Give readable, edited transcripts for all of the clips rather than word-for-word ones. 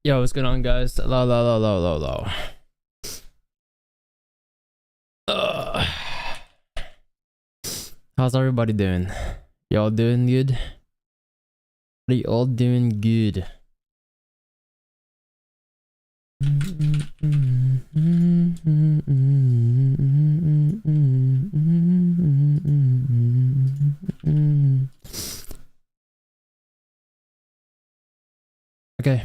Yo, what's going on, guys? Low. How's everybody doing? Y'all doing good? Are you all doing good? Okay.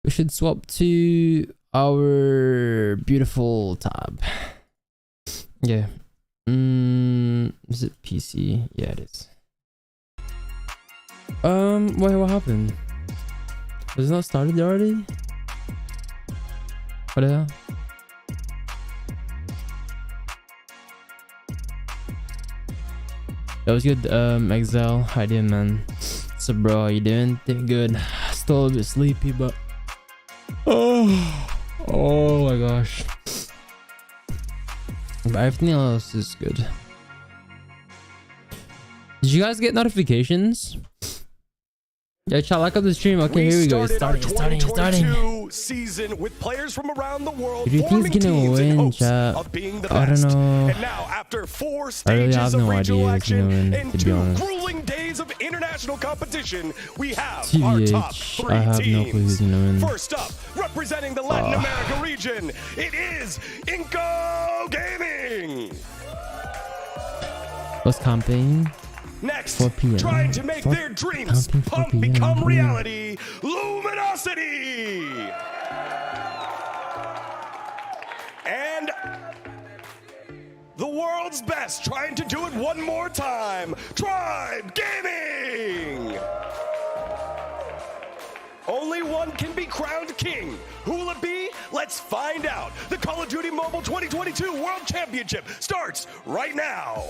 We should swap to our beautiful tab. Yeah. Is it PC? Yeah, it is. Wait, what happened? Was it not started already? What the hell? That was good. Exile, how you doing, man? So, bro, how you doing? Doing good. Still a bit sleepy, but oh my gosh. But everything else is good. Did you guys get notifications? Yeah, chat, like up the stream. Okay, here we go. It's starting. Season with players from around the world. Who do you think is gonna win, chat? I don't know. And now, after 4 I stages really have of no regional idea action who's gonna win, and to be 2 honest. grueling days of international competition, we have our top TBH, 3 I have teams. no clue who's gonna win. First up, representing the Latin America region, it is Inco Gaming. What's campaign? Next, 4 p.m. trying to make their dreams become reality, Luminosity. And the world's best, trying to do it one more time, Tribe Gaming. Only one can be crowned king. Who will it be? Let's find out. The Call of Duty Mobile 2022 World Championship starts right now.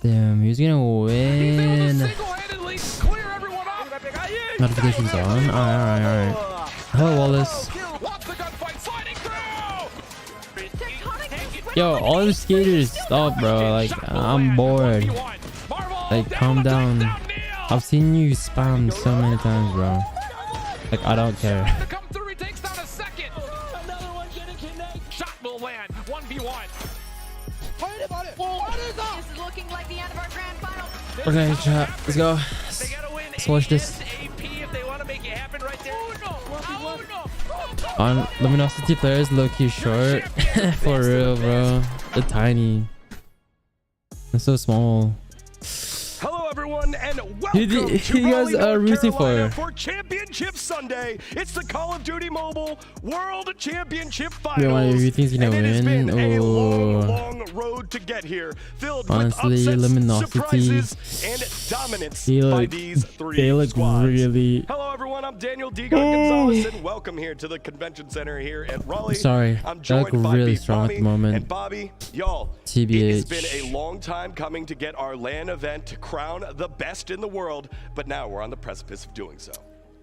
Damn, who's gonna win? Notifications on. Alright. Hello, Wallace. Yo, all the skaters, stop, bro. Like, I'm bored. Like, calm down. I've seen you spam so many times, bro. Like, I don't care. This is looking like the end of our grand final. Okay, chat, let's go. Let's watch this. On Luminosity players low-key short. For real, bro. They're tiny. They're so small. Hello, everyone, and welcome Who to you guys Raleigh, are North rooting Carolina for? Championship Sunday. It's the Call of Duty Mobile World Championship Yo, Finals. who thinks gonna and it has win? been a Oh. long road to get here, filled Honestly, with upsets, Luminosity, surprises, and dominance they by look, these 3 they look squads. really. Hello, everyone. I'm Daniel Digon Gonzalez, and welcome here to the Convention Center here at Raleigh. Sorry, I'm they look joined by really Beat strong at Bobby, the moment. and Bobby, y'all, TBH. it has been a long time coming to get our LAN event to crown the best in the world, but now we're on the precipice of doing so.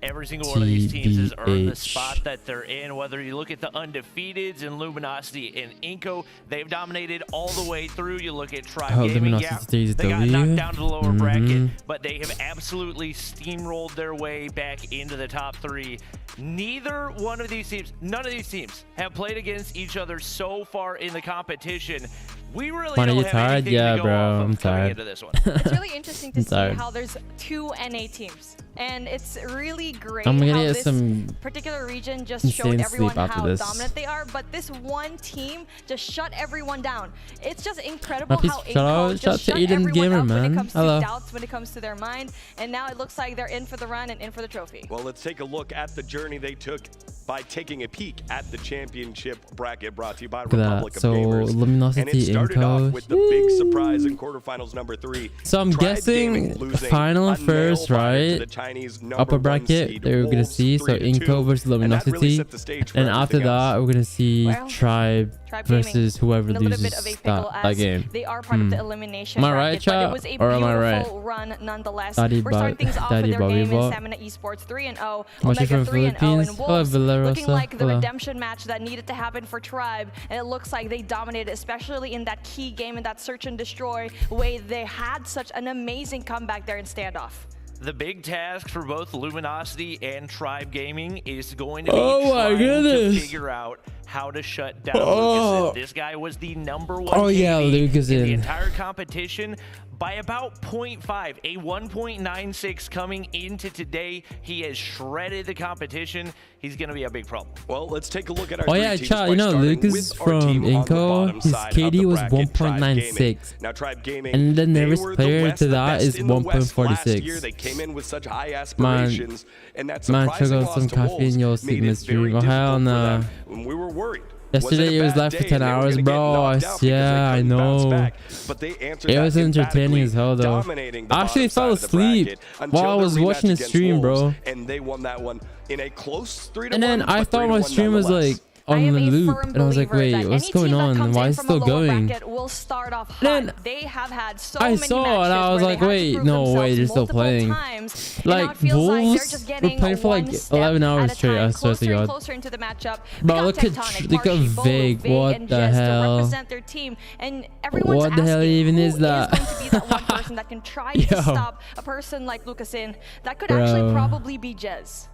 Every single one of these teams has earned the TBH. spot that they're in. Whether you look at the undefeateds in Luminosity and Inco, they've dominated all the way through. You look at Tribe Gaming, yeah, Luminosity they got W. knocked down to the lower bracket, but they have absolutely steamrolled their way back into the top 3. Neither one of these teams, none of these teams have played against each other so far in the competition. We really Wanna don't get have tired? anything Yeah, to go bro, off of I'm coming tired. into this one. It's really interesting to I'm see tired. how there's 2 NA teams, and it's really great I'm gonna how get this some particular region just insane showed everyone sleep after how this. dominant they are, but this one team just shut everyone down. It's just incredible My piece- how shout out- Inco shout just to shut Eden everyone Gamer, up when man. it comes Hello. to doubts, when it comes to their mind, and now it looks like they're in for the run and in for the trophy. Well, let's take a look at the journey they took by taking a peek at the championship bracket brought to you by Look at Republic that. of So Gamers. Luminosity, And it started off Inco. with the big surprise in quarterfinals number 3. So I'm Tribe guessing Gaming losing final a first, nail-biter to right? the Chinese Upper #1 bracket seed, they were gonna Wolves see. So 3-2, Inco versus and that really Luminosity, set the stage for and after everything else. that we're gonna see Well, Tribe Gaming versus whoever in a little bit loses of a pickle that as game. they are part of the elimination Am I right, bracket, but chat? it was a Or am I right? beautiful run nonetheless. Daddy We're starting Bob- things off Daddy with their Bobby game in Bob. Stamina Esports 3-0, Watching Omega from 3-0, Philippines. and Hello, Wolves looking Villarosa. like the Hello. redemption match that needed to happen for Tribe, and it looks like they dominated, especially in that key game in that search and destroy way. They had such an amazing comeback there in standoff. The big task for both Luminosity and Tribe Gaming is going to be trying to figure out how to shut down Lucasin. This guy was the #1 KD in the entire competition by about 0.5, a 1.96 coming into today. He has shredded the competition. He's going to be a big problem. Well, let's take a look at our chat. You know, Lucas from Inco, his KD was 1.96. Now, Tribe Gaming, and the nearest player to that is 1.46. They came in with such high aspirations, and that's man, check out some coffee in your sickness stream. Oh, hell no. We were worried. Yesterday it was live for 10 hours, bro. Yeah, I know. It was entertaining as hell, though. I actually fell asleep while I was watching the stream, bro. And they won that one in a close 3-1. And then I thought my stream was like on the loop, and I was like, wait, what's going on? Why is it still going? Will start off then they have had so I saw and I was like, wait, no way, they're still playing. Like Wolves were playing for like 11 hours straight. I swear to God. Bro, look at Vig. What the hell? What the hell even is that? One person that can try to stop a person like Lucasin. That could actually probably be Jez.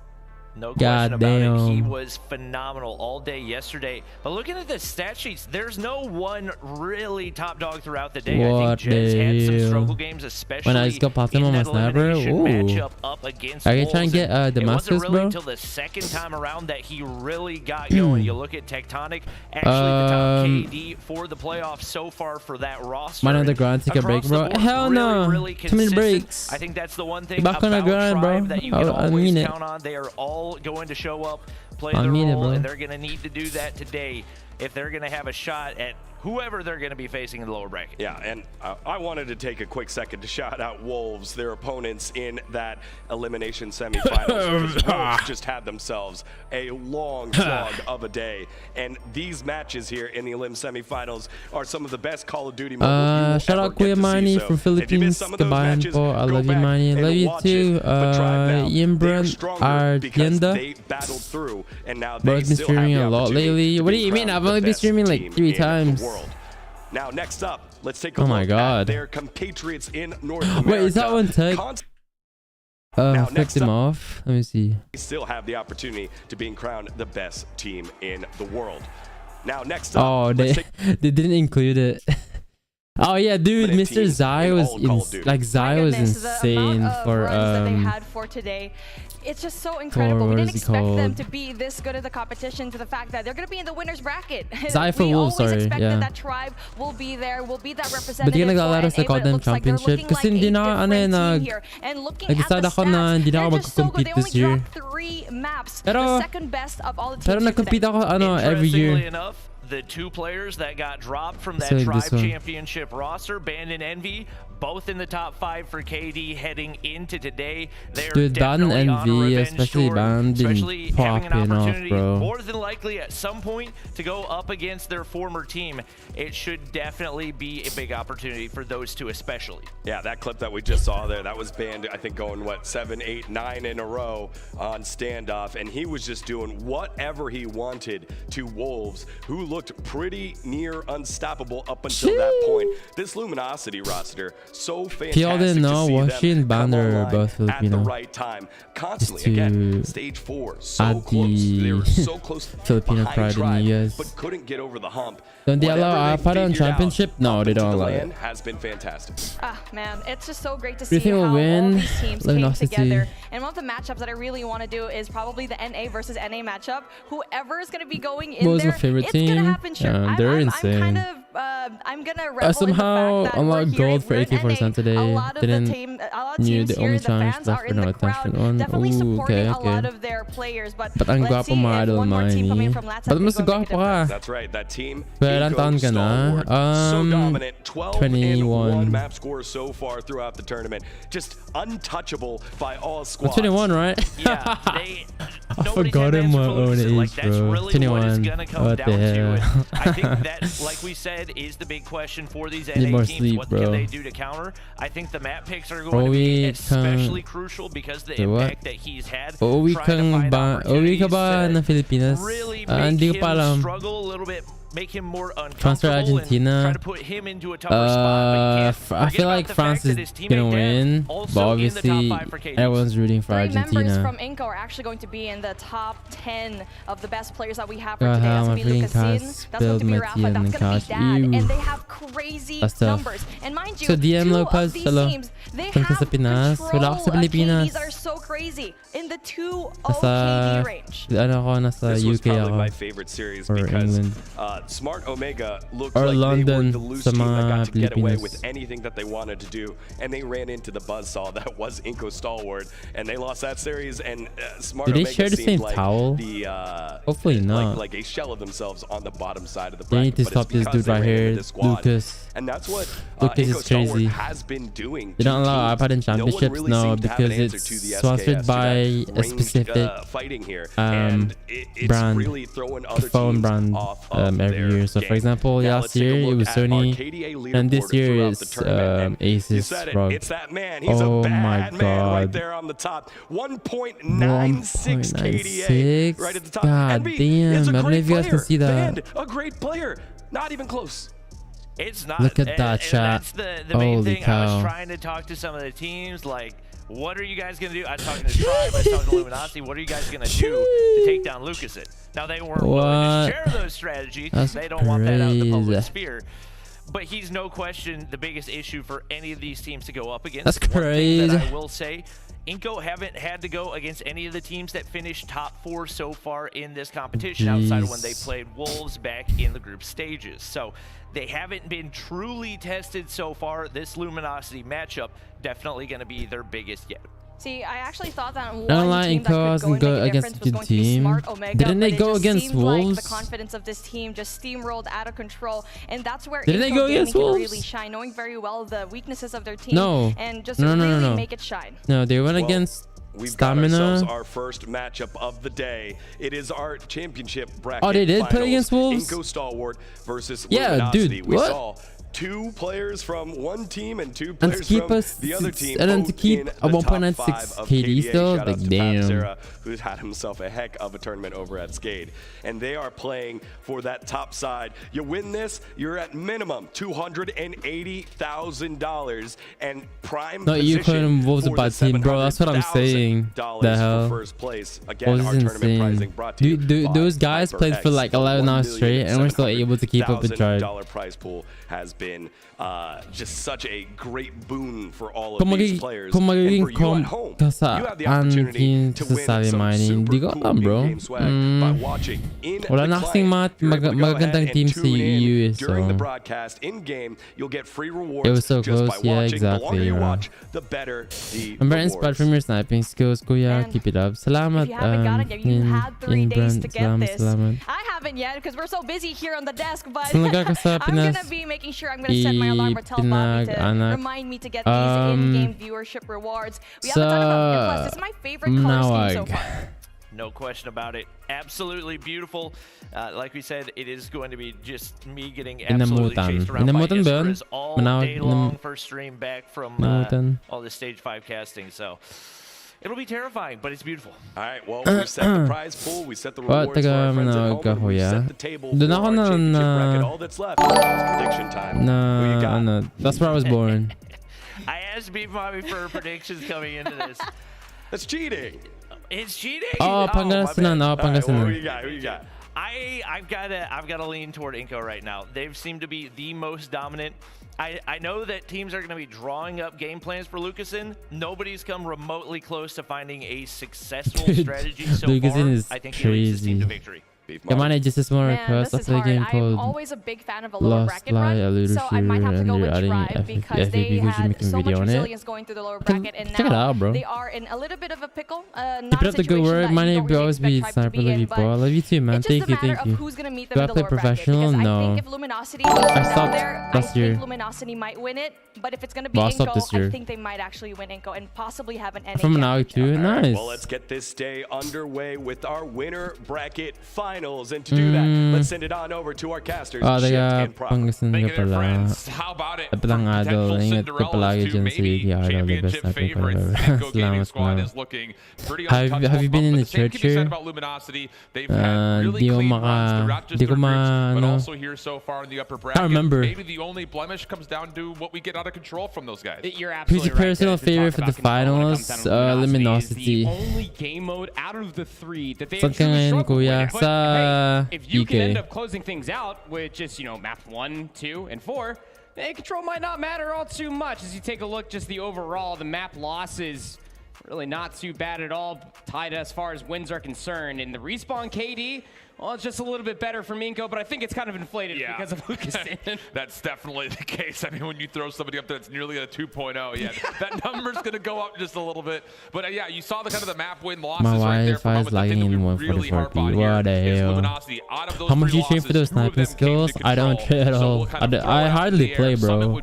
No question about it. He was phenomenal all day yesterday. But looking at the stat sheets, there's no one really top dog throughout the day. I think Jez had some struggle games, especially when I just got past him on my sniper. Matchup up against I can try and get Damascus, it wasn't really bro. until the second time around that he really got going. You look at Tectonic, actually the top KD for the playoffs so far for that roster. Might on the grind, take a break, bro. Hell no. Too many breaks. I think that's the one thing back on the grind, bro. That you can always count on. They are all going to show up, play their role, and they're going to need to do that today if they're going to have a shot at whoever they're going to be facing in the lower bracket. Yeah, and I wanted to take a quick second to shout out Wolves, their opponents in that elimination semifinals. Because Wolves just had themselves a long slog of a day, and these matches here in the elim semifinals are some of the best Call of Duty moments. Shout out Kuya Miney from Philippines. Goodbye, info. I love you, Miney. I love you too. Imbran Argenda. They battled through, and now bro, I've been streaming a lot lately. What do you mean? I've only been streaming like 3 times. Now, next up, let's take a look at their compatriots in North America. Wait, is that one tech? Flicked him off. Let me see. They still have the opportunity to being crowned the best team in the world. Now, next up. Oh, they didn't include it. Oh yeah, dude, Mr. Zai was like Zai was insane for that they had for today. It's just so incredible. We didn't expect them to be this good at the competition, to the fact that they're going to be in the winner's bracket. Zai for Wolves, sorry. Expected that Tribe will be there, will be that representative. But di ka nag-alaro sa Codm Championship kasi hindi na nag-decide ako na hindi na ako mag-compete this year. Pero nag-compete ako every year. The two players that got dropped from that Tribe Championship roster, Band and Envy, both in the top 5 for KD heading into today. They're Band and Envy, especially Band, especially having an opportunity, bro. more than likely at some point, to go up against their former team. It should definitely be a big opportunity for those two, especially. Yeah, that clip that we just saw there, that was Band, I think, going, what, 7, 8, 9 in a row on standoff, and he was just doing whatever he wanted to Wolves, who looked pretty near unstoppable up until that point. This Luminosity roster, so fantastic to see them come online at the right time. Constantly, again, stage 4, so close. They were so close Filipino pride in the US. But couldn't get over the hump. Don't they allow Alpha on Championship? No, they don't allow it. Has been fantastic. Man, it's just so great to see how all these teams came together. And one of the matchups that I really want to do is probably the NA versus NA matchup. Whoever is going to be going in there, it's going to happen. Sure. They're insane. I'm going to revel somehow in the fact that unlocked gold for AK-47 today. A lot of the teams here, the fans are in the crowd, definitely supporting a lot of their players. But let's see if one more team coming from Latin That's right, that team. Ilan taon ka na? So dominant, 21 map scores so far throughout the tournament. Just untouchable by all squads. 21, right? Yeah, I forgot him my own age, bro. Really 21. What the hell? I think that, like we said, is the big question for these NA teams. What can they do to counter? I think the map picks are going to be especially crucial because the impact that he's had. Uwi ka ba na Pilipinas? Really make him struggle a little bit make him more uncomfortable, Transfer Argentina. and try to put him into a tougher spot. But I feel like France is gonna win, but obviously everyone's rooting for Argentina. Members from Inco are actually going to be in the top 10 of the best players that we have for today. That's going to be Lucas, that's going to be Rafa, that's going to be Dad, and they have crazy numbers. And mind you, so DM Lopez, these teams, they have control KDs that are so crazy in the 2-0 KD range. This was probably my favorite series because Smart Omega looked or like London, they were the loose team that got to get away with anything that they wanted to do, and they ran into the buzzsaw that was Inco Stalwart, and they lost that series. And Smart Omega share the same like towel? Hopefully not. Like a shell of themselves on the bottom side of the bracket. They need to stop this dude right here, Lucas. And that's what Lucas Inco is crazy. has been doing. They don't allow iPad in championships, no, because it's sponsored by a specific fighting here, and it's brand, really throwing other phone brand every year. So for example, last year it was Sony, and this year is Asus. It's that man. He's a bad man right there on the top. 1.96 KDA right at the top. God damn! I don't know if you guys can see that. A great player, not even close. It's not. Look at that shot. That's the main thing. I was trying to talk to some of the teams, like, what are you guys going to do? I was talking to Tribe, I was talking to Luminosity. What are you guys going to do to take down Lucas? Now, they weren't willing to share those strategies. They don't want that out in the public sphere. But he's no question the biggest issue for any of these teams to go up against. That's crazy. One thing that I will say, Inco haven't had to go against any of the teams that finished top 4 so far in this competition outside of when they played Wolves back in the group stages. So they haven't been truly tested so far. This Luminosity matchup definitely going to be their biggest yet. See, I actually thought that one team that could go against a good team. Didn't they go against Wolves? Like the confidence of this team just steamrolled out of control, and that's where Didn't they go against Wolves? Really shine, knowing very well the weaknesses of their team. No, and just really make it shine. No, they went against Stamina. Got ourselves our first matchup of the day. It is our championship bracket. Oh, they did finals. play against Wolves? Inco Stalwart versus Luminosity. Dude, we saw 2 players from one team and 2 players from the other team. And then to keep a 1.96 KD still, like damn. Who's had himself a heck of a tournament over at Skade. And they are playing for that top side. You win this, you're at minimum $280,000 and prime no, you couldn't vote a bad team, bro. That's what I'm saying. The hell? First place. Again, our tournament prizing brought to you those guys played for like 11 hours straight and we're still able to keep up the drive. $1,000 prize pool has been just such a great boon for all of these players. And for you at home, you have the opportunity to win some super cool game swag by watching in the client. Magagandang team sa EU during the broadcast in game, you'll get free rewards. It was so close, yeah, exactly. The longer you watch, the better the I'm very inspired from your sniping skills, Kuya. Keep it up. Salamat. If you haven't got it yet, you had 3 days to get this. I haven't yet because we're so busy here on the desk, but I'm gonna be making sure I'm gonna set my alarm or tell Bobby to remind me to get these in-game viewership rewards. We haven't talked about Plus. This is my favorite color scheme so far. No question about it. Absolutely beautiful. Like we said, it is going to be just me getting absolutely chased around by Isperas all day long for stream back from all the stage 5 casting. So it'll be terrifying, but it's beautiful. All right, well, we set the prize pool, we set the rewards for our friends at home, and we set the table for our championship bracket. All that's left is prediction time. Who you got? No, that's where I was born. I asked Beef Mommy for predictions coming into this. That's cheating. It's cheating. Oh, Pangasinan. Oh, Pangasinan. Who you got? Who you got? I've got to lean toward Inco right now. They've seemed to be the most dominant. I know that teams are going to be drawing up game plans for Lucasen. Nobody's come remotely close to finding a successful strategy so Lucasen is far. I think crazy. he leads the team to victory. Come on, just a small request after the game called I'm always a big fan of a lower bracket run, so I might have to go with Tribe because they had so much resilience going through the lower bracket, and now they are in a little bit of a pickle. Keep up the good work. My name will always be Sniper Love you, bro. I love you too, man. Thank you, thank you. Do I play professional? No. I think if Luminosity is down there, I think Luminosity might win it. But if it's going to be Inko, I think they might actually win Inko and possibly have an NA from now too. Nice. Right, well, let's get this day underway with our winner bracket finals. And to do that, let's send it on over to our casters. How about it? Have you been in the church here? I remember. Maybe the only blemish comes down to what we get out of control from those guys. You're absolutely Who's your personal favorite for the finals? Luminosity. The only game mode out of the 3 that they If you can end up closing things out with just, map 1, 2, and 4, then control might not matter all too much. As you take a look, just the overall, the map losses really not too bad at all, tied as far as wins are concerned. And the respawn KD, well, it's just a little bit better for Minko, but I think it's kind of inflated because of Lucas. That's definitely the case. I mean, when you throw somebody up that's nearly a 2.0, yeah, that number's going to go up just a little bit. But yeah, you saw the kind of the map win losses right there. My Wi-Fi is lagging in 144p. What the hell? How much do you train for those sniping skills? I don't train at all. I hardly play, bro.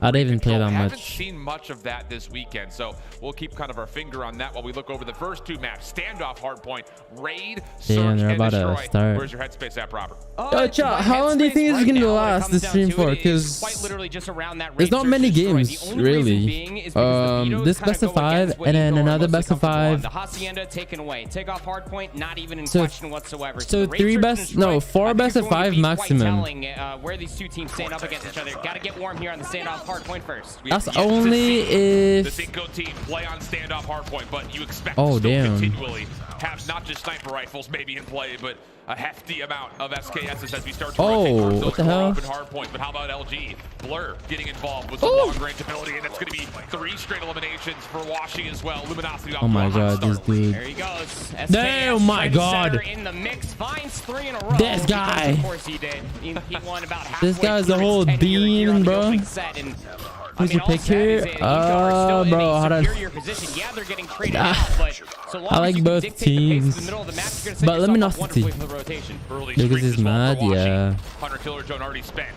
I don't even play that much. Haven't seen much of that this weekend, so we'll keep kind of our finger on that while we look over the first 2 maps. Standoff, Hardpoint, Raid, Search, and Destroy. Where's your headspace at, Robert? Chat, how long do you think this is going to last, this stream for? Because there's not many games, really. This best of 5 and then another best of 5. The Hacienda taken away. Take off Hardpoint, not even in question whatsoever. So 4 best of 5 maximum. Where these 2 teams stand up against each other. Got to get warm here on the standoff Hardpoint first. That's only if the Cinco team play on standoff Hardpoint, but you expect to still continually have not just sniper rifles maybe in play, but a hefty amount of SKSs as we start to rotate towards those open hardpoints. But how about LG? Blur getting involved with the long range ability, and it's going to be 3 straight eliminations for Washi as well. Luminosity. Oh my god, this dude. There he goes. Oh my god. In the mix, finds 3 in a row. This guy. Of course he did. He won about halfway. This guy's a whole bean, bro. Who's your picture? Bro, how does... I like both teams, but Luminosity. Lucas is mad, yeah. Hunter Killer Drone already spent.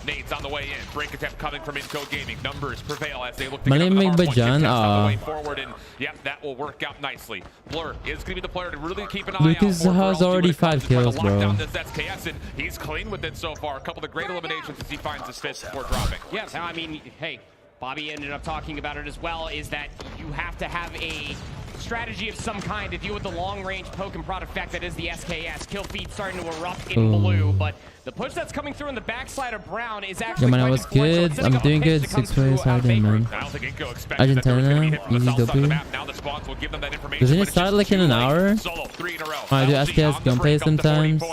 Nades on the way in. Break attempt coming from Inco Gaming. Numbers prevail as they look to get the way forward, and yep, that will work out nicely. Blur is going to be the player to really keep an eye Lucas has already 5 kills, bro. This SKS, and he's clean with it so far. A couple of great eliminations as he finds his fist before dropping. Yeah, I mean, hey, Bobby ended up talking about it as well, is that you have to have a strategy of some kind to deal with the long-range poke and prod effect that is the SKS. Kill feed starting to erupt in blue, but the push that's coming through in the backslide of Brown is actually man, I was good. I'm doing good. 6 ways Saturday, man. Argentina, easy W. Doesn't it start like in an hour? I do SKS gunplay sometimes.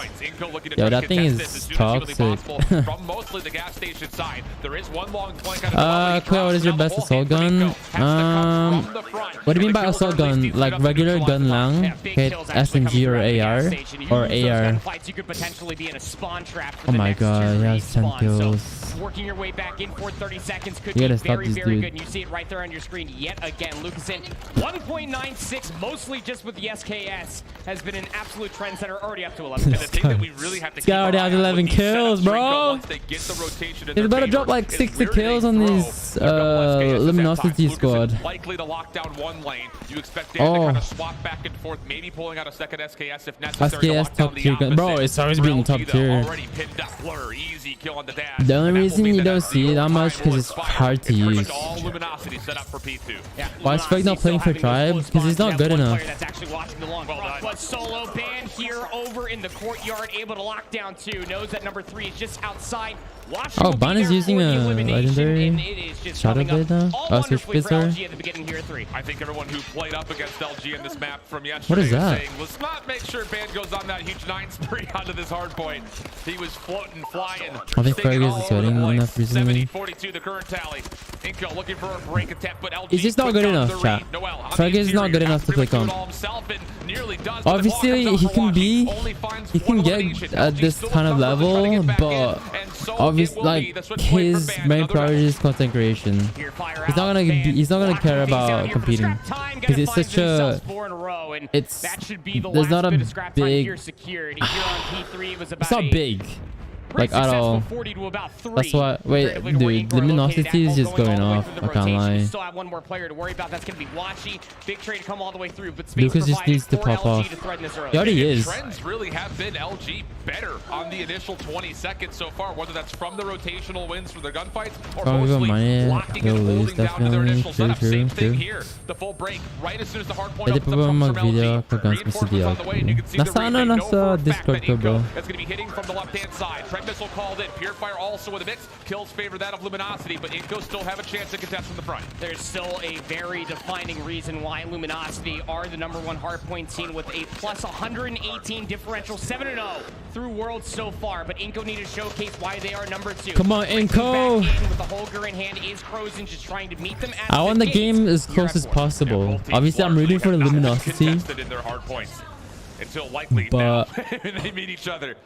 Yo, that thing is toxic. What is your best assault gun? What do you mean by assault gun? Like regular gun lang? Hit SMG or AR? Or AR? Oh my god, he has 10 kills. Working your way back in for 30 seconds could be very, very good. And you see it right there on your screen yet again. Lucas in 1.96, mostly just with the SKS, has been an absolute trendsetter, already up to 11. This guy already has 11 kills, bro. He's about to drop like 60 kills on this Luminosity squad. Likely to lock down one lane. You expect Dan to kind of swap back and forth, maybe pulling out a second SKS if necessary. SKS top tier gun. Bro, it's always been top tier. The only reason you don't see it that much because it's hard to use. Why is Feg not playing for Tribe? Because he's not good enough. But solo band here over in the courtyard, able to lock down 2. Knows that number 3 is just outside. Oh, Ban is using a legendary Shadow Blade now? Oh, Switch Blade, sorry. I think everyone who played up against LG in this map from yesterday what is that? saying, let's not make sure Ban goes on that huge 9 spree onto this hard point. He was floating, flying. I think Fergus is sweating enough recently. 70-42 the current tally. Inco looking for a break attempt, but LG he's just not good enough, chat. Fergus is not good enough to play comp. Obviously, he can get at this kind of level, but obviously, like, his main priority is content creation. He's not gonna care about competing because it's such a there's not a big, it's not big, like at all. 40 to about 3. That's why. Wait, dude, luminosity is just going off. I can't lie. You still have one more player to worry about. That's going to be Washi. Big trade to come all the way through, but Lucas just needs to pop off. He already is. Trends really have been LG better on the initial 20 seconds so far, whether that's from the rotational wins for their gunfights or mostly locking and holding down to their initial setup. Same thing here. The full break right as soon as the hard point opens up from LG. Reinforcements on the way, and you can see the remake. No for a fact that Inco is going to be hitting from the left-hand side. Tread missile called in. Purifier also in the mix. Kills favor that of Luminosity, but Inco still have a chance to contest from the front. There's still a very defining reason why Luminosity are the #1 hardpoint team with a plus 118 differential, 7-0 through Worlds so far. But Inco need to showcase why they are #2. Come on, Inco! With the Holger in hand is Crozen just trying to meet them at I want the game as close as possible. Obviously, I'm rooting for the Luminosity. In their hard points until likely now they meet each other.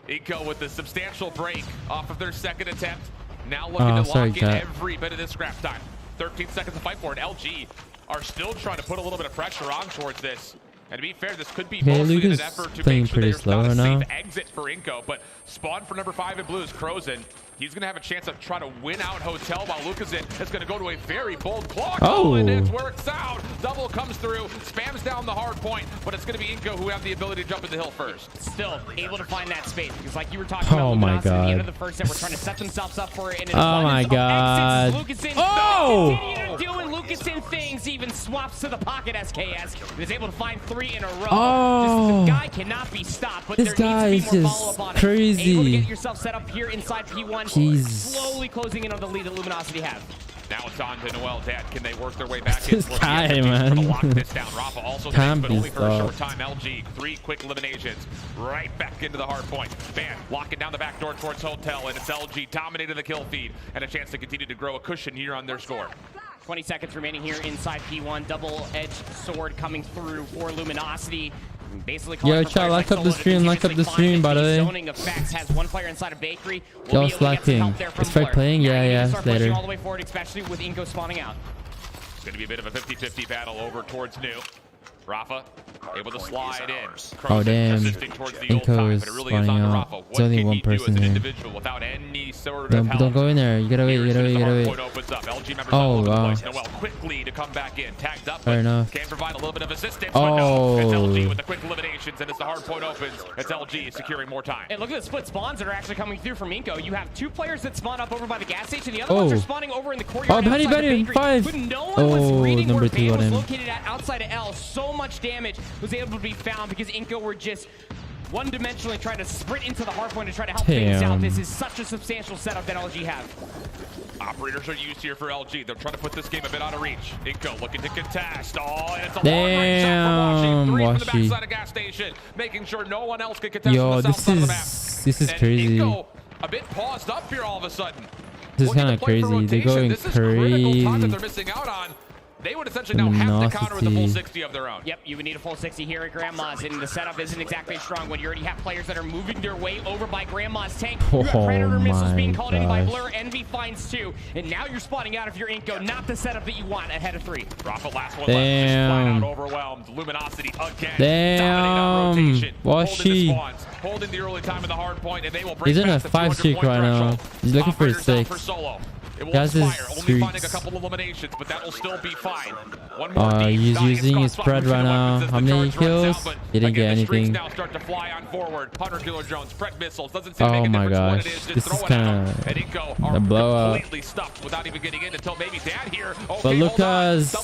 Inco with a substantial break off of their second attempt. Now looking to lock in every bit of this scrap time. 13 seconds to fight for it. LG are still trying to put a little bit of pressure on towards this. And to be fair, this could be mostly an effort to make sure there's not a safe exit for Inco. But spawn for #5 in blue is Crozen. He's going to have a chance of trying to win out Hotel while Lucasin is going to go to a very bold claw call, and it works out. Double comes through, spams down the hard point, but it's going to be Inco who have the ability to jump in the hill first. Still able to find that space because, like you were talking about, my God. At the end of the first set, we're trying to set themselves up for it. Oh my God. Lucasin continue doing Lucasin things, even swaps to the pocket. SKS is able to find 3 in a row. This guy cannot be stopped, but this there needs to be more is follow-up on crazy. it. Able to get yourself set up here inside P1. Slowly closing in on the lead that Luminosity have. Now it's on to Noel Dad. Can they work their way back this in? Guy, man. Lock this down. Rafa also Can't but only for a short stopped. time. LG, 3 quick eliminations. Right back into the hard point. Ban locking down the back door towards Hotel, and it's LG dominating the kill feed and a chance to continue to grow a cushion here on their score. 20 seconds remaining here inside P1. Double-edged sword coming through for Luminosity. Basically, yo, chat, like up the stream, by the way. Zoning effects has one player inside a bakery. Yo, slacking. Let's try playing. Yeah, later. All the way forward, especially with Inco spawning out. It's going to be a bit of a 50-50 battle over towards New. Rafa able to slide in. Oh damn, Inco is spawning out. It's only one person here. Don't go in there. You gotta wait. Oh wow. Quickly to come back in. Tagged up. Fair enough. Can provide a little bit of assistance. Oh. It's LG with the quick eliminations, and as the hard point opens, it's LG securing more time. And look at the split spawns that are actually coming through from Inco. You have 2 players that spawn up over by the gas station. The other ones are spawning over in the courtyard. Benny, 5. But no one was reading where #2 was on him. located at outside of L. So much damage was able to be found because Inco were just one-dimensionally trying to sprint into the hardpoint to try to help things out. This is such a substantial setup that LG have. Operators are used here for LG. They're trying to put this game a bit out of reach. Inco looking to contest. Oh, and it's a long-range shot from Washi. 3 from the backside of gas station, making sure no one else can contest from the south side of the map. This is crazy. Inco a bit paused up here all of a sudden. This is kind of crazy. They're going this is critical time that crazy. they're missing out on. They would essentially now have to counter with a full 60 of their own. Yep, you would need a full 60 here at Grandma's, and the setup isn't exactly strong when you already have players that are moving their way over by Grandma's tank. You have Predator missiles being called in by Blur. Envy finds 2, and now you're spotting out if you're Inco. Not the setup that you want ahead of 3. Rafa last one left, just flat out overwhelmed. Luminosity again. Dominating rotation. Holding the early time in the hard point, and they will break. He's in a 5 streak right now. He's looking for a 6. It will expire, only finding a couple of eliminations, but that will still be fine. One more he's using his spread right now. How many kills? He didn't get anything. Now start to fly on forward. Hunter Killer Jones, Preg missiles. Doesn't seem to make a difference what it is. This is kind of a blowout. Completely stuffed without even getting in until maybe Dad here. Okay, but Lucas,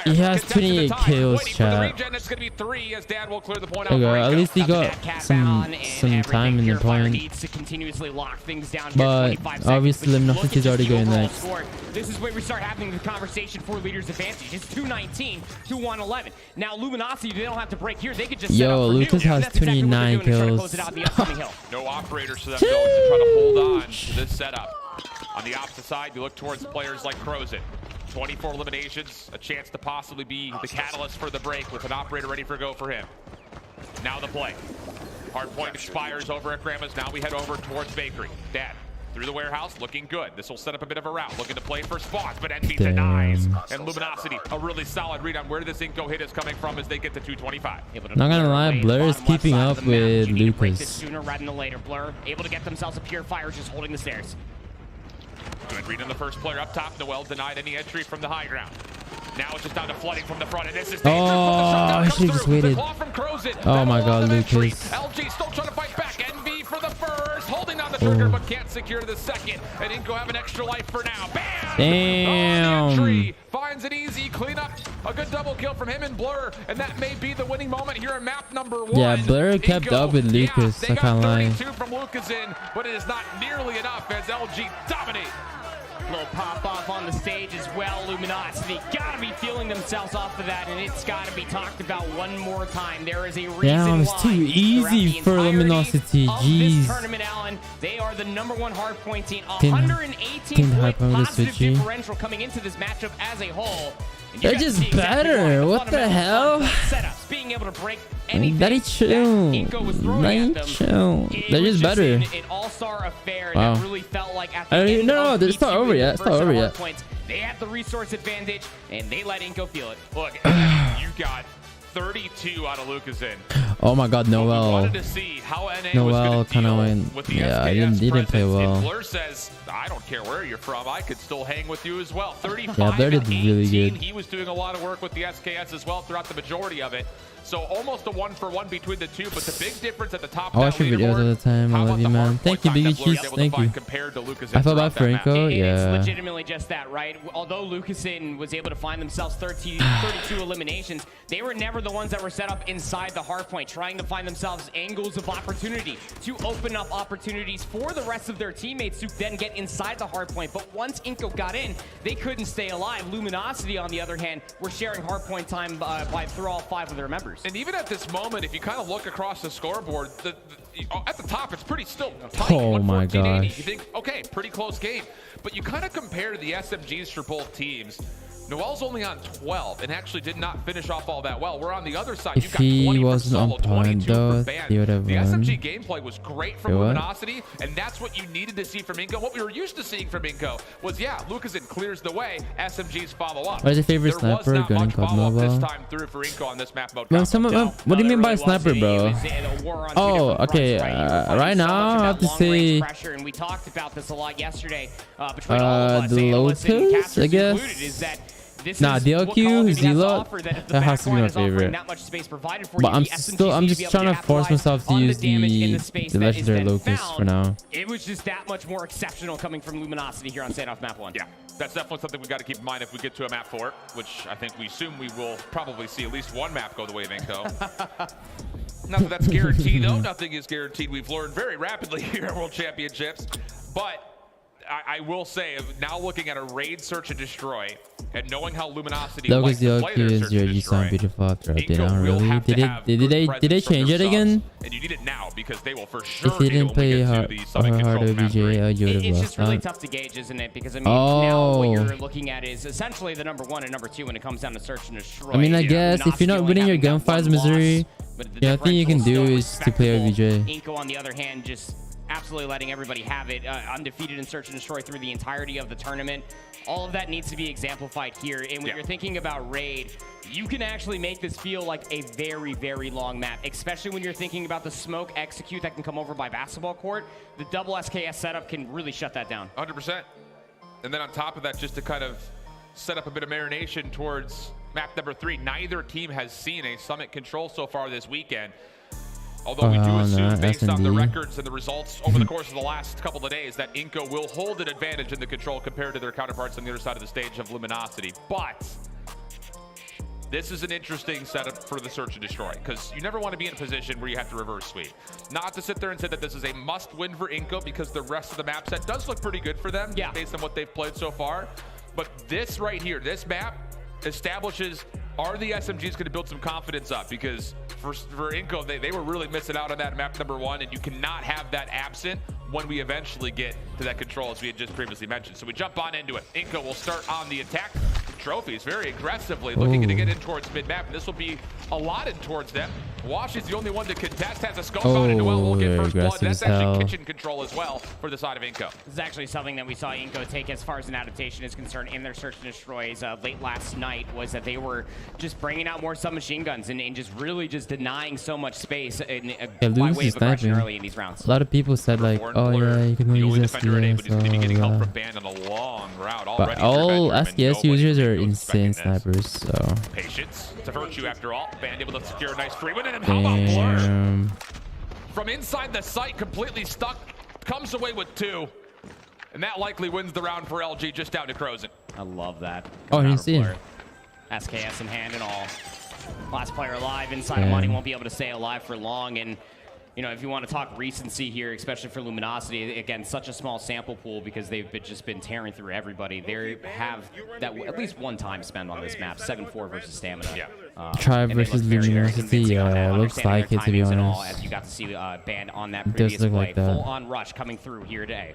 he has 28 kills, chat. It's going to be 3 as Dad will clear the point out. At least he got some time in the point. But obviously, Luminosity is already going next. This is where we start having the conversation for leaders advantage. It's 219 to 111. Now Luminosity, they don't have to break here. They could just set up for Lucas has 29 kills. No operators for them to try to hold on to this setup. On the opposite side, you look towards players like Crozen. 24 eliminations, a chance to possibly be the catalyst for the break with an operator ready for go for him. Now the play. Hard point expires over at Grandma's. Now we head over towards Bakery. Dad through the warehouse, looking good. This will set up a bit of a route, looking to play for spawns, but NB denies. And Luminosity, a really solid read on where this Inco hit is coming from as they get to 225. Not gonna lie, Blur is keeping up with Lucas. Sooner rather than later. Blur able to get themselves a purifier, just holding the stairs. Good read on the first player up top. Noel denied any entry from the high ground. Now it's just down to flooding from the front, and this is dangerous. I should have just waited. Oh my god, Lucas. LG still trying to fight back. NV for the first, holding down the trigger, but can't secure the second. And Inco have an extra life for now. Bam! Damn. Entry finds it easy. Clean up. A good double kill from him and Blur, and that may be the winning moment here in map number 1. Yeah, Blur kept up with Lucas. Yeah, I can't lie. 32 from Lucas in, but it is not nearly enough as LG dominate. Little pop-off on the stage as well. Luminosity gotta be feeling themselves off of that, and it's gotta be talked about one more time. There is a reason Damn, it's too easy for Luminosity. Jeez. This tournament, Alan, they are the #1 hardpoint team. 118 point positive differential coming into this matchup as a whole. They're just better. What the hell? Setups, being able to break anything Very chill. Very chill. They're just better. An all-star affair that really felt like at the end no, it's not over yet. It's not over yet. They had the resource advantage, and they let Inco feel it. Look, you got 32 out of Lucas in. Oh my god, Noel. Wanted to see how NA Noel was kind of went. with the Yeah, SKS he didn't play well. And Blur says, I don't care where you're from. I could still hang with you as well. 35 Yeah, Blur did and 18. really good. He was doing a lot of work with the SKS as well throughout the majority of it. So almost a 1-for-1 between the two, but the big difference at the top. I watch your videos all the time. I love you, man. Thank you, Biggie Cheese. Thank you. I felt bad for Inco. Yeah. It's legitimately just that, right? Although Lucasin was able to find themselves 32 eliminations, they were never the ones that were set up inside the hardpoint, trying to find themselves angles of opportunity to open up opportunities for the rest of their teammates to then get inside the hardpoint. But once Inco got in, they couldn't stay alive. Luminosity, on the other hand, were sharing hardpoint time through all 5 of their members. And even at this moment, if you kind of look across the scoreboard, at the top, it's pretty still tight. Oh my gosh. You think, okay, pretty close game. But you kind of compare the SMGs for both teams. Noel's only on 12 and actually did not finish off all that well. We're on the other side. If he wasn't on point, though, he would have won. The SMG gameplay was great from Luminosity, and that's what you needed to see from Inco. What we were used to seeing from Inco was, yeah, Lucasin clears the way, SMGs follow up. What's your favorite sniper going Cod Mobile? This time through for Inco on this map mode. What do you mean by sniper, bro? Oh, okay. Right now, I have to say and we talked about this a lot yesterday between all of us. the Lotus, I guess. Nah, DLQ, Zelo, that has to be my favorite. But I'm just trying to force myself to use the legendary Locust for now. It was just that much more exceptional coming from Luminosity here on Standoff Map 1. Yeah, that's definitely something we got to keep in mind if we get to a map 4, which I think we assume we will probably see at least one map go the way of Inco. Not that that's guaranteed, though. Nothing is guaranteed. We've learned very rapidly here at World Championships. But I will say, now looking at a raid, search, and destroy, and knowing how Luminosity likes to play their search and destroy, beautiful did they change it again? And you need it now because they will for sure if they didn't play hard OBJ, you would have It's lost just really tough to gauge, isn't it? Because I mean, now what you're looking at is essentially the #1 and #2 when it comes down to search and destroy. I mean, I guess if you're not winning your gunfights, Missouri, the only thing you can do is to play OBJ. Inco, on the other hand, just absolutely letting everybody have it, undefeated in search and destroy through the entirety of the tournament. All of that needs to be exemplified here. And when you're thinking about raid, you can actually make this feel like a very, very long map, especially when you're thinking about the smoke execute that can come over by basketball court. The double SKS setup can really shut that down. 100%. And then on top of that, just to kind of set up a bit of marination towards map number 3, neither team has seen a summit control so far this weekend. Although we do assume, based on the records and the results over the course of the last couple of days, that Inco will hold an advantage in the control compared to their counterparts on the other side of the stage of Luminosity. But this is an interesting setup for the search and destroy, because you never want to be in a position where you have to reverse sweep. Not to sit there and say that this is a must-win for Inco, because the rest of the map set does look pretty good for them, based on what they've played so far. But this right here, this map establishes, are the SMGs going to build some confidence up? Because for Inco, they were really missing out on that map #1, and you cannot have that absent when we eventually get to that control, as we had just previously mentioned. So we jump on into it. Inco will start on the attack, trophies very aggressively, looking to get in towards mid-map. This will be allotted towards them. Wash is the only one to contest, has a scope out, and Noel will get first blood. That's actually kitchen control as well for the side of Inco. This is actually something that we saw Inco take as far as an adaptation is concerned in their search and destroys late last night, was that they were just bringing out more submachine guns and just really just denying so much space by way of aggression early in these rounds. A lot of people said like, oh yeah, you can use SKS. But he's going to be getting help from Band on a long route already. But all SKS users are insane snipers, so. Patience. It's a virtue after all. Band able to secure a nice free win. And how about Blur? From inside the site, completely stuck, comes away with 2. And that likely wins the round for LG, just down to Crozen. I love that. Oh, you see it. SKS in hand and all. Last player alive inside of Money, won't be able to stay alive for long. And you know, if you want to talk recency here, especially for Luminosity, again, such a small sample pool because they've just been tearing through everybody. They have that at least one time spent on this map, 7-4 versus Stamina. Yeah. Tribe versus Luminosity, yeah, looks like it, to be honest. As you got to see Band on that previous play. Like that. Full-on rush coming through here today.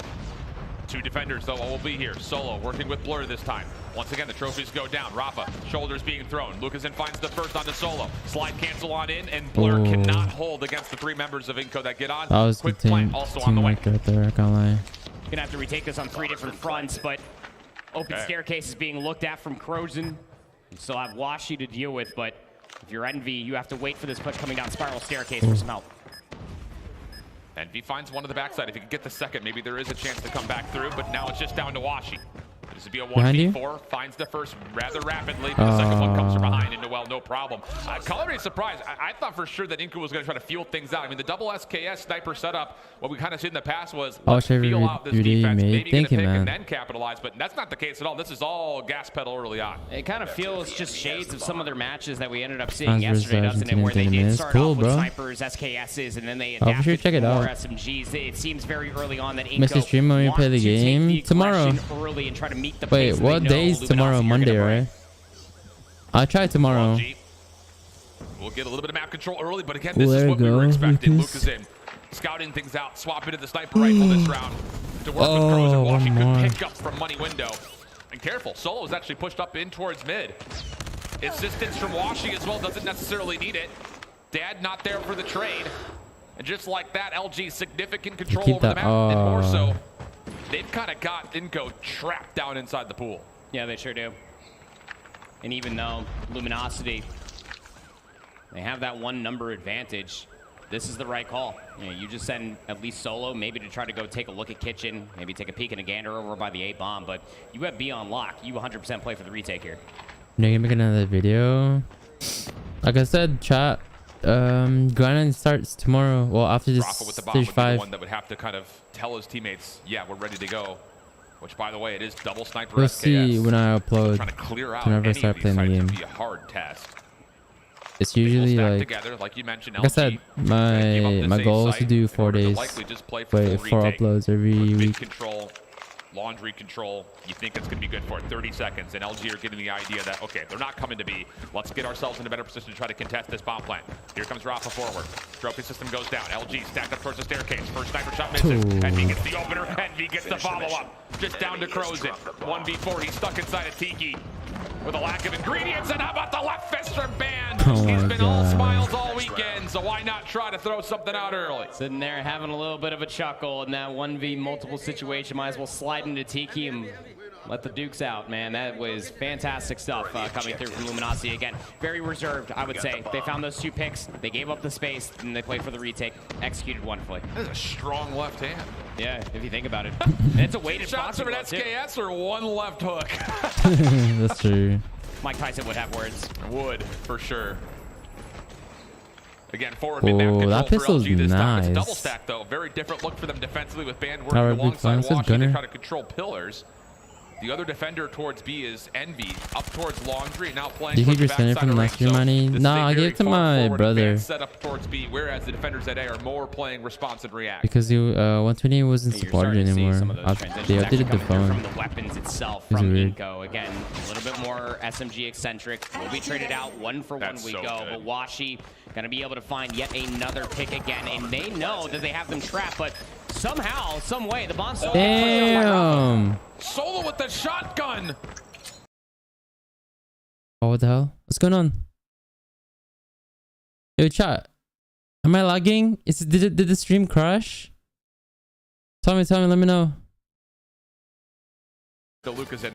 2 defenders, though, will be here. Solo working with Blur this time. Once again, the trophies go down. Rafa, shoulders being thrown. Lucasen finds the first onto Solo. Slide cancel on in, and Blur cannot hold against the 3 members of Inco that get on. That was Quick the plant also on the way. Right there, I can't lie. Gonna have to retake this on 3 different fronts, but open staircase is being looked at from Crozen. You still have Washi to deal with, but if you're Envy, you have to wait for this push coming down spiral staircase for some help. Envy finds one to the backside. If he could get the second, maybe there is a chance to come back through, but now it's just down to Washi. This would be a 1v4, finds the first rather rapidly, but the second one comes from behind, and Noel, no problem. Color is surprised. I thought for sure that Inco was going to try to feel things out. I mean, the double SKS sniper setup, what we kind of did in the past was, let's feel out this defense, maybe get a pick and then capitalize, but that's not the case at all. This is all gas pedal early on. It kind of feels just shades of some other matches that we ended up seeing yesterday, doesn't it, where they did start off with snipers, SKSs, and then they adapted to more SMGs. It seems very early on that Inco wants to play the game tomorrow. Early and try to meet the Wait, what day is tomorrow? Monday, right? I'll try tomorrow. We'll get a little bit of map control early, but again, this is what we were expecting. Luke is in, scouting things out, swap into the sniper rifle this round to work with Crozen. Watching good pick up from Money window. And careful, Solo is actually pushed up in towards mid. Assistance from Washi as well, doesn't necessarily need it. Dad not there for the trade. And just like that, LG significant control over the map, and more so, they've kind of got Inco trapped down inside the pool. Yeah, they sure do. And even though Luminosity, they have that 1 number advantage, this is the right call. You know, you just send at least Solo, maybe to try to go take a look at Kitchen, maybe take a peek and a gander over by the 8 bomb, but you have B on lock. You 100% play for the retake here. You're gonna make another video. Like I said, chat. Grind starts tomorrow. Well, after this Rafa with the bomb stage would 5. be the one that would have to kind of tell his teammates, yeah, we're ready to go. Which, by the way, it is double sniper We'll SKS. see when I upload. Trying to clear out whenever I start playing the game. Be a hard test. It's usually like, together, like you mentioned, like I said, my goal is to do 4 days. Wait, 4 uploads every week. Control, laundry control. You think it's going to be good for 30 seconds, and LG are getting the idea that, okay, they're not coming to B. Let's get ourselves in a better position to try to contest this bomb plant. Here comes Rafa forward. Trophy system goes down. LG stacked up towards the staircase. First sniper shot misses. Envy gets the opener. Envy gets the follow-up. Just down to Crozen. 1v4. He's stuck inside a Tiki with a lack of ingredients. And how about the left fist from Band? He's been all smiles all weekend, so why not try to throw something out early? Sitting there having a little bit of a chuckle in that 1v multiple situation. Might as well slide into Tiki and let the Dukes out, man. That was fantastic stuff coming through from Luminosity. Again, very reserved, I would say. They found those 2 picks. They gave up the space, and they played for the retake. Executed wonderfully. That is a strong left hand. Yeah, if you think about it. And it's a weighted shots of an SKS or 1 left hook. That's true. Mike Tyson would have words. Would, for sure. Again, forward mid-map control that pistol's for LG this time. nice. It's double stack, though. Very different look for them defensively with Band working alongside Washington to try to control pillars. The other defender towards B is Envy, up towards Laundry, now playing. Did you keep your center from last year, Miney? No, I gave it to my brother. Set up towards B, whereas the defenders at A are more playing response and react. Because 120 wasn't supported anymore. They updated the phone. From the weapons itself from Inco. Again, a little bit more SMG eccentric. Will be traded out 1 for 1 we go. But Washi gonna be able to find yet another pick again, and they know that they have them trapped, but somehow, some way, the bomb still. Damn. Solo with the shotgun. Oh, what the hell? What's going on? Yo, chat. Am I lagging? Did the stream crash? Tell me, let me know.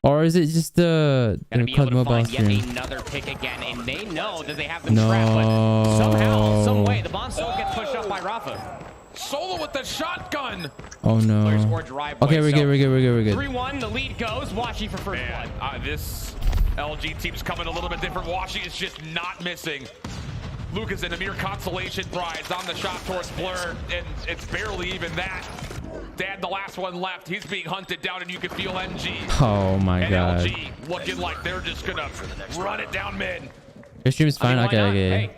Or is it just the COD mobile stream? Yet another pick again, and they know that they have them trapped, but somehow, some way, the bomb still gets pushed up by Rafa. Solo with the shotgun. Oh no. Okay, we're good. 3-1, the lead goes. Washi for first blood. This LG team's coming a little bit different. Washi is just not missing. Lucas and a mere consolation prize on the shot towards Blur, and it's barely even that. Dad, the last one left. He's being hunted down, and you can feel NG. Oh my god. LG looking like they're just gonna run it down mid. Your stream's fine. Okay. Hey,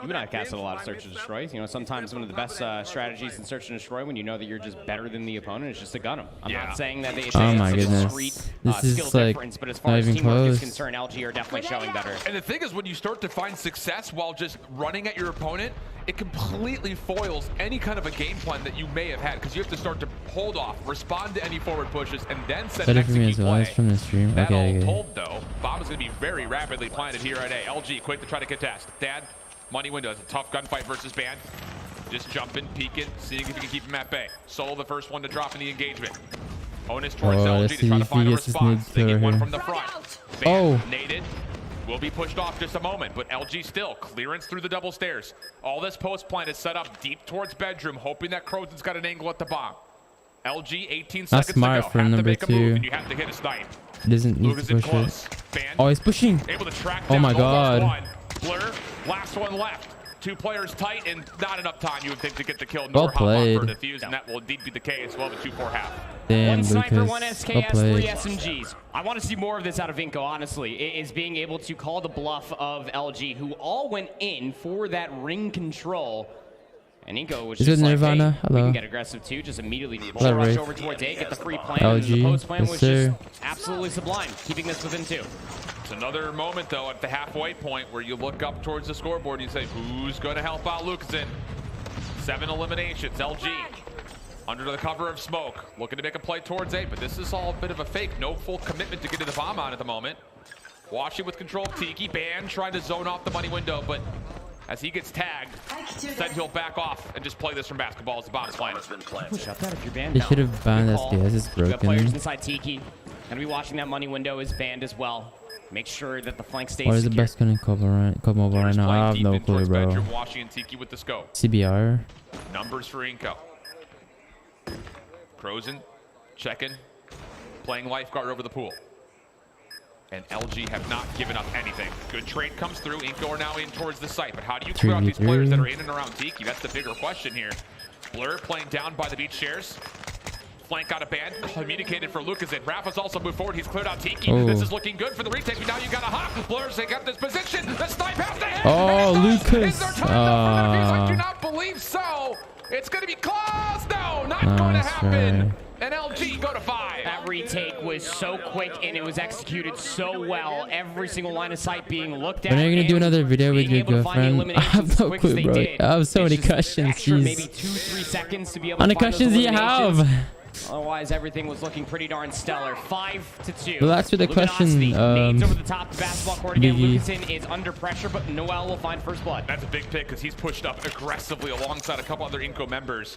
you've not casted a lot of search and destroy. You know, sometimes one of the best strategies in search and destroy when you know that you're just better than the opponent is just to gun them. I'm not saying that they should have a discrete skill difference, but as far as teamwork is concerned, LG are definitely showing better. And the thing is, when you start to find success while just running at your opponent, it completely foils any kind of a game plan that you may have had, because you have to start to hold off, respond to any forward pushes, and then set an execute play. From the stream. That okay, all told, though, bomb is going to be very rapidly planted here at A. LG quick to try to contest. Dad, money window. It's a tough gunfight versus Band. Just jumping, peeking, seeing if you can keep him at bay. Solo the first one to drop in the engagement. Onus towards LG to try to find a response. They get one from the front. Band naded. Will be pushed off just a moment, but LG still clearance through the double stairs. All this post plan is set up deep towards bedroom, hoping that Crozen's got an angle at the bomb. LG 18 seconds to go. Have to make a move, and you have to hit a snipe. Doesn't need to push it. Oh, he's pushing. Able to track down. Oh my god. Blur, last one left. Two players tight, and not enough time, you would think, to get the kill. Well played. For defuse, and that will indeed be the case. Well, the 2-4 half. Damn, one sniper, Lucas. one SKS, well 3 SMGs. I want to see more of this out of Inco, honestly. It is being able to call the bluff of LG, who all went in for that ring control. And Inco was just like, Nirvana? hey, hello. we can get aggressive too. Just immediately rush over towards A, get the free plan. LG, and the post plan was yes, just absolutely sublime, keeping this within 2. It's another moment, though, at the halfway point where you look up towards the scoreboard and you say, who's going to help out Lucasen? 7 eliminations. LG under the cover of smoke, looking to make a play towards A, but this is all a bit of a fake. No full commitment to get to the bomb on at the moment. Washi with control of Tiki. Ban trying to zone off the money window, but as he gets tagged, said he'll back off and just play this from basketball as the bomb's playing. Push up that if you're banned. They should have banned SKS. It's broken. Players inside Tiki. Gonna be watching that money window is banned as well. Make sure that the flank stays What is the best gun in COD mobile right now? I have no clue, bro. Washi and Tiki with the scope. CBR. Numbers for Inco. Crozen checking, playing lifeguard over the pool. And LG have not given up anything. Good trade comes through. Inco are now in towards the site. But how do you clear out these players that are in and around Tiki? That's the bigger question here. Blur playing down by the beach chairs. Flank out of Band, communicated for Lucas, and Rafa's also moved forward. He's cleared out Tiki. This is looking good for the retake, but now you got a hop. Blur's they got this position. The snipe has to hit. Oh, Lucas. Is there time I do not believe so. It's going to be close. No, not going to happen. Right. And LG go to 5. That retake was so quick and it was executed so well. Every single line of sight being looked at. When are you gonna do another video with your girlfriend? I have no clue, bro. I have so many questions. Jeez. Maybe 2-3 seconds to be able How many to find questions do you have? Otherwise, everything was looking pretty darn stellar. 5-2. Well, that's with the question. Nades over the top, the basketball court again. Lucasen is under pressure, but Noel will find first blood. That's a big pick because he's pushed up aggressively alongside a couple other Inco members.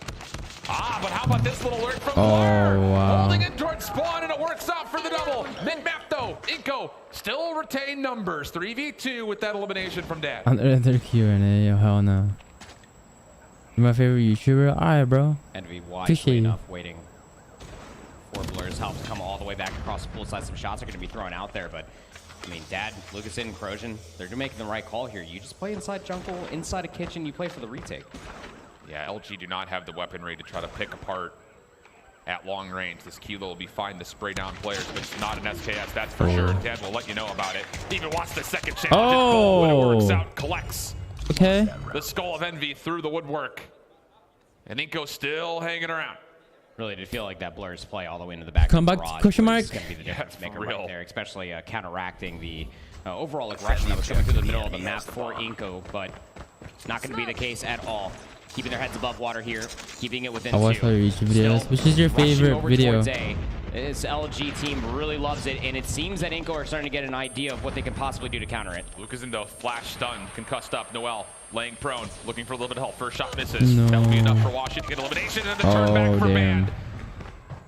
But how about this little alert from Blur? Wow. Holding it towards spawn, and it works out for the double. Mid-map, though, Inco still retain numbers. 3v2 with that elimination from Dad. Another Q&A. Oh, hell no. You're my favorite YouTuber? Alright, bro. And be wisely enough waiting for Blur's help to come all the way back across the pool side. Some shots are going to be thrown out there, but I mean, Dad, Lucasen, Crozen, they're making the right call here. You just play inside jungle, inside a kitchen, you play for the retake. Yeah, LG do not have the weaponry to try to pick apart at long range. This Kilo will be fine to spray down players, but it's not an SKS, that's for sure. Dad will let you know about it. Even wants the second challenge. When it works out, collects. Okay. The Skull of Envy through the woodwork. And Inco still hanging around. Really did feel like that Blur's play all the way into the back. Come back, question mark. It's going to be the difference maker right there, especially counteracting the overall aggression that was coming through the middle of the map for Inco, but not going to be the case at all. Keeping their heads above water here, keeping it within 2. I watch other YouTube videos. Which is your favorite video? This LG team really loves it, and it seems that Inco are starting to get an idea of what they can possibly do to counter it. Lucas into flash stun, concussed up. Noel laying prone, looking for a little bit of help. First shot misses. No. That'll be enough for Washington to get elimination, and the turn back for damn. Band.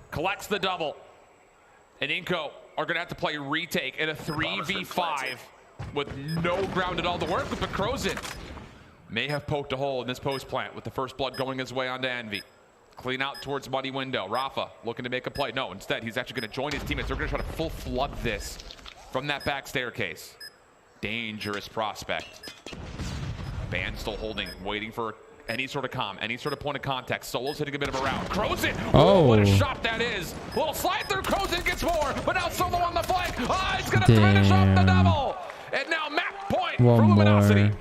Collects the double. And Inco are going to have to play retake in a 3v5 with no ground at all to work with. But Crozin may have poked a hole in this post plant with the first blood going his way onto Envy. Clean out towards muddy window. Rafa looking to make a play. No, instead, he's actually going to join his teammates. They're going to try to full flood this from that back staircase. Dangerous prospect. Band still holding, waiting for any sort of comm, any sort of point of contact. Solo's hitting a bit of a round. Crozin, oh, what a shot that is. Little slide through, Crozin gets more, but now Solo on the flank. Oh, he's going to finish off the double. And now map point for Luminosity.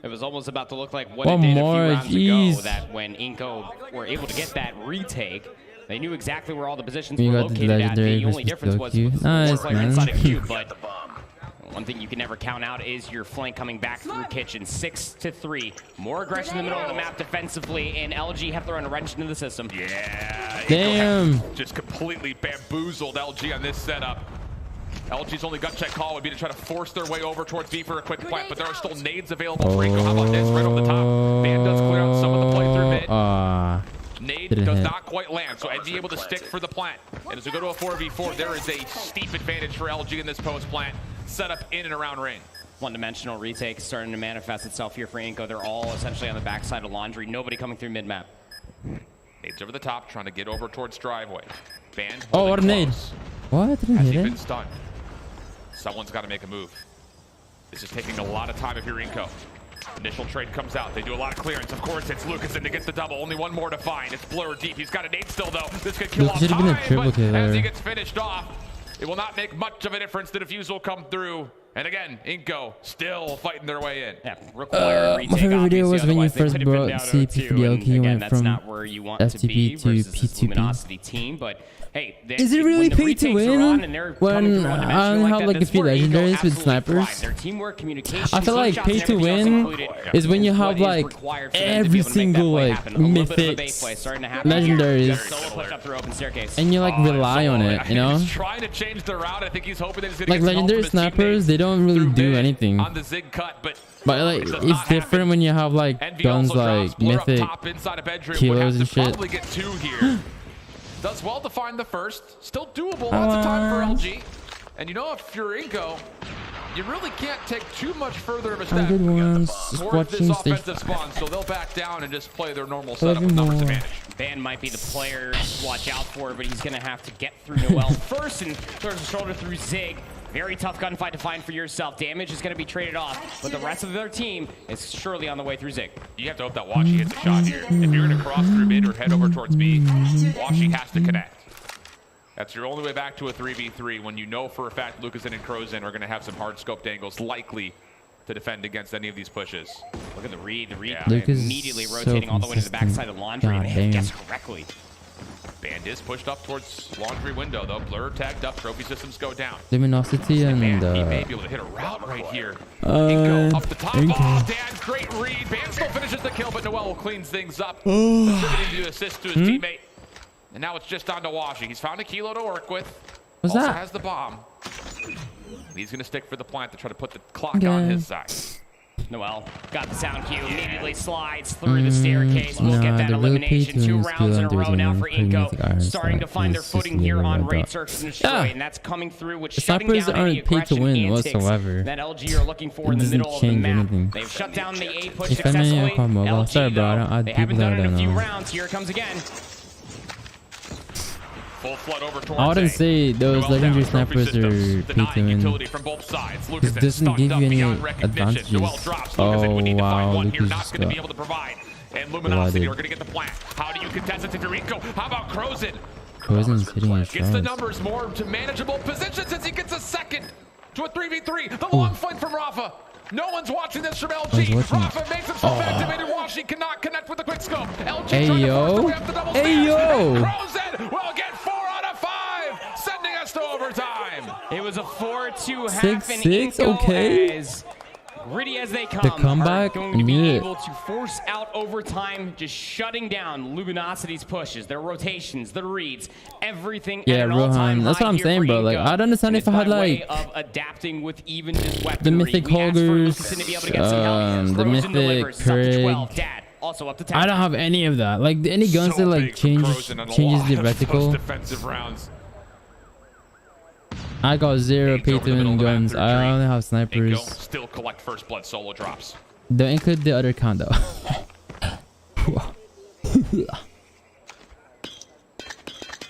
It was almost about to look like what it did a few rounds ago, that when Inco were able to get that retake, they knew exactly where all the positions were located at. The only difference was one player inside a cube, but one thing you can never count out is your flank coming back through kitchen. 6-3. More aggression in the middle of the map defensively, and LG have thrown a wrench into the system. Yeah. Damn. Just completely bamboozled LG on this setup. LG's only gut check call would be to try to force their way over towards B for a quick plant, but there are still nades available for Inco. How about this? Right over the top. Band does clear out some of the play through mid. Nade does not quite land, so I'd be able to stick for the plant. And as we go to a 4v4, there is a steep advantage for LG in this post plant, set up in and around ring. One-dimensional retake starting to manifest itself here for Inco. They're all essentially on the backside of Laundry. Nobody coming through mid-map. Nades over the top, trying to get over towards driveway. Band. Oh, what a nade. What? Didn't Has hit he it? been stunned? Someone's got to make a move. This is taking a lot of time if you're Inco. Initial trade comes out. They do a lot of clearance. Of course, it's Lucas in to get the double. Only one more to find. It's blurred deep. He's got a nade still, though. This could kill off time, but as he gets finished off, it will not make much of a difference. The defuse will come through. And again, Inco still fighting their way in. Yeah, required retake. My favorite video was when you first brought CP for the LK. You went from not where you want to be to P2P. Luminosity team, but hey, is it really pay to win when I have like a few legendaries with snipers? I feel like pay to win is when you have like every single like mythic legendaries and you like rely on it, you know? He's trying to change the route. I think he's hoping that he's gonna like legendary snipers, they don't really do anything. On the zig cut, but like it's different when you have like guns like mythic kilos and shit. Probably get two here. Does well to find the first. Still doable. Lots of time for LG. And you know, if you're Inco, you really can't take too much further of a step towards this offensive spawn. So they'll back down and just play their normal setup with numbers advantage. Band might be the player to watch out for, but he's going to have to get through Noel first and throws a shoulder through Zig. Very tough gunfight to find for yourself. Damage is going to be traded off, but the rest of their team is surely on the way through Zig. You have to hope that Washi hits a shot here. If you're going to cross through mid or head over towards B, Washi has to connect. That's your only way back to a 3v3 when you know for a fact Lucas and Crozin are going to have some hard scoped angles likely to defend against any of these pushes. Look at the read. The read immediately rotating all the way to the backside of Laundry, and they guess correctly. Band is pushed up towards Laundry window, though. Blur tagged up. Trophy systems go down. Luminosity and he may be able to hit a route right here. Inco up the top. Oh, Dan, great read. Band still finishes the kill, but Noel cleans things up. Distributing the assist to his teammate. And now it's just on to Washi. He's found a kilo to work with. What's also that? Has the bomb. He's going to stick for the plant to try to put the clock on his side. Noel got the sound cue, immediately slides through the staircase. We'll get that elimination. 2 rounds in a row now for Inco, starting to find their footing here on Raid Search and Destroy, and that's coming through with shutting down any aggression antics that LG are looking for in the middle of the map. They've shut down the A push successfully. LG, though, they haven't done it in a few rounds. Here it comes again. Full flood over towards I wouldn't say those legendary snipers are pay to win. This doesn't give you any advantages. Oh wow, Lucas just got and Luminosity are going to get the plant. How do you contest it to Rico? How about Crozin? Crozin's hitting his Gets the shots. numbers more to manageable positions as he gets a second to a 3v3. The long flank from Rafa. No one's watching this from LG. Rafa makes himself activated. Washi cannot connect with the quick scope. LG hey yo, hey yo. Crozin will get 4 out of 5, sending us to overtime. It was a 4-2 half in 6-6, okay. As Gritty as they come. The comeback, are going to be able to force out overtime, just shutting down Luminosity's pushes, their rotations, their reads, everything. Yeah, Rohan. That's what I'm saying, bro. Like, I'd understand if I had like of adapting with even just weaponry. the mythic Holgers, the mythic Prig. Also up to 10. I don't have any of that. Like any guns that like changes the reticle. Defensive rounds. I got 0 pay-to-win guns. I only have snipers. Still collect first blood solo drops. Don't include the other condo.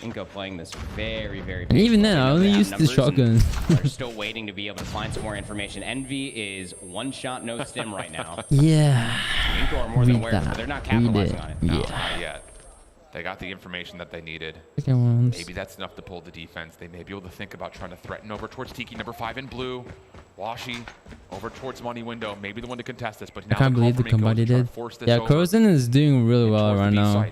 Inko playing this very, very. And even then, I only used the shotgun. They're still waiting to be able to find some more information. Envy is one shot, no stim right now. Yeah. Inko are more than aware, but they're not capitalizing on it. No, not yet. They got the information that they needed. Maybe that's enough to pull the defense. They may be able to think about trying to threaten over towards Tiki, number 5 in blue. Washy over towards Money Window, maybe the one to contest this, but now I can't believe the comeback he did. Yeah, Codm is doing really well right now.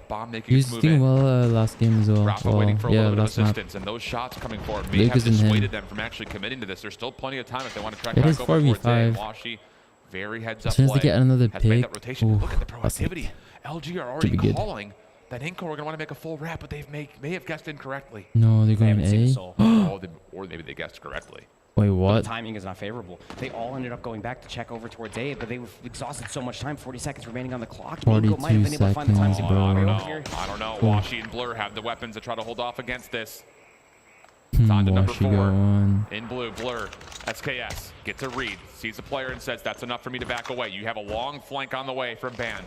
He's doing well last game as well. Waiting for a little bit of last map. assistance, and those shots coming forward may have dissuaded them from actually committing to this. There's still plenty of time if they want to track back over towards A. Washy, very heads up As soon as they play. get another Has made pick, that rotation. Look at the proactivity. LG are already calling that Inko are going to want to make a full wrap, but they may have guessed incorrectly. No, they're going A. Or maybe they guessed correctly. Wait, what? The timing is not favorable. They all ended up going back to check over towards A, but they were exhausted so much time. 40 seconds remaining on the clock. 42 might have been able to find the time seconds, bro. I don't know. Washy and Blur have the weapons to try to hold off against this. It's on to number 4. In blue, Blur. SKS gets a read, sees the player and says, that's enough for me to back away. You have a long flank on the way from Band.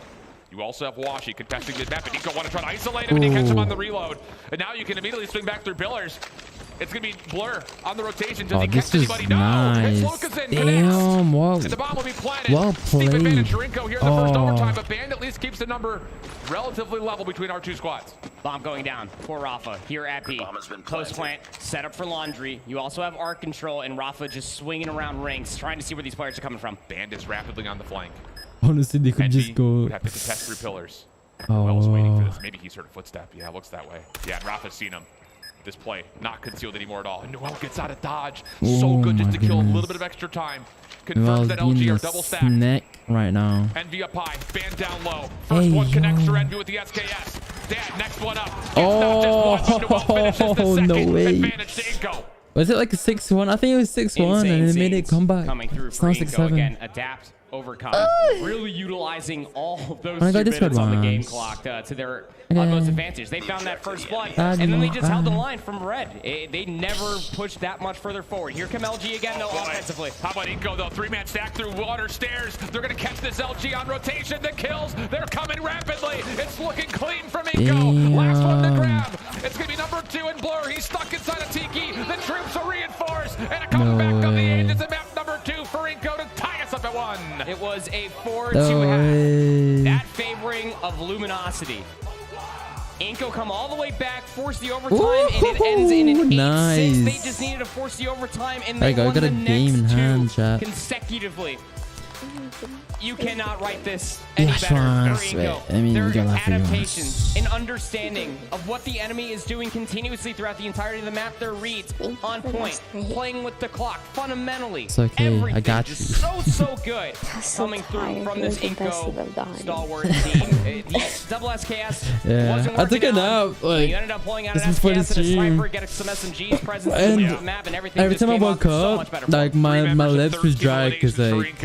You also have Washy contesting the map, and Nico want to try to isolate him, and he catches him on the reload. And now you can immediately swing back through pillars. It's going to be Blur on the rotation. Does he catch anybody? Nice. No. It's Damn, well, and the bomb will be planted. well Steep advantage played. Rinko here in the first overtime, but Band at least keeps the number relatively level between our two squads. Bomb going down for Rafa here at B. Close plant, set up for laundry. You also have arc control, and Rafa just swinging around rings, trying to see where these players are coming from. Band is rapidly on the flank. Honestly, they could just go. Would have to contest through pillars. Noel's waiting for this. Maybe he's heard a footstep. Yeah, it looks that way. Yeah, and Rafa's seen him. This play not concealed anymore at all. And Noel gets out of dodge. So good just to kill a little bit of extra time. Confirms that LG are double stacked. Right now. Envy up high, Band down low. First one connects for Envy with the SKS. Dad, next one up. Oh, no way. Advantage to Inko. Was it like a 6-1? I think it was 6-1, and it made it come back. Coming through it's now 6-7. Again, adapt, overcome. Really utilizing all of those 2 minutes on the game clock to their utmost advantage. They found that first blood, and then they just held the line from red. They never pushed that much further forward. Here come LG again, though, offensively. How about Inko, though? 3-man stack through water stairs. They're going to catch this LG on rotation. The kills, they're coming rapidly. It's looking clean from Inko. Last one to grab. It's going to be number 2 in Blur. He's stuck inside of Tiki. The troops are reinforced, and a comeback on the end. It's a map number 2 for Inko to tie us up at 1. It was a 4-2 half. That favoring of Luminosity. Inko come all the way back, force the overtime, and it ends in an 8-6. They just needed to force the overtime, and they won the next 2 consecutively. You cannot write this any better for Inko. Their adaptation and understanding of what the enemy is doing continuously throughout the entirety of the map, their reads on point, playing with the clock, fundamentally. It's okay, I got you. So good coming through from this Inko stalwart team. The double SKS wasn't working out. Like, you ended up pulling out an SKS and a sniper, getting some SMGs presence in the map, and everything. Every time I woke up, like my lips was dry because like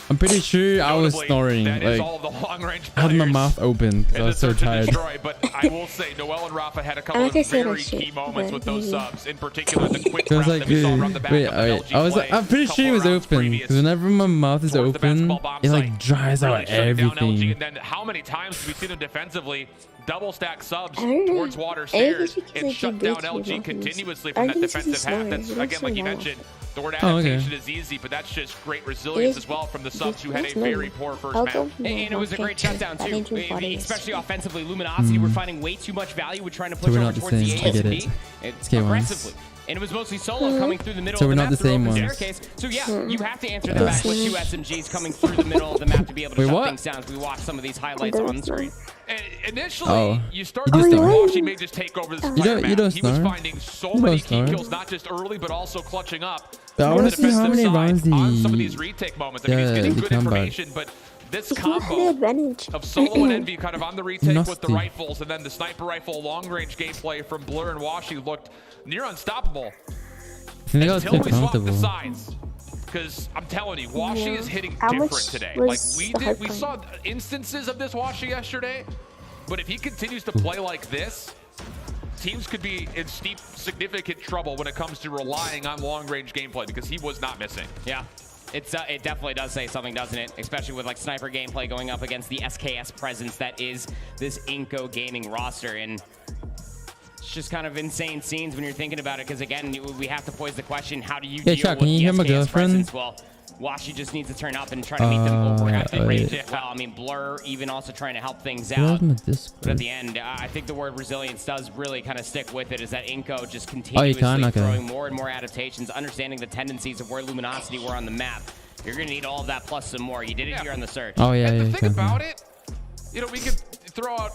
I'm pretty sure I was snoring, like I had my mouth open because I was so tired. But I will say, Noel and Rafa had a couple of very key moments with those subs, in particular the quick round that we saw around the back of the LG play. I'm pretty sure it was open because whenever my mouth is open, it like dries out everything. And then how many times have we seen them defensively double stack subs towards water stairs and shut down LG continuously from that defensive half? That's again, like you mentioned, the word adaptation is easy, but that's just great resilience as well from the subs who had a very poor first map. And it was a great shutdown too, especially offensively. Luminosity were finding way too much value with trying to push over towards the A and B aggressively. And it was mostly solo coming through the middle So of we're the not map the same through ones. the staircase. So yeah, you have to answer the back with 2 SMGs coming through the middle of the map to be able to shut things down as we watch some of these highlights on the screen. And initially, you start to just think snore? Washi may just take over this entire map. He was finding so many key kills, not just early, but also clutching up. I want to see how many rounds on some of these retake moments. I mean, he's getting good information, but this combo of Solo and Envy kind of on the retake with the rifles, and then the sniper rifle long-range gameplay from Blur and Washi looked near unstoppable until we swapped the sides. Because I'm telling you, Washi is hitting different today. Like we saw instances of this Washi yesterday, but if he continues to play like this, teams could be in steep, significant trouble when it comes to relying on long-range gameplay, because he was not missing. Yeah. It definitely does say something, doesn't it? Especially with like sniper gameplay going up against the SKS presence that is this Inco gaming roster. And it's just kind of insane scenes when you're thinking about it, because again, we have to pose the question, how do you deal Chuck, with can you the hear my SKS girlfriend? presence? Well, Washi just needs to turn up and try to meet them over at the range as well. I mean, Blur even also trying to help things out. But at the end, I think the word resilience does really kind of stick with it, is that Inco just continuously throwing more and more adaptations, understanding the tendencies of where Luminosity were on the map. You're going to need all of that plus some more. You did it here on the search. Oh, yeah, and the thing about it, you know, we could throw out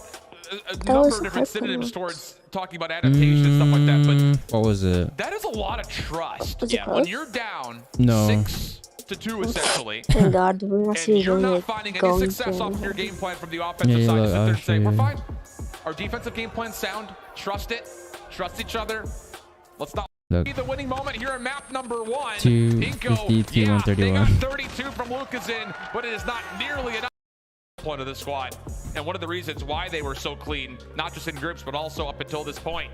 a number of different synonyms towards talking about adaptation and stuff like that, but what was it? that is a lot of trust. Yeah. When you're down 6-2 essentially, Thank God, we must be and you're really not finding any success off of your game plan from the offensive side, to sit there and say, we're fine. Our defensive game plan sound. Trust it. Trust each other. Let's not be the winning moment here in map number 1. Inco, yeah, they got 32 from Lucas in, but it is not nearly enough point of the squad. And one of the reasons why they were so clean, not just in groups, but also up until this point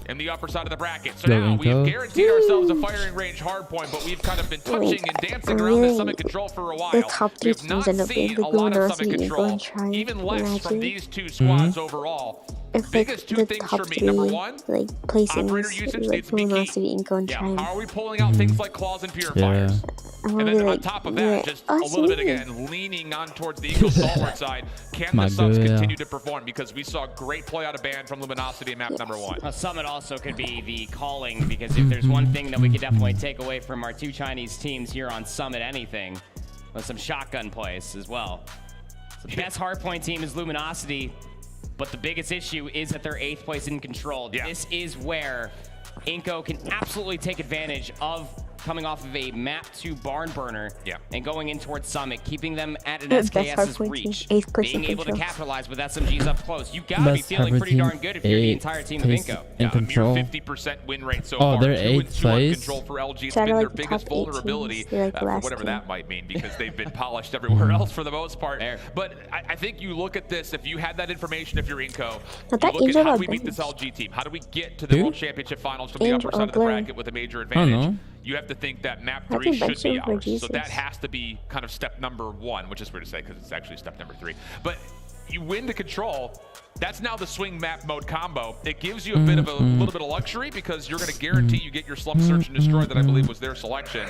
in the upper side of the bracket. So now we've guaranteed ourselves a firing range hard point, but we've kind of been touching and dancing around the summit control for a while. We have not seen a lot of summit control, even less from these two squads overall. Biggest two things for me. Number one, operator usage needs to be key. How are we pulling out things like claws and purifiers? And then on top of that, just a little bit again, leaning on towards the Eagle stalwart side. Can the subs continue to perform? Because we saw great play out of band from Luminosity in map number 1. Summit also could be the calling, because if there's one thing that we could definitely take away from our two Chinese teams here on Summit anything, was some shotgun plays as well. So the best hardpoint team is Luminosity, but the biggest issue is that they're 8th place in control. Yeah. This is where Inco can absolutely take advantage of coming off of a map 2 barn burner and going in towards Summit, keeping them at an SKS's reach, being able to capitalize with SMGs up close. You gotta be feeling pretty darn good if you're the entire team of Inco. Yeah, a mere 50% win rate so far. They're 8th place. Control for LG. It's been their biggest vulnerability, for whatever that might mean, because they've been polished everywhere else for the most part. But I think you look at this, if you had that information, if you're Inco, you look at how do we beat this LG team? How do we get to the World Championship Finals from the upper side of the bracket with a major advantage? You have to think that map 3 should be ours. So that has to be kind of step number 1, which is weird to say because it's actually step number 3. But you win the control. That's now the swing map mode combo. It gives you a bit of a little bit of luxury, because you're going to guarantee you get your slump search and destroy that I believe was their selection.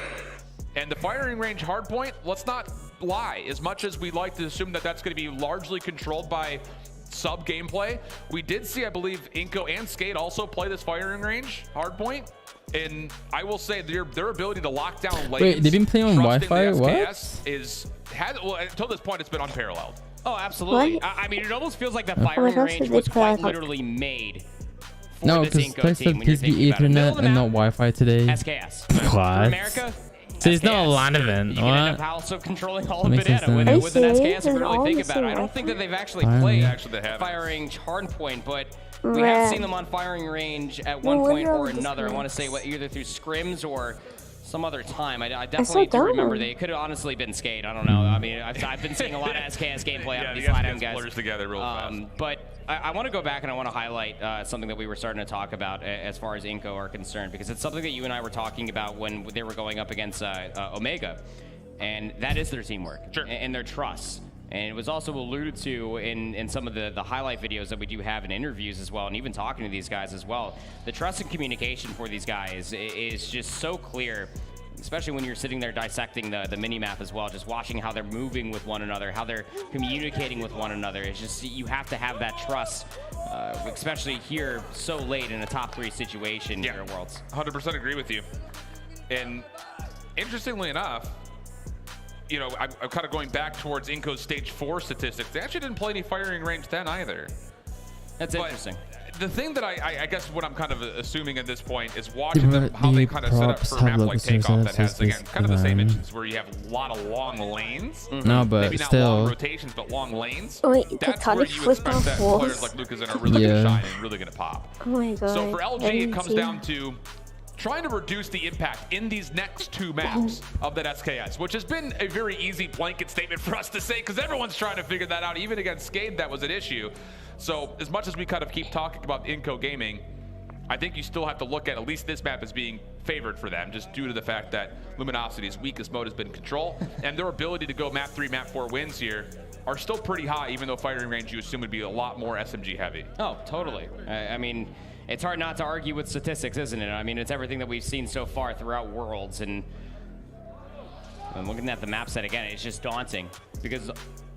And the firing range hardpoint, let's not lie. As much as we like to assume that that's going to be largely controlled by sub gameplay, we did see, I believe, Inco and Skate also play this firing range hardpoint. And I will say their ability to lock down lanes. Wait, they've been playing on Wi-Fi? What? Well, until this point, it's been unparalleled. Oh, absolutely. I mean, it almost feels like the firing range was quite literally made for this Inco team. Please be Ethernet and not Wi-Fi today. SKS. What? America, so it's not a LAN event. You can end up also controlling all of Banana with an SKS, if you really think about it. I don't think that they've actually played firing hardpoint, but we have seen them on firing range at one point or another. I want to say either through scrims or some other time. I definitely do remember they could have honestly been Skate. I don't know. I mean, I've been seeing a lot of SKS gameplay out of these LATAM guys. Blurs together real fast. But I want to go back and I want to highlight something that we were starting to talk about as far as Inco are concerned, because it's something that you and I were talking about when they were going up against Omega, and that is their teamwork and their trust. And it was also alluded to in some of the highlight videos that we do have in interviews as well, and even talking to these guys as well. The trust and communication for these guys is just so clear especially when you're sitting there dissecting the mini-map as well, just watching how they're moving with one another, how they're communicating with one another. It's just, you have to have that trust, especially here so late in a top 3 situation here at Worlds. 100% agree with you. And interestingly enough, you know, I'm kind of going back towards Inco's stage 4 statistics. They actually didn't play any firing range then either. That's interesting. The thing that I guess what I'm kind of assuming at this point is watching them, how they kind of set up for a map like Takeoff that has, again, kind of the same engines where you have a lot of long lanes. No, but maybe not still. long rotations, but long lanes. Wait, that's where you expect that players like Lucas are really going to shine and really going to pop. Oh my god. So for LG, it comes down to trying to reduce the impact in these next 2 maps of that SKS, which has been a very easy blanket statement for us to say because everyone's trying to figure that out. Even against Skade, that was an issue. So as much as we kind of keep talking about Inco Gaming, I think you still have to look at least this map as being favored for them, just due to the fact that Luminosity's weakest mode has been control, and their ability to go map 3, map 4 wins here are still pretty high, even though firing range you assume would be a lot more SMG heavy. Oh, totally. I mean, it's hard not to argue with statistics, isn't it? I mean, it's everything that we've seen so far throughout Worlds, and looking at the map set again, it's just daunting because,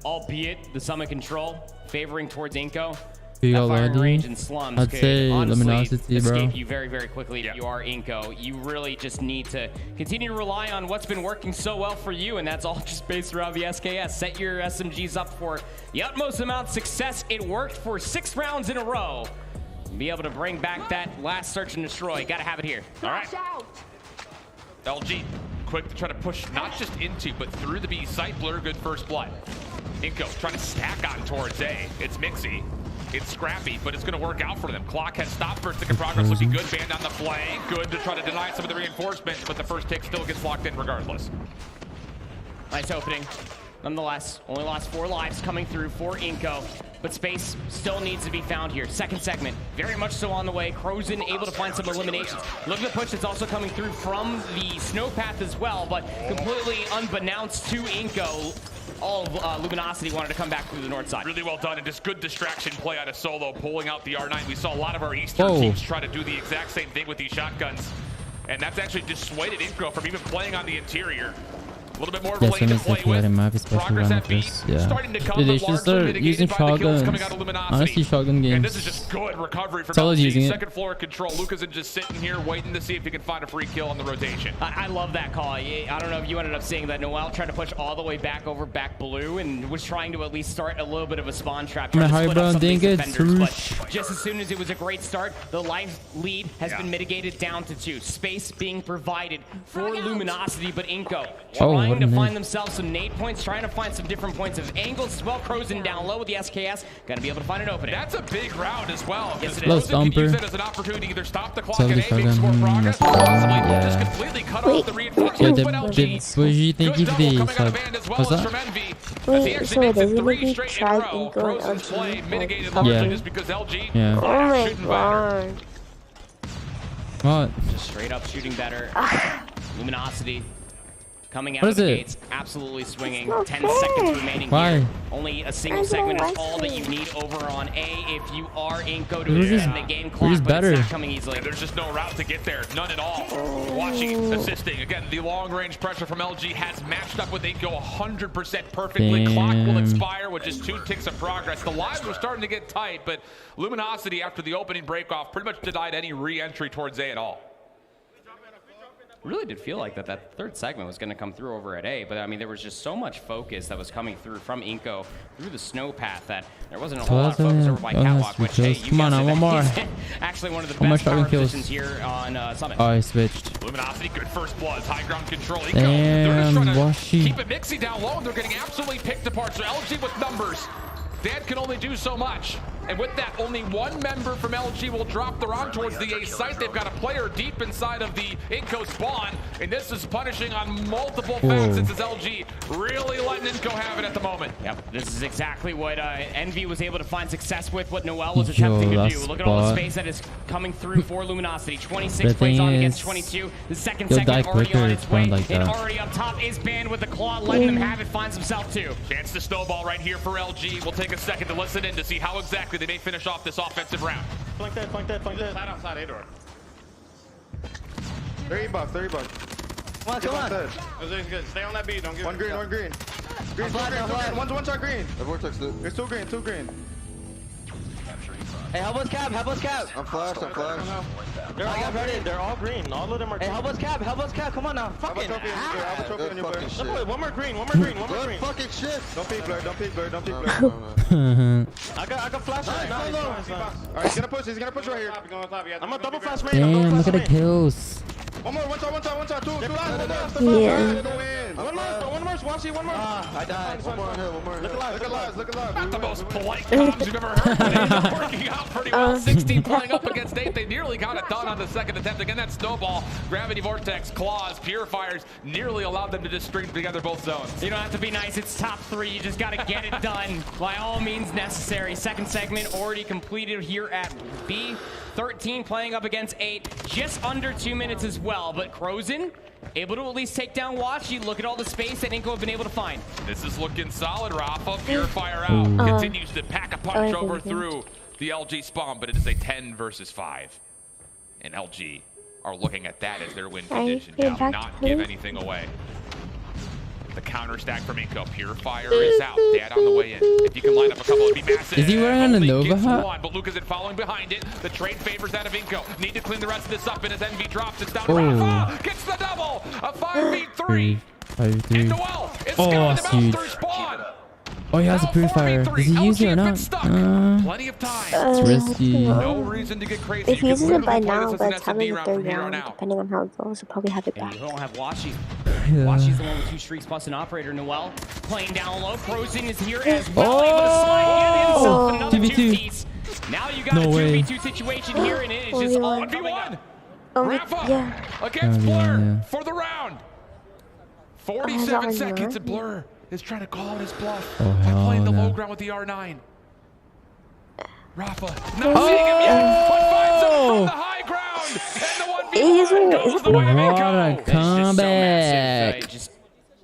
albeit the summit control favoring towards Inco, that firing range and slums I'd could say honestly Luminosity, escape bro. you very, very quickly if you are Inco. You really just need to continue to rely on what's been working so well for you, and that's all just based around the SKS. Set your SMGs up for the utmost amount of success. It worked for 6 rounds in a row. Be able to bring back that last search and destroy. Gotta have it here. All right. LG quick to try to push not just into, but through the B site. Blur, good first blood. Inco trying to stack on towards A. It's Mixy. It's scrappy, but it's going to work out for them. Clock has stopped for a second progress, looking good. Band on the flank. Good to try to deny some of the reinforcements, but the first tick still gets locked in regardless. Nice opening. Nonetheless, only lost 4 lives coming through for Inco, but space still needs to be found here. Second segment, very much so on the way. Crozen able to find some eliminations. Look at the push that's also coming through from the snow path as well, but completely unbeknownst to Inco, all of Luminosity wanted to come back through the north side. Really well done, and just good distraction play out of Solo, pulling out the R9. We saw a lot of our Eastern teams try to do the exact same thing with these shotguns, and that's actually dissuaded Inco from even playing on the interior. A little bit more of a lane to play with. Progress at B, starting to come, they but should start largely using mitigated by the kills coming shotguns. out of Luminosity. Honestly, shotgun games. And this is just good recovery from Solid using LG. it. Second floor control. Lucas is just sitting here waiting to see if he can find a free kill on the rotation. I love that call. I don't know if you ended up seeing that. Noel tried to push all the way back over back blue and was trying to at least start a little bit of a spawn trap. Trying to split up some of these defenders, but just as soon as it was a great start, the life lead has been mitigated down to 2. Space being provided for Luminosity, but Inco trying to find themselves some nade points, trying to find some different points of angles as well. Crozen down low with the SKS, gonna be able to find an opening. That's a big round as well. Yes, it is. Crozen can use it as an opportunity to either stop the clock and A, make more progress, or possibly just completely cut off the reinforcements. But LG, good double coming out of band as well as from Envy. As he actually makes it 3 straight in a row. Crozen's play mitigated largely just because LG shooting better. What? Just straight up shooting better. Luminosity coming out of the gates, absolutely swinging. 10 seconds remaining here. Only a single segment is all that you need over on A if you are Inco to extend the game clock, but it's not coming easily. And there's just no route to get there, none at all. Watching, assisting. Again, the long-range pressure from LG has matched up with Inco 100% perfectly. Clock will expire with just 2 ticks of progress. The lives were starting to get tight, but Luminosity, after the opening break-off, pretty much denied any re-entry towards A at all. Really did feel like that third segment was going to come through over at A, but I mean, there was just so much focus that was coming through from Inco through the snow path that there wasn't a whole lot of focus over by Catwalk, which, hey, you come on, I want more. Actually one of the best power positions here on Summit. Oh, I switched. Luminosity, good first blood, high ground control. Inco, damn, they're just trying to keep it Mixy down low, and they're getting absolutely picked apart. So LG with numbers. Dan can only do so much. And with that, only 1 member from LG will drop the round towards the A site. They've got a player deep inside of the Inco spawn, and this is punishing on multiple facets as LG really letting Inco have it at the moment. Yep, this is exactly what Envy was able to find success with, what Noel was attempting to do. Look at all the space that is coming through for Luminosity. 26 plays on against 22. The second segment already on its way, and already up top is Band with the claw, letting them have it, finds himself too. Chance to snowball right here for LG. We'll take a second to listen in to see how exactly they may finish off this offensive round. Flank that. Flat outside A door. 30 bucks. on, come on. It's good. Stay on that beat. Don't give One green. Green, one shot green. The vortex, dude. There's two green. Hey, help us cap. I'm flash. They're all green. They're all green. All of them are green. Hey, help us cap. Come on now. Fucking. One more green. Good fucking shit. Don't peek blur. I got flash. Alright, he's gonna push right here. I'm gonna double flash main. Damn, look at the kills. One shot. Two. Yeah. One more. Swashy, one more. I died. One more. Look alive. Not the most polite comms you've ever heard, but it ended up working out pretty well. 16 playing up against 8. They nearly got it done on the second attempt. Again, that snowball, gravity vortex, claws, purifiers nearly allowed them to just string together both zones. You don't have to be nice. It's top 3. You just got to get it done by all means necessary. Second segment already completed here at B. 13 playing up against 8. Just under 2 minutes as well. But Codm able to at least take down Watchy. Look at all the space that Inko have been able to find. This is looking solid, Rafa. Purifier out. Continues to pack a punch over through the LG spawn, but it is a 10 versus 5. And LG are looking at that as their win condition now, not give anything away. The counter stack from Inko. Purifier is out. Dad on the way in. If you can line up a couple, it'd be massive. Is he wearing a Nova hat? But Luca's in following behind it. The trade favors that of Inko. Need to clean the rest of this up, and as NV drops, it's down to Rafa. Gets the double. A 5v3. And Noel is scaling them out through spawn. Oh, he has a purifier. Does he use it or not? Plenty of time. It's risky. No reason to get crazy. If he uses it by now, by the time of the third round, depending on how it goes, he'll probably have it back. And you don't have Watchy. Watchy's the one with 2 streaks plus an operator. Noel playing down low. Codm is here as well. Able to slide himself another 2-piece. Now you got a 2v2 situation here, and it is just all 1v1. Rafa against Blur for the round. 47 seconds and Blur is trying to call his bluff by playing the low ground with the R9. Rafa not seeing him yet, but finds him from the high ground. And the 1v1 goes the way of Inko. What a comeback. Just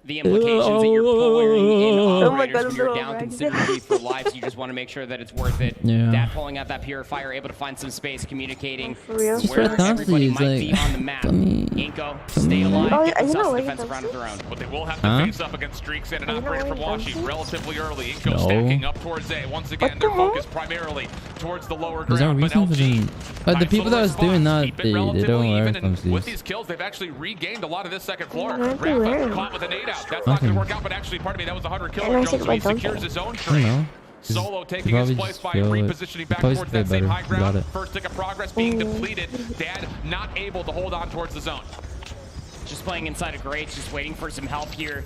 the implications that you're pulling in operators when you're down considerably for lives. You just want to make sure that it's worth it. That pulling out that purifier, able to find some space, communicating where everybody might be on the map. Inko, stay alive, get themselves a defensive round of their own. But they will have to face up against streaks and an operator from Watchy relatively early. Inko stacking up towards A. Once again, they're focused primarily towards the lower ground. But LG, but the people that was doing that, they don't wear thumbs. With these kills, they've actually regained a lot of this second floor. Rafa caught with a nade out. That's not going to work out, but actually, pardon me, that was a 100-killer Jones, so he secures his own trade. Solo taking his place by repositioning back towards that same high ground. First tick of progress being depleted. Dad not able to hold on towards the zone. Just playing inside of Grates, just waiting for some help here.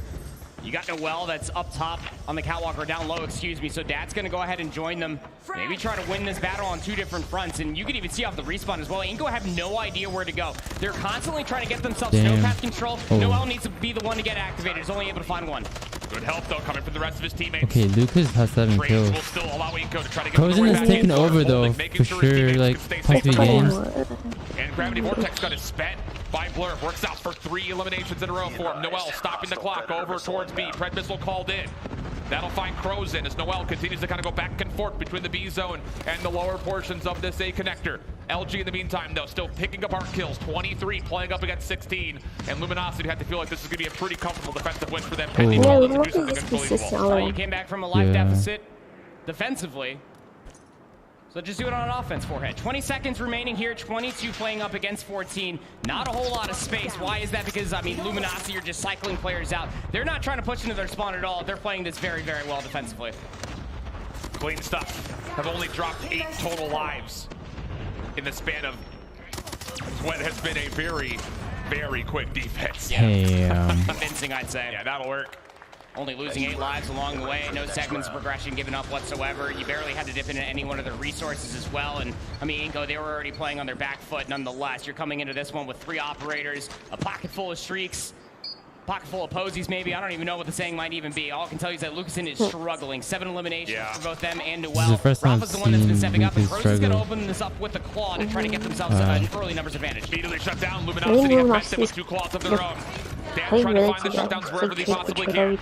You got Noel that's up top on the catwalk, or down low, excuse me. So Dad's going to go ahead and join them. Maybe try to win this battle on 2 different fronts. And you can even see off the respawn as well. Inko have no idea where to go. They're constantly trying to get themselves snowpath control. Noel needs to be the one to get activated. He's only able to find one. Good help, though, coming from the rest of his teammates. Okay, Lucas has 7 kills. Will still allow Inko to try to get Codm is taking over, though, for sure, like, past 3 games. And Gravity Vortex got his spent by Blur. Works out for 3 eliminations in a row for him. Noel stopping the clock over towards B. Pred missile called in. That'll find Codm as Noel continues to kind of go back and forth between the B zone and the lower portions of this A connector. LG in the meantime, though, still picking up our kills. 23 playing up against 16. And Luminosity had to feel like this is going to be a pretty comfortable defensive win for them. You came back from a life deficit defensively. So just do it on an offense forehead. 20 seconds remaining here, 22 playing up against 14. Not a whole lot of space. Why is that? Because, I mean, Luminosity are just cycling players out. They're not trying to push into their spawn at all. They're playing this very, very well defensively. Clean stuff. Have only dropped 8 total lives in the span of what has been a very, very quick defense. Convincing, I'd say. Yeah, that'll work. Only losing 8 lives along the way. No segments of progression given up whatsoever. You barely had to dip into any one of their resources as well. And I mean, Inko, they were already playing on their back foot nonetheless. You're coming into this one with 3 operators, a pocket full of streaks, pocket full of posies maybe. I don't even know what the saying might even be. All I can tell you is that Lucasen is struggling. 7 eliminations for both them and Noel. Rafa's the one that's been stepping up, and Codm's going to open this up with the claw to try to get themselves an early numbers advantage. Immediately shut down. Luminosity have met them with 2 claws of their own. Playing really together.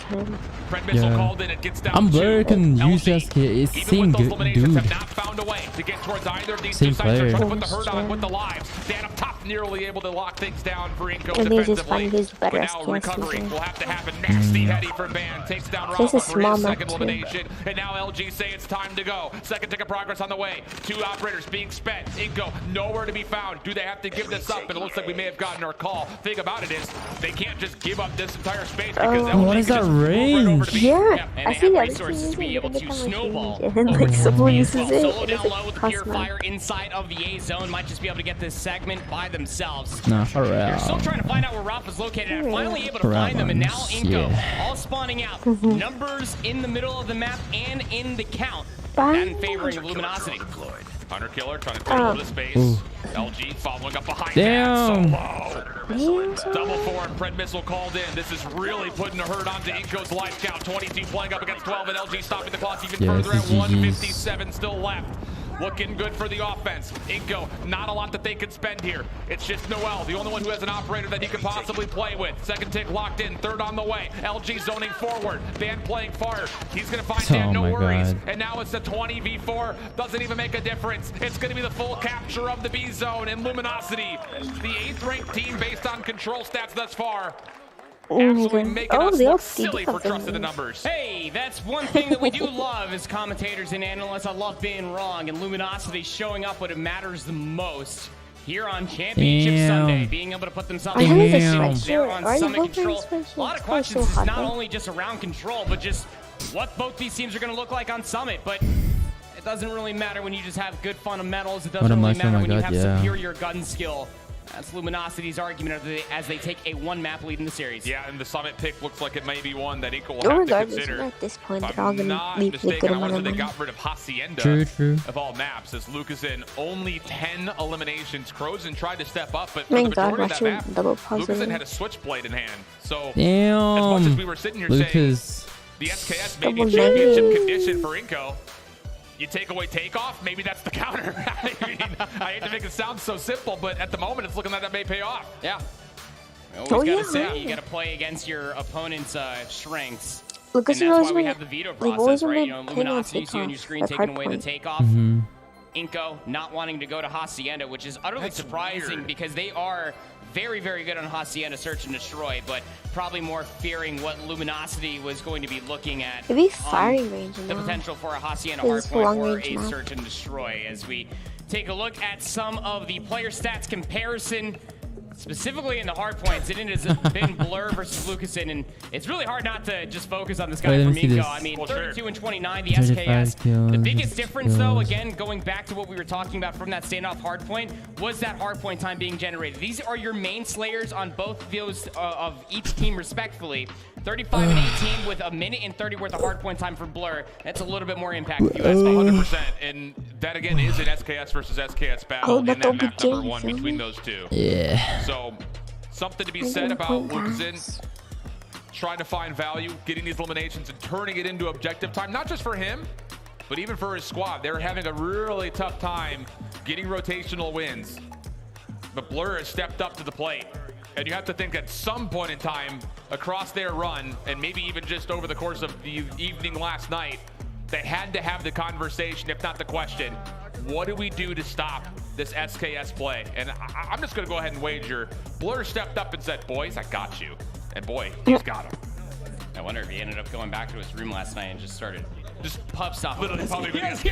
Yeah. I'm blur can use SK. It's same dude. Same player. Dan up top nearly able to lock things down for Inko And they just defensively. find who's better But now SKS recovery user. will have to happen. Nasty heady from Van. Takes down This is Rafa for small his map second too. elimination. And now LG say it's time to go. Second tick of progress on the way. 2 operators being spent. Inko nowhere to be found. Do they have to give this up? And it looks like we may have gotten our call. Thing about it is they can't just give up this entire space because LG what is that range? Yeah, And I they see have that. resources to be able to snowball. And then like someone uses it. Solo And down it's low with the like pure cross fire inside of the A zone. Might just be able to get this segment by themselves. Nah, for They're still real. trying to find out where Rafa's located at. Finally able to For find them, and now real, Inko yeah. all spawning out. Numbers in the middle of the map and in the count. And favoring of Luminosity. Hunter Killer trying to clear over the space. LG following up behind Damn. that. Solo. Double form. Pred missile called in. This is really putting a hurt onto Inko's life count. 22 playing up against 12, and LG stopping the clock even further at 1:57 still left. Looking good for the offense. Inko, not a lot that they could spend here. It's just Noel, the only one who has an operator that he could possibly play with. Second tick locked in, third on the way. LG zoning forward, Van playing fire. He's gonna find Dan, no worries. God. And now it's a 20v4, doesn't even make a difference. It's gonna be the full capture of the B zone and Luminosity, the 8th ranked team based on control stats thus far. Absolutely making us look silly for trusting the numbers. Hey, that's one thing that we do love as commentators and analysts. I love being wrong, and Luminosity showing up when it matters the most. Here on Championship Sunday, being able to put themselves in a position there on Summit Control. A lot of questions is not only just around control, but just what both these teams are going to look like on Summit. But it doesn't really matter when you just have good fundamentals. It doesn't really matter when you have superior gun skill. That's Luminosity's argument as they take a 1-map lead in the series. Yeah, and the Summit pick looks like it may be one that Inko will have to consider. At this point, If they're all I'm going not to leave the good mistaken, I amount want to of say they money. got rid of Hacienda True. of all maps. As Lucas in only 10 eliminations. Crozen tried to step up, but for My the God, majority of that map, double pause Lucas it. had a switchblade in hand. So Damn. as much as we were sitting here saying Lucas. the SKS may be championship condition for Inko, you take away takeoff, maybe that's the counter. I mean, I hate to make it sound so simple, but at the moment, it's looking like that may pay off. Yeah. You always gotta say, you gotta play against your opponent's strengths. Lucas and that's why we have the veto process, right? You know, Luminosity, you see on your screen taking away the takeoff. Inko not wanting to go to Hacienda, which is utterly surprising because they are very, very good on Hacienda search and destroy, but probably more fearing what Luminosity was going to be looking at. It'd be firing range The now. potential for a Hacienda It's hardpoint or long-range a map. search and destroy as we take a look at some of the player stats comparison. Specifically in the hard points, it has been Blur versus Lucasen, and it's really hard not to just focus on this guy from Inko. I mean, 32 and 29, the SKS. The biggest difference, though, again, going back to what we were talking about from that standoff hard point, was that hard point time being generated. These are your main slayers on both of those of each team, respectfully. 35 and 18 with a minute and 30 worth of hard point time for Blur. That's a little bit more impact if you ask me. 100%, and that again is an SKS versus SKS battle in that map number 1 between those two. Yeah. So, something to be said about Lucasen trying to find value, getting these eliminations and turning it into objective time, not just for him, but even for his squad. They're having a really tough time getting rotational wins. But Blur has stepped up to the plate. And you have to think at some point in time across their run, and maybe even just over the course of the evening last night, they had to have the conversation, if not the question, what do we do to stop this SKS play? And I'm just going to go ahead and wager. Blur stepped up and said, boys, I got you. And boy, he's got him. I wonder if he ended up going back to his room last night and just started pub stopping. Literally probably get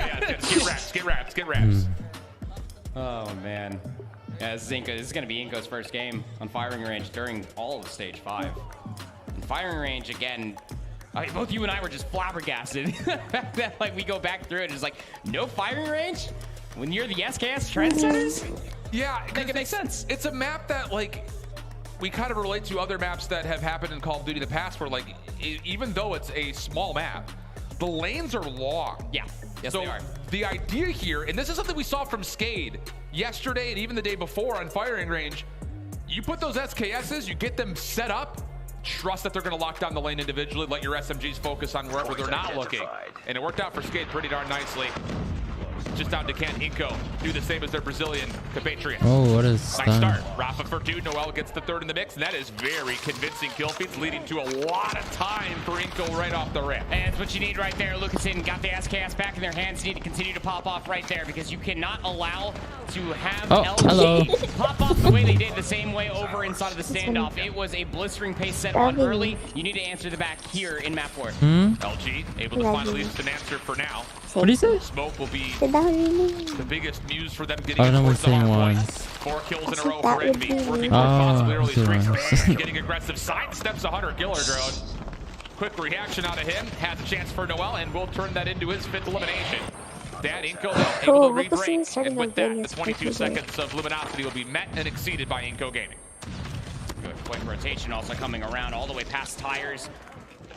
wraps. Oh, man. Yeah, this is going to be Inko's first game on firing range during all of stage 5. And firing range, again, I mean, both you and I were just flabbergasted. The fact that, like, we go back through it, it's like, no firing range when you're the SKS trendsetters? Yeah, I think it makes sense. It's a map that, like, we kind of relate to other maps that have happened in Call of Duty in the past where, like, even though it's a small map, the lanes are long. Yeah. Yes, so they are. The idea here, and this is something we saw from Skade yesterday and even the day before on firing range, you put those SKSs, you get them set up, trust that they're going to lock down the lane individually, let your SMGs focus on wherever they're not looking. And it worked out for Skade pretty darn nicely. just down to can Inco do the same as their Brazilian compatriot. Oh, what is nice start. Rafa for 2. Noel gets the 3rd in the mix, and that is very convincing kill feeds, leading to a lot of time for Inco right off the rip. And that's what you need right there. Lucasen got the SKS back in their hands. You need to continue to pop off right there because you cannot allow to have LG pop off the way they did, the same way over inside of the standoff. It was a blistering pace set on early. You need to answer the back here in map 4. LG able to find at least an answer for now. What do you say? Smoke will be the biggest muse for them getting towards the hard points. 4 kills in a row for Envy. Working for possibly early streaks. Getting aggressive. Sidesteps a Hunter Killer drone. Quick reaction out of him. Has a chance for Noel and will turn that into his 5th elimination. Dad Inco able to re-break. And with that, the 22 seconds of luminosity will be met and exceeded by Inco Gaming. Good quick rotation also coming around all the way past tires.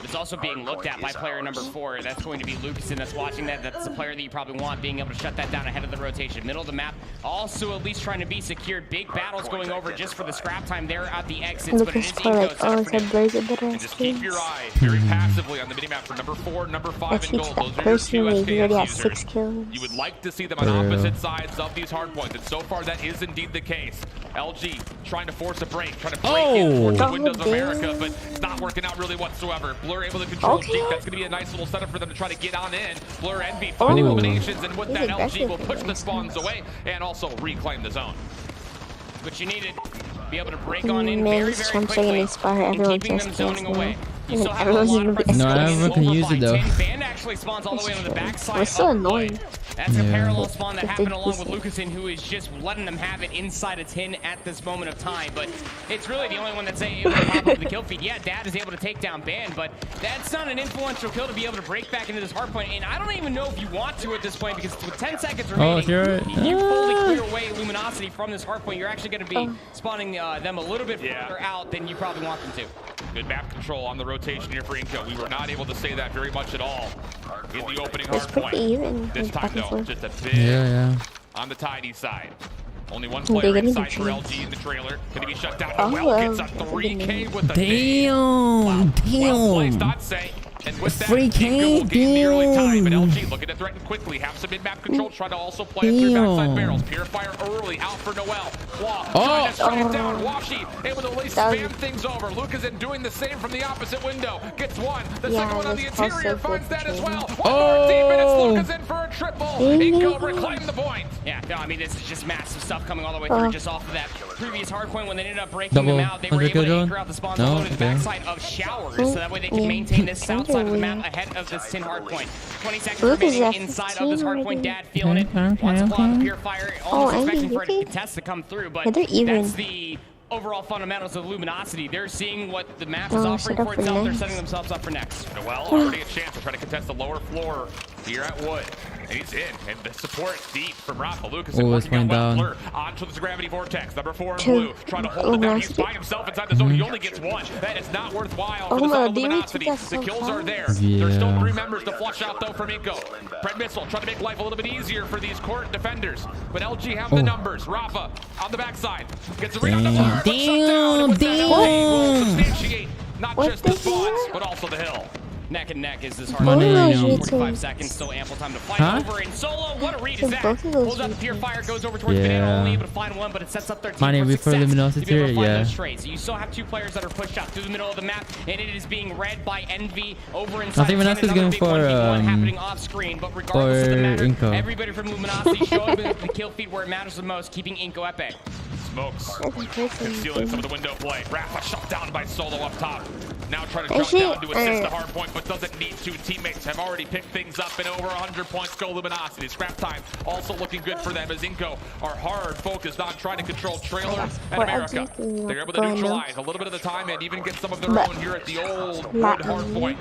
It's also being looked at by player number 4. That's going to be Lucasen that's watching that. That's the player that you probably want, being able to shut that down ahead of the rotation. Middle of the map, also at least trying to be secured. Big battles going over just for the scrap time there at the exits, but it is Inco. And just keep your eye very passively on the minimap for number 4, number 5 in gold. Those are your 2 SKS users. You would like to see them on opposite sides of these hard points, and so far that is indeed the case. LG trying to force a break, trying to break in towards the Windows of America, but it's not working out really whatsoever. Blur able to control Jeep. That's going to be a nice little setup for them to try to get on in. Blur Envy finding eliminations, and with that, LG will push the spawns away and also reclaim the zone. But you needed to be able to break on in very, very quickly and keeping them zoning away. You still have a lot of pressure. No, I haven't can use it though. Band actually spawns all the way on the backside. It's so annoying. That's a parallel spawn that happened along with Lucasen, who is just letting them have it inside a tin at this moment of time. But it's really the only one that's able to pop up the kill feed. Yeah, Dad is able to take down Band, but that's not an influential kill to be able to break back into this hard point. And I don't even know if you want to at this point, because with 10 seconds remaining, you fully clear away Luminosity from this hard point. You're actually going to be spawning them a little bit further out than you probably want them to. Good map control on the rotation here for Inco. We were not able to say that very much at all in the opening hard point. This time though, just a bit on the tidy side. Only one player inside for LG in the trailer. Going to be shut down. Noel gets a 3K with the damn. Well placed, I'd say. And with that, Inco will gain the early time, but LG looking to threaten quickly, have some mid-map control, try to also play it through backside barrels. Purifier early, out for Noel. Trying to shut it down. Washi able to at least spam things over. Lucasen doing the same from the opposite window. Gets one. The second one on the interior finds that as well. 1 more minutes, Lucasen for a triple. Inco reclaim the point. Yeah, no, I mean, this is just massive stuff coming all the way through just off of that previous hard point when they ended up breaking them out. They were able to anchor out the spawns to the backside of Showers, so that way they can maintain this south side of the map ahead of this tin hard point. 20 seconds remaining inside of this hard point. Dad feeling it. Wants to block the Purifier. Almost expecting for a contest to come through, but that's the overall fundamentals of Luminosity. They're seeing what the map is offering for itself. They're setting themselves up for next. Noel already a chance to try to contest the lower floor here at Wood. And he's in, and the support deep from Rafa. Lucasen working out well. Blur onto this gravity vortex. Number 4 in blue, trying to hold it down. He's by himself inside the zone. He only gets 1. That is not worthwhile for the side of Luminosity. The kills are there. There's still 3 members to flush out though from Inco. Pred Missile trying to make life a little bit easier for these court defenders. But LG have the numbers. Rafa on the backside gets a ring on the floor. Damn. Will substantiate not just the spawns, but also the hill. Neck and neck is this hard one. 45 seconds, still ample time to fight over in solo. What a read is that? Pulls out the Purifier, goes over towards Banana, only able to find one, but it sets up their team for success to be able to find those trades. So you still have 2 players that are pushed out through the middle of the map, and it is being read by Envy over inside. I think Vanessa's going for happening off screen, but regardless of the matter, everybody from Luminosity showed the kill feed where it matters the most, keeping Inco at bay. Smokes concealing some of the window play. Rafa shut down by Solo up top. Now trying to jump down to assist the hard point, but doesn't need to. Teammates have already picked things up, and over 100 points go Luminosity. Scrap time also looking good for them as Inco are hard focused on trying to control trailer and America. They're able to neutralize a little bit of the time and even get some of their own here at the old wood hard point.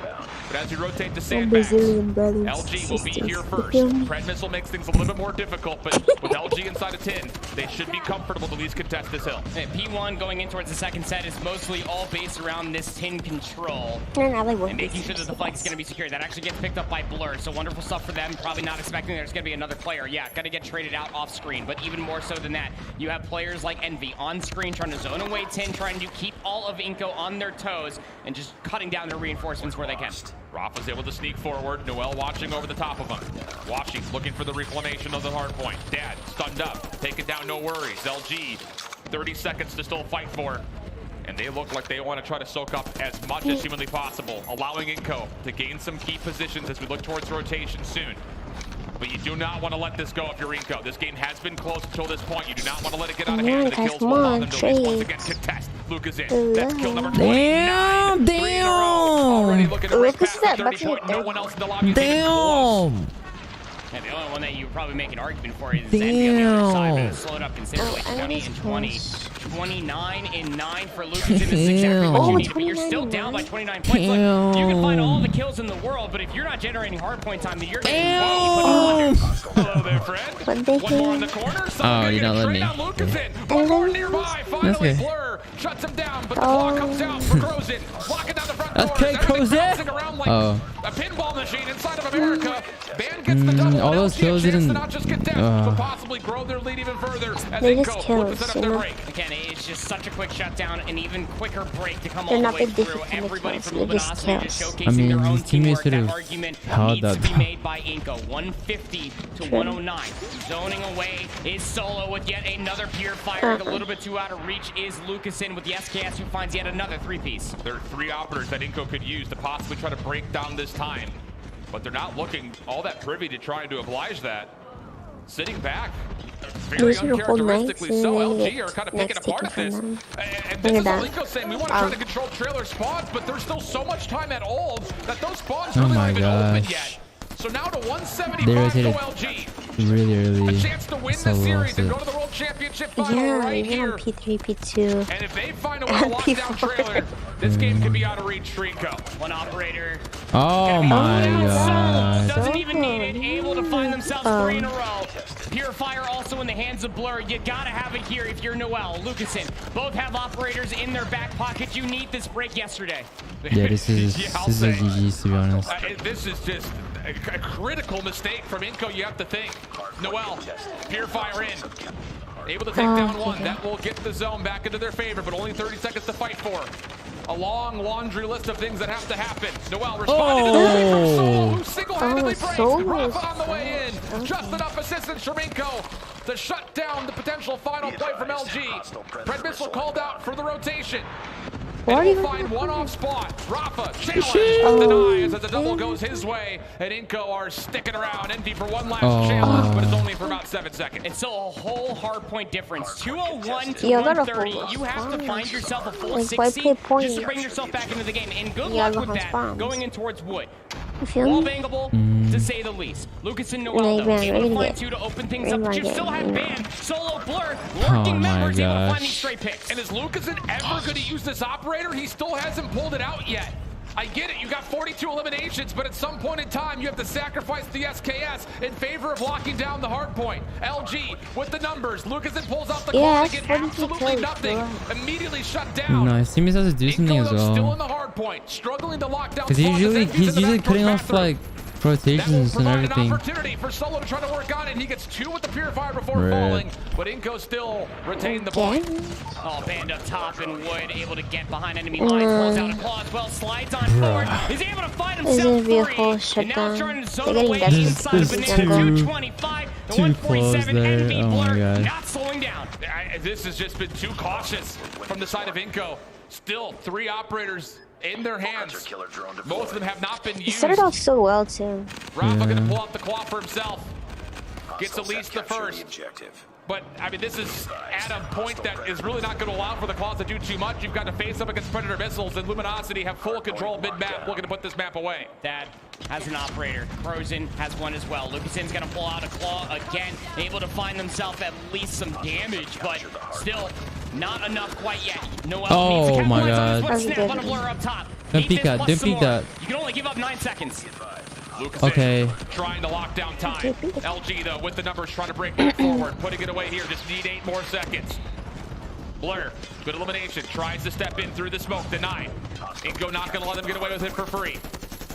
But as we rotate to sandbags, LG will be here first. Pred Missile makes things a little bit more difficult, but with LG inside a 10, they should be comfortable to at least contest this hill. P1 going in towards the second set is mostly all based around this tin control. control and making sure that the flank is going to be secure. That actually gets picked up by Blur, so wonderful stuff for them. Probably not expecting there's going to be another player. Yeah, got to get traded out off screen, but even more so than that, you have players like Envy on screen trying to zone away Tin, trying to keep all of Inco on their toes and just cutting down their reinforcements where they can. Rafa's able to sneak forward. Noel watching over the top of him. Watching, looking for the reclamation of the hard point. Dad stunned up. Take it down, no worries. LG, 30 seconds to still fight for. And they look like they want to try to soak up as much as humanly possible, allowing Inco to gain some key positions as we look towards rotation soon. But you do not want to let this go if you're Inco. This game has been close until this point. You do not want to let it get out of hand. The kills will allow them to at least once again contest. Luke is in. That's kill number 29. Damn! Already looking to break past the 30 point. No one else in the lobby. Damn! And the only one that you would probably make an argument for is Envy on the other side, but it's slowed up considerably. 20 and 20. 29 and 9 for Lucas in the 6 every what you need, but you're still down by 29 points. Look, you can find all the kills in the world, but if you're not generating hard point time, then you're getting Hello there, friend. One more in the corner. Oh, you're not letting me. One more nearby. Finally, Blur shuts him down, but the clock comes out for Crozin. Locking down the front doors. Okay, Crozin. Oh. A pinball machine inside of America. Ban gets the double. All those kills didn't. Not just contest, but possibly grow their lead even further. As they just kills. Again, it's just such a quick shutdown, an even quicker break to come all the way through. Everybody from Luminosity just showcasing their own teamwork. That argument needs to be made by Inco. 150 to 109. Zoning away is Solo with yet another purifier. A little bit too out of reach is Lucasin with the SKS, who finds yet another 3-piece. There are 3 operators that Inco could use to possibly try to break down this time, but they're not looking all that privy to trying to oblige that. Sitting back, very uncharacteristically so. LG are kind of picking apart this. And this is what Inco's saying. We want to try to control trailer spawns, but there's still so much time at all that those spawns really aren't even open yet. So now to 175 to LG. Really, a chance to win the series and go to the World Championship final right here. P3, P2. And if they find a way to lock down trailer, this game could be out of reach for Inco. One operator. Oh my god. Doesn't even need it. Able to find themselves 3 in a row. Purifier also in the hands of Blur. You gotta have it here if you're Noel. Lucasin. Both have operators in their back pocket. You need this break yesterday. Yeah, this is a GG, to be honest. This is just a critical mistake from Inco, you have to think. Noel, Purifier in. Able to take down one. That will get the zone back into their favor, but only 30 seconds to fight for. A long laundry list of things that have to happen. Noel responding to the play from Solo, who single-handedly breaks. Rafa on the way in. Just enough assistance from Inco to shut down the potential final play from LG. Red Missile called out for the rotation. And we'll find one off spot. Rafa challenge denies as the double goes his way, and Inco are sticking around. Envy for one last challenge, but it's only for about 7 seconds. It's still a whole hard point difference. 201 to 130. You have to find yourself a full 60 just to bring yourself back into the game. And good luck with that going in towards Wood. Wall bangable, to say the least. Lucas and Noel, though, able to find 2 to open things up, but you still have Ban, Solo, Blur, lurking members able to find these straight picks. And is Lucasin ever going to use this operator? He still hasn't pulled it out yet. I get it, you got 42 eliminations, but at some point in time, you have to sacrifice the SKS in favor of locking down the hard point. LG with the numbers. Lucasin pulls out the clock and get absolutely nothing. Immediately shut down. Nice. He has to do something as well. Still in the hard point, struggling to lock down. Because he's usually cutting off like rotations and everything. An opportunity for Solo to try to work on it. He gets 2 with the Purifier before falling, but Inco still retained the point. Oh, Band up top and Wood able to get behind enemy lines, pulls out a claw as well, slides on forward, is able to find himself 3, and now trying to zone away inside of Banana. 225 to 147, Envy Blur not slowing down. This has just been too cautious from the side of Inco. Still 3 operators in their hands. Most of them have not been used. He started off so well too. Rafa gonna pull out the claw for himself. Gets at least the first. But, I mean, this is at a point that is really not going to allow for the claws to do too much. You've got to face up against Predator missiles, and Luminosity have full control mid-map, looking to put this map away. That has an operator. Frozen has one as well. Lucasin's going to pull out a claw again, able to find themselves at least some damage, but still not enough quite yet. Noel needs to capitalize on this one. Snap on a Blur up top. Don't peek that. Don't peek that. You can only give up 9 seconds. Lucasin trying to lock down time. LG, though, with the numbers, trying to break back forward. Putting it away here. Just need 8 more seconds. Blur, good elimination, tries to step in through the smoke, denied. Inko not gonna let them get away with it for free.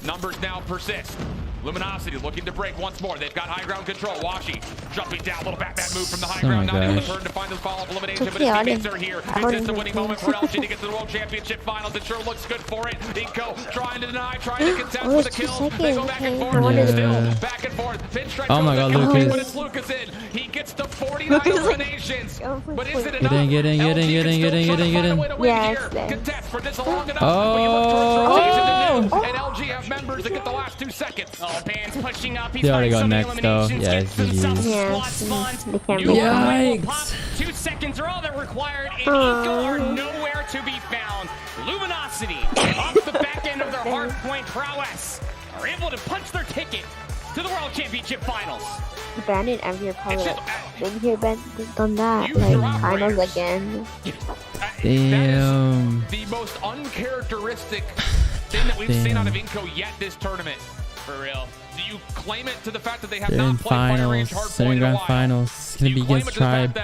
Numbers now persist. Luminosity looking to break once more. They've got high ground control. Washi jumping down, little Batman move from the high ground. Not able to turn to find the follow-up elimination, but his teammates are here. Is this a winning moment for LG to get to the World Championship Finals? It sure looks good for it. Inko trying to deny, trying to contest for the kill. They go back and forth, still back and forth. Pinstripe oh my God, Lucas. But it's Lucas in. He gets to 49 eliminations. But is it enough? Get in. Yes. Contest for this long enough. And LG have members that get the last 2 seconds. Oh, Band's pushing up. He's They already got so next though. Yeah, Yikes. 2 seconds are all that required, and Inko are nowhere to be found. Luminosity, off the back end of their hardpoint prowess, are able to punch their ticket to the World Championship Finals. Brandon every opponent. Been here, done that. Like finals again. Damn. The most uncharacteristic thing that we've seen out of Inko yet this tournament. For real. Do you claim it to the fact that they have They're in not played Fire Range finals. They're in Hardpoint in a grand while? finals. It's gonna be against Tribe.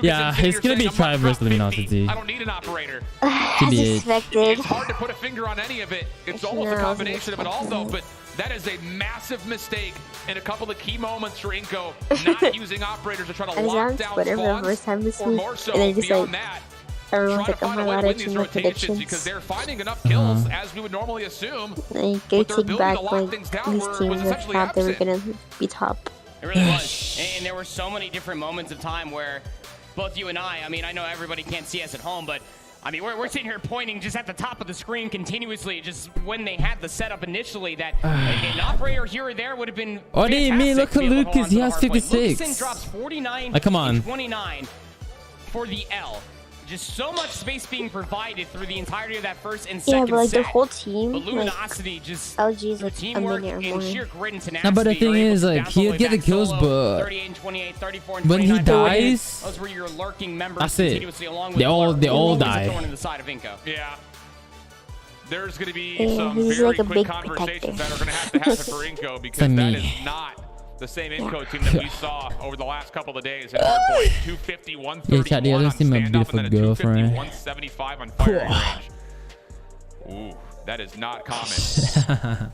Yeah, it's gonna be Tribe versus Luminosity. I don't need an operator. As expected. It's hard to put a finger on any of it. It's almost a combination of it also, but that is a massive mistake in a couple of key moments for Inko, not using operators to try to lock down spawns, or more so beyond that. Everyone's Trying to find a way to win these rotations because they're finding enough kills as we would normally assume. Like, they take back like these teams that thought they were gonna be top. It really was. And there were so many different moments of time where both you and I mean, I know everybody can't see us at home, but I mean, we're sitting here pointing just at the top of the screen continuously, just when they had the setup initially, that an operator here or there would have been What do you mean? Look at Lucas. He has 56. Lucas drops 49 come on. and 29 for the L. Just so much space being provided through the entirety of that first and second but like set. the whole team, But Luminosity just LG's like teamwork a minute or and more. sheer grit and tenacity. No, but the thing is, like, he'll get the kills, but 38 and 28, 34 and when he 29, dies, those were your lurking members that's it. continuously along with They all die. thorn in the side of Inko. Yeah. There's going to be Yeah, some he's very like a quick big conversations protector. that are going to have to happen for Inko because that is not the same Inko team that we saw over the last couple of days. At Hardpoint, 250, 131 on standoff, and then a 250, 175 on firing range. Ooh, that is not common.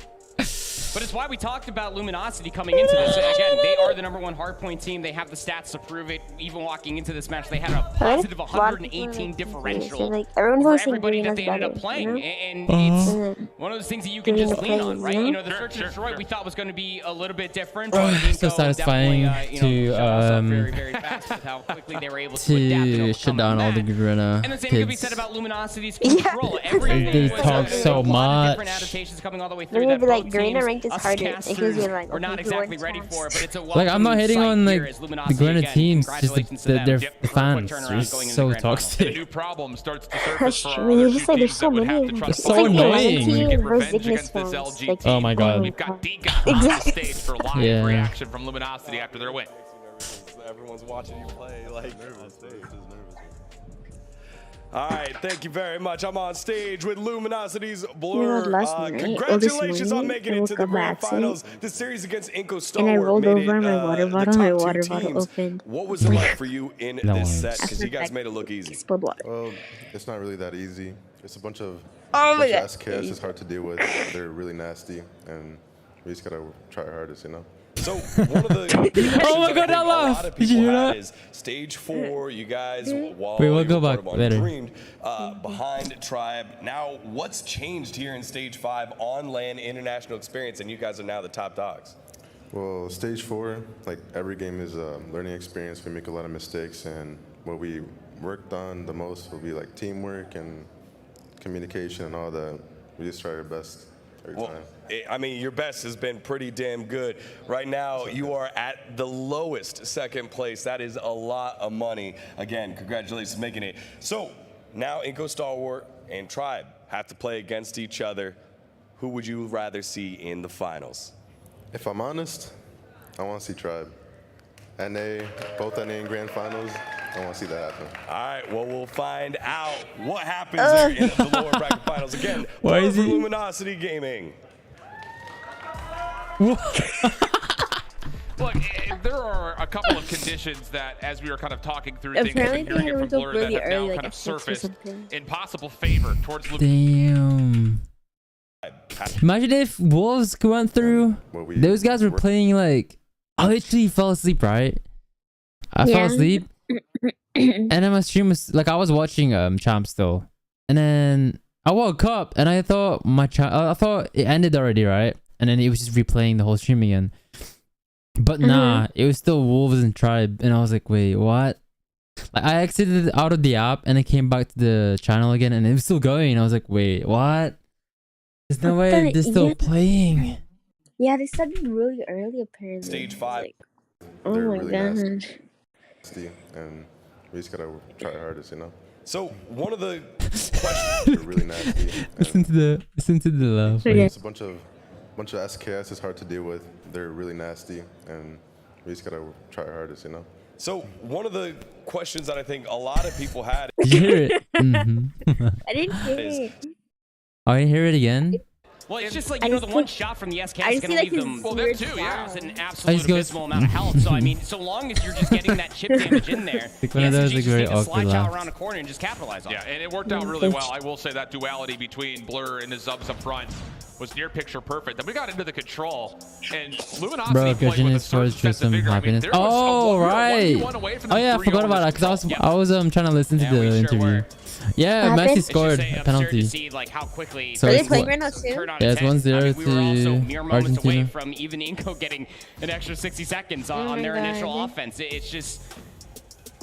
But it's why we talked about Luminosity coming into this. Again, they are the #1 hardpoint team. They have the stats to prove it. Even walking into this match, they had a positive 118 differential like, for everyone everybody that they ended up playing. And it's one of those things that you can just lean on, right? You know, the search and destroy we thought was going to be a little bit different. But so satisfying to very, very fast with how quickly they were able to adapt and overcome shut down all the Grena And the same could be said about Luminosity's control. They talk so much. Different adaptations coming all the way through Maybe that like both Grena teams, ranked is us harder casters, because you're like, we're not exactly ready for it, but it's a like, I'm not hating on like the Grena teams, just Congratulations to them. their Yep, fans quick are turnaround going into so the grand finals. The toxic. new problem starts to surface for I our mean, other it's two like there's teams so that would many have to of try them. to It's so find a way annoying. to get revenge Cygnus against this fans, LG like, team. Oh my God. We've got Dika on the stage for live Yeah. reaction from Luminosity after their win. Everyone's watching you play like on stage. All right, thank you very much. I'm on stage with Luminosity's Blur. Congratulations on making it to the grand finals. The series against Inko Star And I rolled made over it, my water bottle. the My top water two bottle teams. opened. What was it like for you in No this worries. set? Because you guys made it look easy. Explode water. Well, it's not really that easy. It's a bunch of Oh my God. SKS. It's hard to deal with. They're really nasty, and we just gotta try our hardest, you know. So one of the Oh my God, that a lot laugh. of Did you people hear had that? is stage 4. You guys, while Wait, we'll you go were back part of later. Undreamed, behind Tribe. Now, what's changed here in stage 5 on LAN international experience, and you guys are now the top dogs? Well, stage 4, like every game is a learning experience. We make a lot of mistakes, and what we worked on the most will be like teamwork and communication and all that. We just try our best every time. I mean, your best has been pretty damn good. Right now, you are at the lowest second place. That is a lot of money. Again, congratulations on making it. So now Inko Stalwart and Tribe have to play against each other. Who would you rather see in the finals? If I'm honest, I want to see Tribe. NA, both NA and grand finals, I want to see that happen. All right, well, we'll find out what happens there in the lower bracket finals. Again, Why is for he- Luminosity Gaming. Look, there are a couple of conditions that, as we were kind of talking through things, Apparently and hearing it from Blur, really that have early, now like kind of a 6 or surfaced something. in possible favor towards. Damn. Imagine if Wolves went through. Those guys were playing like. I literally fell asleep, right? I fell asleep. And then my stream was like, I was watching Champ still. And then I woke up and I thought I thought it ended already, right? And then it was just replaying the whole stream again. But nah, it was still Wolves and Tribe. And I was like, wait, what? Like, I exited out of the app and I came back to the channel again and it was still going. I was like, wait, what? There's no way they're still playing. Yeah, they started really early apparently. Stage 5. Like, oh my god. And we just gotta try our hardest, you know? So one of the questions they're really nasty. Listen to the love. It's a bunch of SKS is hard to deal with. They're really nasty and we just gotta try our hardest, you know? So one of the questions that I think a lot of people had. Did you hear it? I didn't hear it. Oh, I hear it again? Well, it's just like, you know, the one shot from the SK is going to leave them. Well, them too, yeah. It's an absolute abysmal amount of health. So, I mean, so long as you're just getting that chip damage in there, Like one of those like very awkward slide laughs. around a corner and just capitalize on it. Yeah, and it worked out really well. I will say that duality between Blur and the Zubs up front was near picture perfect. Then we got into the control, and Luminosity Bro, played with a certain sense of vigor. happiness. I mean, Oh, right. Oh yeah, I forgot about that because I was trying to listen to the interview. Yeah, Messi scored a penalty. See, like, how quickly So it's playing right now too? Yeah, it's 1-0 we were also mere moments away Argentina. from even Inco getting an extra 60 seconds on their initial offense. It's just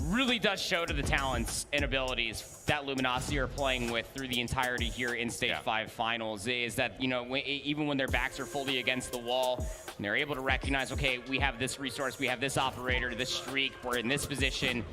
really does show to the talents and abilities that Luminosity are playing with through the entirety here in Stage 5 Finals, is that, you know, even when their backs are fully against the wall, they're able to recognize, okay, we have this resource, we have this operator, this streak, we're in this position,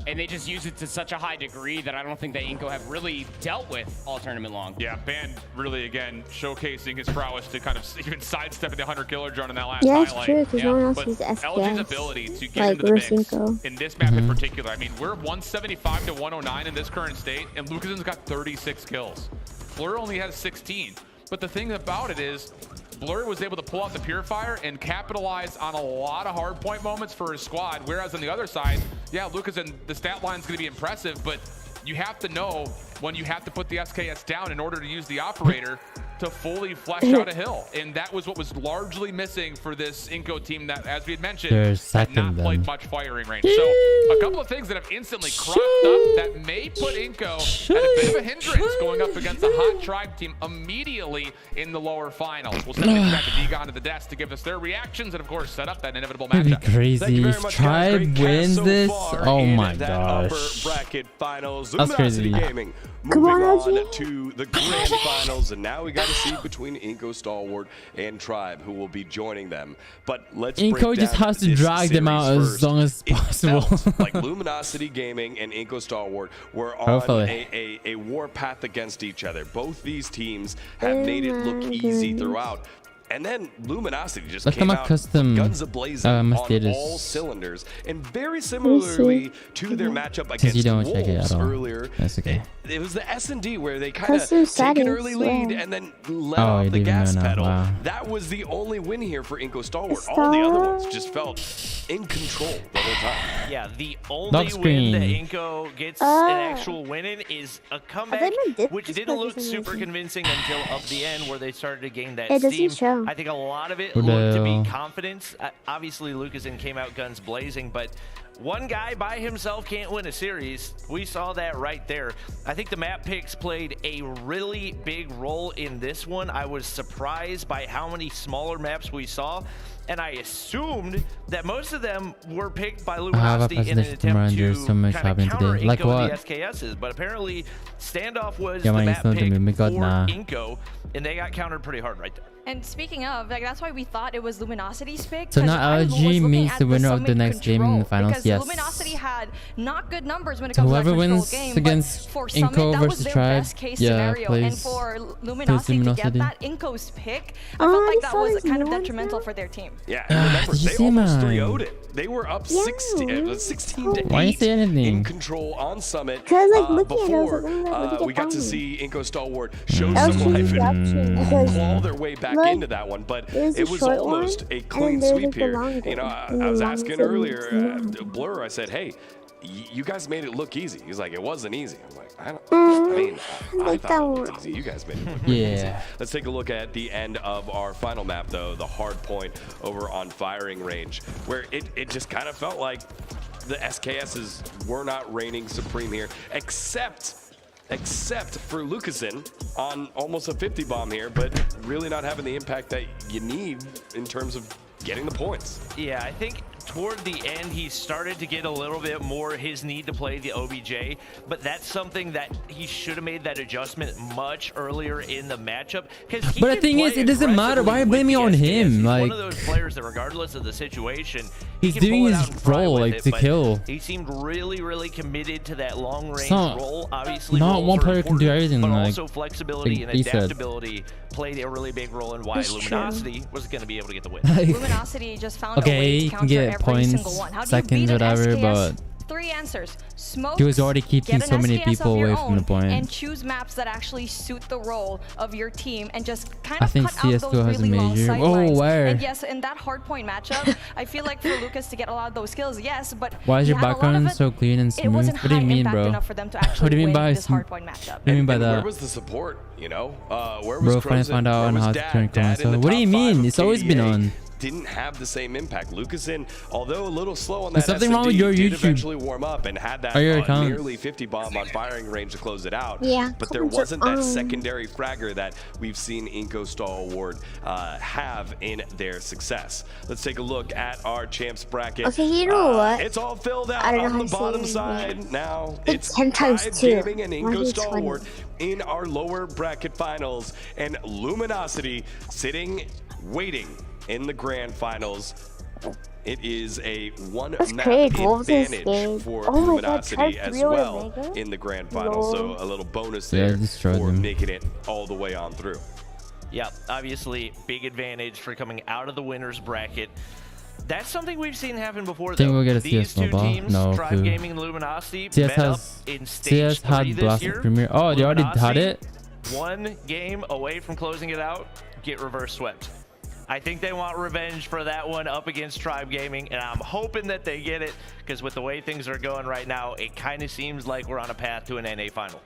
and they just use it to such a high degree that I don't think that Inco have really dealt with all tournament long. Yeah, Band really, again, showcasing his prowess to kind of even sidestepping the 100 killer drone in that last Yeah, highlight. it's true, because no one else But uses LG's SKS. ability to get Like into the mix Inco. in this map in particular. I mean, we're 175 to 109 in this current state, and Lucason's got 36 kills. Blur only has 16. But the thing about it is, Blur was able to pull out the Purifier and capitalize on a lot of hard point moments for his squad, whereas on the other side, yeah, Lucas and the stat line's going to be impressive, but you have to know when you have to put the SKS down in order to use the operator to fully flesh out a hill. And that was what was largely missing for this Inco team that, as we had mentioned, had not played much firing range. So a couple of things that have instantly cropped up that may put Inco at a bit of a hindrance going up against a hot Tribe team immediately in the lower finals. We'll send things back to Degon to the desk to give us their reactions and, of course, set up that inevitable That'd matchup. be crazy. If Tribe wins this, oh my gosh. Upper bracket finals. That's crazy. Gaming. Moving on to the grand finals, and now we got to see between Inco Stalwart and Tribe who will be joining them. But let's Inco just has to drag them out as long as possible. Like Luminosity Gaming and Inco Stalwart were on a war path against each other. Both these teams have made it look easy throughout. And then Luminosity just came out guns a-blazing on all cylinders. And very similarly to their matchup against Wolves earlier, it was the S&D where they kind of take an early lead and then let off the gas pedal. Wow. That was the only win here for Inco Stalwart. All the other ones just felt in control the whole time. Yeah, the only win that Inco gets an actual win in is a comeback, which didn't look super convincing until up the end where they started to gain that steam. I think a lot of it looked to be confidence. Obviously, Lucasen came out guns blazing, but one guy by himself can't win a series. We saw that right there. I think the map picks played a really big role in this one. I was surprised by how many smaller maps we saw, and I assumed that most of them were picked by Luminosity in an attempt to kind of counter Inco the SKSs, but apparently Standoff was the map pick for Inco, and they got countered pretty hard right there. And speaking of, like, that's why we thought it was Luminosity's pick. So now LG meets the winner of the next game in the finals. Because yes. Luminosity had not good numbers when it So comes whoever to that wins game, against for Summit, Inco that versus was their Tribe, best case scenario. And for Luminosity to get that Inco's pick, I felt like that was kind of detrimental for their team. Yeah, and remember, they almost 3-0'd it. They were up 16 to 8 Why you say anything? in control on Summit before we got to see Inko Stalwart show some life and claw their way back into that one. But it was almost a clean sweep here. You know, I was asking earlier, Blur, I said, hey, you guys made it look easy. He's like, it wasn't easy. I'm like, I thought it was easy. You guys made it look easy. Let's take a look at the end of our final map, though, the hard point over on firing range, where it just kind of felt like the SKSs were not reigning supreme here, except for Lucasen on almost a 50 bomb here, but really not having the impact that you need in terms of getting the points. Yeah, I think toward the end, he started to get a little bit more his need to play the OBJ, but that's something that he should have made that adjustment much earlier in the matchup. But the thing is, it doesn't matter. Why are you blaming on him? He's like, one of those players that regardless of the situation, he's doing his role, like, to kill. He seemed really committed to that long range role. Obviously, not one player can do everything, but like, also flexibility and adaptability played a really big role in why Luminosity was going to be able to get the win. Luminosity just found a way to counter every single one. How do you beat an whatever, SKS? but 3 answers. Smoke. he was already keeping so many people away from the point. And choose maps that actually suit the role of your team and just kind of think cut out those CS2 has a really long major. sight Oh, lines. where? And yes, in that hard point matchup, I feel like for Lucas to get a lot of those skills, yes, but why is your background so clean and smooth? What do you mean, bro? What do you mean by this hard point matchup? What do you mean by that? Where was the support? You know, where was finally found out on how to turn console. What do you mean? It's always been on. Didn't have the same impact. Lucasen, although a little slow on that, there's something wrong with your did YouTube. Eventually warm up and had that nearly 50 bomb on firing range to close it out. Yeah, but there wasn't that secondary fragger that we've seen Inko Stalwart have in their success. Let's take a look at our champs bracket. Okay, you know what? It's all filled out on the bottom side now. It's 10 times 2. Gaming and Inko Stalwart in our lower bracket finals, and Luminosity sitting, waiting in the grand finals. It is a one-map advantage for Luminosity as well in the grand final. So a little bonus there for making it all the way on through. Yeah, obviously big advantage for coming out of the winner's bracket. That's something we've seen happen before, though. We'll get a These CS two mobile. teams, No Tribe clue. Gaming and Luminosity, CS met up in stage CS 3 had this Blast year. Premier. Oh, they already had it? One game away from closing it out, get reverse swept. I think they want revenge for that one up against Tribe Gaming, and I'm hoping that they get it, because with the way things are going right now, it kind of seems like we're on a path to an NA final.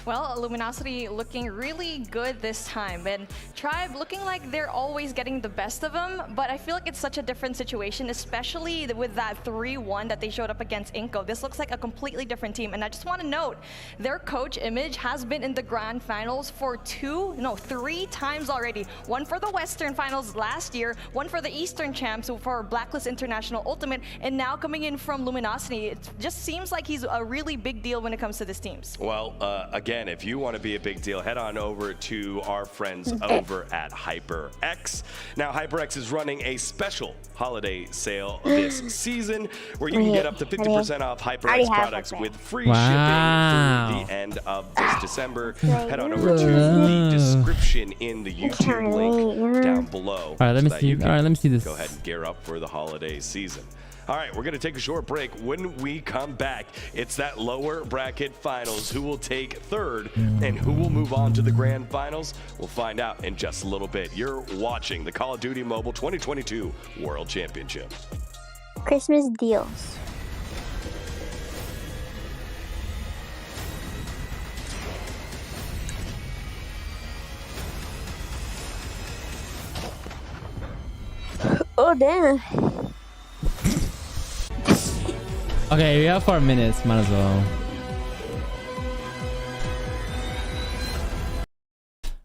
Well, Luminosity looking really good this time, and Tribe looking like they're always getting the best of them, but I feel like it's such a different situation, especially with that 3-1 that they showed up against Inko. This looks like a completely different team, and I just want to note, their coach Image has been in the grand finals for 3 times already. One for the Western finals last year, one for the Eastern champs for Blacklist International Ultimate, and now coming in from Luminosity. It just seems like he's a really big deal when it comes to this teams. Well, again, if you want to be a big deal, head on over to our friends over at HyperX. Now, HyperX is running a special holiday sale this season where you can get up to 50% off HyperX products with free shipping through the end of this December. Head on over to the description in the YouTube link down below. All right, let me see. All right, let me see this. Go ahead and gear up for the holiday season. All right, we're going to take a short break. When we come back, it's that lower bracket finals. Who will take third and who will move on to the grand finals? We'll find out in just a little bit. You're watching the Call of Duty Mobile 2022 World Championship. Christmas deals. Oh, damn. Okay, we have 4 minutes. Might as well.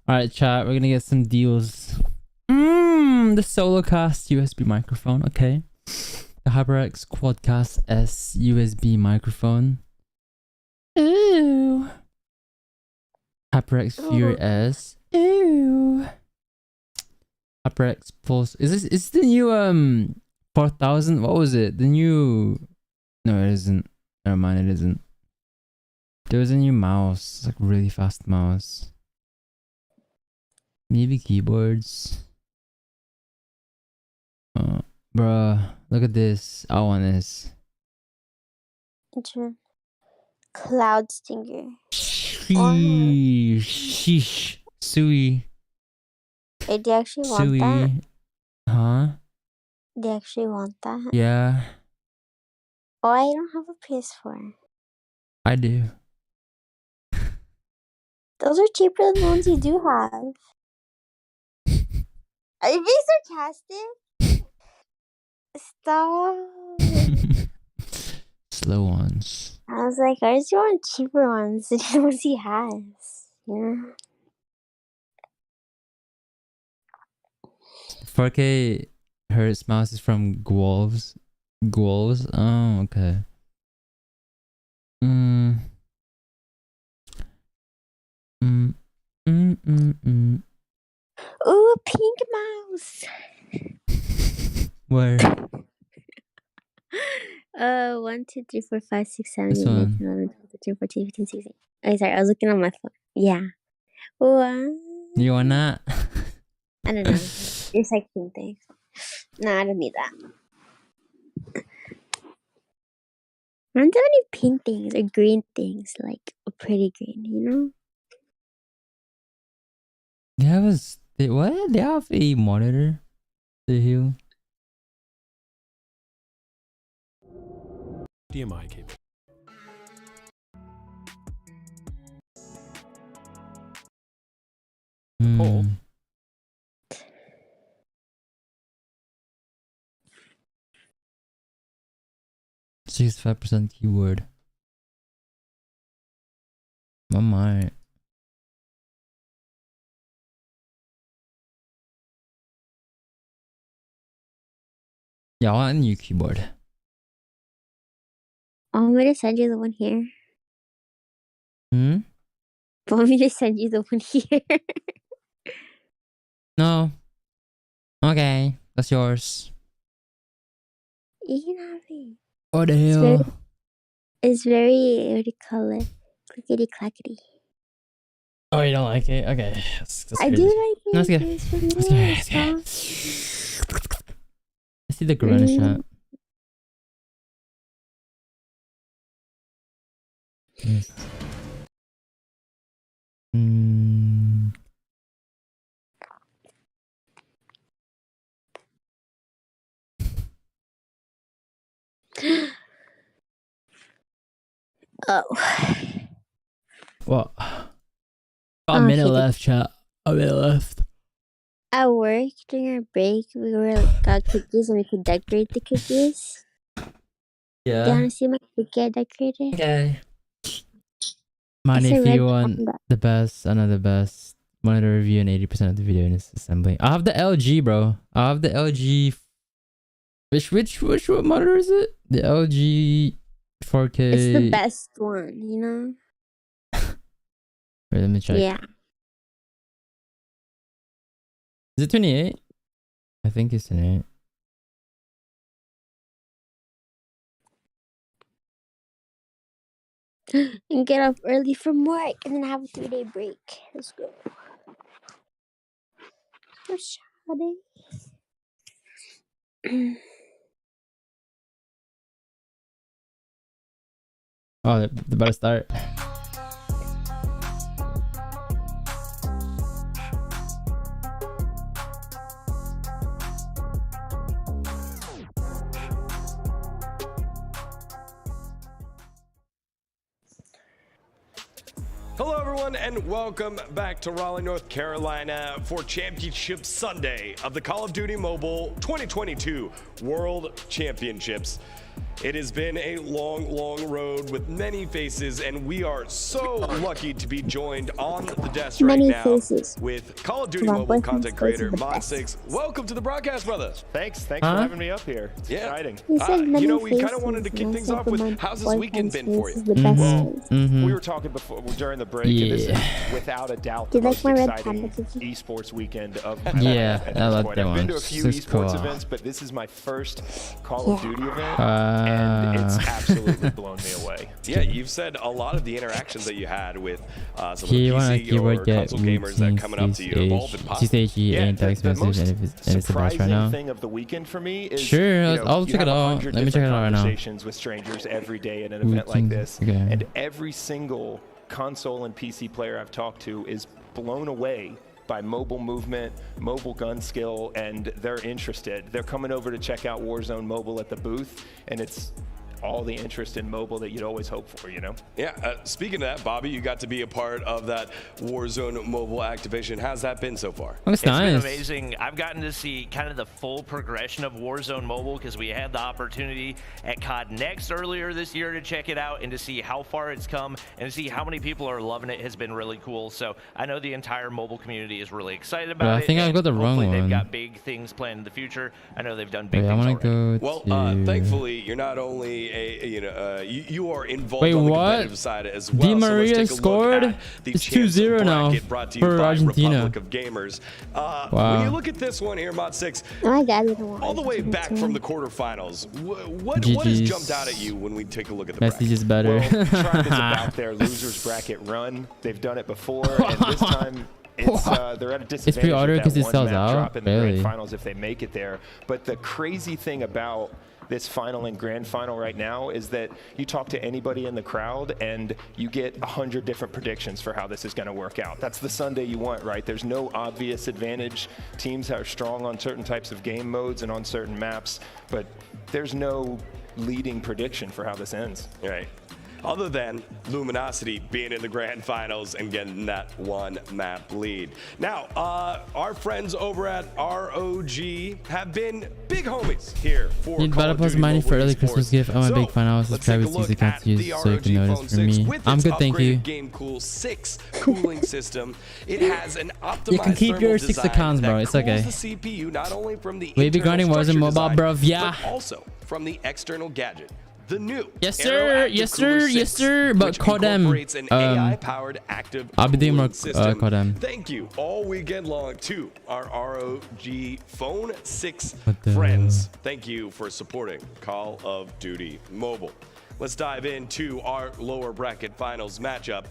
Alright, chat. We're gonna get some deals. The SoloCast USB microphone. Okay. The HyperX Quadcast S USB microphone. Ooh. HyperX Fury S. Ooh. HyperX Pulse. Is this the new 4000? What was it? The new... No, it isn't. Never mind, it isn't. There was a new mouse. It's like really fast mouse. Maybe keyboards. Bruh. Look at this. I want this. Cloud Stinger. Sheesh. Sui. Hey, do you actually want that? Huh? Do you actually want that? Yeah. Oh, I don't have a PS4. I do. Those are cheaper than the ones you do have. Are you being sarcastic? Stop. Slow ones. I was like, I just want cheaper ones than the ones he has. Yeah. 4K hertz mouse is from Gwolves. Gwolves? Oh, okay. Ooh, pink mouse. Where? 1, 2, 3, 4, 5, 6, 7, 8, This 9, one. 10, 11, 12, 13, 14, 15, 16. Oh, sorry, I was looking on my phone. Yeah. What? You want that? I don't know. Recycling things. No, I don't need that. I don't have any pink things or green things, like a pretty green, you know? They have what? They have a monitor. The hell? HDMI cable. Pull. 65% keyword. I might. Yeah, I want a new keyboard. Want me to send you the one here? Want me to send you the one here? No. Okay, that's yours. You can have it. What the hell? It's very, what do you call it? Clickety clackety. Oh, you don't like it? Okay. I do like it. Let's go. Let's see the Corona shot. Yes. Oh. What? A minute left, chat. A minute left. At work, during our break, we got cookies and we could decorate the cookies. Yeah. Do you want to see my cookie I decorated? Okay. Miney, if you want the best, another best, monitor review and 80% of the video in this assembly. I have the LG, bro. I have the LG. Which monitor is it? The LG 4K. It's the best one, you know? Wait, let me check. Yeah. Is it 28? I think it's 28. And get up early from work and then have a 3-day break. Let's go. Oh, they're about to start. Hello everyone and welcome back to Raleigh, North Carolina for Championship Sunday of the Call of Duty Mobile 2022 World Championships. It has been a long road with many faces, and we are so lucky to be joined on the desk right now with Call of Duty Mobile content creator Mod6. Welcome to the broadcast, brother. Thanks for having me up here. It's exciting. You know, we kind of wanted to kick things off with how's this weekend been for you? Well, we were talking before during the break, and this is without a doubt the most exciting esports weekend of my life at this point. I've been to a few esports events, but this is my first Call of Duty event. And it's absolutely blown me away. Yeah, you've said a lot of the interactions that you had with some of the PC or console gamers that are coming up to you have all been positive. Yeah, the most surprising thing of the weekend for me is sure, I'll check it out. Let me check it out right now. Conversations with strangers every day at an event like this, and every single console and PC player I've talked to is blown away by mobile movement, mobile gun skill, and they're interested. They're coming over to check out Warzone Mobile at the booth, and it's all the interest in mobile that you'd always hope for, you know? Yeah, speaking of that, Bobby, you got to be a part of that Warzone mobile activation. How's that been so far? It's nice. Been amazing. I've gotten to see kind of the full progression of Warzone mobile because we had the opportunity at COD Next earlier this year to check it out and to see how far it's come and to see how many people are loving it has been really cool. So I know the entire mobile community is really excited about it. I think I've got the wrong one. They've got big things planned in the future. I know they've done big things I already. Go well, thankfully, you're not only you are involved on the competitive side as well. Di Maria scored. It's 2-0 now for Argentina. Republic of Gamers. When you look at this one here, Mod 6, all the way back from the quarterfinals, what has jumped out at you when we take a look at the message is better. Well, Tribe is about their losers bracket run. They've done it before, and this time they're at a disadvantage. It's pre-order because it sells out. In the grand finals if they make it there. But the crazy thing about this final and grand final right now is that you talk to anybody in the crowd and you get 100 different predictions for how this is going to work out. That's the Sunday you want, right? There's no obvious advantage. Teams are strong on certain types of game modes and on certain maps, but there's no leading prediction for how this ends. Right. Other than Luminosity being in the grand finals and getting that one map lead. Now, our friends over at ROG have been big homies here for Call of Duty Miney for early esports. Christmas gift. I'm a big fan. I was subscribed to the account to use so you can notice for me. I'm good, thank you. Game Cool 6 cooling system. It has an optimized you can keep your 6 accounts, bro. It's okay. The CPU not only from the Maybe grinding Warzone mobile, bro. Yeah. But also from the external gadget. The new yes sir but Codm I'll be doing more Codm. Thank you all weekend long to our ROG Phone 6 friends. Thank you for supporting Call of Duty Mobile. Let's dive into our lower bracket finals matchup.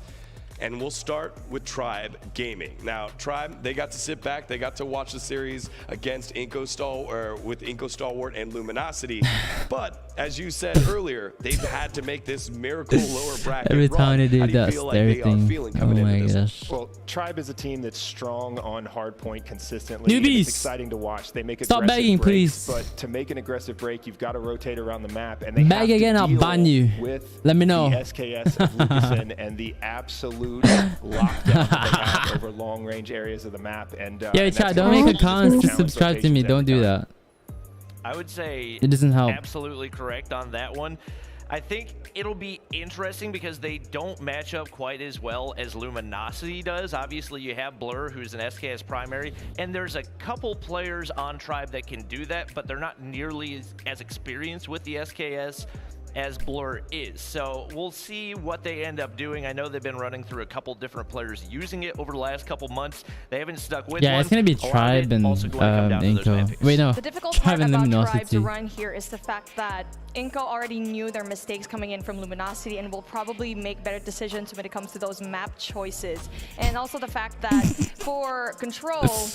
And we'll start with Tribe Gaming. Now, Tribe, they got to sit back. They got to watch the series against Inco Stalwart and Luminosity. But as you said earlier, they've had to make this miracle lower bracket every time they do that everything. Oh my gosh. Well, Tribe is a team that's strong on hardpoint consistently. Newbies. It's exciting to watch. They make stop begging, breaks, please. But to make an aggressive break, you've got to rotate around the map, and they bag again. I'll ban you. Let me know. The SKS of Lucasson and the absolute lockdown that they have over long range areas of the map. And yeah, chat, don't make accounts to subscribe to me. Don't do that. I would say it doesn't help. Absolutely correct on that one. I think it'll be interesting because they don't match up quite as well as Luminosity does. Obviously, you have Blur, who's an SKS primary, and there's a couple players on Tribe that can do that, but they're not nearly as experienced with the SKS as Blur is. So we'll see what they end up doing. I know they've been running through a couple different players using it over the last couple months. They haven't stuck with one. It's going to be Tribe and Inco. Wait, no. The difficult part about Tribe's run here is the fact that Inco already knew their mistakes coming in from Luminosity and will probably make better decisions when it comes to those map choices. And also the fact that for Control,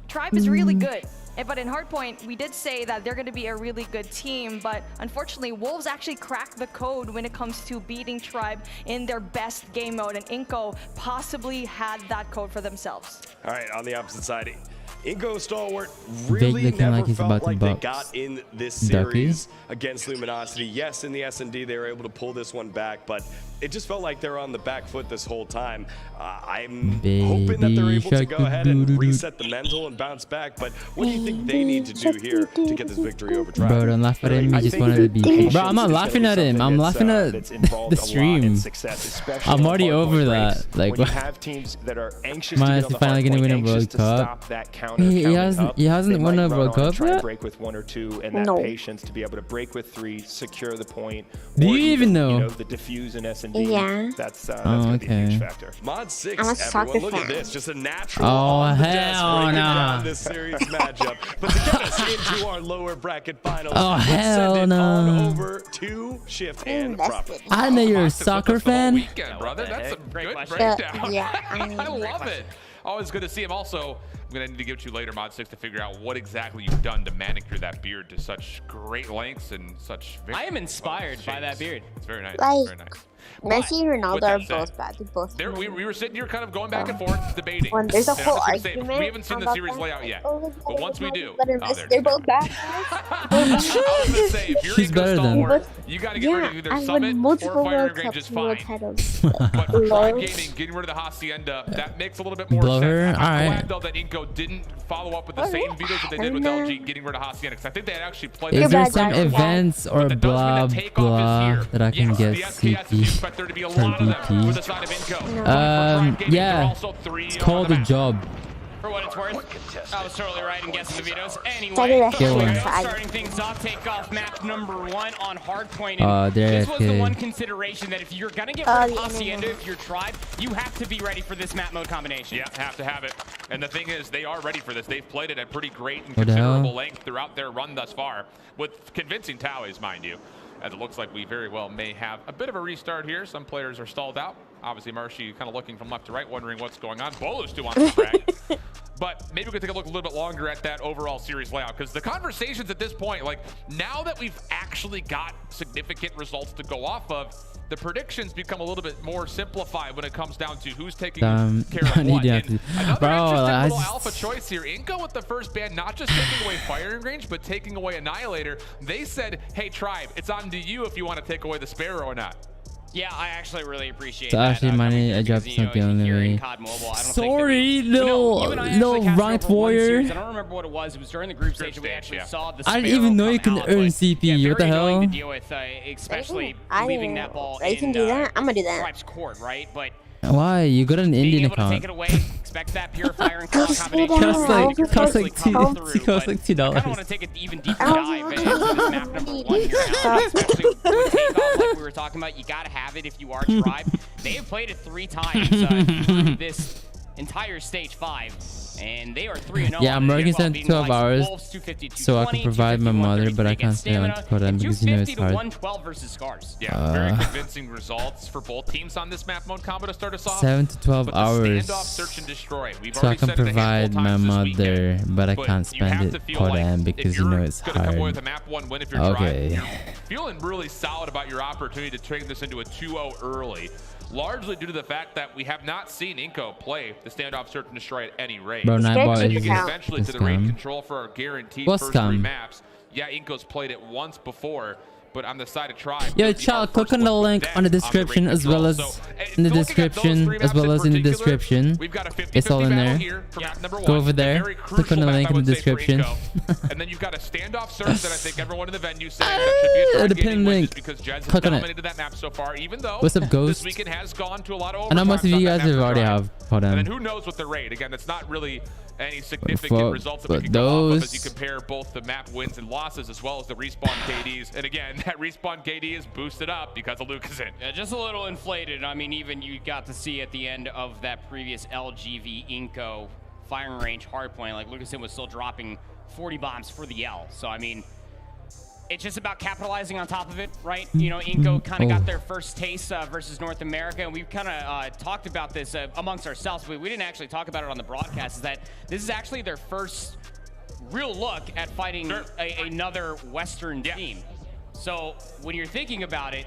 Tribe is really good. But in Hardpoint, we did say that they're going to be a really good team, but unfortunately, Wolves actually cracked the code when it comes to beating Tribe in their best game mode, and Inco possibly had that code for themselves. All right, on the opposite side, Inco Stalwart really never felt like they got in this series against Luminosity. Yes, in the S&D, they were able to pull this one back, but it just felt like they're on the back foot this whole time. I'm hoping that they're able to go ahead and reset the mental and bounce back, but what do you think they need to do here to get this victory over Tribe? Bro, don't laugh at him. He just wanted to be... Bro, I'm not laughing at him. I'm laughing at the stream. I'm already over that. Like, why is he finally going to win a World Cup? He hasn't won a World Cup yet? Break with 1 or 2 and that patience to be able to break with 3, secure the point. Do you even know? The diffuse and S&D. Yeah. That's going to be a huge factor. Mod 6, I'm a everyone, look at this. Just a natural on the desk breaking down this series matchup. But to get us into our lower bracket finals, let's send it on over to shift and proper. I know you're a soccer fan. Weekend, brother. That's a good breakdown. Yeah, I love it. Always good to see him. Also, I'm going to need to give it to you later, Mod 6, to figure out what exactly you've done to manicure that beard to such great lengths and such very... I am inspired by that beard. It's very nice. Like, very nice. Messi and Ronaldo are both bad. Both. There, we were sitting here kind of going back and forth, debating. When there's a whole argument. We haven't seen the series layout yet. But once we do... They're both bad. I was going to say, if you're Inco stalwart, you got to get rid of either Summit or Fire Range is fine. But for Tribe Gaming, getting rid of the Hacienda, that makes a little bit more sense. I'm glad, though, that Inco didn't follow up with the same videos that they did with LG, getting rid of Hacienda, because I think they had actually played... Is there some events or blah blah that I can get CP? There to be a lot of them with the side of Inco. Yeah, it's called a job. For what it's worth, I was totally right in guessing the vetoes. Anyway, starting things off, take off map number 1 on hardpoint. This was the one consideration that if you're gonna get rid of Hacienda, if you're Tribe, you have to be ready for this map mode combination. Yeah, have to have it. And the thing is, they are ready for this. They've played it at pretty great and considerable length throughout their run thus far, with convincing tallies, mind you. As it looks like we very well may have a bit of a restart here. Some players are stalled out. Obviously, Marshy kind of looking from left to right, wondering what's going on. Bolo still on the track. But maybe we could take a look a little bit longer at that overall series layout, because the conversations at this point, like now that we've actually got significant results to go off of, the predictions become a little bit more simplified when it comes down to who's taking care of what. Another interesting little alpha choice here. Inco with the first ban, not just taking away firing range, but taking away Annihilator. They said, hey, Tribe, it's on to you if you want to take away the Sparrow or not. Yeah, I actually really appreciate that. Actually, Miney, I dropped something on the way. Sorry, little ranked warrior. I don't remember what it was. It was during the group stage. We actually saw the I didn't even know you can earn CP. What the hell? To deal with, especially leaving that ball in. You can do that. I'm gonna do that. Tribe's court, right? But why? You got an Indian account. Take it away. Expect that purifier and claw combination. Costs like $2. I don't want to take an even deeper dive into this map number 1 here now, especially with takeoff like we were talking about. You got to have it if you are Tribe. They have played it 3 times through this entire stage 5. And they are 3-0. Yeah, I'm working 7 to 12 hours so I can provide my mother, but I can't stay on Codm because you know it's hard. 112 versus Scars. Yeah, very convincing results for both teams on this map mode combo to start us off. 7 to 12 hours search and destroy. So I can provide my mother, but I can't spend it Codm because you know it's hard. Okay. Feeling really solid about your opportunity to turn this into a 2-0 early. Largely due to the fact that we have not seen Inco play the standoff search and destroy at any rate. Bro, Nightbot is eventually to the raid control for our guaranteed first 3 maps. Yeah, Inco's played it once before, but on the side of Tribe. Yo, child, click on the link on the description as well as in the description It's all in there. Go over there, click on the link in the description. And then you've got a standoff search that I think everyone in the venue said that should be the pin link. Because Jazz click has on dominated that map so far, even though what's up, Ghost? This weekend has gone to a lot of overtime. I know most of you guys have already have Codm. And then who knows what the raid? Again, it's not really any significant results that we can go off of as you compare both the map wins and losses as well as the respawn KDs. And again, that respawn KD is boosted up because of Lucasen. Yeah, just a little inflated. I mean, even you got to see at the end of that previous LGV Inco firing range hardpoint, like Lucasen was still dropping 40 bombs for the L. So, I mean, it's just about capitalizing on top of it, right? You know, Inco kind of got their first taste versus North America, and we've kind of talked about this amongst ourselves. We didn't actually talk about it on the broadcast, is that this is actually their first real look at fighting another Western team. So when you're thinking about it,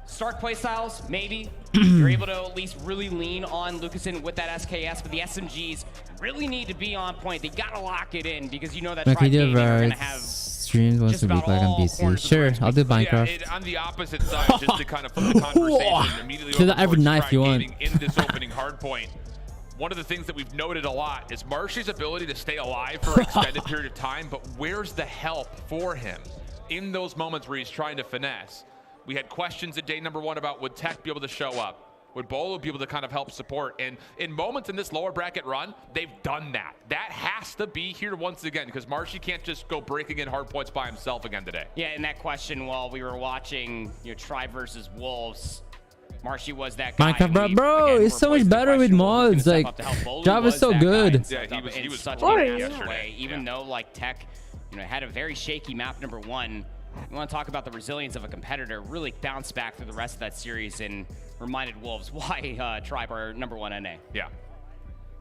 Stark playstyles, maybe. You're able to at least really lean on Lucasen with that SKS, but the SMGs really need to be on point. They got to lock it in because you know that Tribe Gaming are going to have streams once a week like on PC. Sure, I'll do Minecraft. Yeah, on the opposite side, just to kind of flip the conversation immediately over every knife you want. In this opening hard point, one of the things that we've noted a lot is Marshy's ability to stay alive for an extended period of time, but where's the help for him in those moments where he's trying to finesse? We had questions at day number 1 about would Tech be able to show up? Would Bolo be able to kind of help support? And in moments in this lower bracket run, they've done that. That has to be here once again because Marshy can't just go breaking in hard points by himself again today. Yeah, and that question while we were watching, you know, Tribe versus Wolves, Marshy was that guy. Minecraft, bro, it's so much better with mods. Like, Java is so good. Yeah, he was such a yesterday. Even though like Tech, you know, had a very shaky map number 1. You want to talk about the resilience of a competitor, really bounced back through the rest of that series and reminded Wolves why Tribe are #1 NA. Yeah.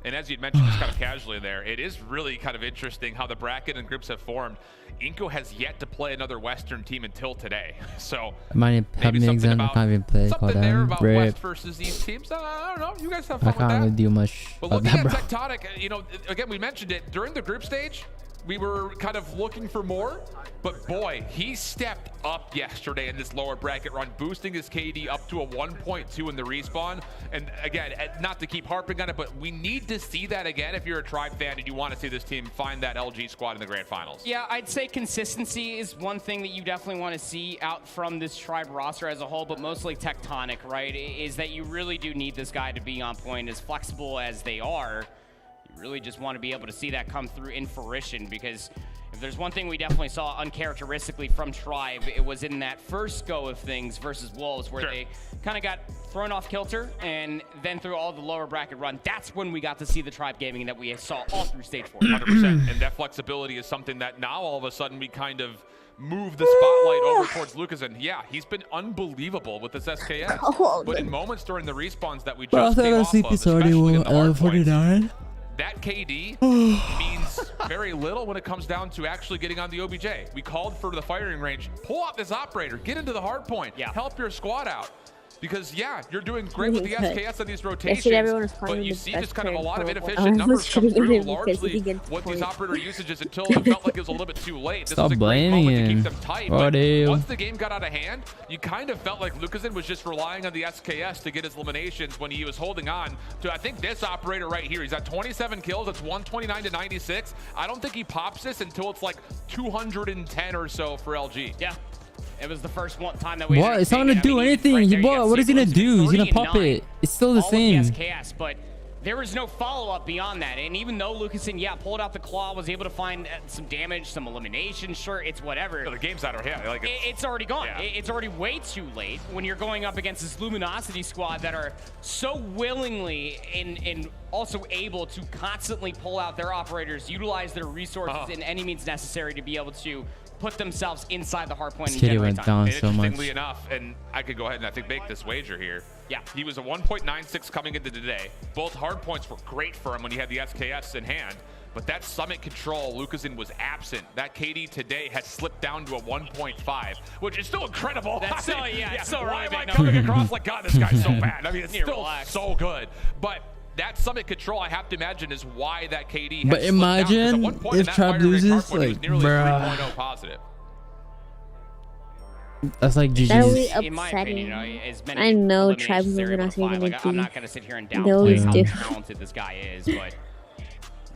And as you'd mentioned just kind of casually there, it is really kind of interesting how the bracket and groups have formed. Inco has yet to play another Western team until today. So maybe something about, something there about West versus East teams. I don't know. You guys have fun with that. I can't really do much. But looking at Tectonic, you know, again, we mentioned it during the group stage. We were kind of looking for more, but boy, he stepped up yesterday in this lower bracket run, boosting his KD up to a 1.2 in the respawn. And again, not to keep harping on it, but we need to see that again if you're a Tribe fan and you want to see this team find that LG squad in the grand finals. Yeah, I'd say consistency is one thing that you definitely want to see out from this Tribe roster as a whole, but mostly Tectonic, right? Is that you really do need this guy to be on point, as flexible as they are. Really just want to be able to see that come through in fruition, because if there's one thing we definitely saw uncharacteristically from Tribe, it was in that first go of things versus Wolves, where they kind of got thrown off kilter, and then through all the lower bracket run, that's when we got to see the Tribe gaming that we saw all through stage 4. 100%. And that flexibility is something that now all of a sudden we kind of move the spotlight over towards Lucas, and yeah, he's been unbelievable with this SKS. But in moments during the respawns that we just came off of, especially in the hard points, that KD means very little when it comes down to actually getting on the OBJ. We called for the firing range. Pull out this operator. Get into the hard point. Help your squad out. Because, yeah, you're doing great with the SKS on these rotations, but you see just kind of a lot of inefficient numbers come through, largely what these operator usages until it felt like it was a little bit too late. This was a great moment to keep them tight, but once the game got out of hand, you kind of felt like Lucasen was just relying on the SKS to get his eliminations when he was holding on to, I think, this operator right here. He's at 27 kills. It's 129 to 96. I don't think he pops this until it's like 210 or so for LG. Yeah. It was the first time that we. What? It's not gonna do anything. What is he gonna do? He's gonna pop it. It's still the same. SKS, but there was no follow-up beyond that. And even though Lucasen, pulled out the claw, was able to find some damage, some elimination, sure, it's whatever. The game's out of hand. Like it's already gone. Yeah. It's already way too late when you're going up against this Luminosity squad that are so willingly and also able to constantly pull out their operators, utilize their resources in any means necessary to be able to put themselves inside the hard point and generate time. And interestingly enough, and I could go ahead and I think make this wager here. Yeah. He was a 1.96 coming into today. Both hard points were great for him when he had the SKS in hand, but that summit control, Lucasen was absent. That KD today has slipped down to a 1.5, which is still incredible. That's so, it's so why really am I coming across like, God, this guy's so bad? I mean, it's still so good. But that summit control, I have to imagine, is why that KD has But imagine if Tribe loses, like, bruh. Positive. That's like GG's. That would be upsetting. In my opinion, I know Tribe is gonna say I'm not gonna sit here and downplay how talented this guy is, but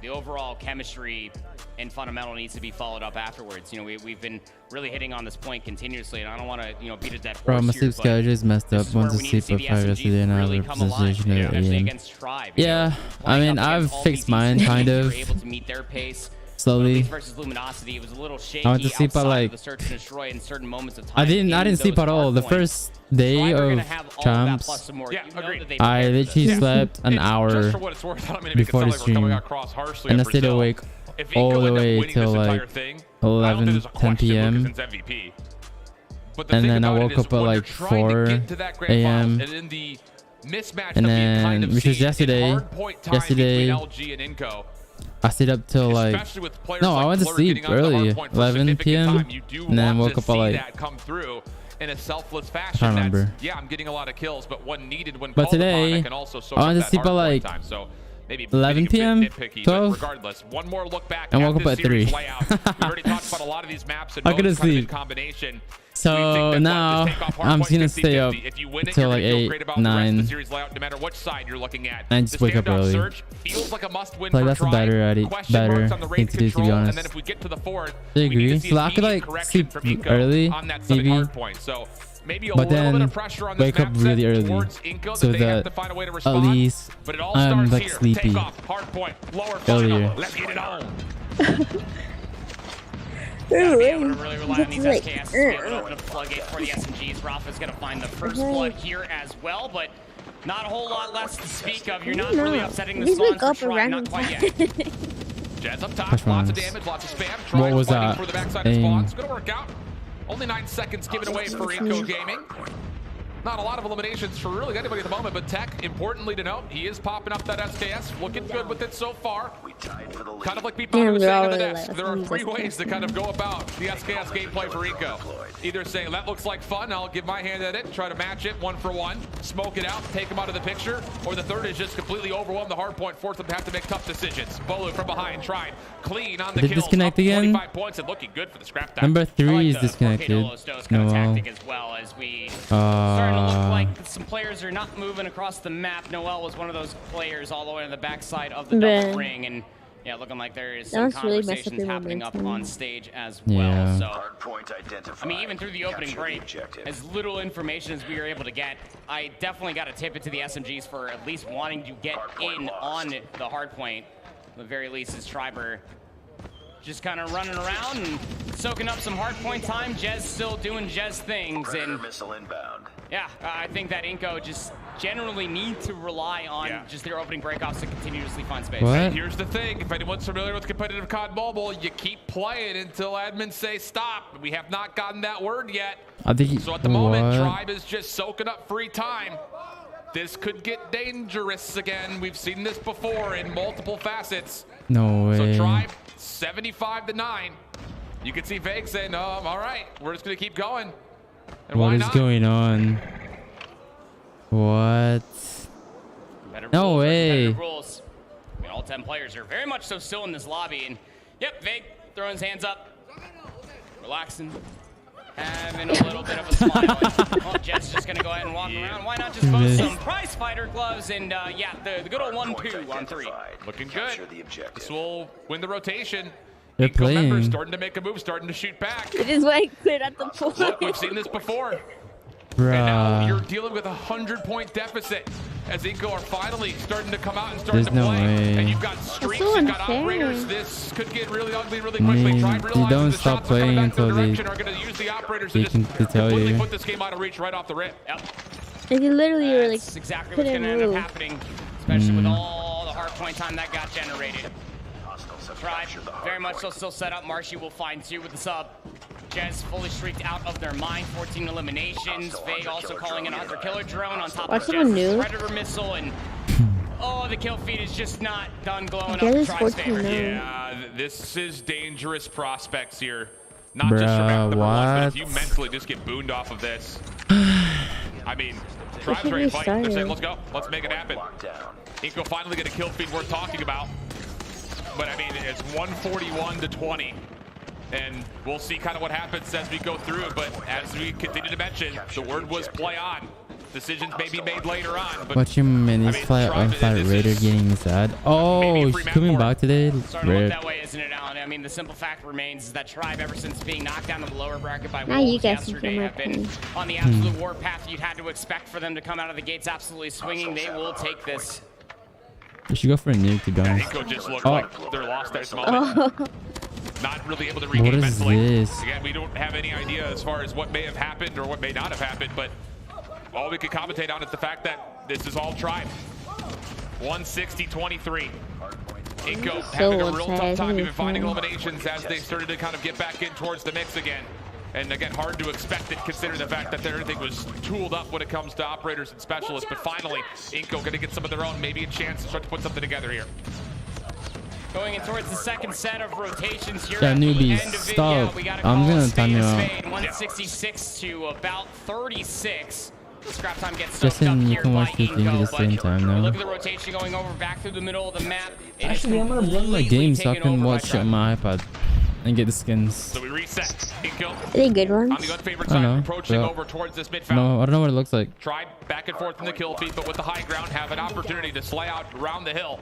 the overall chemistry and fundamental needs to be followed up afterwards. You know, we've been really hitting on this point continuously, and I don't want to, beat a dead horse. Bro, my sleep schedule is messed up. Went to sleep at 5 yesterday and I was position at 8 a.m. Yeah, I mean, I've fixed mine kind of. Able to meet their pace. Slowly. Versus Luminosity, it was a little shaky. I went to sleep at like the search and destroy in certain moments of time. I didn't sleep at all. The first day of champs, I literally slept an hour before the stream, and I stayed awake all the way till like 10 p.m. And then I woke up at like 4 a.m. And then, which was yesterday. I stayed up till like, no, I went to sleep early, 11 p.m. and then woke up at like, in a selfless fashion. I can't remember. Yeah, I'm getting a lot of kills, but when needed, when but today, I went to sleep at like so maybe 11 p.m., 12, regardless, one more look back and woke up at 3. We've already talked about a lot of these maps and I couldn't sleep. Combination. So now I'm just gonna stay up until like 8, 9, no matter which side you're looking at. And just wake up early. Like that's a better thing to do, to be honest. And then if we get to the fourth, I agree. So I could like sleep early, maybe, but then wake up really early, so that at least I'm like sleepy earlier. We're really relying on these SKS to be able to open up the floodgate for the SMGs. Rafa's going to find the first blood here as well, but not a whole lot less to speak of. You're not really upsetting the spawn for Shrine, not quite yet. Jazz up top, lots of damage, lots of spam. What was that? For the backside of spawns. It's going to work out. Only 9 seconds given away for Inco Gaming. Not a lot of eliminations for really anybody at the moment, but Tech, importantly to note, he is popping up that SKS, looking good with it so far. Kind of like people were saying on the desk, there are 3 ways to kind of go about the SKS gameplay for Inco. Either say, that looks like fun, I'll give my hand at it, try to match it 1 for 1, smoke it out, take him out of the picture, or the third is just completely overwhelm the hard point, force them to have to make tough decisions. Bolu from behind, trying clean on the kills. Disconnect again? 25 points and looking good for the scrap time. Number 3 is disconnected. No. Tactic as well, as we starting to look like some players are not moving across the map. Noel was one of those players all the way to the backside of the double ring, and yeah, looking like there is some conversations happening up on stage as well. So, I mean, even through the opening break, as little information as we were able to get, I definitely got to tip it to the SMGs for at least wanting to get in on the hard point. At the very least, is Triber just kind of running around and soaking up some hard point time. Jez still doing Jez things, and yeah, I think that Inco just generally need to rely on just their opening breakoffs to continuously find space. And here's the thing, if anyone's familiar with competitive COD Mobile, you keep playing until admins say stop. We have not gotten that word yet. So at the moment, Tribe is just soaking up free time. This could get dangerous again. We've seen this before in multiple facets. No way. So Tribe, 75-9. You can see Vague saying, all right, we're just going to keep going. And what is going on? What? No way. Rules. I mean, all 10 players are very much so still in this lobby. And yep, Vague throwing his hands up, relaxing, having a little bit of a smile. Well, Jet's just going to go ahead and walk around. Why not just post some prize fighter gloves and yeah, the good old 1-2 on 3. Looking good. This will win the rotation. They're playing. Members starting to make a move, starting to shoot back. It is why I cleared at the point. Look, we've seen this before. Bruh. And now you're dealing with a 100-point deficit as Inco are finally starting to come out and starting to play. And you've got streaks, you've got operators. This could get really ugly really quickly. You don't stop playing until they can tell you. Put this game out of reach right off the rip. Like you literally were like, that's exactly what's going to end up happening, especially with all the hard point time that got generated. Tribe very much so still set up. Marshy will find 2 with the sub. Jez fully streaked out of their mind. 14 eliminations. Vague also calling in a hunter killer drone on top of Jez's predator missile, and oh, the kill feed is just not done glowing up Tribe's favor. Yeah, this is dangerous prospects here. Not just from number 1, but if you mentally just get booned off of this. I mean, Tribe's ready to fight. They're saying, let's go. Let's make it happen. Inco finally get a kill feed worth talking about. But I mean, it's 141-20. And we'll see kind of what happens as we go through. But as we continue to mention, the word was play on. Decisions may be made later on. But watching Minnie's flat Raider getting sad. Oh, she's coming back today. Starting to look that way, isn't it, Alan? I mean, the simple fact remains is that Tribe, ever since being knocked down to the lower bracket by Wolves yesterday, have been on the absolute war path you'd had to expect for them to come out of the gates absolutely swinging. They will take this. You should go for a nuke, to be honest. Inco just looked like they're lost at this moment. Not really able to regain mentally. This? Again, we don't have any idea as far as what may have happened or what may not have happened, but all we can commentate on is the fact that this is all Tribe. 160-23. Inco having a real tough time even finding eliminations as they started to kind of get back in towards the mix again. And again, hard to expect it considering the fact that everything was tooled up when it comes to operators and specialists. But finally, Inco going to get some of their own, maybe a chance to start to put something together here. Going in towards the second set of rotations here. Yeah, newbies, stop. I'm going to time you out. 166 to about 36. Scrap time gets Justin, you can watch the thing at the same time now. Look at the rotation going over back through the middle of the map. Actually, I'm going to run my game so I can watch on my iPad and get the skins. So we reset. Inco. Are they good ones? On the unfavored side, approaching over towards this midfield. No, I don't know what it looks like. Tribe back and forth from the kill feed, but with the high ground, have an opportunity to slay out around the hill.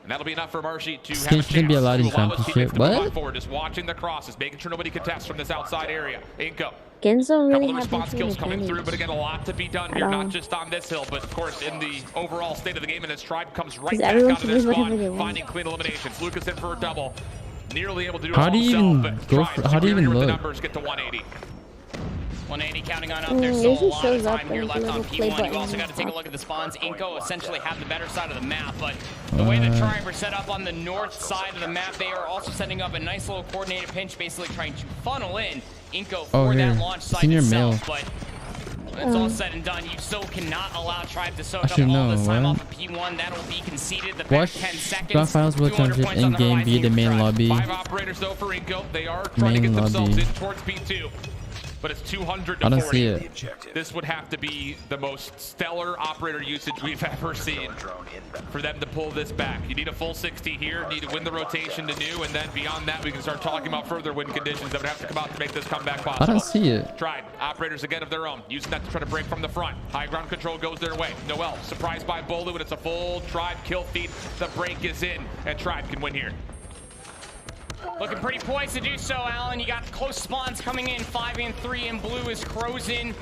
And that'll be enough for Marshy to have a chance. Be allowed in championship. What? Forward, just watching the crosses, making sure nobody contests from this outside area. Inco. Genzo really couple of response skills coming through, but again, a lot to be done here, not just on this hill, but of course in the overall state of the game. And this Tribe comes right back out of this spawn, finding clean eliminations. Lucas in for a double, nearly able to do it all himself, but Tribe superior with the numbers, get to 180. 180 counting on up. There's still a lot of time here left on P1. You also got to take a look at the spawns. Inco essentially have the better side of the map, but the way the Tribe are set up on the north side of the map, they are also setting up a nice little coordinated pinch, basically trying to funnel in Inco for that launch site Senior itself, male. but when it's all said and done, you still cannot allow Tribe to soak up all this time off of P1. That'll be conceded. The back 10 seconds. Grand finals will transit in game B, the main lobby. 5 operators though for Inco. They are trying to get themselves in towards P2. But it's 200 to 40. I don't see it. This would have to be the most stellar operator usage we've ever seen for them to pull this back. You need a full 60 here, need to win the rotation to new, and then beyond that, we can start talking about further win conditions that would have to come out to make this comeback possible. I don't see it. Tribe, operators again of their own, using that to try to break from the front. High ground control goes their way. Noel, surprised by Bolu, and it's a full Tribe kill feed. The break is in, and Tribe can win here. Looking pretty poised to do so, Alan. You got close spawns coming in. 5 and 3 in blue is Crozen.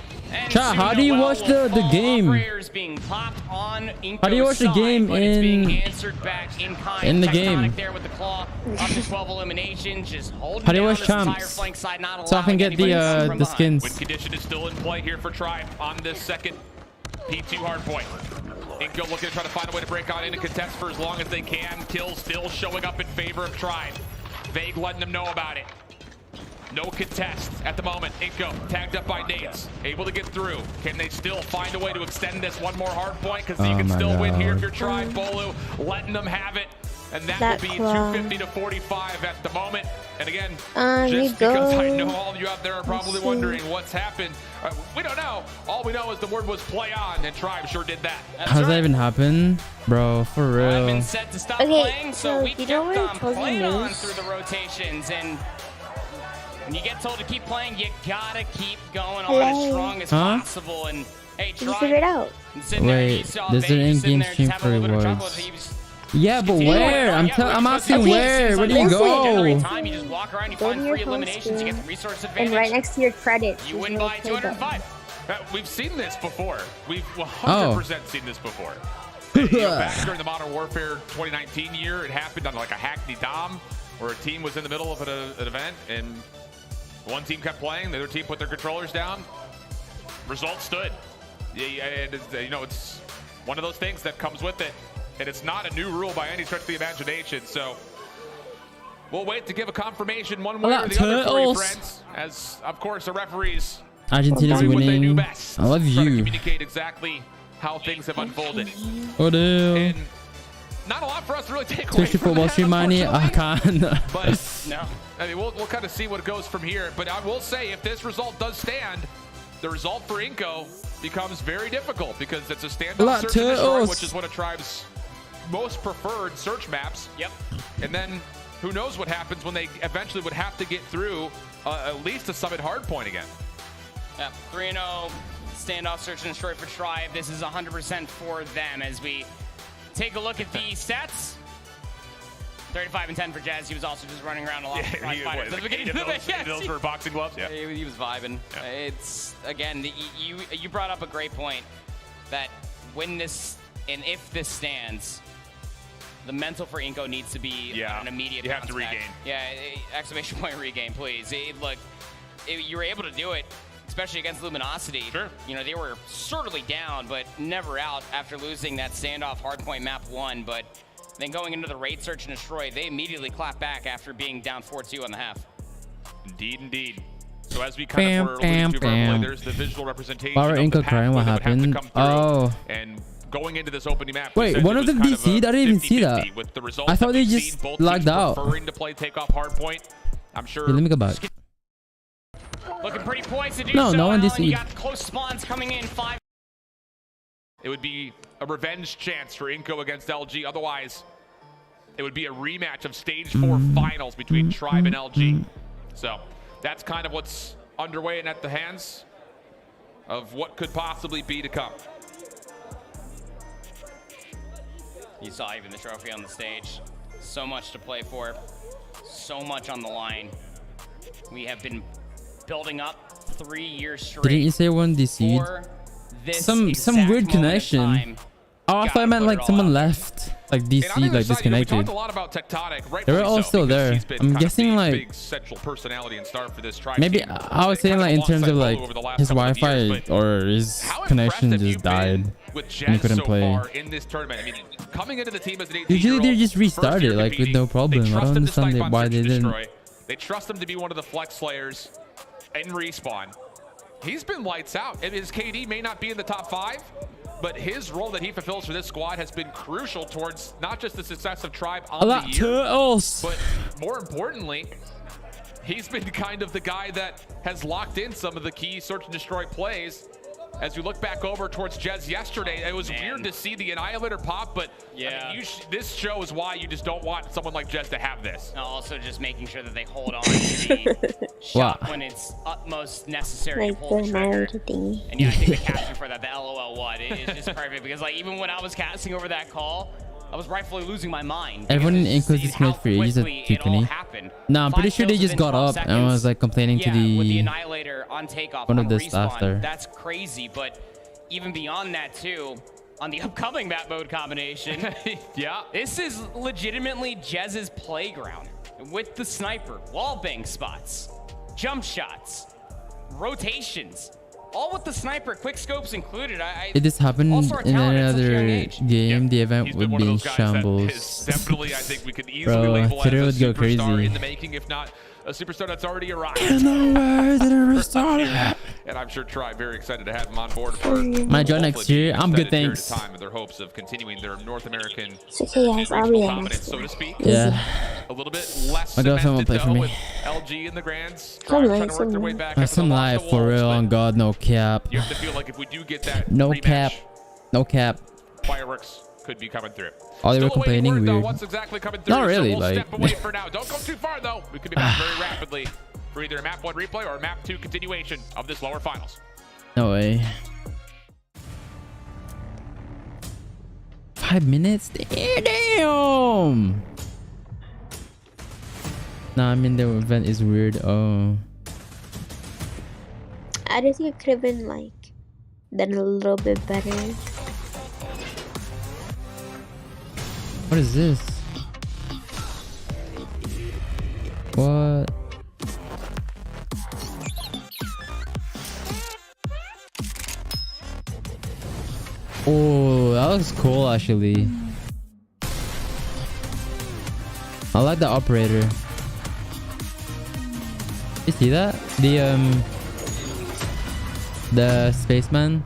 Chat, how do you watch the game? Being popped on How do you watch the game in the game? There with the claw. Up to 12 eliminations. Just holding How do you down watch this champs? entire flank side, not So I can get the skins. Win condition is still in play here for Tribe on this second P2 hardpoint. Inco looking to try to find a way to break on in and contest for as long as they can. Kills still showing up in favor of Tribe. Vague letting them know about it. No contest at the moment. Inco tagged up by nades. Able to get through. Can they still find a way to extend this one more hard point? Because you can still win here if you're Tribe. Bolu letting them have it. And that will be 250 to 45 at the moment. And again, just because I know all of you out there are probably wondering what's happened. We don't know. All we know is the word was play on, and Tribe sure did that. How does that even happen? Bro, for real. I've been set to stop playing, so we kept on playing on through the rotations. And when you get told to keep playing, you gotta keep going on as strong as possible. And hey, Did you figure it out? Wait, there's an in-game stream for rewards. Yeah, but where? I'm asking where. Where do you go? You just walk around, you find 3 eliminations, you get the resource advantage. And right next to your credits. You win by 205. We've seen this before. We've 100% seen this before. Back during the Modern Warfare 2019 year, it happened on like a Hackney Dom, where a team was in the middle of an event, and one team kept playing, the other team put their controllers down. Results stood. You know, it's one of those things that comes with it. And it's not a new rule by any stretch of the imagination. So we'll wait to give a confirmation one way or the other for you, friends. As, of course, the referees Argentina's winning. I love you. To communicate exactly how things have unfolded. And not a lot for us to really take away from football that, stream, Miney. I can't. But no, I mean, we'll kind of see what goes from here. But I will say, if this result does stand, the result for Inco becomes very difficult because it's a standoff search and destroy, which is one of Tribe's most preferred search maps. Yep. And then who knows what happens when they eventually would have to get through at least a summit hardpoint again. Yep. 3-0 standoff search and destroy for Tribe. This is 100% for them as we take a look at the stats. 35 and 10 for Jazz. He was also just running around a lot. Those were boxing gloves. Yeah. He was vibing. Yeah. It's again, you brought up a great point that when this and if this stands, the mental for Inco needs to be an immediate. You have to regain. Yeah, exclamation point regain, please. You were able to do it, especially against Luminosity. Sure. You know, they were certainly down, but never out after losing that standoff hardpoint map 1. But then going into the raid search and destroy, they immediately clapped back after being down 4-2 on the half. Indeed, indeed. So as we kind of were alluding to, there's the visual representation of the path what happened? And going into this opening map, wait, one of them DC? I didn't even see that. With the I thought they just lagged out. Preferring to play takeoff hardpoint. I'm sure. Let me go back. Looking pretty poised to do so. No one DC. You got close spawns coming in 5. It would be a revenge chance for Inco against LG. Otherwise, it would be a rematch of Stage 4 finals between Tribe and LG. So that's kind of what's underway and at the hands of what could possibly be to come. You saw even the trophy on the stage. So much to play for. So much on the line. We have been building up 3 years straight. Didn't you say one DC'd? Some weird connection. Oh, I thought I meant like someone left. Like DC, like disconnected. We talked a lot about Tectonic. They were all still there. I'm guessing like big central personality and star for this Tribe maybe team. I was saying like in terms of like his Wi-Fi or his connection just died and he couldn't play. In this tournament, I mean, coming into the team as an 18-year-old, usually they just restart it like with no problem. I don't understand why they didn't. They trust him to be one of the flex slayers. in Respawn, he's been lights out. And his KD may not be in the top 5, but his role that he fulfills for this squad has been crucial towards not just the success of Tribe on the year, but more importantly, he's been kind of the guy that has locked in some of the key search and destroy plays. As we look back over towards Jez yesterday, it was weird to see the Annihilator pop, but yeah, I mean, this shows why you just don't want someone like Jez to have this. Also, just making sure that they hold on to the shot when it's utmost necessary to pull the trigger. And yeah, I think the caption for that, the LOL what, is just perfect because like even when I was casting over that call, I was rightfully losing my mind. Everyone in Inquis is made for ages at Tiffany. No, I'm pretty sure they just got up and was like complaining to the with the Annihilator on takeoff one on of the Respawn. staff there. That's crazy, but even beyond that too, on the upcoming map mode combination, yeah, this is legitimately Jez's playground with the sniper, wallbang spots, jump shots, rotations. All with the sniper, quick scopes included. It just happened in another game. The event would be in shambles. Definitely, I think we could easily label as a superstar in the making, if not a superstar that's already arrived. And I'm sure Tribe very excited to have him on board for might join next year. I'm good, thanks. Time in their hopes of continuing their North American dominance, so to speak. Yeah. A little bit less my girlfriend won't play for me. with LG in the Grands, trying to work their way back. Some live for real, on God, no cap. You have to feel like if we do get that no rematch, cap, no cap. Fireworks could be coming through. Oh, they were complaining weird. Though, what's exactly coming through, not really, so we'll like. Step away for now. Don't go too far though. We could be back very rapidly for either a map 1 replay or a map 2 continuation of this lower finals. No way. 5 minutes? Damn! Nah, I mean the event is weird. Oh. I just think it could have been like done a little bit better. What is this? What? Oh, that looks cool actually. I like the operator. You see that? The spaceman?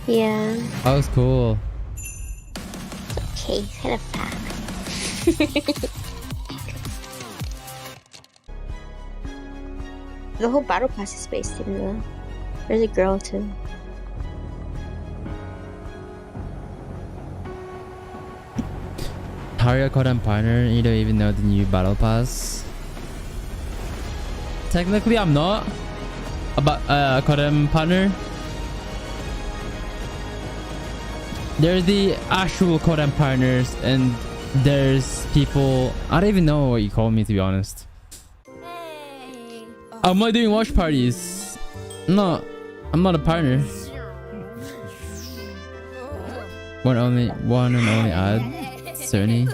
Yeah. That was cool. Okay, kind of fat. The whole battle pass is space thing though. There's a girl too. How are you a Codm partner? You don't even know the new battle pass. Technically, I'm not a Codm partner. There's the actual Codm partners, and there's people. I don't even know what you call me, to be honest. I'm not doing watch parties. I'm not a partner. One and only ad. Cerny.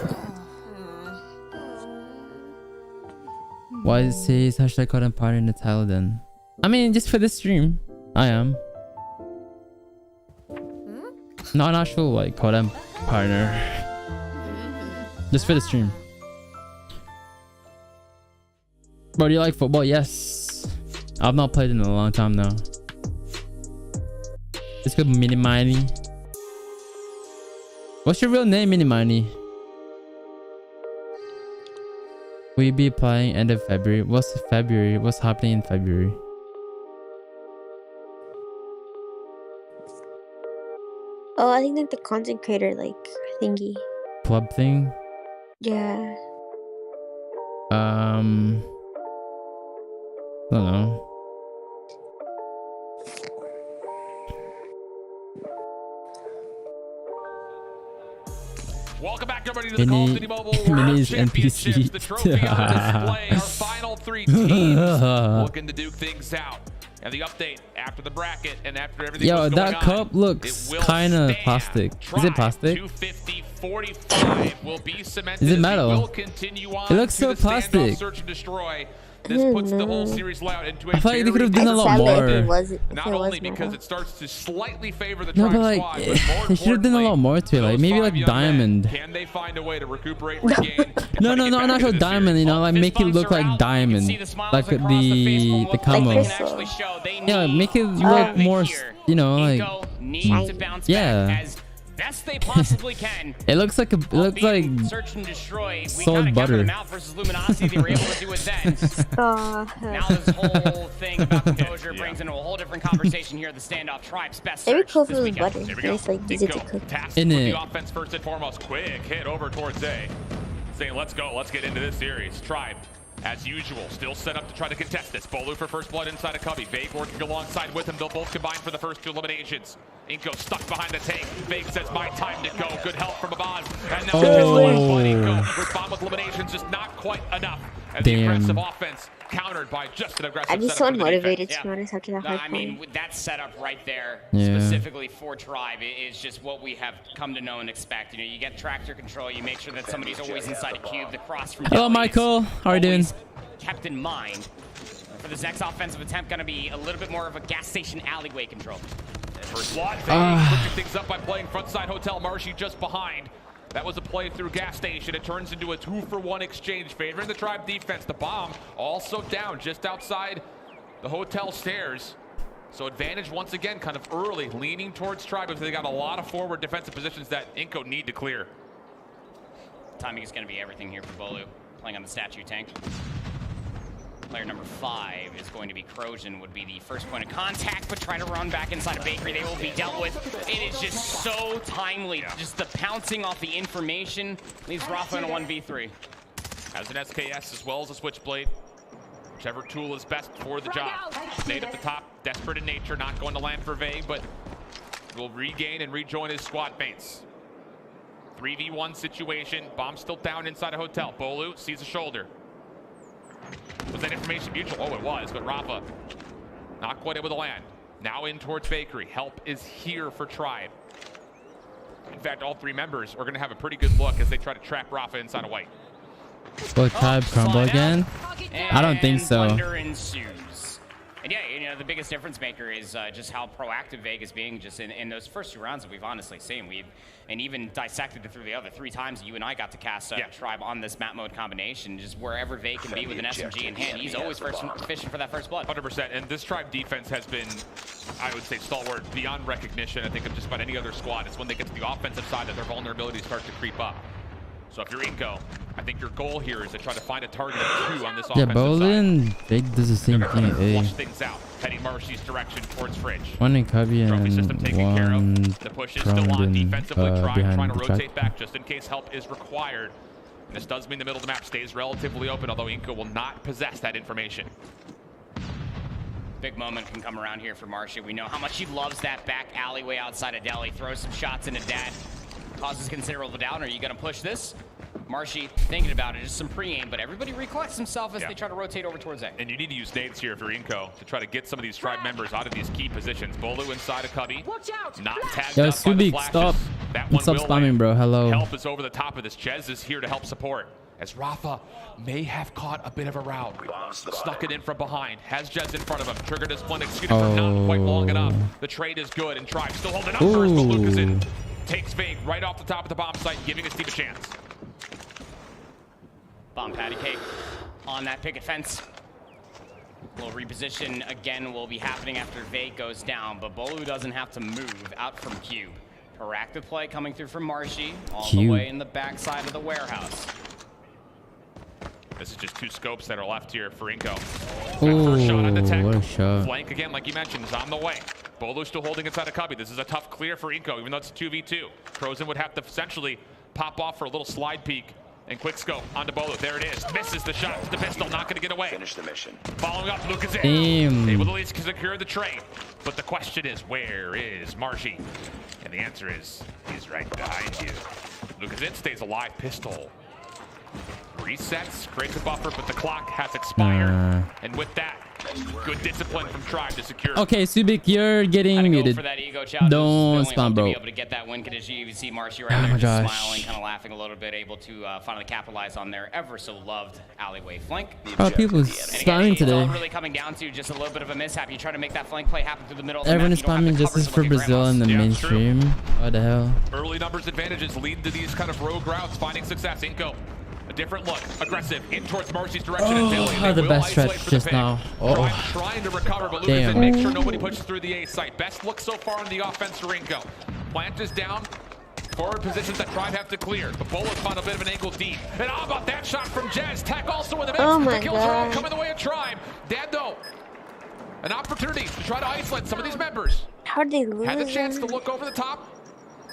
Why does it say hashtag Codm partner in the title then? I mean, just for this stream, I am. Not an actual like Codm partner. Just for the stream. Bro, do you like football? Yes. I've not played in a long time now. It's called Miney. What's your real name, Miney? Will you be applying end of February? What's February? What's happening in February? Oh, I think like the content creator like thingy. Club thing? Yeah. I don't know. Welcome back, everybody, to the Call of Duty Mobile World Championships. The trophy on display. Our final 3 teams looking to duke things out. And the update after the bracket and after everything. Yo, that cup looks kind of plastic. Is it plastic? 250-45 will be cemented. Is it metal? Will continue on it looks so plastic. Search and destroy. this puts the whole series layout into a I feel like they could have done a lot more. Not only because it starts to slightly favor the No, Tribe but like, squad, but more they should have done a lot more to it. Like maybe like Diamond. can they find a way to recuperate, regain? No, not show Diamond. You know, like make it look like Diamond, like the combo. Yeah, make it look more. You know, like yeah. Best they possibly can. It looks like Search and destroy. Solid butter. Out versus Luminosity. They were able to do it then. Now this whole thing about composure brings into a whole different conversation here. The standoff Tribe's best search this weekend. Butter. It's like easy to cook. In the offense first and foremost. Quick hit over towards A. Saying let's go. Let's get into this series. Tribe, as usual, still set up to try to contest this. Bolu for first blood inside of Cubby. Vague working alongside with him. They'll both combine for the first 2 eliminations. Inko stuck behind the tank. Vague says, my time to go. Good help from Abaz. And now Inko respond with eliminations, just not quite enough. And the aggressive offense countered by just an aggressive I'd be so unmotivated to be honest after that hard I mean, that setup right there, Yeah. specifically for Tribe, is just what we have come to know and expect. You know, you get tractor control, you make sure that somebody's always inside a cube. The cross from Hello, Michael. How are you doing? Kept in mind. For this next offensive attempt, going to be a little bit more of a gas station alleyway control. First blood, switching things up by playing frontside hotel. Marshy just behind. That was a play through gas station. It turns into a 2-for-1 exchange, favoring the Tribe defense. The bomb also down just outside the hotel stairs. So advantage once again, kind of early, leaning towards Tribe because they got a lot of forward defensive positions that Inko need to clear. Timing is going to be everything here for Bolu, playing on the statue tank. Player number 5 is going to be Crojan, would be the first point of contact, but try to run back inside of Bakery. They will be dealt with. It is just so timely. Just the pouncing off the information leaves Rafa in a 1v3. Has an SKS as well as a Switchblade. Whichever tool is best for the job. Nate at the top, desperate in nature, not going to land for Vague, but will regain and rejoin his squad mates. 3v1 situation. Bomb still down inside a hotel. Bolu sees a shoulder. Was that information mutual? Oh, it was, but Rafa not quite able to land. Now in towards Bakery. Help is here for Tribe. In fact, all 3 members are going to have a pretty good look as they try to trap Rafa inside of White. Will Tribe crumble again? I don't think so. Thunder ensues. And yeah, you know, the biggest difference maker is just how proactive Vague is being just in those first 2 rounds that we've honestly seen. And even dissected it through the other 3 times you and I got to cast Tribe on this map mode combination. Just wherever Vague can be with an SMG in hand, he's always fishing for that first blood. 100%. And this Tribe defense has been, I would say, stalwart beyond recognition. I think of just about any other squad. It's when they get to the offensive side that their vulnerabilities start to creep up. So if you're Inko, I think your goal here is to try to find a target of 2 on this offensive side. Yeah, Bolin, Big does the same thing. Flush things out, heading Marshy's direction towards Fridge. 1 in Cubby and 1 The push is still on defensively, trying to rotate track. back just in case help is required. And this does mean the middle of the map stays relatively open, although Inko will not possess that information. Big moment can come around here for Marshy. We know how much he loves that back alleyway outside of Delhi. Throws some shots into Dad. Causes considerable doubt. Are you going to push this? Marshy thinking about it, just some pre-aim, but everybody recollects himself as they try to rotate over towards A. And you need to use nades here for Inko to try to get some of these Tribe members out of these key positions. Bolu inside of Cubby. Watch out. Not tagged Yo, up by the flashes. stop. That one Stop will spamming, land. bro. Hello. Help is over the top of this. Chez is here to help support. As Rafa may have caught a bit of a route. Snuck it in from behind. Has Jez in front of him. Triggered his blend, executed for not quite long enough. The trade is good, and Tribe still holding up first, but Luke is in. Takes Vague right off the top of the bomb site, giving his team a chance. Bomb patty cake on that picket fence. A little reposition again will be happening after Vague goes down, but Bolu doesn't have to move out from Cube. Proactive play coming through from Marshy, all the way in the backside of the warehouse. This is just 2 scopes that are left here for Inko. Ooh, first shot on the tech. what a shot. Flank again, like you mentioned, is on the way. Bolu still holding inside a Cubby. This is a tough clear for Inko, even though it's a 2v2. Crozen would have to essentially pop off for a little slide peek and quick scope onto Bolu. There it is. Misses the shot. The pistol not going to get away. Finish the mission. Following up, Luke is in. Able to at least secure the trade. But the question is, where is Marshy? And the answer is, he's right behind you. Luke is in, stays alive. Pistol. resets, creates a buffer, but the clock has expired. And with that, good discipline from Tribe to secure. Okay, Subic, you're getting muted. For that ego challenge. Don't spawn, bro. To be able to get that win condition. You see Marshy right there just smiling, kind of laughing a little bit, able to finally capitalize on their ever so loved alleyway flank. Oh, people spamming today. It's all really coming down to just a little bit of a mishap. You try to make that flank play happen through the middle of the Everyone map. is spamming just as for Brazil in the mainstream. What the hell? Early numbers advantages lead to these kind of rogue routes, finding success. Inko, a different look, aggressive, in towards Marcy's direction. Oh, the best stretch just now. Oh, trying to recover, but Lucas and make sure nobody pushes through the A site. Best look so far on the offense for Inko. Plant is down. Forward positions that Tribe have to clear. The Bull has found a bit of an angle deep. And how about that shot from Jez? Tech also in the mix. Oh my the kills are all God. coming the way of Tribe. Dando, an opportunity to try to isolate some of these members. How did they lose? Had the chance to look over the top.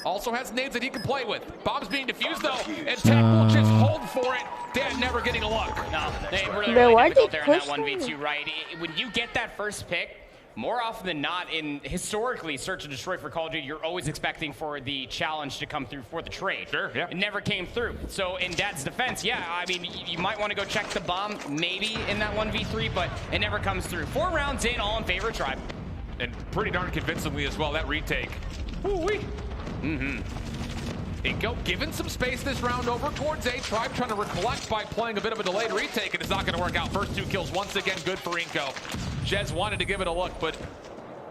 Also has nades that he can play with. Bomb's being defused though, and Tech will just hold for it. Dan never getting a look. No, they really, Bro, really why'd difficult they there in that push 1v2, right? When you get that first pick, more often than not, in historically Search and Destroy for Call of Duty, you're always expecting for the challenge to come through for the trade. Sure, yeah. It never came through. So in Dad's defense, yeah, I mean, you might want to go check the bomb maybe in that 1v3, but it never comes through. 4 rounds in, all in favor of Tribe. And pretty darn convincingly as well, that retake. Woo-wee. Inko given some space this round over towards A. Tribe trying to recollect by playing a bit of a delayed retake, and it's not going to work out. First 2 kills once again good for Inko. Jez wanted to give it a look, but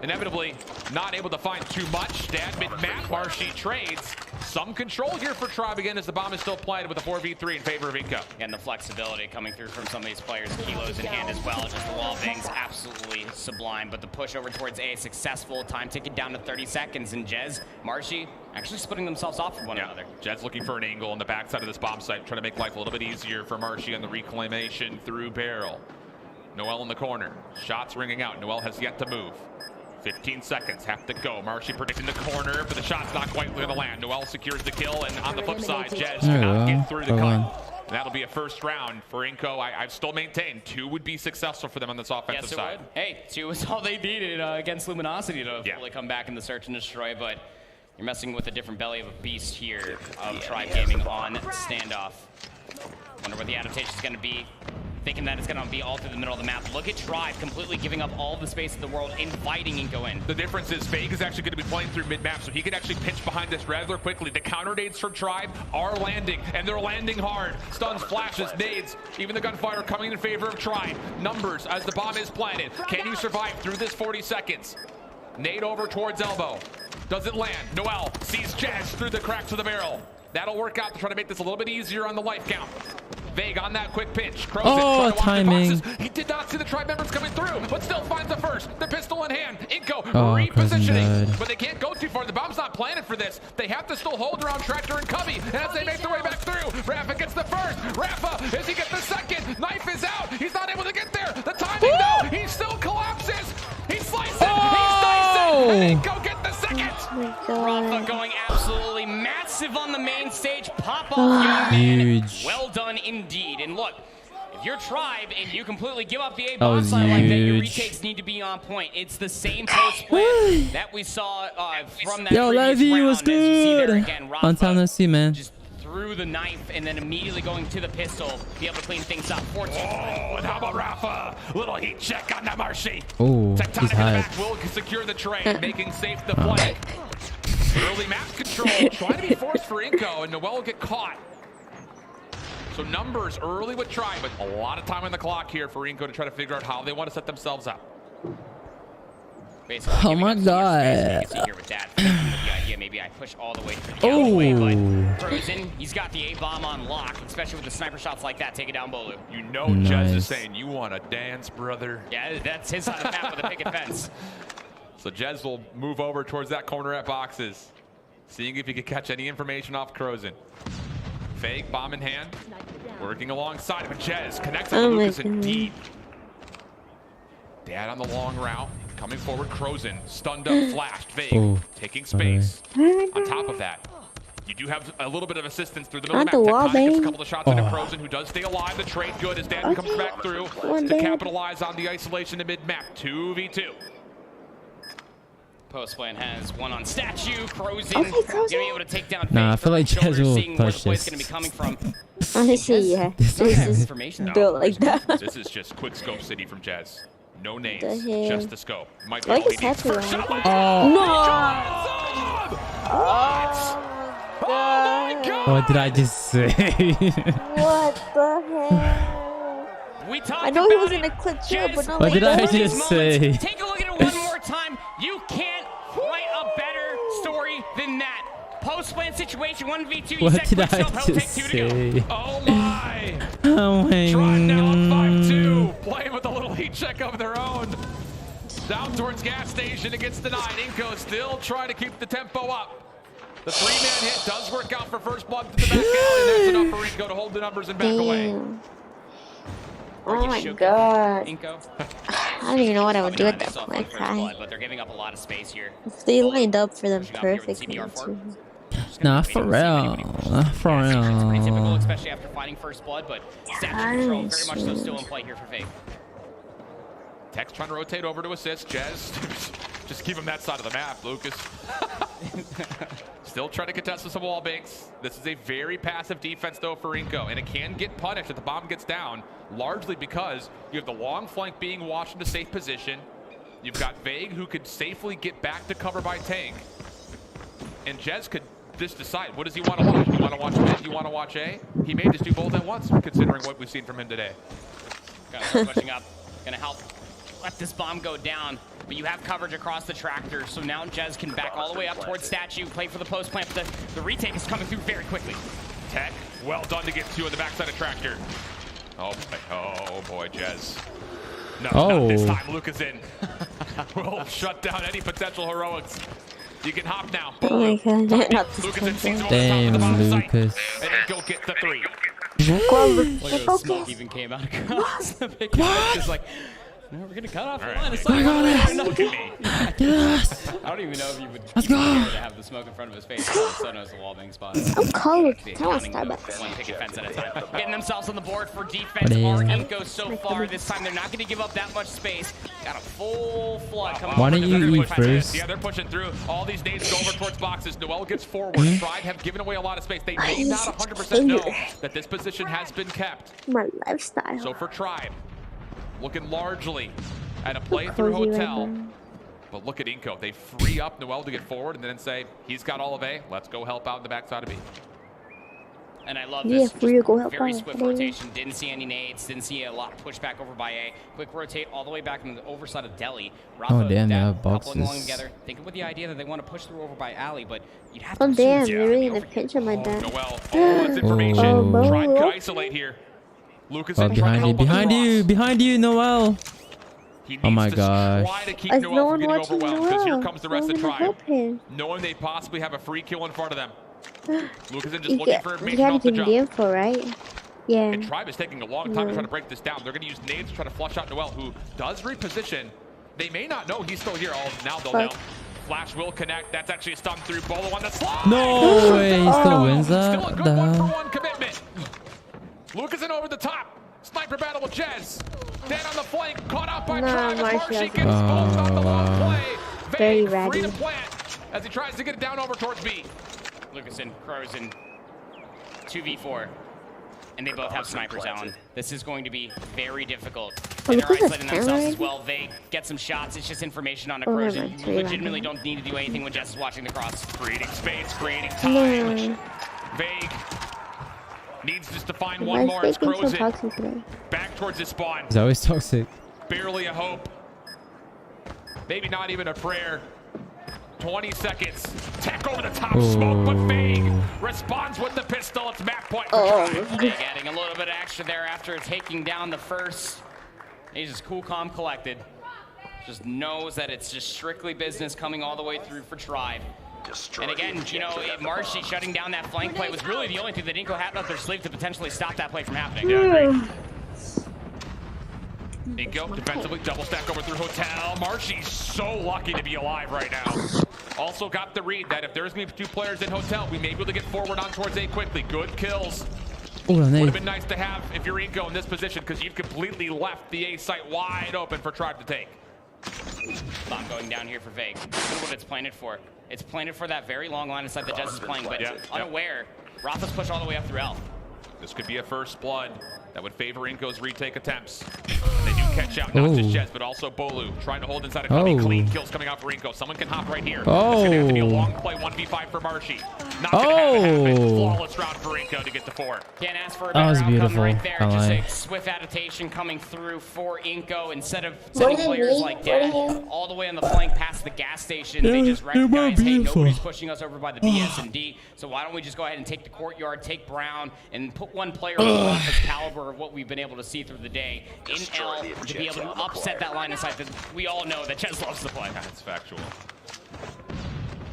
inevitably not able to find too much. Dad mid-map, Marshy trades. Some control here for Tribe again as the bomb is still planted with a 4v3 in favor of Inko. And the flexibility coming through from some of these players, kilos in hand as well. Just the wall bangs, absolutely sublime. But the push over towards A is successful. Time ticking down to 30 seconds. And Jez, Marshy actually splitting themselves off from one another. Jez looking for an angle on the backside of this bomb site, trying to make life a little bit easier for Marshy on the reclamation through barrel. Noel in the corner. Shots ringing out. Noel has yet to move. 15 seconds have to go. Marshy predicting the corner, but the shot's not quite going to land. Noel secures the kill, and on the flip side, Jez cannot get through the cut. That'll be a first round for Inko. I've still maintained 2 would be successful for them on this offensive side. Would. Hey, 2 is all they needed against Luminosity to really come back in the Search and Destroy, but you're messing with a different belly of a beast here of Tribe Gaming on standoff. Wonder what the adaptation is going to be. Thinking that it's going to be all through the middle of the map. Look at Tribe completely giving up all the space in the world, inviting Inko in. The difference is Fake is actually going to be playing through mid-map, so he can actually pitch behind this rather quickly. The counter nades for Tribe are landing, and they're landing hard. Stuns, flashes, nades, even the gunfire coming in favor of Tribe. Numbers as the bomb is planted. Can you survive through this 40 seconds? Nade over towards elbow. Doesn't land. Noel sees Jez through the cracks of the barrel. That'll work out to try to make this a little bit easier on the life count. Vague on that quick pinch. Oh, timing. He did not see the Tribe members coming through, but still finds the first. The pistol in hand. Inko repositioning, but they can't go too far. The bomb's not planted for this. They have to still hold around Tractor and Cubby, and as they make their way back through, Rafa gets the first. Rafa, as he gets the second. Knife is out. He's not able to get there. The timing, though. He still collapses. He slices it. He slices it. And Inko get the second. Rafa going absolutely massive on the main stage. Pop off, young man. Huge. Well done indeed. And look, if you're Tribe and you completely give up the A bomb side like that, your retakes need to be on point. It's the same post plan that we saw from that Levy was good. Again, Rafa, on time to see, man. Just threw the knife and then immediately going to the pistol, be able to clean things up. Oh, and how about Rafa? Little heat check on that Marshy. Oh, Tectonic in the back will secure the trade, making safe the flank. Early map control, trying to be forced for Inko, and Noel will get caught. So numbers early with Tribe, but a lot of time on the clock here for Inko to try to figure out how they want to set themselves up. Basically, oh my god. Here with that, the idea, maybe I push all the way through the alleyway, but Frozen, he's got the A-bomb on lock, especially with the sniper shots like that, take it down Bolu. You know Jez is saying, you want to dance, brother? Yeah, that's his side of the map with a picket fence. So Jez will move over towards that corner at boxes, seeing if he can catch any information off Crozen. Fake, bomb in hand, working alongside him. Jez connects on Lucas and deep. Dad on the long route, coming forward. Crozen, stunned up, flashed. Vague, taking space. On top of that, you do have a little bit of assistance through the middle of the map. Gets a couple of shots into Crozen, who does stay alive. The trade good as Dad comes back through to capitalize on the isolation in mid-map. 2v2. Post plant has one on statue. Crozen gonna be able to take down. Nah, I feel like Jez will push this. Gonna be coming from. Honestly, yeah. This is built like that. This is just quick scope city from Jez. No names, just the scope. Might like be his tattoo. Oh my God! What did I just say? What the heck? I know he was in a clip too, but not what like did I just say? Take a look at it one more time. You can't write a better story than that. Post-plant situation, 1v2. What did I just say? Oh my! Oh my Trying now, God. 5-2. Playing with a little heat check of their own. Down towards gas station, it gets denied. Inco still trying to keep the tempo up. The 3-man hit does work out for first blood to the back alley. That's enough for Inco to hold the numbers and back away. Oh my God. Inco? I don't even know what I would do at that point. But they're giving up a lot of space here. If they lined up for them perfectly. Nah, for real. For real. Pretty typical, especially after fighting first blood, but statue control very much so still in play here for Fake. Tex trying to rotate over to assist. Jez, just keep him that side of the map, Lucas. Still trying to contest with some wall banks. This is a very passive defense, though, for Inco, and it can get punished if the bomb gets down, largely because you have the long flank being washed into safe position. You've got Vague, who could safely get back to cover by Tank. And Jez could just decide, what does he want to watch? You want to watch mid? You want to watch A? He may just do both at once, considering what we've seen from him today. Pushing up, gonna help let this bomb go down, but you have coverage across the tractor, so now Jez can back all the way up towards statue, play for the post plant, but the retake is coming through very quickly. Tech, well done to get two on the backside of tractor. Oh boy, Jez. No, not this time. Lucas in. Will shut down any potential heroics. You can hop now. Oh my God, not this Lucas time. Damn, Lucas. And then go get the 3. Look at the smoke even came out across the big just like, no, we're gonna cut off the line. It's like, look at me. Yes. I don't even know if you would Let's go. to have the smoke in front of his face. All of a sudden, it was a wall being spotted. I'm cold. The I want accounting of Starbucks. one picket fence at a time. Getting themselves on the board for defense. Our Inco so far this time, they're not going to give up that much space. Got a full flood coming. Why don't you eat first? Yeah, they're pushing through. All these nades go over towards boxes. Noel gets forward. Tribe have given away a lot of space. They may not 100% know that this position has been kept. My lifestyle. So for Tribe, looking largely at a play-through hotel. But look at Inco. They free up Noel to get forward and then say, he's got all of A. Let's go help out in the backside of B. And I love this. Go help very out. swift rotation. Didn't see any nades. Didn't see a lot pushback over by A. Quick rotate all the way back in the overside of Delhi. Rafa, Oh damn, they have boxes. along together, thinking with the idea that they want to push through over by Alley, but you'd have to. Oh damn, assume they're really gonna pinch him like that. Noel, all this information. Oh. Tribe could isolate here. Lucas Oh, behind you, Noel. He Oh my needs to gosh. try to keep Noel from getting overwhelmed, because here comes the rest of Tribe. Him. Knowing they possibly have a free kill in front of them. Lucas just looking for You information gotta off the give him jump. the info, right? Yeah. And Tribe is taking a long time to try to break this down. They're going to use nades to try to flush out Noel, who does reposition. They may not know he's still here. Oh, now they'll know. Flash will connect. That's actually a stun through Bolo on the slide. No way, he still wins that. Still a good one-for-one commitment. Lucas in over the top. Sniper battle with Jez. Dead on the flank, caught out by Tribe. Marshy gets both on the long play. Very free to ready. plant as he tries to get it down over towards B. Lucas and Crozen 2v4. And they both have snipers, Alan. This is going to be very difficult. And they're isolating themselves as well. They get some shots. It's just information on a Crozen. You legitimately don't need to do anything when Jess is watching the cross. Creating space, creating time. Vague. Needs just to find one more. It's Crozen. Back towards his spawn. He's always toxic. Barely a hope. Maybe not even a prayer. 20 seconds. Tech over the top. Smoke, but Vague responds with the pistol. It's map point for Tribe. Vague adding a little bit of extra there after taking down the first. He's just cool, calm, collected. Just knows that it's just strictly business coming all the way through for Tribe. And again, you know, Marshy shutting down that flank play was really the only thing that Inco had up their sleeve to potentially stop that play from happening. Yeah, Inco defensively double stack over through Hotel. Marshy's so lucky to be alive right now. Also got the read that if there's going to be two players in Hotel, we may be able to get forward on towards A quickly. Good kills. Would have been nice to have if you're Inco in this position, because you've completely left the A site wide open for Tribe to take. Bomb going down here for Vague. This is what it's planted for. It's planted for that very long line of sight that Jez is playing, but unaware. Rafa's pushed all the way up through L. This could be a first blood that would favor Inko's retake attempts. And they do catch out not just Jez, but also Bolu trying to hold inside a cubby. Clean kills coming out for Inko. Someone can hop right here. It's going to have to be a long play, 1v5 for Marshy. Not going to have it happen. Flawless round for Inko to get to 4. Can't ask for a better outcome right there. Just a swift adaptation coming through for Inko. Instead of sending players like Dad all the way on the flank past the gas station, they just recognize, hey, nobody's pushing us over by the BS&D, so why don't we just go ahead and take the courtyard, take Brown, and put one player on his caliber of what we've been able to see through the day in L to be able to upset that line of sight that we all know that Jez loves to play. That's factual.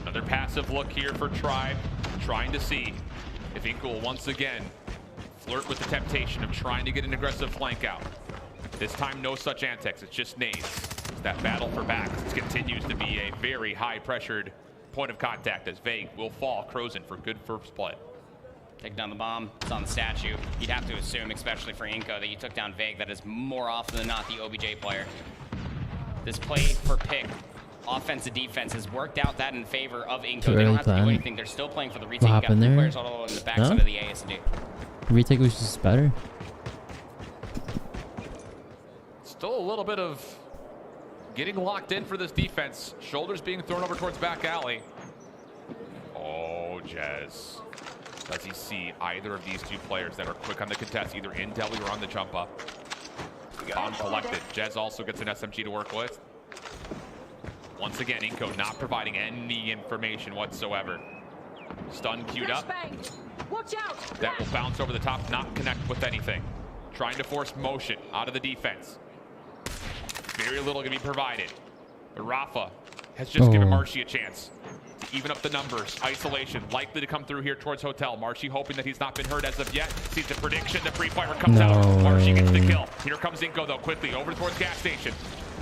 Another passive look here for Tribe, trying to see if Inko will once again flirt with the temptation of trying to get an aggressive flank out. This time, no such antics. It's just nades. It's that battle for backs. It continues to be a very high-pressured point of contact as Vague will fall. Crozen for good first blood. Take down the bomb. It's on the statue. You'd have to assume, especially for Inko, that you took down Vague. That is more often than not the OBJ player. This play for pick, offense to defense, has worked out that in favor of Inko. They don't have to do anything. They're still playing for the retake. Got 2 players all the way in the backside of the ASD. Retake was just better. Still a little bit of getting locked in for this defense. Shoulders being thrown over towards back alley. Oh, Jez. Does he see either of these 2 players that are quick on the contest, either in deli or on the jump up? Bomb collected. Jez also gets an SMG to work with. Once again, Inko not providing any information whatsoever. Stun queued up. Watch out. That will bounce over the top, not connect with anything. Trying to force motion out of the defense. Very little can be provided. But Rafa has just given Marshy a chance to even up the numbers. Isolation likely to come through here towards Hotel. Marshy hoping that he's not been hurt as of yet. Sees the prediction. The free fire comes out. Marshy gets the kill. Here comes Inko though, quickly over towards gas station.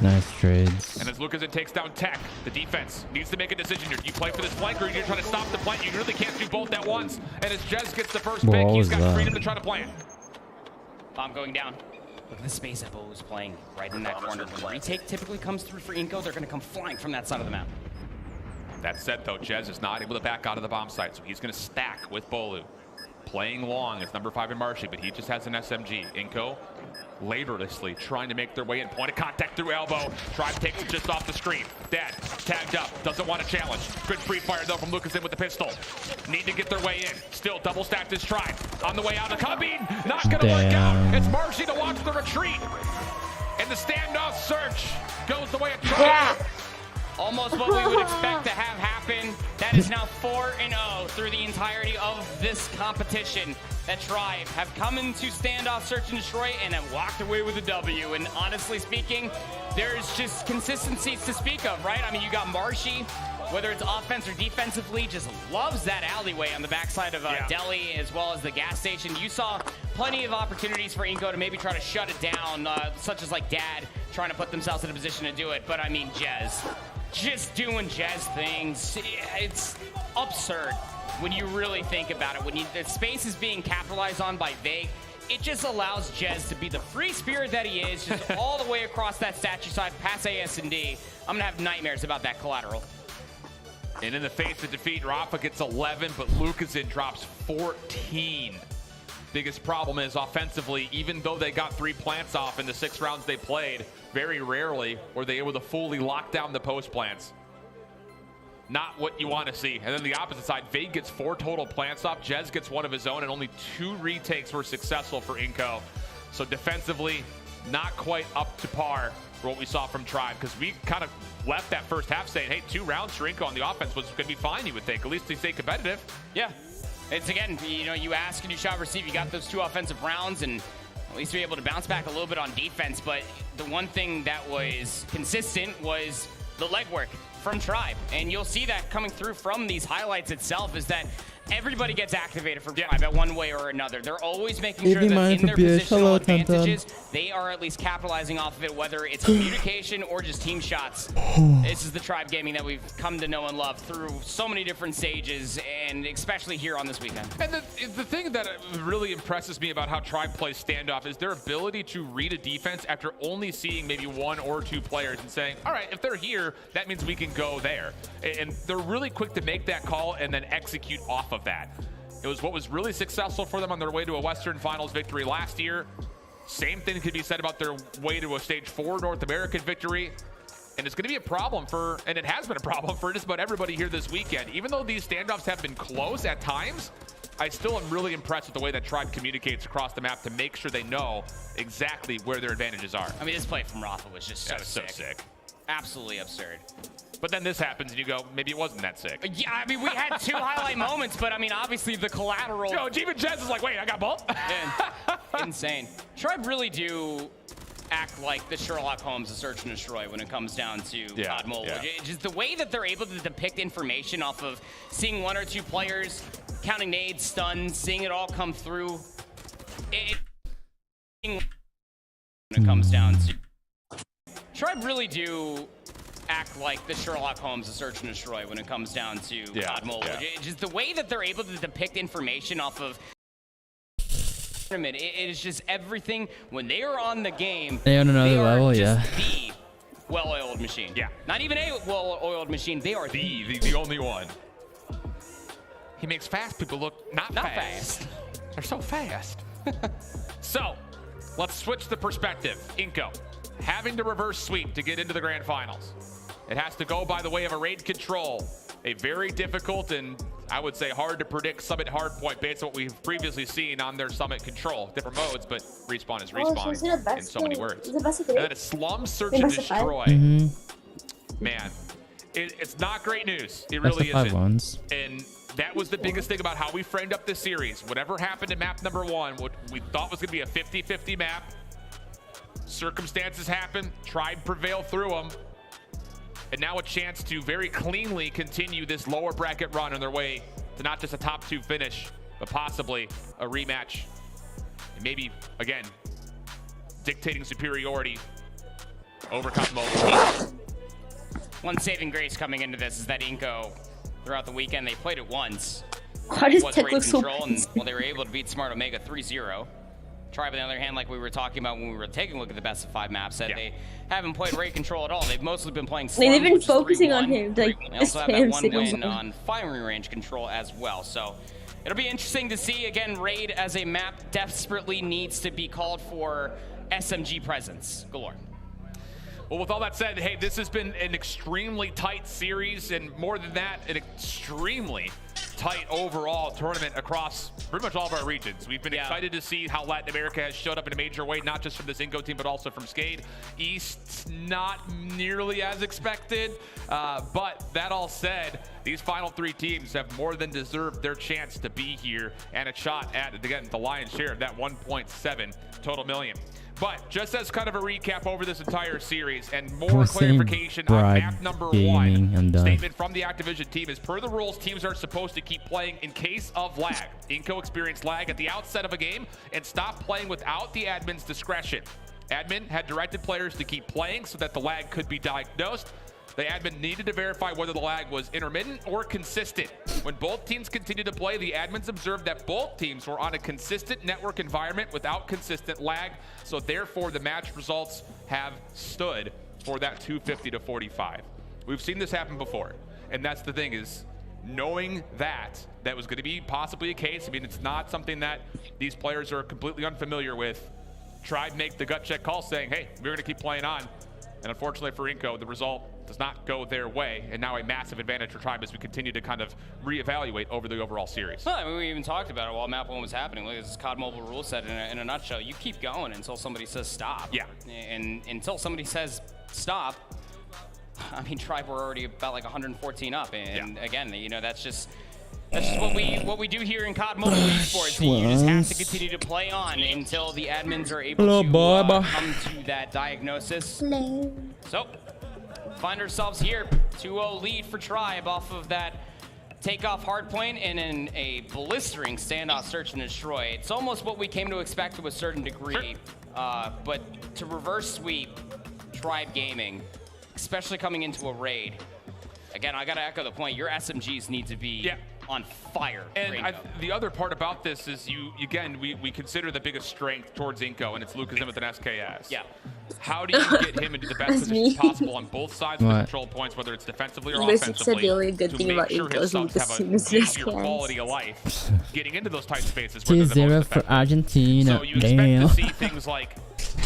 Nice trades. And as Lucasson takes down Tech, the defense needs to make a decision here. Do you play for this flank or are you trying to stop the plant? You really can't do both at once. And as Jez gets the first pick, he's got freedom to try to plant. Bomb going down. Look at the space that Bo is playing right in that corner. When the retake typically comes through for Inko, they're going to come flying from that side of the map. That said, though, Jez is not able to back out of the bomb site, so he's going to stack with Bolu. Playing long as number 5 in Marshy, but he just has an SMG. Inko laboriously trying to make their way in. Point of contact through elbow. Tribe takes it just off the screen. Dad tagged up. Doesn't want a challenge. Good free fire, though, from Lucasson with the pistol. Need to get their way in. Still double stacked his Tribe. On the way out of Cubby. Not going to work out. It's Marshy to watch the retreat. And the standoff search goes the way of Tribe. Almost what we would expect to have happen. That is now 4-0 through the entirety of this competition. That Tribe have come into standoff search and destroy and have walked away with a W. And honestly speaking, there's just consistencies to speak of, right? I mean, you got Marshy, whether it's offense or defensively, just loves that alleyway on the backside of Delhi as well as the gas station. You saw plenty of opportunities for Inko to maybe try to shut it down, such as like Dad trying to put themselves in a position to do it. But I mean, Jez, just doing Jez things. It's absurd when you really think about it. When the space is being capitalized on by Vague, it just allows Jez to be the free spirit that he is, just all the way across that statue side, past AS&D. I'm going to have nightmares about that collateral. And in the face of defeat, Rafa gets 11, but Lucasson drops 14. Biggest problem is offensively, even though they got 3 plants off in the 6 rounds they played, very rarely were they able to fully lock down the post plants. Not what you want to see. And then the opposite side, Vague gets 4 total plants off. Jez gets 1 of his own, and only 2 retakes were successful for Inko. So defensively, not quite up to par for what we saw from Tribe, because we kind of left that first half saying, hey, 2 rounds for Inko on the offense was going to be fine, you would think. At least they stay competitive. Yeah. It's, again, you know, you ask and you shall receive. You got those 2 offensive rounds, and at least be able to bounce back a little bit on defense. But the one thing that was consistent was the legwork from Tribe. And you'll see that coming through from these highlights itself, is that everybody gets activated from Tribe at one way or another. They're always making sure that in their positional advantages, they are at least capitalizing off of it, whether it's communication or just team shots. This is the Tribe gaming that we've come to know and love through so many different stages, and especially here on this weekend. And the thing that really impresses me about how Tribe plays standoff is their ability to read a defense after only seeing maybe 1 or 2 players and saying, all right, if they're here, that means we can go there. And they're really quick to make that call and then execute off of that. It was what was really successful for them on their way to a Western Finals victory last year. Same thing could be said about their way to a Stage 4 North American victory. And it's going to be a problem for, and it has been a problem for just about everybody here this weekend. Even though these standoffs have been close at times, I still am really impressed with the way that Tribe communicates across the map to make sure they know exactly where their advantages are. I mean, this play from Rafa was just so sick. Absolutely absurd. But then this happens and you go, maybe it wasn't that sick. Yeah, I mean, we had 2 highlight moments, but I mean, obviously the collateral. Yo, even Jez is like, wait, I got both? Insane. Tribe really do act like the Sherlock Holmes of Search and Destroy when it comes down to COD Mobile. Just the way that they're able to depict information off of seeing 1 or 2 players, counting nades, stuns, seeing it all come through. When it comes down to Tribe really do act like the Sherlock Holmes of Search and Destroy when it comes down to COD Mobile. Just the way that they're able to depict information off of it is just everything. When they are on the game, they on another level, the well-oiled machine. Not even a well-oiled machine. They are the only one. He makes fast people look not fast. They're so fast. So, let's switch the perspective. Inco, having to reverse sweep to get into the grand finals. It has to go by the way of a raid control. A very difficult and I would say hard to predict Summit hardpoint based on what we've previously seen on their Summit control. Different modes, but respawn is respawn in so many words. And then a slum search and destroy. Man, it's not great news. It really isn't. And that was the biggest thing about how we framed up this series. Whatever happened in map number 1, what we thought was going to be a 50-50 map. Circumstances happen. Tribe prevail through them. And now a chance to very cleanly continue this lower bracket run on their way to not just a top 2 finish, but possibly a rematch. And maybe, again, dictating superiority over COD Mobile. One saving grace coming into this is that Inco, throughout the weekend, they played it once. Why does Tech look so and they were able to beat Smart Omega 3-0. Tribe, on the other hand, like we were talking about when we were taking a look at the best of 5 maps, that they haven't played raid control at all. They've mostly been playing Slum, they've been focusing on him. Like, they also have that 1 win on firing range control as well. So it'll be interesting to see. Again, raid as a map desperately needs to be called for SMG presence galore. Well, with all that said, hey, this has been an extremely tight series, and more than that, an extremely tight overall tournament across pretty much all of our regions. We've been excited to see how Latin America has showed up in a major way, not just from this Inco team, but also from Skade. East, not nearly as expected, but that all said, these final 3 teams have more than deserved their chance to be here and a shot at, again, the lion's share of that 1.7 total million. But just as kind of a recap over this entire series and more clarification on map number 1, statement from the Activision team is, per the rules, teams are supposed to keep playing in case of lag. Inco experienced lag at the outset of a game and stopped playing without the admin's discretion. Admin had directed players to keep playing so that the lag could be diagnosed. The admin needed to verify whether the lag was intermittent or consistent. When both teams continued to play, the admins observed that both teams were on a consistent network environment without consistent lag, so therefore the match results have stood for that 250 to 45. We've seen this happen before, and that's the thing, is knowing that was going to be possibly a case. I mean, it's not something that these players are completely unfamiliar with. Tribe make the gut check call saying, hey, we're going to keep playing on. And unfortunately for Inco, the result does not go their way, and now a massive advantage for Tribe as we continue to kind of reevaluate over the overall series. Well, I mean, we even talked about it while map 1 was happening. Like, this is COD Mobile rule set in a nutshell. You keep going until somebody says stop. Yeah. And until somebody says stop, I mean, Tribe were already about like 114 up. And again, you know, that's just what we do here in COD Mobile Esports. You just have to continue to play on until the admins are able to come to that diagnosis. So, find ourselves here, 2-0 lead for Tribe off of that take off hardpoint and in a blistering standoff search and destroy. It's almost what we came to expect to a certain degree, but to reverse sweep Tribe Gaming, especially coming into a raid. Again, I gotta echo the point, your SMGs need to be on fire. And the other part about this is we consider the biggest strength towards Inko, and it's Lucas with an SKS. Yeah. How do you get him into the best position possible on both sides of the control points, whether it's defensively or offensively, the only good thing about sure his subs have a easier quality of life getting into those tight spaces where they're the most for Argentina. So you expect to see things like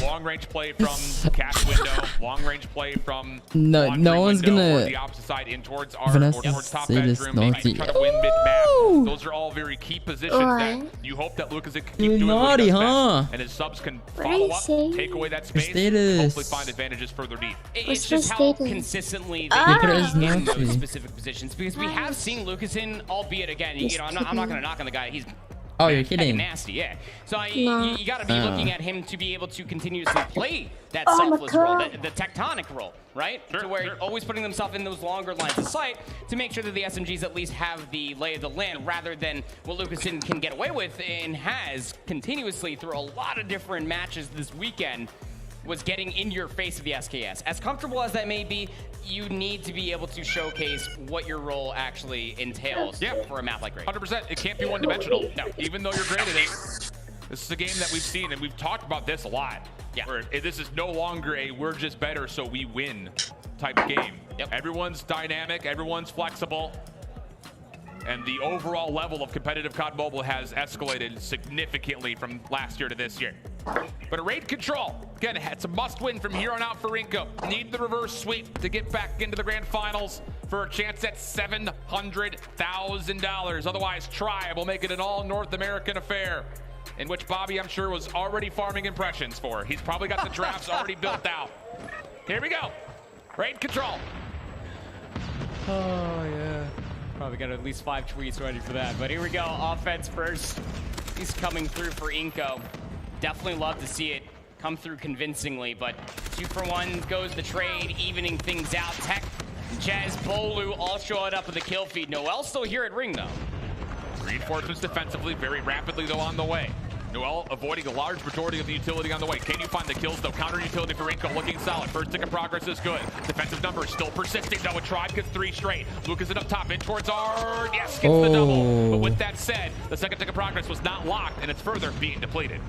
long-range play from cast window, long-range play from no one's gonna or the opposite side in towards our or towards top bedroom, maybe try to win mid-map. Those are all very key positions that you hope that Lucas can keep doing what he does best, and his subs can follow up, take away that space, and hopefully find advantages further deep. It's just how consistently they put in those specific positions, because we have seen Lucas in, albeit again, you know, I'm not gonna knock on the guy. He's you're kidding. Nasty, yeah. So you got to be looking at him to be able to continuously play that selfless role, the tectonic role, right? To where you're always putting themselves in those longer lines of sight to make sure that the SMGs at least have the lay of the land, rather than what Lucasen can get away with and has continuously through a lot of different matches this weekend, was getting in your face of the SKS. As comfortable as that may be, you need to be able to showcase what your role actually entails for a map like Raid. 100%. It can't be one-dimensional. No, even though you're great at it, this is a game that we've seen, and we've talked about this a lot. Yeah. Where this is no longer a we're just better so we win type of game. Everyone's dynamic, everyone's flexible, and the overall level of competitive COD Mobile has escalated significantly from last year to this year. But a raid control, again, it's a must-win from here on out for Inko. Need the reverse sweep to get back into the grand finals for a chance at $700,000. Otherwise, Tribe will make it an all-North American affair, in which Bobby, I'm sure, was already farming impressions for. He's probably got the drafts already built out. Here we go. Raid control. Oh, yeah. Probably got at least 5 tweets ready for that. But here we go. Offense first. He's coming through for Inko. Definitely love to see it come through convincingly, but 2-for-1 goes the trade, evening things out. Tech, Jazz, Bolu all showing up with the kill feed. Noel still here at ring, though. Reinforcements defensively, very rapidly, though, on the way. Noel avoiding a large majority of the utility on the way. Can you find the kills, though? Counter utility for Inko looking solid. First tick of progress is good. Defensive numbers still persisting, though. A Tribe gets 3 straight. Lucas is up top, in towards R. Yes, gets the double. But with that said, the second tick of progress was not locked, and it's further being depleted.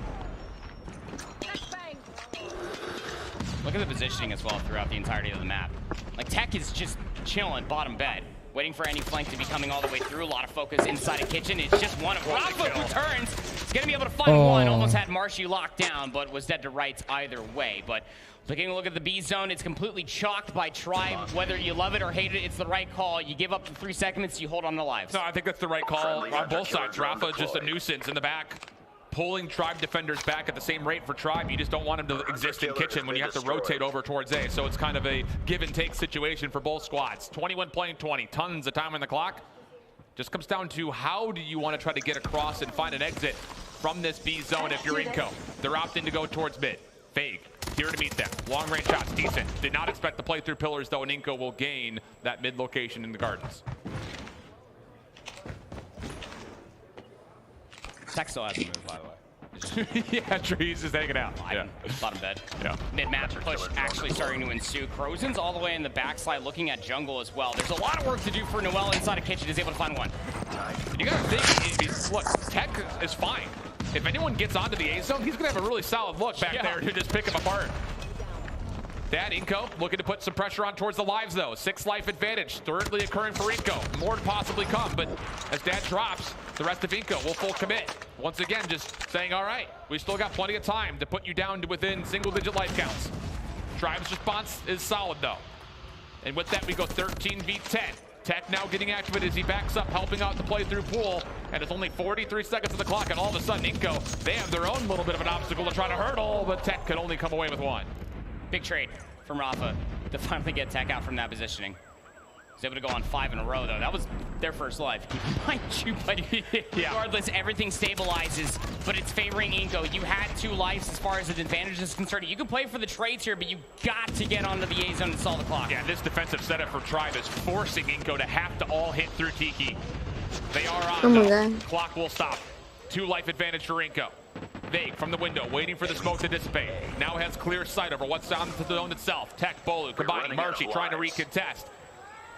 Look at the positioning as well throughout the entirety of the map. Like, Tech is just chilling bottom bed, waiting for any flank to be coming all the way through. A lot of focus inside of kitchen. It's just one of Rafa who turns. He's going to be able to find one. Almost had Marshy locked down, but was dead to rights either way. But taking a look at the B zone, it's completely chalked by Tribe. Whether you love it or hate it, it's the right call. You give up the 3 seconds, you hold on to lives. No, I think that's the right call on both sides. Rafa just a nuisance in the back, pulling Tribe defenders back at the same rate for Tribe. You just don't want him to exist in kitchen when you have to rotate over towards A. So it's kind of a give and take situation for both squads. 21 playing 20, tons of time on the clock. Just comes down to how do you want to try to get across and find an exit from this B zone if you're Inko. They're opting to go towards mid. Fake, here to meet them. Long range shots, decent. Did not expect to play through pillars, though, and Inko will gain that mid location in the gardens. Tech still hasn't moved, by the way. Yeah, Trees just hanging out. Bottom bed. Yeah. Mid-map push actually starting to ensue. Crozen's all the way in the backside looking at jungle as well. There's a lot of work to do for Noel inside of kitchen. Is able to find one. You gotta think, look, Tech is fine. If anyone gets onto the A zone, he's gonna have a really solid look back there to just pick him apart. That Inko looking to put some pressure on towards the lives, though. 6 life advantage, thirdly occurring for Inko. More to possibly come, but as Dad drops, the rest of Inko will full commit. Once again, just saying, all right, we still got plenty of time to put you down to within single-digit life counts. Tribe's response is solid, though. And with that, we go 13v10. Tech now getting activated as he backs up, helping out the play-through pool. And it's only 43 seconds on the clock, and all of a sudden, Inko, they have their own little bit of an obstacle to try to hurdle, but Tech could only come away with 1. Big trade from Rafa to finally get Tech out from that positioning. Was able to go on 5 in a row though. That was their first life. Mind you, but regardless, everything stabilizes. But it's favoring Inko. You had 2 lives as far as the advantage is concerned. You can play for the trades here, but you got to get onto the A zone and stall the clock. Yeah, this defensive setup for Tribe is forcing Inko to have to all hit through Tiki. They are on. Oh my God. Clock will stop. 2 life advantage for Inko. Vague from the window, waiting for the smoke to dissipate. Now has clear sight over what's on the zone itself. Tech, Bolu, combining. Marshy trying to recontest.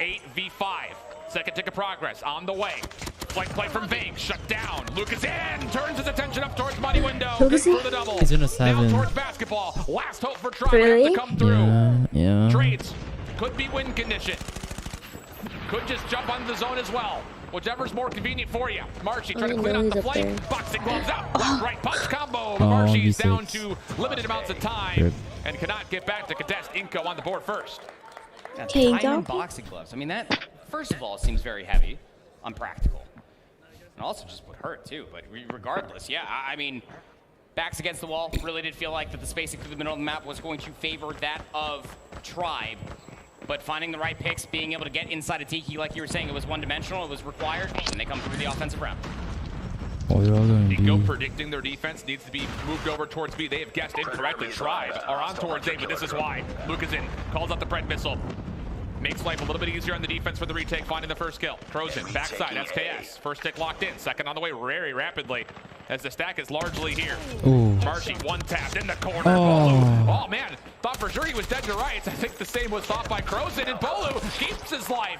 8v5. Second tick of progress on the way. Flank play from Vague. Shut down. Lucas in. Turns his attention up towards money window. Good for the double. He's in a 7. Now towards basketball. Last hope for Tribe Really? to come through. Yeah. Trades. Could be win condition. Could just jump onto the zone as well. Whichever's more convenient for you. Marshy trying to clean up the flank. Boxing gloves out. Right punch combo. Marshy's down to limited amounts of time and cannot get back to contest. Inko on the board first. Diamond boxing gloves. I mean, that, first of all, seems very heavy, unpractical. And also just would hurt, too. But regardless, yeah, I mean, backs against the wall. Really did feel like that the spacing through the middle of the map was going to favor that of Tribe. But finding the right picks, being able to get inside of Tiki, like you were saying, it was one-dimensional, it was required, and they come through the offensive round. Inko predicting their defense needs to be moved over towards B. They have guessed incorrectly. Tribe are on towards A, but this is why. Luke is in, calls out the Pred missile. Makes life a little bit easier on the defense for the retake, finding the first kill. Throws in, backside, SKS. First tick locked in, second on the way very rapidly as the stack is largely here. Marshy one tap in the corner. Oh man, thought for sure he was dead to rights. I think the same was thought by Crozin, and Bolu keeps his life.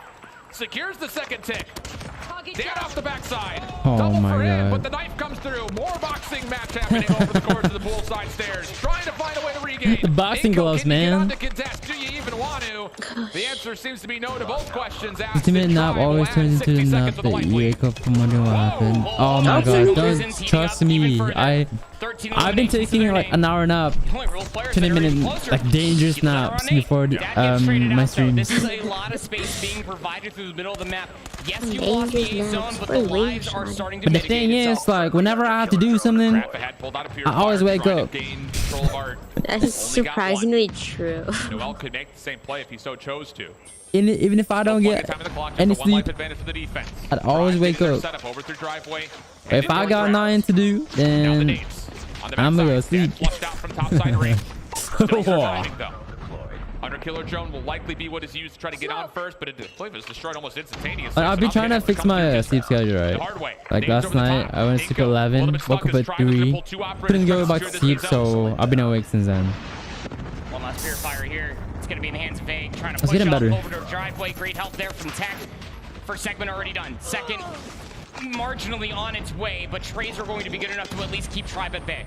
Secures the second tick. Dead off the backside. Double for him, but the knife comes through. More boxing match happening over the course of the poolside stairs. Trying to find a way to regain. The boxing gloves, man. Do you even want to? The answer seems to be no to both questions asked. Ultimate nap always turns into the nap that EA Cup from wondering what happened. Oh my god, don't trust me. I've been taking like an hour nap, 20-minute like dangerous naps before my streams. This is a lot of space being provided through the middle of the map. Yes, you lost the A zone, but the lives are starting to But the thing is, like, whenever I have to do something, I always wake up. That is surprisingly true. Noel could make the same play if he so chose to. Even if I don't get any sleep, I'd always wake up. If I got 9 to do, then I'm gonna go sleep. Underkiller drone will likely be what is used to try to get on first, but it was destroyed almost instantaneously. I've been trying to fix my sleep schedule, right? Like last night, I went to sleep at 11, woke up at 3, couldn't go back to sleep, so I've been awake since then. One last spear fire here. It's going to be in the hands of Vague, trying to push up over to driveway. Great help there from Tech. First segment already done. Second, marginally on its way, but trades are going to be good enough to at least keep Tribe at bay.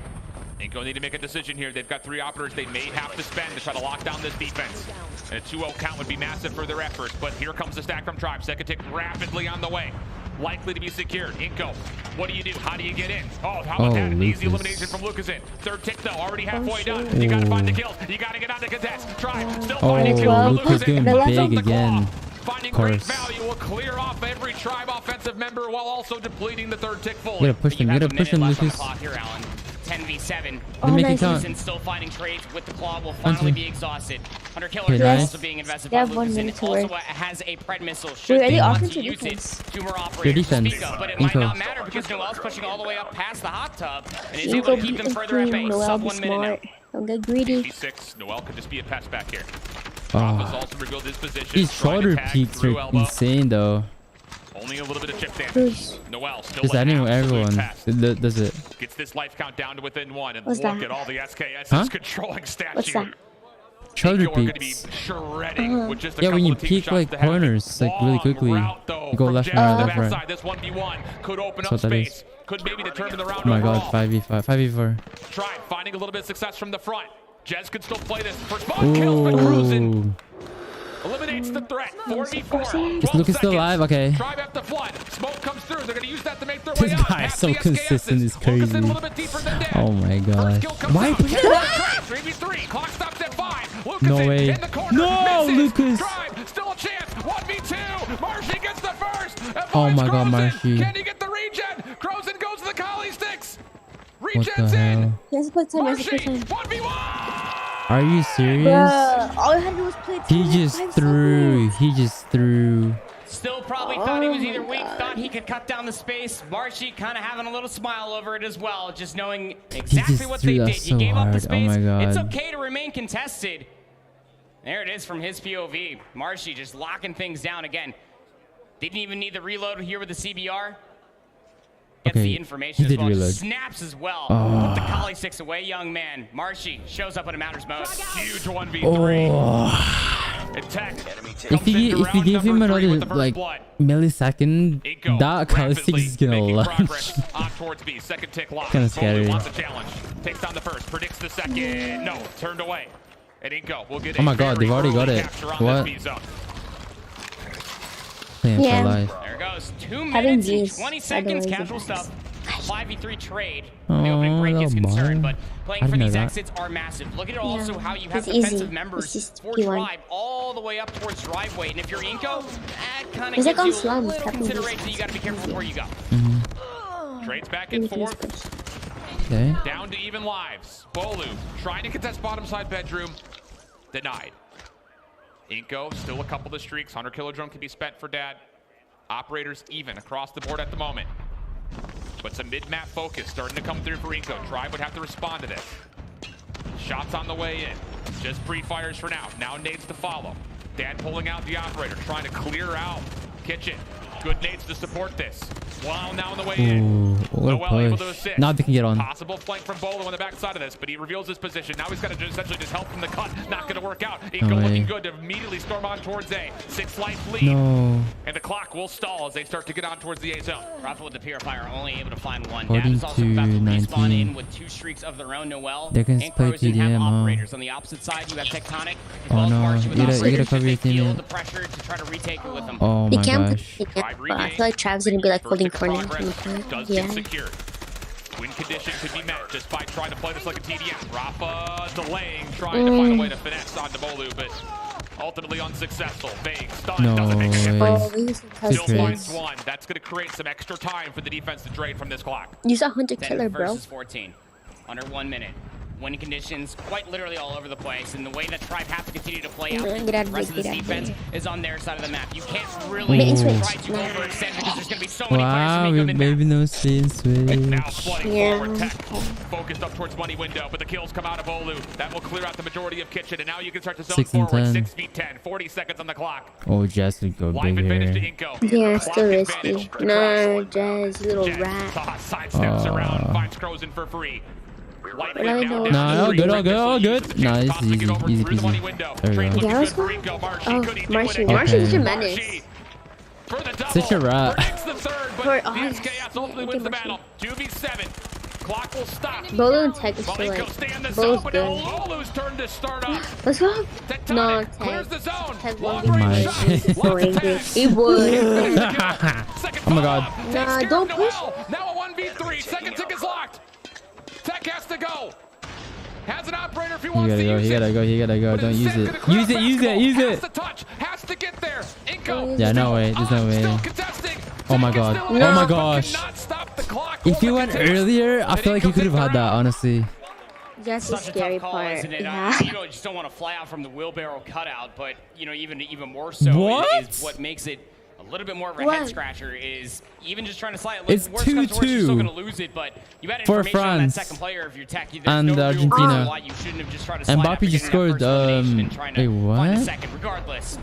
Inko need to make a decision here. They've got 3 operators they may have to spend to try to lock down this defense. And a 2-0 count would be massive for their efforts, but here comes the stack from Tribe. Second tick rapidly on the way. Likely to be secured. Inko, what do you do? How do you get in? Oh, how about that? An easy elimination from Lucas in. Third tick though, already halfway done. You gotta find the kills. You gotta get on the contest. Tribe still finding kills. Lucas getting big again. Finding great value will clear off every Tribe offensive member while also depleting the third tick fully. You gotta push him, Lucas. 10v7. Lucas still finding trades with the claw will finally be exhausted. Underkiller is also being invested by Lucas and also has a Pred missile. Should they want to use it? 2 more operators to speak of, but it might not matter because Noel's pushing all the way up past the hot tub and is able to keep them further at bay. Sub 1 minute now. Don't get greedy. 56. Noel could just be a pest back here. These shoulder peaks are insane though. Only a little bit of chip damage. Noel still just adding everyone does it. Gets this life count down to within 1 and look at all the SKS's controlling stats. What's that? Shoulder peaks. Yeah, when you peek like corners like really quickly, you go left and right, left right. This 1v1 could open up space. Could maybe determine the round. Oh my god, 5v5, 5v4. Try finding a little bit of success from the front. Jez could still play this. First ball kills, but Cruzin eliminates the threat. 4v4. Is Lucas still alive? Okay. Tribe at the flood. Smoke comes through. They're going to use that to make their this way out. Guy is so consistent. It's crazy. Oh my god. Why push it out? 3v3. Clock stops at 5. Lucas no way. In the corner. No, Lucas. Tribe still a chance. 1v2. Marshy gets the first. Oh my god, Marshy. Can he get the regen? Crozin goes to the collie sticks. Regen's in. He has to put time. Marshy, 1v1. Are you serious? Bruh, all I had to do was play. He just threw. He just threw. Still probably thought he was either weak, thought he could cut down the space. Marshy kind of having a little smile over it as well, just knowing exactly what they did. You gave up the space. Oh my God. It's okay to remain contested. There it is from his POV. Marshy just locking things down again. Didn't even need the reload here with the CBR. Gets the information as well. Reload. Snaps as well. Put the Kali 6 away, young man. Marshy shows up when it matters most. Huge 1v3. If you give him another like millisecond, that Kali 6 is gonna launch. Kind of scary. Wants a challenge. Takes down the first. Predicts the second. No, turned away. And Inko will get oh my God, they've already got it. What? Yeah. There it goes. 2 minutes and 20 seconds. Casual stuff. 5v3 trade. The opening break is concerned, but playing for these exits are massive. Look at it also how you have defensive members for Tribe all the way up towards driveway. And if you're Inko, that kind of gives you a little consideration. You got to be careful where you go. Trades back and forth. Okay. Down to even lives. Bolu trying to contest bottom side bedroom. Denied. Inko still a couple of streaks. 100 kilodrome can be spent for dad. Operators even across the board at the moment. But some mid-map focus starting to come through for Inko. Tribe would have to respond to this. Shots on the way in. Just pre-fires for now. Now nades to follow. Dad pulling out the operator, trying to clear out Kitchen. Good nades to support this. Wow, now on the way in. Noel able to assist. Now they can get on. Possible flank from Bolo on the backside of this, but he reveals his position. Now he's got to essentially just help from the cut. Not going to work out. Inko looking good to immediately storm on towards A. 6 life lead. No. And the clock will stall as they start to get on towards the A zone. Rafa with the purifier only able to find one. Dad is also about to respawn in with 2 streaks of their own. Noel they can and play Crozen have TDM, operators. On the opposite side, you have Tectonic. Oh no, you gotta cover your feel team. the pressure to try to retake it with them. Oh my gosh. I feel like Trav's gonna be like holding corner. Yeah. Secured. Win condition could be met just by trying to play this like a TDM. Rafa delaying, trying to find a way to finesse onto Bolu, but ultimately unsuccessful. Vague, stun, doesn't make a difference. Still finds one. That's going to create some extra time for the defense to drain from this clock. Use a hunter killer, bro. 14. Under 1 minute. Winning conditions quite literally all over the place, and the way that Tribe have to continue to play out, the rest of this defense is on their side of the map. You can't really try to overextend because there's going to be so many players to make them maybe no spin switch. Now flooding forward, Tech focused up towards money window, but the kills come out of Bolu. That will clear out the majority of Kitchen, and now you can start to zone forward. 6v10, 40 seconds on the clock. Oh, Jazz could go big here. Yeah, still risky. No, Jazz, little rat. Sidesteps around, finds Crozen for free. No, all good. No, this is easy. There we go. Yeah, let's go. Oh, Marshy. Marshy's a menace. Such a rat. For SKS ultimately wins the battle. 2v7. Clock will stop. Bolo and Tech is still like, Bolo's good. Bolo's turn to start up. Let's go. No, Tech. Clears the zone. Tech won't be so angry. He would. Oh my God. Nah, don't push. Now a 1v3. Second tick is locked. Tech has to go. Has an operator if he wants to use it. He gotta go. Don't use it. Use it. Has to touch. Has to get there. Inko. Yeah, no way. There's no way. Oh my God. Oh my gosh. If you went earlier, I feel like you could have had that, honestly. That's the scary part. Yeah. You just don't want to fly out from the wheelbarrow cutout, but even more so is what makes it a little bit more of a head scratcher is even just trying to slide it. It's 2-2. You're still gonna lose it, but you had for information on that France second player of your Tech. and Argentina. Why you shouldn't have just tried to slide Mbappe just scored. Wait, what? Regardless,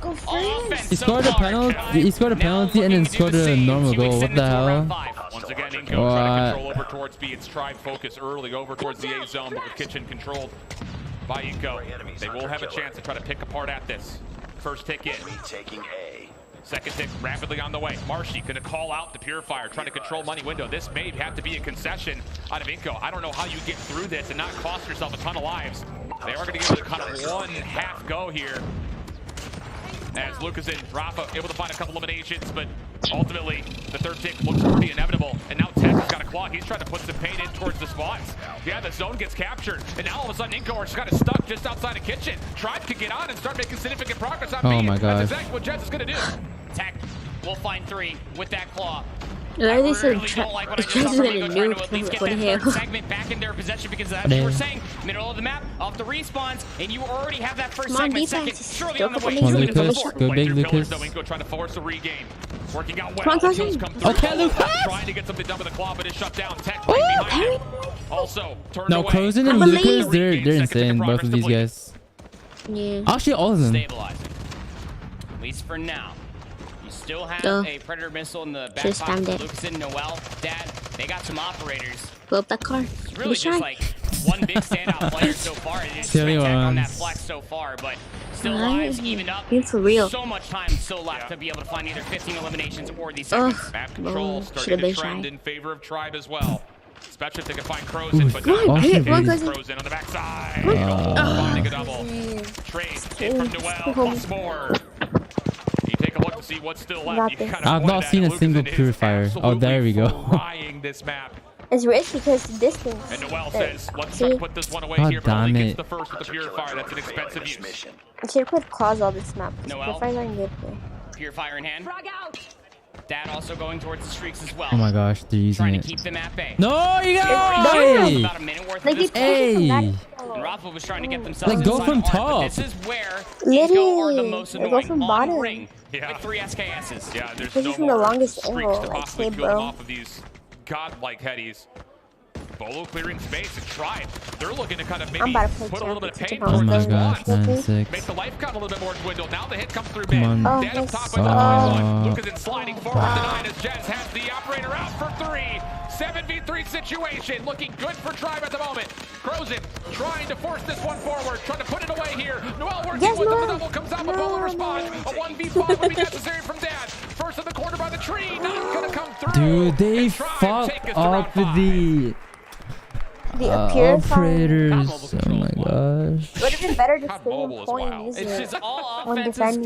he scored a penalty. He scored a penalty and then scored a normal goal. What the hell? Once again, Inko trying to control over towards B. It's Tribe focus early over towards the A zone, but with Kitchen controlled by Inko. They will have a chance to try to pick apart at this. First tick in. Taking A. Second tick rapidly on the way. Marshy gonna call out the purifier, trying to control money window. This may have to be a concession out of Inko. I don't know how you get through this and not cost yourself a ton of lives. They are gonna give it a kind of one half go here. As Lucas and Rafa able to find a couple eliminations, but ultimately the third tick looks pretty inevitable. And now Tech has got a claw. He's trying to put some pain in towards the spots. Yeah, the zone gets captured, and now all of a sudden Inko are kind of stuck just outside of Kitchen. Tribe could get on and start making significant progress on B. Oh my God. That's exactly what Jets is gonna do. Tech will find 3 with that claw. Why are they so really don't like what I just saw from Ingo trying to at least get that third segment back in their possession because that's what we're saying. Middle of the map, off the respawns, and you already have that first segment. Second, surely on the way. Come on, Lucas. Go big, Lucas. Ingo trying to force a regain. Working out well. Come on, Codm. Okay, Lucas. Trying to get something done with the claw, but it's shut down. Tech right behind him. Also, turned No, away. Codm and Lucas, they're insane. Both of these guys. Yeah. Actually, all of them. Stabilizing. At least for now. You still have a Predator missile in the back pocket. Lucas and Noel, Dad, they got some operators. Blow up that car. It's really just like one big standout player so far. It's straight tech on that flex so far, but still lives evened up. For real. So much time still left to be able to find either 15 eliminations or these segments. Map control starting to trend in favor of Tribe as well. Especially if they can find Crozen, but not Crozen on the backside. Finding a double. Trade in from Noel, plus more. You take a look to see what's still left. I've not seen a single purifier. Oh, there we go. This map. It's rich because the distance. And Noel says, let's try to put this one away here, but only gets the first with the purifier. That's an expensive use. I should put claws all this map. Noel, good. purifier in hand. Dad also going towards the streaks as well. Oh my gosh, they're using trying it. to keep them at bay. No, you got it! About a minute worth of this. Hey! And Rafa was trying to get themselves like, go from top. This is where Ingo are the most annoying on bottom. Ring with 3 SKSs. Yeah, there's this no is the more longest streaks angle, to like, possibly hey, kill them bro. off of these godlike headies. Bolo clearing space and Tribe. They're looking to kind of maybe put a little bit of pain towards this one. Make the life count a little bit more dwindle. Now the hit comes through mid. Dead up top with the one. Lucas is sliding forward to 9 as Jez has the operator out for 3. 7v3 situation. Looking good for Tribe at the moment. Crozen trying to force this one forward. Trying to put it away here. Noel working with them. The double comes out. But Bolo responds. A 1v5 would be necessary from Dad. First in the corner by the tree. Not going to come through. Dude, they fucked up with the operators. Oh my gosh. Would have been better to stay in point. It's just all offenses.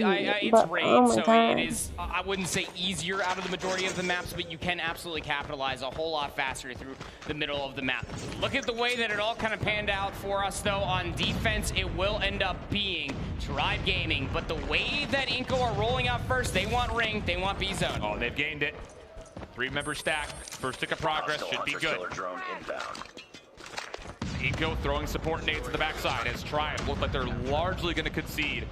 It's raid, so it is, I wouldn't say easier out of the majority of the maps, but you can absolutely capitalize a whole lot faster through the middle of the map. Look at the way that it all kind of panned out for us, though. On defense, it will end up being Tribe Gaming, but the way that Inco are rolling out first, they want ring, they want B zone. Oh, they've gained it. 3-member stack. First tick of progress should be good. Inco throwing support nades to the backside as Tribe look like they're largely going to concede.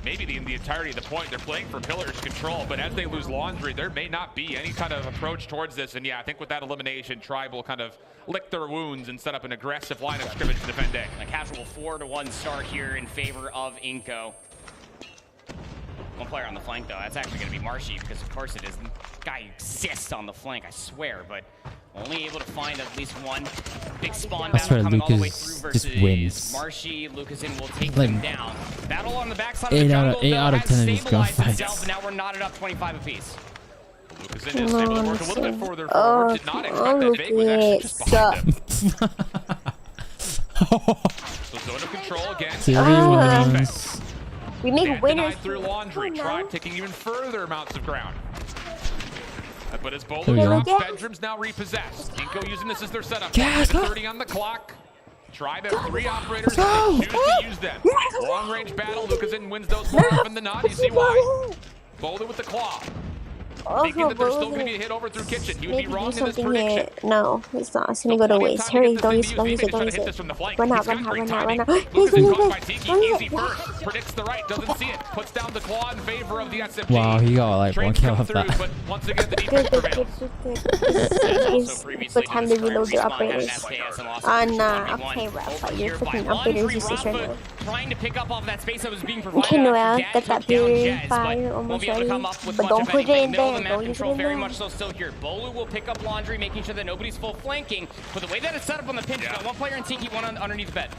Maybe the entirety of the point. They're playing for pillars control, but as they lose Laundry, there may not be any kind of approach towards this. And yeah, I think with that elimination, Tribe will kind of lick their wounds and set up an aggressive line of scrimmage to defend A. A casual 4-1 start here in favor of Inco. One player on the flank, though. That's actually going to be Marshy, because of course it is. The guy exists on the flank, I swear, but only able to find at least one big spawn battle coming all the way through versus Marshy. Lucas will take them down. Battle on the backside of the jungle, 8 out of 10 of these gunfights. And now we're knotted up 25 apiece. Lucas is able to work a little bit further forward. Did not expect that Big was actually just behind him. So zone of control again. We make winners through Laundry. Tribe taking even further amounts of ground. But as Bolo drops, Bedrooms now repossessed. Inco using this as their setup. 30 on the clock. Tribe have 3 operators. They choose to use them. Long range battle. Lucas wins those more often than not. You see why? Bolo with the claw. Thinking that there's still going to be a hit over through kitchen. He would be wrong in this prediction. No, it's not. It's going to go to waste. Hurry, don't use it, don't use it, don't use it. Run out. Lucas is caught by Tiki. Easy first. Predicts the right, doesn't see it. Puts down the claw in favor of the SMG. Wow, he got like 1 kill off that. But once again, the defense prevails. It's time to reload their operators. Nah, okay, Rafa. Your freaking operators useless right now. Trying to pick up off that space that was being provided. Okay, Noel, get that purifier almost ready. But don't put it in there. The map control very much so still here. Bolu will pick up Laundry, making sure that nobody's full flanking. But the way that it's set up on the pinch, you got 1 player in Tiki, 1 underneath the bed.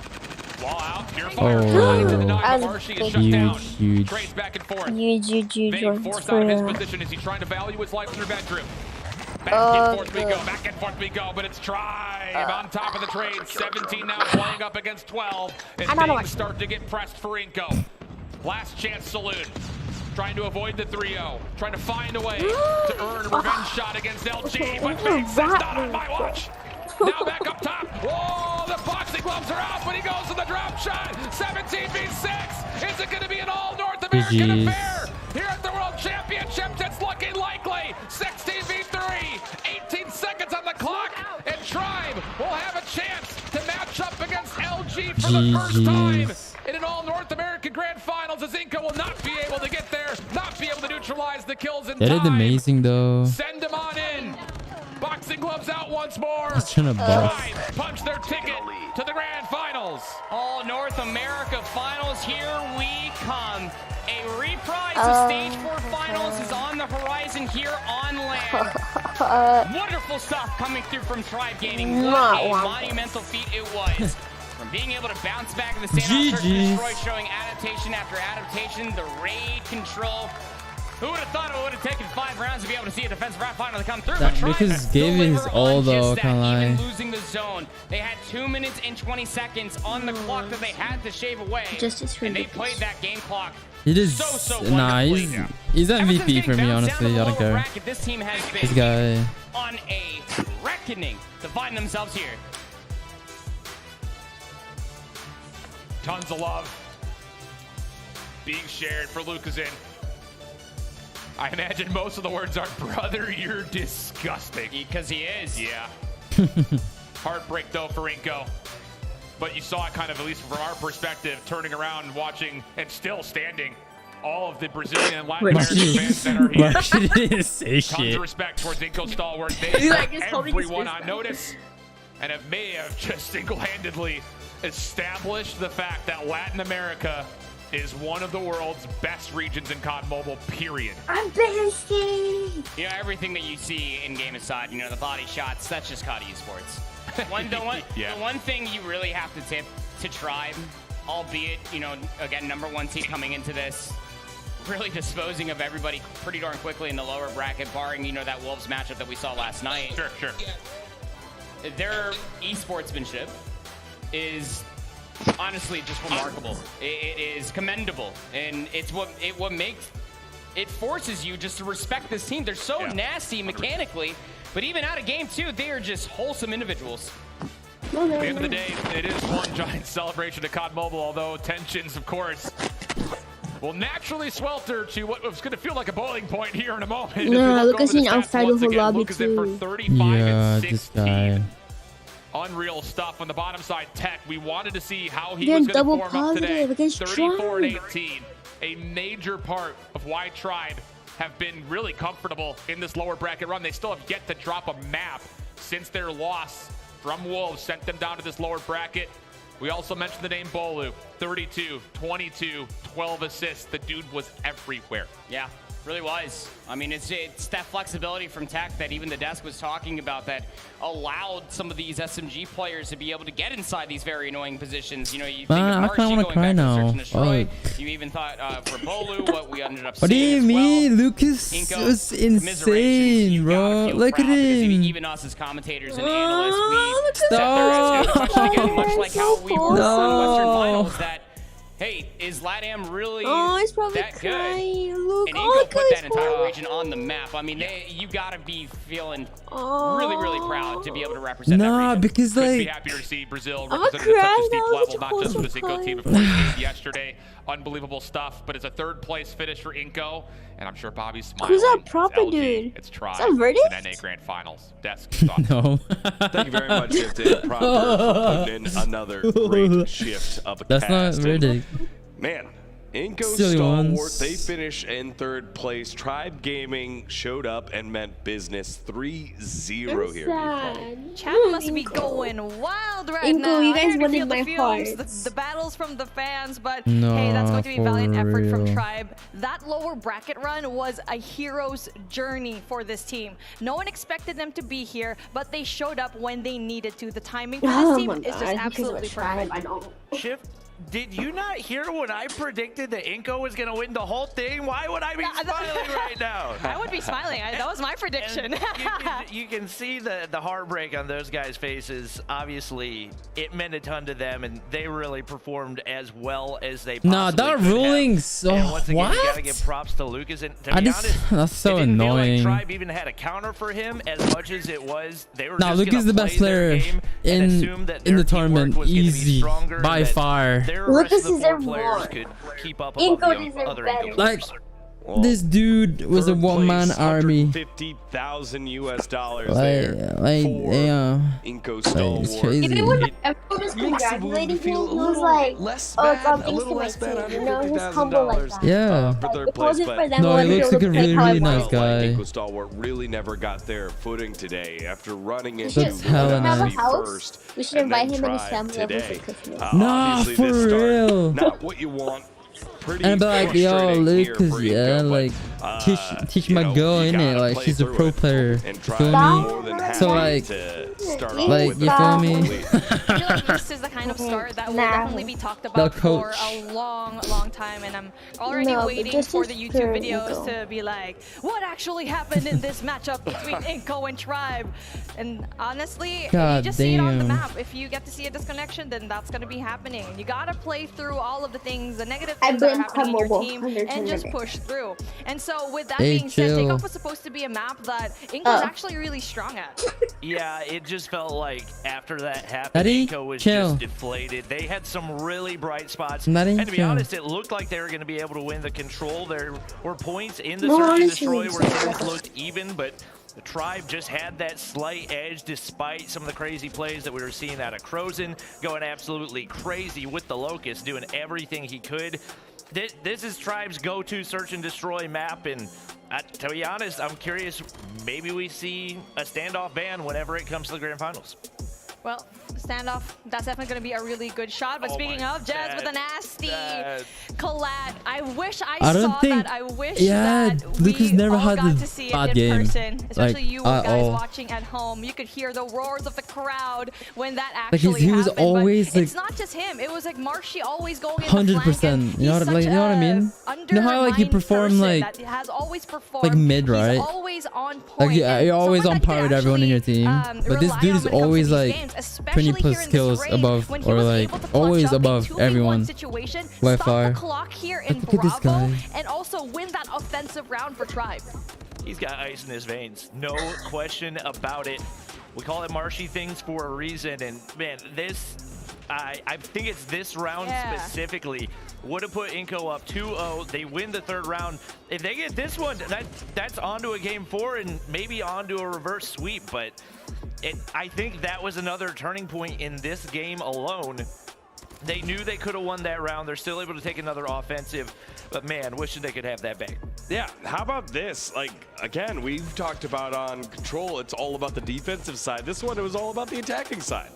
Wall out, purifier trying to deny Marshy is shut down. Huge. Trades back and forth. Huge. Forced out of his position as he's trying to value his life in their bedroom. Back and forth we go, but it's Tribe on top of the trade. 17 now playing up against 12. And things start to get pressed for Inco. Last chance saloon. Trying to avoid the 3-0. Trying to find a way to earn a revenge shot against LG. But Big says not on my watch. Now back up top. Whoa, the boxing gloves are out, but he goes to the drop shot. 17v6. Is it going to be an all North American affair? Here at the World Championships, it's looking likely. 16v3. for the first time in an all North American Grand Finals, as Inco will not be able to get there, not be able to neutralize the kills in time. They did amazing though. Send them on in. Boxing gloves out once more. Tribe punch their ticket to the Grand Finals. All North America Finals, here we come. A reprise of Stage 4 Finals is on the horizon here on land. Wonderful stuff coming through from Tribe Gaming. What a monumental feat it was. From being able to bounce back in the standoff, destroy, showing adaptation after adaptation, the raid control. Who would have thought it would have taken 5 rounds to be able to see a defensive rap final to come through? That because Gabe is all though, can't lie. Even losing the zone, they had 2 minutes and 20 seconds on the clock that they had to shave away, and they played that game clock. He is nah, he's MVP for me, honestly. I don't care. This team has been this guy on a reckoning to find themselves here. Tons of love being shared for Lucazin. I imagine most of the words are, brother, you're disgusting. Because he is. Yeah. Heartbreak though for Inco. But you saw it kind of, at least from our perspective, turning around, watching, and still standing. All of the Brazilian and Latin American fans that are here. Tons of respect towards Inco stalwart. They have everyone on notice and may have just single-handedly established the fact that Latin America is one of the world's best regions in COD Mobile, period. I'm busy. You know, everything that you see in game aside, you know, the body shots, that's just COD esports. The one thing you really have to tip to Tribe, albeit, you know, again, #1 team coming into this, really disposing of everybody pretty darn quickly in the lower bracket, barring, you know, that Wolves matchup that we saw last night. Sure. Their esportsmanship is honestly just remarkable. It is commendable, and it's what makes it forces you just to respect this team. They're so nasty mechanically, but even out of game 2, they are just wholesome individuals. At the end of the day, it is one giant celebration to COD Mobile, although tensions, of course, will naturally swelter to what was going to feel like a boiling point here in a moment. No, look at him outside of the lobby too. Yeah, this guy. Unreal stuff on the bottom side. Tech, we wanted to see how he was going to form up today. 34-18, a major part of why Tribe have been really comfortable in this lower bracket run. They still have yet to drop a map since their loss from Wolves sent them down to this lower bracket. We also mentioned the name Bolu. 32, 22, 12 assists. The dude was everywhere. Yeah, really was. I mean, it's that flexibility from Tech that even the desk was talking about that allowed some of these SMG players to be able to get inside these very annoying positions. You know, you think I kind of want to cry now. You even thought for Bolu, what we ended up what do you mean? Lucas was insane, bro. Look at him. Even us as commentators and analysts, we sat there asking a question again, much like how we were on Western Finals, that hey, is LATAM really that good? Look, and Inco put that entire region on the map. I mean, you gotta be feeling really, really proud to be able to represent that region. Because like, be happier to see Brazil represented at such a steep level, not just for the Inco team, but for yesterday. Unbelievable stuff, but it's a 3rd place finish for Inco, and I'm sure Bobby's smiling. Who's that proper LG, dude? It's Tribe. Is that Verdict? It's an NA Grand Finals. Desk. No. Thank you very much, Proper, for putting in another great shift of a cast. That's not Verdict. Man, Inco stalwart, they finish in 3rd place. Tribe Gaming showed up and meant business. 3-0 here. Chat must be going wild right Inco, now. you guys wanted my heart. The battles from the fans, but hey, that's going to be a valiant effort from Tribe. That lower bracket run was a hero's journey for this team. No one expected them to be here, but they showed up when they needed to. The timing for this team is just absolutely perfect. I know. Shift. Did you not hear when I predicted that Inco was going to win the whole thing? Why would I be smiling right now? I would be smiling. That was my prediction. You can see the heartbreak on those guys' faces. Obviously, it meant a ton to them, and they really performed as well as they possibly could that ruling so once again, you gotta give props to Lucas. And to be honest, that's so it didn't annoying. feel like Tribe even had a counter for him as much as it was they were just Lucas is the best player in the tournament, easy by far. Lucas is their more. Could keep up Inco above deserves other better. Like, this dude was a one-man army. $50,000 US like Inko Stalwart. It's crazy. Even when everyone was congratulating him, he was like, oh, it's all thanks to my team. You know, he's humble like that. Yeah. For third If it place, wasn't for them, no, I he wouldn't looks be like a able to play really, how I really nice wanted. guy. Inko Stalwart really never got their footing today after running into That's hella nice. first. We should invite him and his family over for Christmas. Nah, for real. Not what you want. Pretty And be like, yo, Lucas, yeah, Inko, like, but, teach my girl, innit? Like, she's a pro player. You feel me? So, like, you feel me? I feel like this is the kind of start that will definitely be talked about for a long, long time, and I'm already waiting for the YouTube videos to be like, what actually happened in this matchup between Inko and Tribe? And honestly, you just see it on the map. If you get to see a disconnection, then that's going to be happening. You got to play through all of the things, the negative things that are happening in your team, and just push through. And so with that being said, Takeoff was supposed to be a map that Inko's actually really strong at. Yeah, it just felt like after that happened, Inko was just deflated. They had some really bright spots. And to be honest, it looked like they were going to be able to win the control. There were points in the search and destroy where things looked even, but the Tribe just had that slight edge despite some of the crazy plays that we were seeing out of Crozen, going absolutely crazy with the Locust, doing everything he could. This is Tribe's go-to search and destroy map, and to be honest, I'm curious, maybe we see a standoff ban whenever it comes to the Grand Finals. Well, standoff, that's definitely going to be a really good shot. But speaking of, Jazz with a nasty collat. I wish I saw that. I wish that Lucas we never all had got the to see it bad in game. person. Especially Like, you guys watching at home. You could hear the roars of the crowd when that actually like he was happened. always But like, it's not just him. It was like Marshy always going in 100%. You know what, you know what I mean? You know how like he performed like mid, right? Always on point. Like you're always on par with everyone in your team. But this dude is always like 20+ skills above, or like always above everyone by far. Look at this guy. And also win that offensive round for Tribe. He's got ice in his veins, no question about it. We call it Marshy things for a reason, and man, this, I think it's this round specifically would have put Inko up 2-0. They win the third round. If they get this one, that's onto a game 4 and maybe onto a reverse sweep, but I think that was another turning point in this game alone. They knew they could have won that round. They're still able to take another offensive, but man, wishing they could have that back. Yeah, how about this? Like, again, we've talked about on Control, it's all about the defensive side. This one, it was all about the attacking side.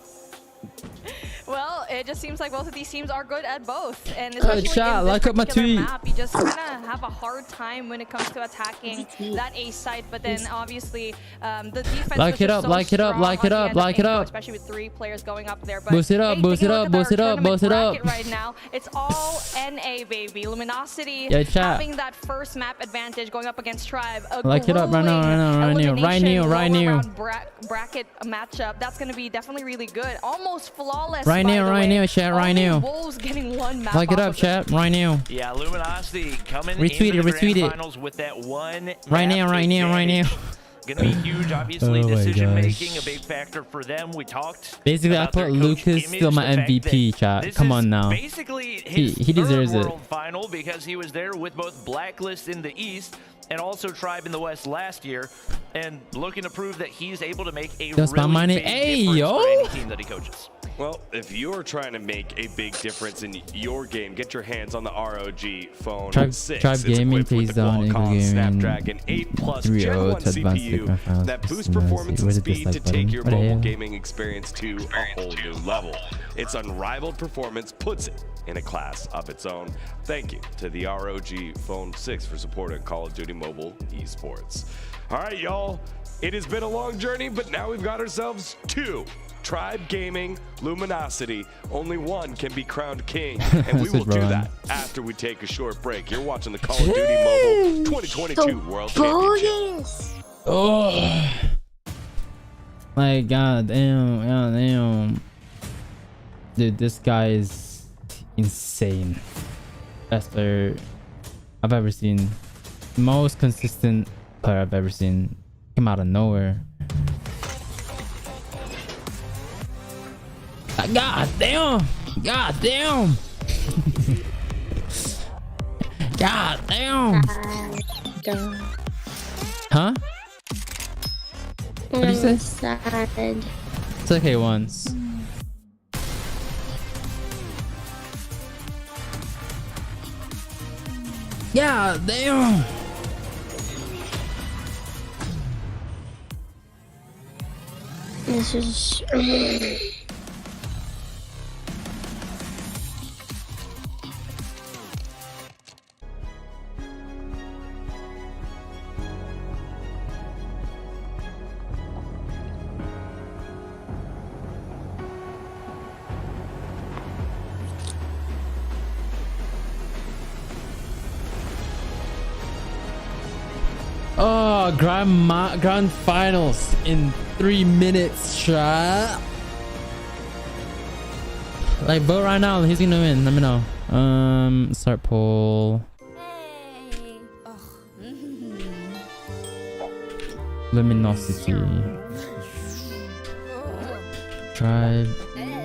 Well, it just seems like both of these teams are good at both, and especially chat, in like this up my tweet. map, you just kind of have a hard time when it comes to attacking that A site. But then obviously, the defense like was it just up, so like it up, strong like it on up, the like end it of Inko, up. especially with 3 players going up there. But Boost it up, hey, boost it up, boost it up, boost it up. Right now, it's all NA, baby. Luminosity having that first map advantage going up against Tribe. Like it up right now, right now. Bracket matchup. That's going to be definitely really good. Almost flawless. Right now, chat, right now. Wolves getting one map. Like it up, chat, right now. Yeah, Luminosity coming retweet into it, the retweet Grand it. Finals with that one right now. Gonna be huge, obviously. Decision making a big factor for them. We talked. Basically, I put Lucas still my MVP, chat. Come on now. Basically, his he deserves it. World Final because he was there with both Blacklist in the East and also Tribe in the West last year, and looking to prove that he's able to make a really big difference for any team that he coaches. Well, if you're trying to make a big difference in your game, get your hands on the ROG Phone 6. Tribe Gaming pays down Qualcomm Snapdragon 8+ Gen 1 CPU that boosts performance and speed to take your mobile gaming experience to a whole new level. Its unrivaled performance puts it in a class of its own. Thank you to the ROG Phone 6 for supporting Call of Duty Mobile esports. All right, y'all. It has been a long journey, but now we've got ourselves 2. Tribe Gaming, Luminosity. Only one can be crowned king, and we will do that after we take a short break. You're watching the Call of Duty Mobile 2022 World Championship. Oh my god, damn. Dude, this guy is insane. Best player I've ever seen. Most consistent player I've ever seen. Came out of nowhere. God damn! God damn! God damn! God. Huh? What did you say? Sad. It's okay once. Yeah, damn. This is. Oh, grand finals in 3 minutes, shot. Like, vote right now. Who's gonna win? Let me know. Start poll. Hey. Luminosity. Tribe.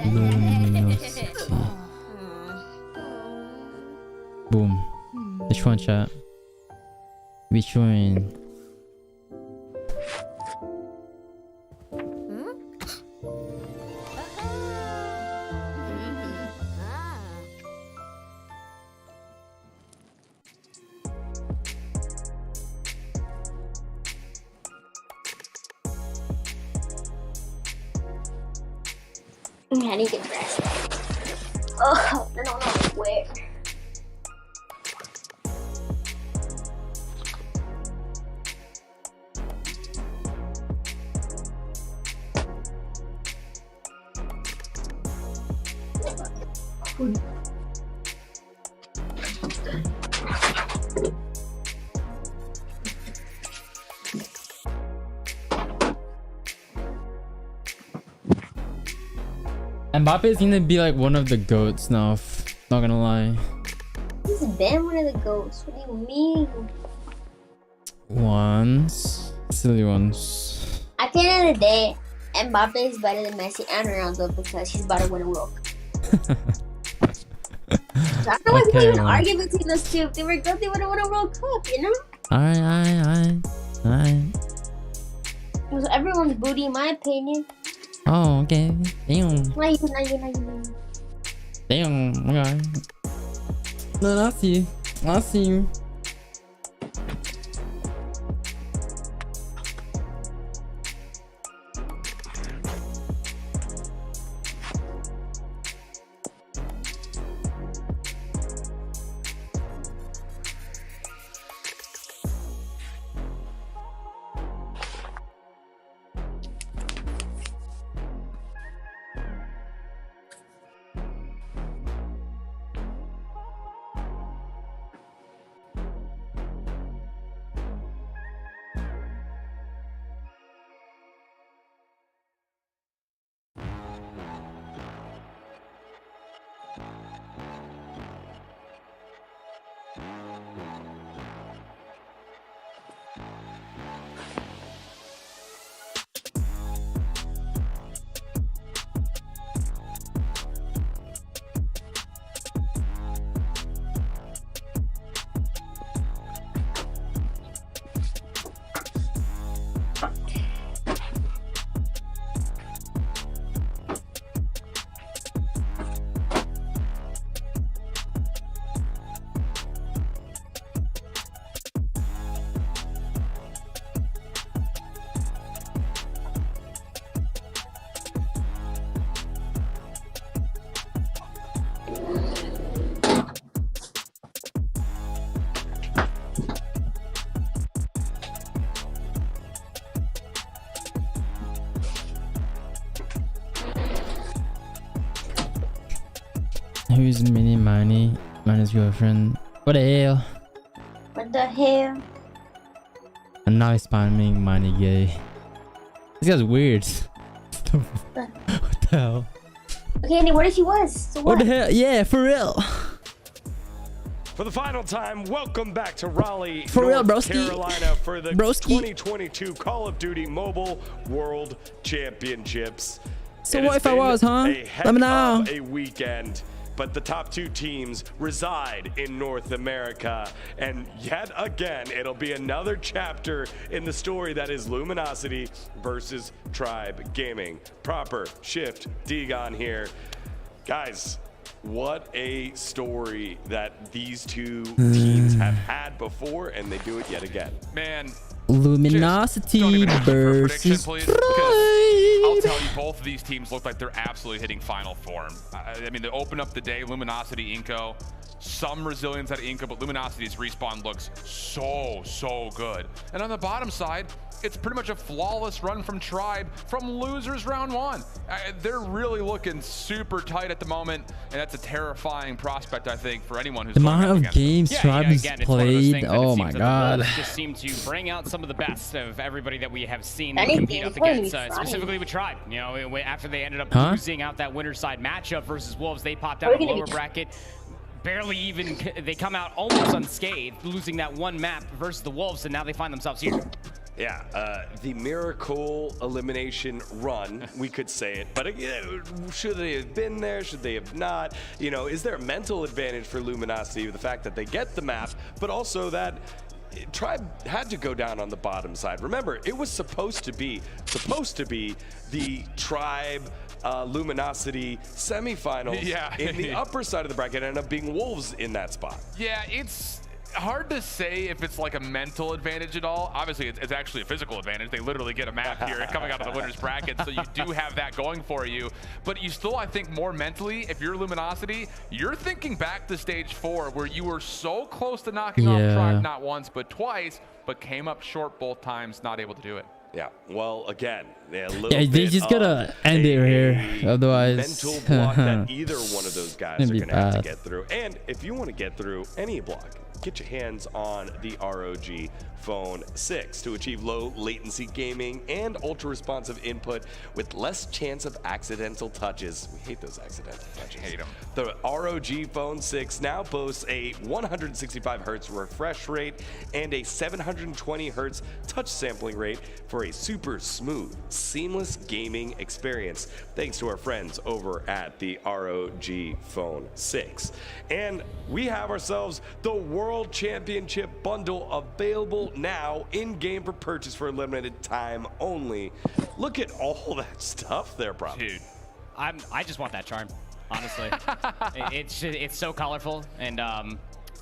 Luminosity. Boom. Which one, chat? Which one? I need to get dressed. Oh, I don't know where. Mbappe is gonna be like one of the goats now. Not gonna lie. He's been one of the goats. What do you mean? Ones. Silly ones. At the end of the day, Mbappe is better than Messi and Ronaldo because he's about to win a World Cup. So I don't know why people even argue between those two. If they were good, they would have won a World Cup, you know? Alright. It was everyone's booty, in my opinion. Oh, okay. Damn. Not you. Damn. Okay. No, I see you. Who's Miney? Miney's girlfriend. What the hell? What the hell? And now he's spamming Miney gay. This guy's weird. What the hell? Okay, Andy, what if he was? So what the hell? Yeah, for real. For the final time, welcome back to Raleigh, for North real, Carolina for the 2022 Call of Duty Mobile World Championships. So what if I was, huh? Let me know. A weekend. but the top 2 teams reside in North America. And yet again, it'll be another chapter in the story that is Luminosity versus Tribe Gaming. Proper, Shift, Degon here. Guys, what a story that these 2 teams have had before, and they do it yet again. Man, Luminosity versus Tribe. I'll tell you, both of these teams look like they're absolutely hitting final form. I mean, they open up the day, Luminosity, Inco. Some resilience out of Inco, but Luminosity's respawn looks so good. And on the bottom side, it's pretty much a flawless run from Tribe from losers round 1. They're really looking super tight at the moment, and that's a terrifying prospect, I think, for anyone who's the amount of games Tribe has played. Oh my god! Just seem to bring out some of the best of everybody that we have seen compete up against, specifically with Tribe. You know, after they ended up losing out that winner side matchup versus Wolves, they popped out of the lower bracket. Barely even, they come out almost unscathed, losing that one map versus the Wolves, and now they find themselves here. Yeah, the miracle elimination run, we could say it, but should they have been there? Should they have not? You know, is there a mental advantage for Luminosity with the fact that they get the map, but also that Tribe had to go down on the bottom side? Remember, it was supposed to be the Tribe Luminosity semifinals in the upper side of the bracket, and ended up being Wolves in that spot. Yeah, it's hard to say if it's like a mental advantage at all. Obviously, it's actually a physical advantage. They literally get a map here coming out of the winner's bracket, so you do have that going for you. But you still, I think, more mentally, if you're Luminosity, you're thinking back to stage 4, where you were so close to knocking off Tribe not once, but twice, but came up short both times, not able to do it. Yeah, well, again, they just gotta end it here, otherwise mental block that either one of those guys are gonna have to get through. And if you want to get through any block, get your hands on the ROG Phone 6 to achieve low latency gaming and ultra responsive input with less chance of accidental touches. We hate those accidental touches. Hate them. The ROG Phone 6 now boasts a 165 hertz refresh rate and a 720 hertz touch sampling rate for a super smooth, seamless gaming experience, thanks to our friends over at the ROG Phone 6. And we have ourselves the World Championship bundle available now in-game for purchase for a limited time only. Look at all that stuff there, bro. Dude, I just want that charm, honestly. It's so colorful, and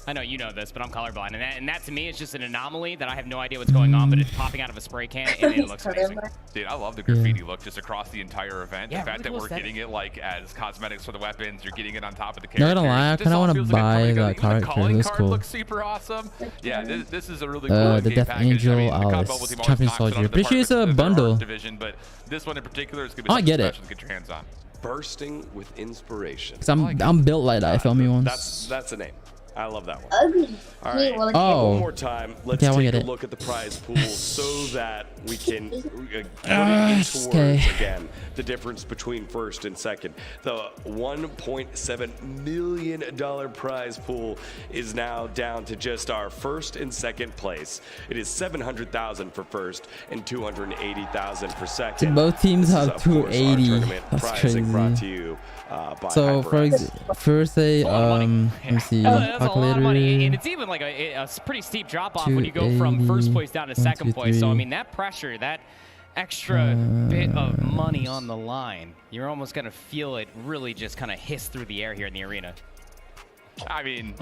I know you know this, but I'm colorblind, and that to me is just an anomaly that I have no idea what's going on, but it's popping out of a spray can, and it looks amazing. Dude, I love the graffiti look just across the entire event. The fact that we're getting it like as cosmetics for the weapons, you're getting it on top of the character. Not gonna lie, I kind of want to buy that character. It's cool. Looks super awesome. Yeah, this is a really cool the Death Angel Alice Champion Soldier. Pretty sure it's a bundle. Division, but this one in particular is gonna be I get it. To get your hands on. Bursting with inspiration. Cause I'm built like that. Feel me once. That's a name. I love that one. Ugly. All right. One more time. Let's take a look at the prize pool so that we can put it into words again. The difference between first and second. The $1.7 million prize pool is now down to just our first and second place. It is $700,000 for first and $280,000 for second. So both teams have 280. That's crazy. Brought to you by so first let me see. That's a lot of money, and it's even like a pretty steep drop off when you go from first place down to second place. So I mean, that pressure, that extra bit of money on the line, you're almost gonna feel it really just kind of hiss through the air here in the arena. I mean,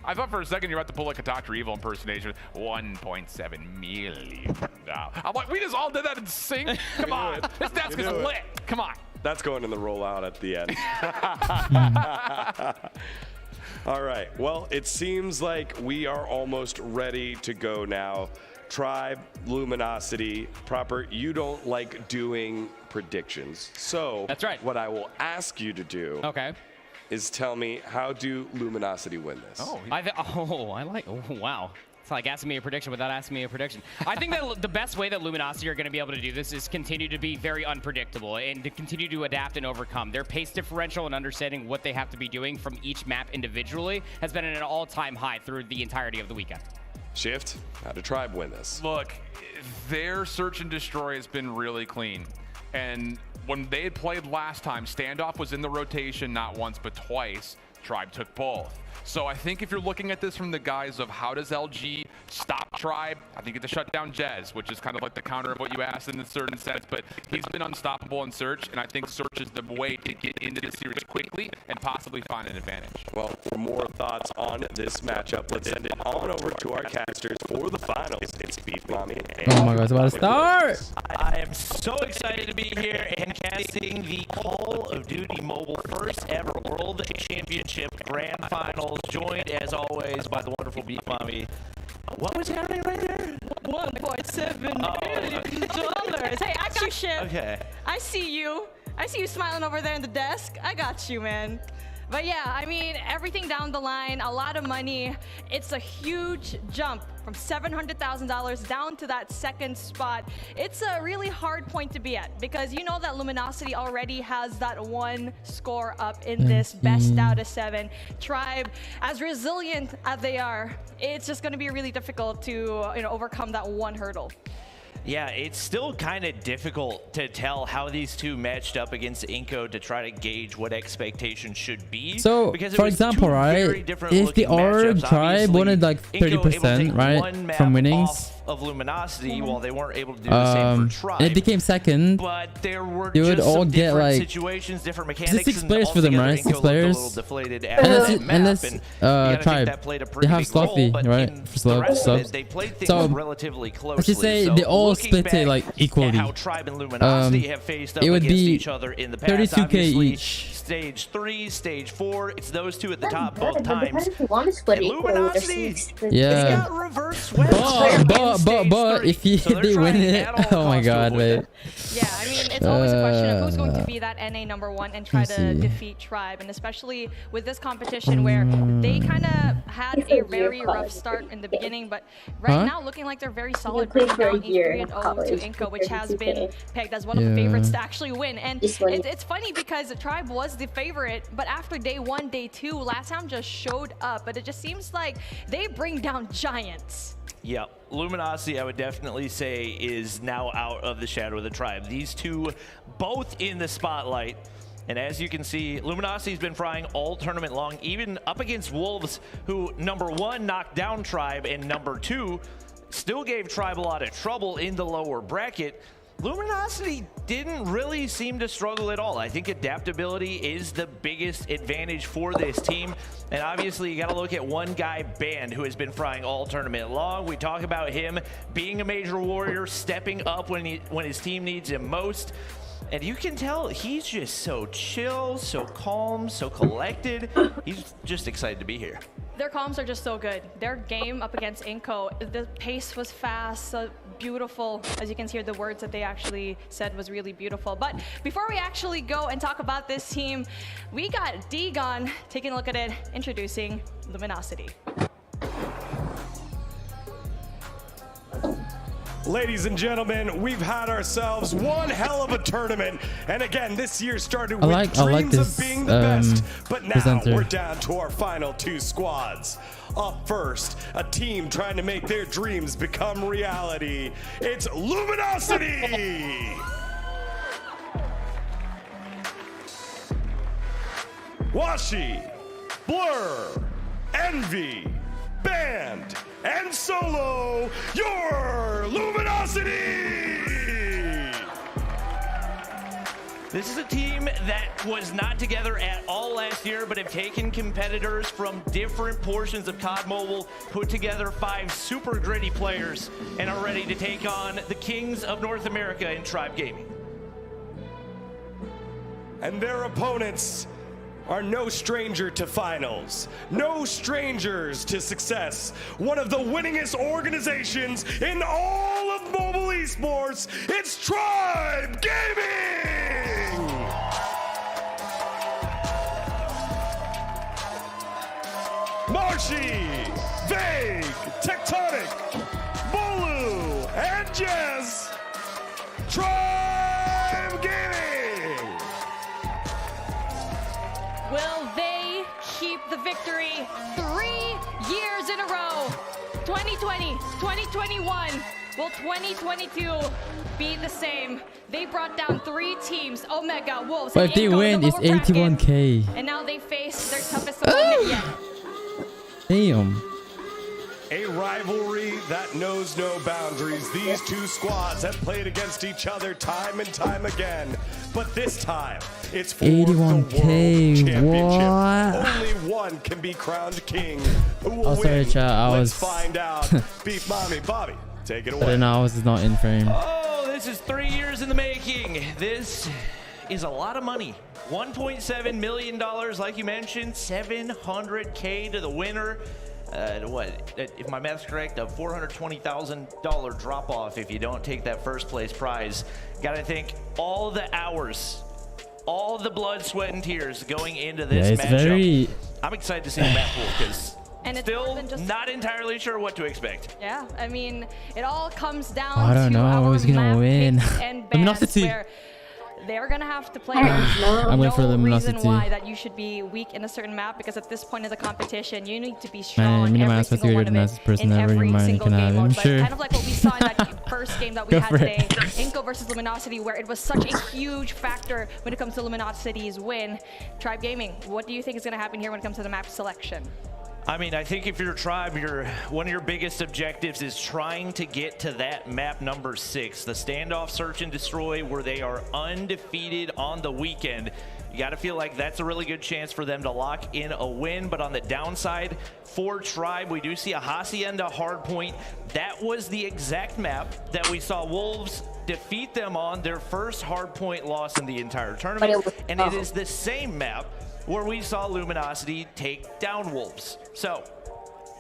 I thought for a second you were about to pull like a Dr. Evil impersonation. 1.7 million. I'm like, we just all did that in sync. Come on, this desk is lit. Come on. That's going in the rollout at the end. All right, well, it seems like we are almost ready to go now. Tribe, Luminosity, Proper, you don't like doing predictions. So that's right. What I will ask you to do is tell me, how do Luminosity win this? Wow. It's like asking me a prediction without asking me a prediction. I think that the best way that Luminosity are going to be able to do this is continue to be very unpredictable and to continue to adapt and overcome. Their pace differential and understanding what they have to be doing from each map individually has been at an all-time high through the entirety of the weekend. Shift, how did Tribe win this? Look, their search and destroy has been really clean. And when they had played last time, Standoff was in the rotation not once but twice. Tribe took both. So I think if you're looking at this from the guise of how does LG stop Tribe, I think it's to shut down Jez, which is kind of like the counter of what you asked in a certain sense, but he's been unstoppable in Search, and I think Search is the way to get into the series quickly and possibly find an advantage. Well, for more thoughts on this matchup, let's send it on over to our casters for the finals. It's Beef Mommy. Oh my God, it's about to start! I am so excited to be here and casting the Call of Duty Mobile first ever World Championship Grand Finals, joined as always by the wonderful Beef Mommy. What was happening right there? $1.7 billion. Hey, I got shit. Okay. I see you. I see you smiling over there in the desk. I got you, man. But yeah, I mean, everything down the line, a lot of money. It's a huge jump from $700,000 down to that second spot. It's a really hard point to be at because you know that Luminosity already has that one score up in this best out of 7. Tribe, as resilient as they are, it's just going to be really difficult to overcome that one hurdle. Yeah, it's still kind of difficult to tell how these two matched up against Inco to try to gauge what expectations should be. So, for example, right, if the R Tribe wanted like 30%, right, from winnings, of Luminosity, while they weren't able to do the same for Tribe. It became second. But there were they would all get like situations, different mechanics. 6 players for them, right? 6 players. And this Tribe, they have Sloppy, right? For subs. They played things so relatively closely. let's just say they all split it like equally. How Tribe and Luminosity have faced up it would against be each other in the past. 32K each. Stage 3, Stage 4, it's those two at the top both times. Luminosity, yeah. But if they win it, oh my God, wait. Yeah, I mean, it's always a question of who's going to be that NA #1 and try to defeat Tribe, and especially with this competition where they kind of had a very rough start in the beginning, but right now looking like they're very solid, bringing down E3 and 0 to Inco, which has been pegged as one of the favorites to actually win. And it's funny because Tribe was the favorite, but after day 1, day 2, last time just showed up, but it just seems like they bring down giants. Yeah, Luminosity, I would definitely say, is now out of the shadow of the Tribe. These two both in the spotlight. And as you can see, Luminosity's been frying all tournament long, even up against Wolves, who #1 knocked down Tribe, and #2 still gave Tribe a lot of trouble in the lower bracket. Luminosity didn't really seem to struggle at all. I think adaptability is the biggest advantage for this team. And obviously, you got to look at one guy, Band, who has been frying all tournament long. We talk about him being a major warrior, stepping up when his team needs him most. And you can tell he's just so chill, so calm, so collected. He's just excited to be here. Their comms are just so good. Their game up against Inco, the pace was fast, so beautiful. As you can hear, the words that they actually said was really beautiful. But before we actually go and talk about this team, we got D-Gon taking a look at it, introducing Luminosity. Ladies and gentlemen, we've had ourselves one hell of a tournament. And again, this year started with dreams of being the best. But now we're down to our final 2 squads. Up first, a team trying to make their dreams become reality. It's Luminosity! Washi, Blur, Envy, Band, and Solo, your Luminosity! This is a team that was not together at all last year, but have taken competitors from different portions of COD Mobile, put together 5 super gritty players, and are ready to take on the kings of North America in Tribe Gaming. And their opponents are no stranger to finals, no strangers to success. One of the winningest organizations in all of mobile esports, it's Tribe Gaming! Marshy, Vague, Tectonic, Bolu, and Jez, Tribe Gaming! Will they keep the victory 3 years in a row? 2020, 2021, Will 2022 be the same? They brought down 3 teams, Omega, Wolves, but if they win, it's 81k. And now they face their toughest opponent yet. Damn. A rivalry that knows no boundaries. These two squads have played against each other time and time again. But this time, it's for 81k. the World Championship. What? Only one can be crowned king. Who will Oh, sorry, win? chat. Let's find out. Beef Mommy, Bobby, take it away. I don't know. I was not in frame. Oh, this is 3 years in the making. This is a lot of money. $1.7 million, like you mentioned, $700K to the winner. If my math's correct, a $420,000 drop off if you don't take that first place prize. Gotta think all the hours, all the blood, sweat, and tears going into this matchup. I'm excited to see the map pool because still not entirely sure what to expect. Yeah, I mean, it all comes down I don't to know who's gonna win. And Luminosity. Where they're gonna have to play. I'm going for Luminosity. Reason why that you should be weak in a certain map, because at this point of the competition, you need to be strong every single one of it in every single game mode. But kind of like what we saw in that first game that we had today, Inco versus Luminosity, where it was such a huge factor when it comes to Luminosity's win. Tribe Gaming, what do you think is gonna happen here when it comes to the map selection? I mean, I think if you're Tribe, one of your biggest objectives is trying to get to that map number 6, the standoff search and destroy, where they are undefeated on the weekend. You got to feel like that's a really good chance for them to lock in a win. But on the downside, for Tribe, we do see a Hacienda hardpoint. That was the exact map that we saw Wolves defeat them on, their first hardpoint loss in the entire tournament. And it is the same map where we saw Luminosity take down Wolves. So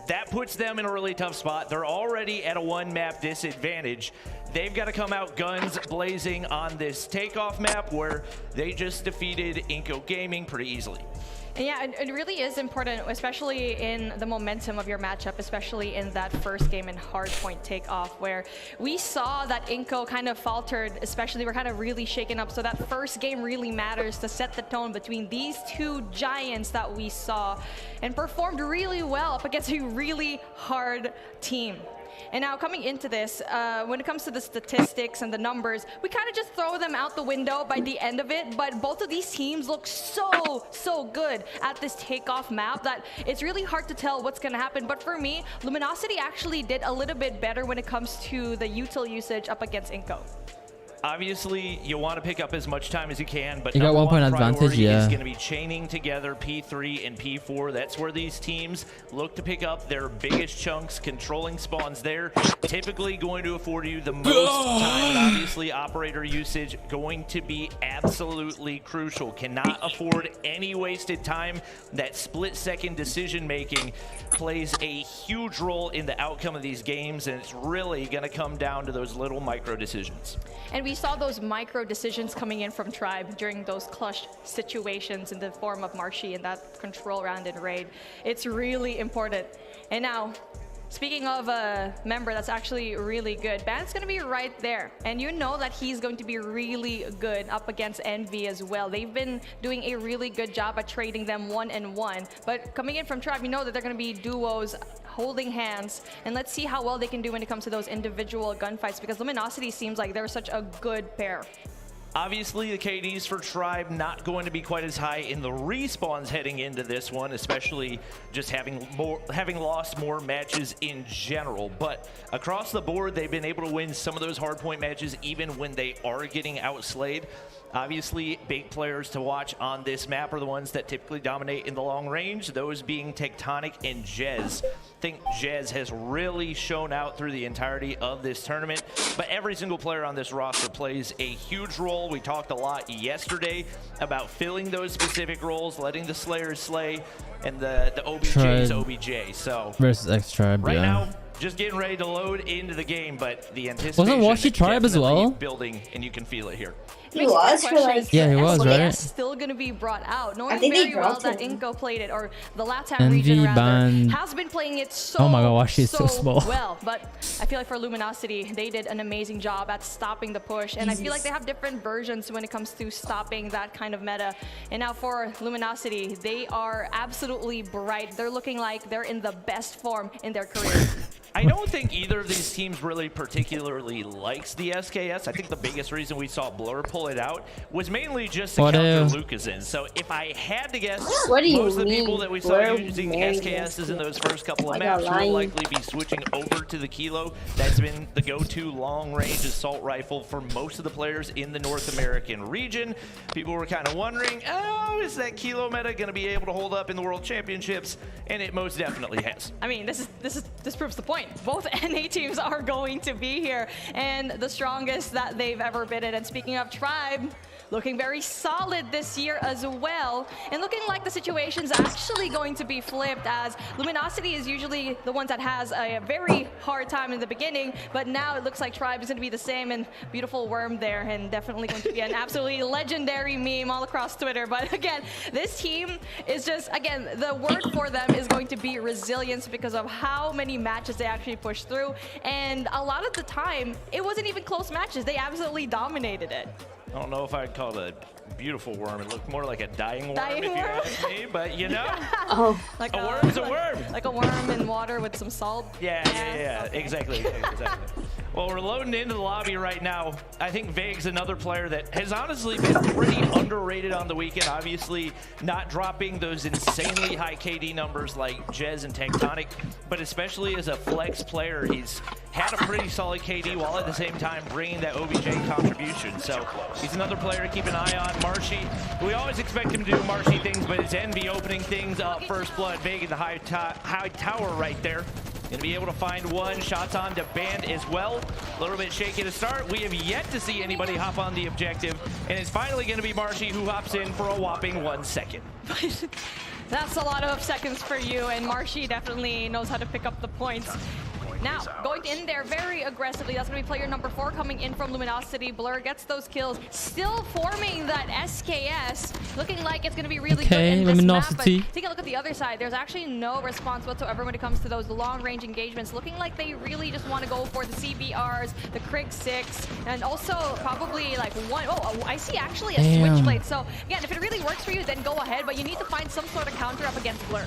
that puts them in a really tough spot. They're already at a 1-map disadvantage. They've got to come out guns blazing on this takeoff map where they just defeated Inco Gaming pretty easily. And yeah, it really is important, especially in the momentum of your matchup, especially in that first game in hardpoint takeoff, where we saw that Inco kind of faltered, especially we're kind of really shaken up. So that first game really matters to set the tone between these two giants that we saw and performed really well up against a really hard team. And now coming into this, when it comes to the statistics and the numbers, we kind of just throw them out the window by the end of it. But both of these teams look so good at this takeoff map that it's really hard to tell what's going to happen. But for me, Luminosity actually did a little bit better when it comes to the util usage up against Inco. Obviously, you want to pick up as much time as you can, but you got 1 point advantage, is going to be chaining together P3 and P4. That's where these teams look to pick up their biggest chunks, controlling spawns there. Typically going to afford you the most time, and obviously operator usage going to be absolutely crucial. Cannot afford any wasted time. That split-second decision-making plays a huge role in the outcome of these games, and it's really going to come down to those little micro decisions. And we saw those micro decisions coming in from Tribe during those clutch situations in the form of Marshy in that control round in Raid. It's really important. And now, speaking of a member that's actually really good, Ban's going to be right there. And you know that he's going to be really good up against Envy as well. They've been doing a really good job at trading them 1-1. But coming in from Tribe, you know that they're going to be duos holding hands, and let's see how well they can do when it comes to those individual gunfights, because Luminosity seems like they're such a good pair. Obviously, the KDs for Tribe not going to be quite as high in the respawns heading into this one, especially just having lost more matches in general. But across the board, they've been able to win some of those hardpoint matches even when they are getting outslayed. Obviously, big players to watch on this map are the ones that typically dominate in the long range, those being Tectonic and Jez. I think Jez has really shown out through the entirety of this tournament, but every single player on this roster plays a huge role. We talked a lot yesterday about filling those specific roles, letting the Slayers slay, and the OBJs OBJ. So versus X-Tribe, right now, just getting ready to load into the game, but the anticipation wasn't Washi Tribe as well building, and you can feel it here. He was for like, yeah, he was, right? It's still going to be brought out. Knowing very well that Inco played it, or the LATAM region rather, has been playing it so, so small. Well. But I feel like for Luminosity, they did an amazing job at stopping the push. And I feel like they have different versions when it comes to stopping that kind of meta. And now for Luminosity, they are absolutely bright. They're looking like they're in the best form in their career. I don't think either of these teams really particularly likes the SKS. I think the biggest reason we saw Blur pull it out was mainly just to counter Lucas in. So if I had to guess, most of the people that we saw using SKSs in those first couple of maps will likely be switching over to the Kilo. That's been the go-to long-range assault rifle for most of the players in the North American region. People were kind of wondering, oh, is that Kilo meta going to be able to hold up in the World Championships? And it most definitely has. I mean, this proves the point. Both NA teams are going to be here, and the strongest that they've ever been in. And speaking of Tribe, looking very solid this year as well, and looking like the situation's actually going to be flipped, as Luminosity is usually the ones that has a very hard time in the beginning, but now it looks like Tribe is going to be the same, and beautiful Worm there, and definitely going to be an absolutely legendary meme all across Twitter. But again, this team is just, again, the word for them is going to be resilience because of how many matches they actually pushed through, and a lot of the time, it wasn't even close matches. They absolutely dominated it. I don't know if I'd call it a beautiful worm. It looked more like a dying worm, if you ask me, but you know, like a worm's a worm. Like a worm in water with some salt. Yeah, exactly. Well, we're loading into the lobby right now. I think Vague's another player that has honestly been pretty underrated on the weekend. Obviously, not dropping those insanely high KD numbers like Jez and Tectonic, but especially as a flex player, he's had a pretty solid KD while at the same time bringing that OBJ contribution. So he's another player to keep an eye on. Marshy, we always expect him to do Marshy things, but it's Envy opening things up. First blood, Vague in the high tower right there. Gonna be able to find one. Shots on to Band as well. A little bit shaky to start. We have yet to see anybody hop on the objective, and it's finally gonna be Marshy who hops in for a whopping 1 second. That's a lot of seconds for you, and Marshy definitely knows how to pick up the points. Now, going in there very aggressively, that's going to be player number 4 coming in from Luminosity. Blur gets those kills, still forming that SKS, looking like it's going to be really good in this map. But take a look at the other side. There's actually no response whatsoever when it comes to those long-range engagements, looking like they really just want to go for the CBRs, the Krig 6, and also probably like one. Oh, I see actually a Switchblade. So, again, if it really works for you, then go ahead, but you need to find some sort of counter up against Blur.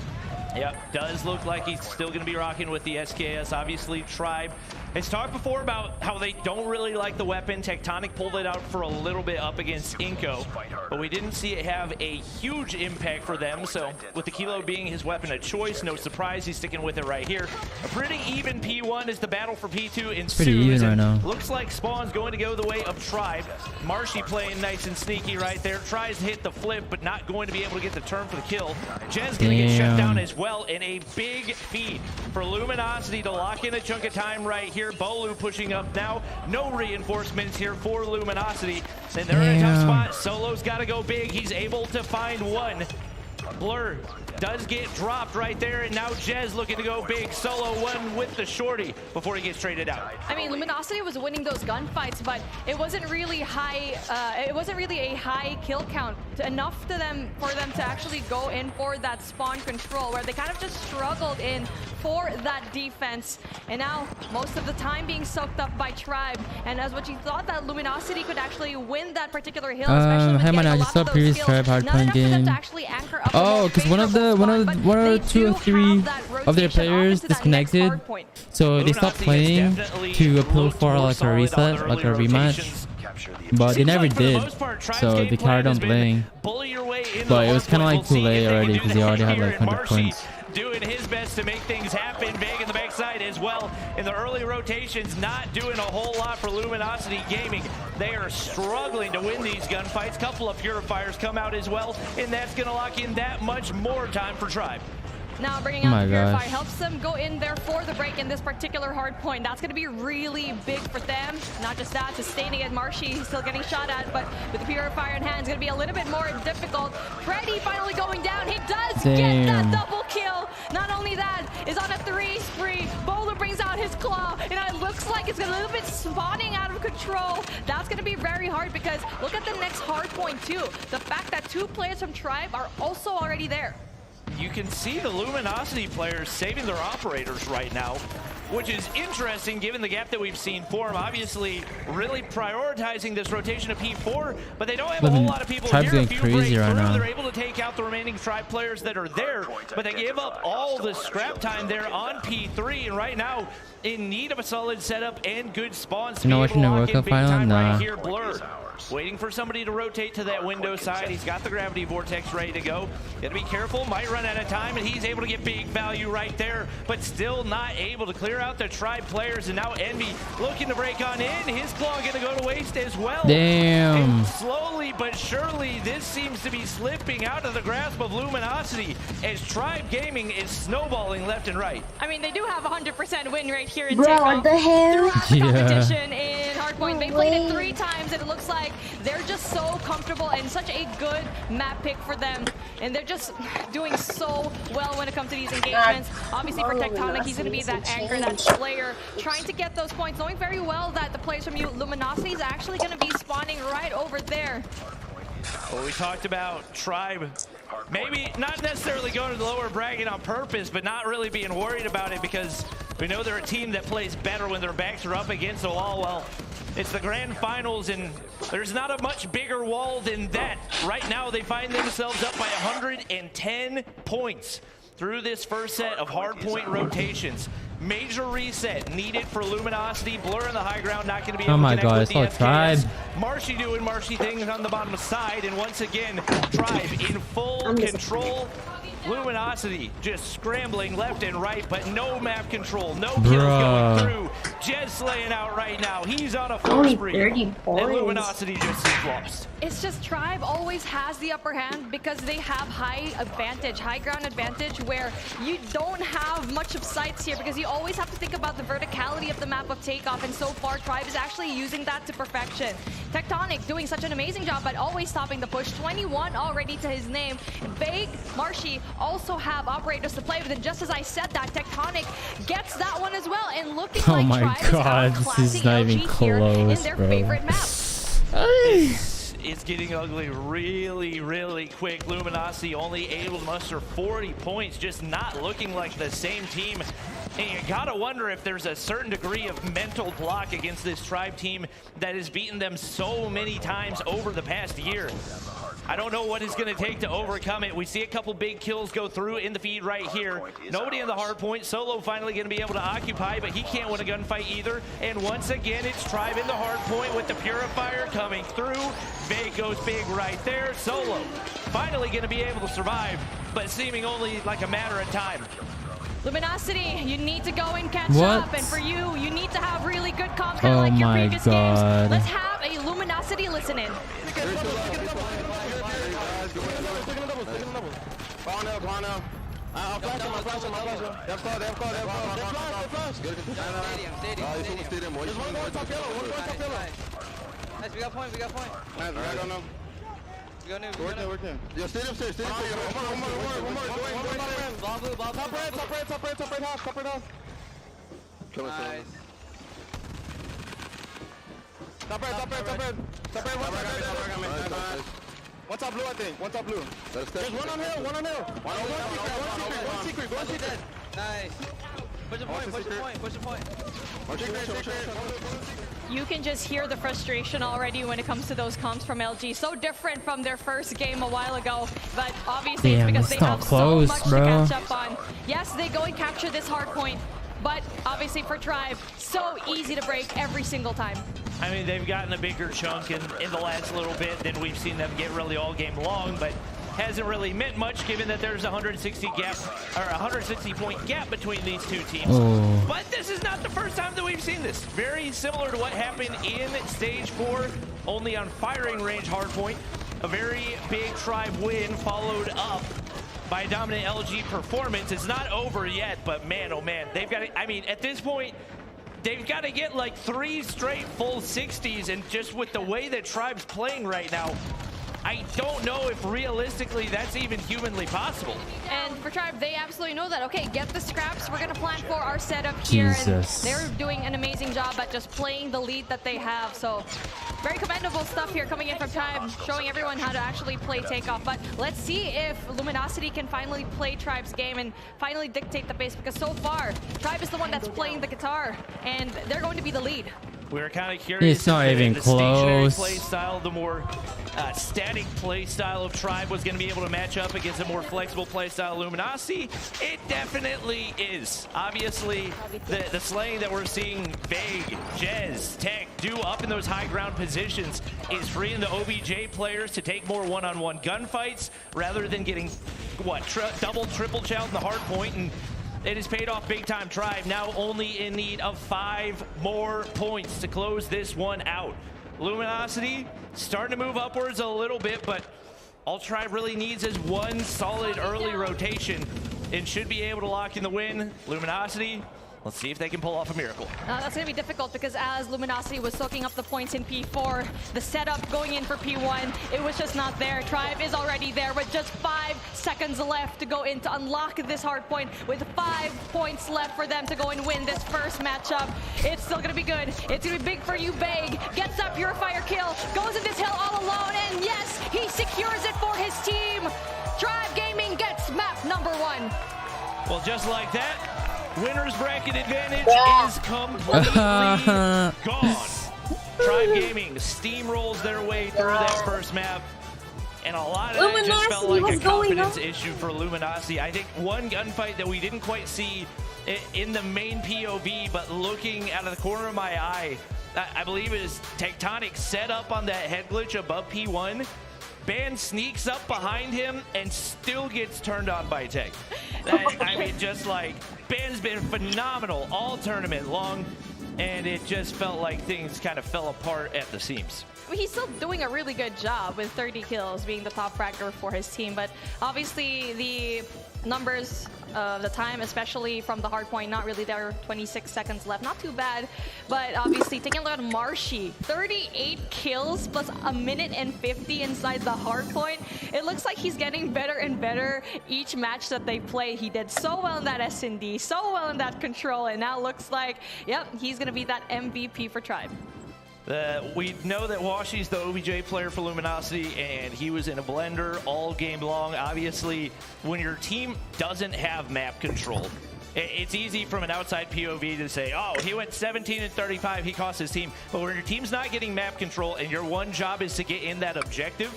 Yep, does look like he's still going to be rocking with the SKS. Obviously, Tribe has talked before about how they don't really like the weapon. Tectonic pulled it out for a little bit up against Inko, but we didn't see it have a huge impact for them. So with the Kilo being his weapon of choice, no surprise he's sticking with it right here. A pretty even P1 as the battle for P2 ensues. Pretty even right now. Looks like Spawn's going to go the way of Tribe. Marshy playing nice and sneaky right there. Tries to hit the flip, but not going to be able to get the turn for the kill. Jez going to get shut down as well, and a big feed for Luminosity to lock in a chunk of time right here. Bolu pushing up now. No reinforcements here for Luminosity. And they're in a tough spot. Solo's got to go big. He's able to find one. Blur does get dropped right there, and now Jez looking to go big. Solo one with the shorty before he gets traded out. I mean, Luminosity was winning those gunfights, but it wasn't really high. It wasn't really a high kill count enough for them to actually go in for that spawn control, where they kind of just struggled in for that defense. And now most of the time being soaked up by Tribe. And as what you thought that Luminosity could actually win that particular hill, especially with getting a lot of those kills, not enough for them to actually anchor up. Oh, because one or two or three of their players disconnected, so they stopped playing to appeal for like a reset, like a rematch. But they never did, so they carried on playing. But it was kind of like too late already because they already had like 100 points. Doing his best to make things happen. Vague in the backside as well. In the early rotations, not doing a whole lot for Luminosity Gaming. They are struggling to win these gunfights. Couple of Purifiers come out as well, and that's going to lock in that much more time for Tribe. Now bringing out the Purify helps them go in there for the break in this particular hard point. That's going to be really big for them. Not just that, sustaining it. Marshy still getting shot at, but with the Purifier in hand, it's going to be a little bit more difficult. Freddy finally going down. He does get that double kill. Not only that, is on a 3 spree. Bowler brings out his claw, and it looks like it's a little bit spawning out of control. That's going to be very hard because look at the next hard point too. The fact that 2 players from Tribe are also already there. You can see the Luminosity players saving their operators right now. which is interesting given the gap that we've seen for him. Obviously, really prioritizing this rotation of P4, but they don't have a whole lot of people here. Tribe's getting crazy right now. They're able to take out the remaining Tribe players that are there, but they gave up all the scrap time there on P3, and right now in need of a solid setup and good spawns to be able to lock in big time right here. Blur waiting for somebody to rotate to that window side. He's got the gravity vortex ready to go. Gotta be careful, might run out of time, and he's able to get big value right there, but still not able to clear out the Tribe players. And now Envy looking to break on in. His claw gonna go to waste as well. Damn. And slowly but surely, this seems to be slipping out of the grasp of Luminosity as Tribe Gaming is snowballing left and right. I mean, they do have a 100% win right here in What the hell? throughout the competition in Hardpoint. They played it 3 times, and it looks like they're just so comfortable and such a good map pick for them. And they're just doing so well when it comes to these engagements. Obviously for Tectonic, he's going to be that anchor, that slayer, trying to get those points, knowing very well that the players from Luminosity is actually going to be spawning right over there. Well, we talked about Tribe maybe not necessarily going to the lower bracket on purpose, but not really being worried about it because we know they're a team that plays better when their backs are up against the wall. Well, it's the grand finals, and there's not a much bigger wall than that. Right now, they find themselves up by 110 points through this first set of hardpoint rotations. Major reset needed for Luminosity. Blur in the high ground, not going to be able to connect with the FKS. Marshy doing Marshy things on the bottom side, and once again, Tribe in full control. Luminosity just scrambling left and right, but no map control, no kills going through. Jez laying out right now. He's on a full spree, and Luminosity just is lost. It's just Tribe always has the upper hand because they have high ground advantage, where you don't have much of sights here because you always have to think about the verticality of the map of takeoff, and so far Tribe is actually using that to perfection. Tectonic doing such an amazing job at always stopping the push. 21 already to his name. Vague, Marshy also have operators to play with, and just as I said that, Tectonic gets that one as well, and looking like Tribe is this is not even close, in their favorite map. It's getting ugly really, really quick. Luminosity only able to muster 40 points, just not looking like the same team. And you gotta wonder if there's a certain degree of mental block against this Tribe team that has beaten them so many times over the past year. I don't know what it's going to take to overcome it. We see a couple big kills go through in the feed right here. Nobody in the hard point. Solo finally going to be able to occupy, but he can't win a gunfight either. And once again, it's Tribe in the hard point with the Purifier coming through. Vague goes big right there. Solo finally going to be able to survive, but seeming only like a matter of time. Luminosity, you need to go and catch up, and for you, you need to have really good comms, kind of like your previous games. Let's have a Luminosity listen in. We got point. Go new. Yo, stadium stairs. One more. Ball blue. Top right half. Kill it. Nice. Top right. One top blue, I think. One top blue. There's one on hill. One secret. Nice. Push the point. You can just hear the frustration already when it comes to those comms from LG. So different from their first game a while ago, but obviously it's because they have so much to catch up on. Yes, they go and capture this hard point, but obviously for Tribe, so easy to break every single time. I mean, they've gotten a bigger chunk in the last little bit than we've seen them get really all game long, but hasn't really meant much given that there's a 160 point gap between these two teams. But this is not the first time that we've seen this. Very similar to what happened in stage 4, only on firing range hardpoint. A very big Tribe win followed up by a dominant LG performance. It's not over yet, but man, oh man, they've got to, I mean, at this point, they've got to get like 3 straight full 60s, and just with the way that Tribe's playing right now, I don't know if realistically that's even humanly possible. And for Tribe, they absolutely know that. Okay, get the scraps. We're going to plan for our setup here. Jesus. And they're doing an amazing job at just playing the lead that they have. So very commendable stuff here coming in from Tribe, showing everyone how to actually play takeoff. But let's see if Luminosity can finally play Tribe's game and finally dictate the pace, because so far, Tribe is the one that's playing the guitar, and they're going to be the lead. We're kind of curious. It's not even stationary close. Play style, the more static play style of Tribe was going to be able to match up against a more flexible play style of Luminosity. It definitely is. Obviously, the slaying that we're seeing Vague, Jez, Tech do up in those high ground positions is freeing the OBJ players to take more one-on-one gunfights rather than getting, what, double, triple challenge in the hard point. And it has paid off big time. Tribe now only in need of 5 more points to close this one out. Luminosity starting to move upwards a little bit, but all Tribe really needs is one solid early rotation and should be able to lock in the win. Luminosity, let's see if they can pull off a miracle. That's going to be difficult, because as Luminosity was soaking up the points in P4, the setup going in for P1, it was just not there. Tribe is already there with just 5 seconds left to go in to unlock this hard point, with 5 points left for them to go and win this first matchup. It's still going to be good. It's going to be big for you, Vague. Gets that Purifier kill, goes in this hill all alone, and yes, he secures it for his team. Tribe Gaming gets map number 1. Well, just like that, winner's bracket advantage is completely gone. Tribe Gaming steamrolls their way through that first map, and a lot of that just felt like a confidence issue for Luminosity. I think one gunfight that we didn't quite see in the main POV, but looking out of the corner of my eye, I believe it is Tectonic set up on that head glitch above P1. Ban sneaks up behind him and still gets turned on by Tech. I mean, just like, Ban's been phenomenal all tournament long, and it just felt like things kind of fell apart at the seams. He's still doing a really good job with 30 kills, being the top fragger for his team, but obviously the numbers of the time, especially from the hard point, not really there. 26 seconds left, not too bad, but obviously taking a look at Marshy, 38 kills plus 1:50 inside the hard point. It looks like he's getting better and better each match that they play. He did so well in that S&D, so well in that control, and now looks like, yep, he's gonna be that MVP for Tribe. We know that Washi's the OBJ player for Luminosity, and he was in a blender all game long. Obviously, when your team doesn't have map control, it's easy from an outside POV to say, oh, he went 17 and 35, he cost his team. But when your team's not getting map control and your one job is to get in that objective,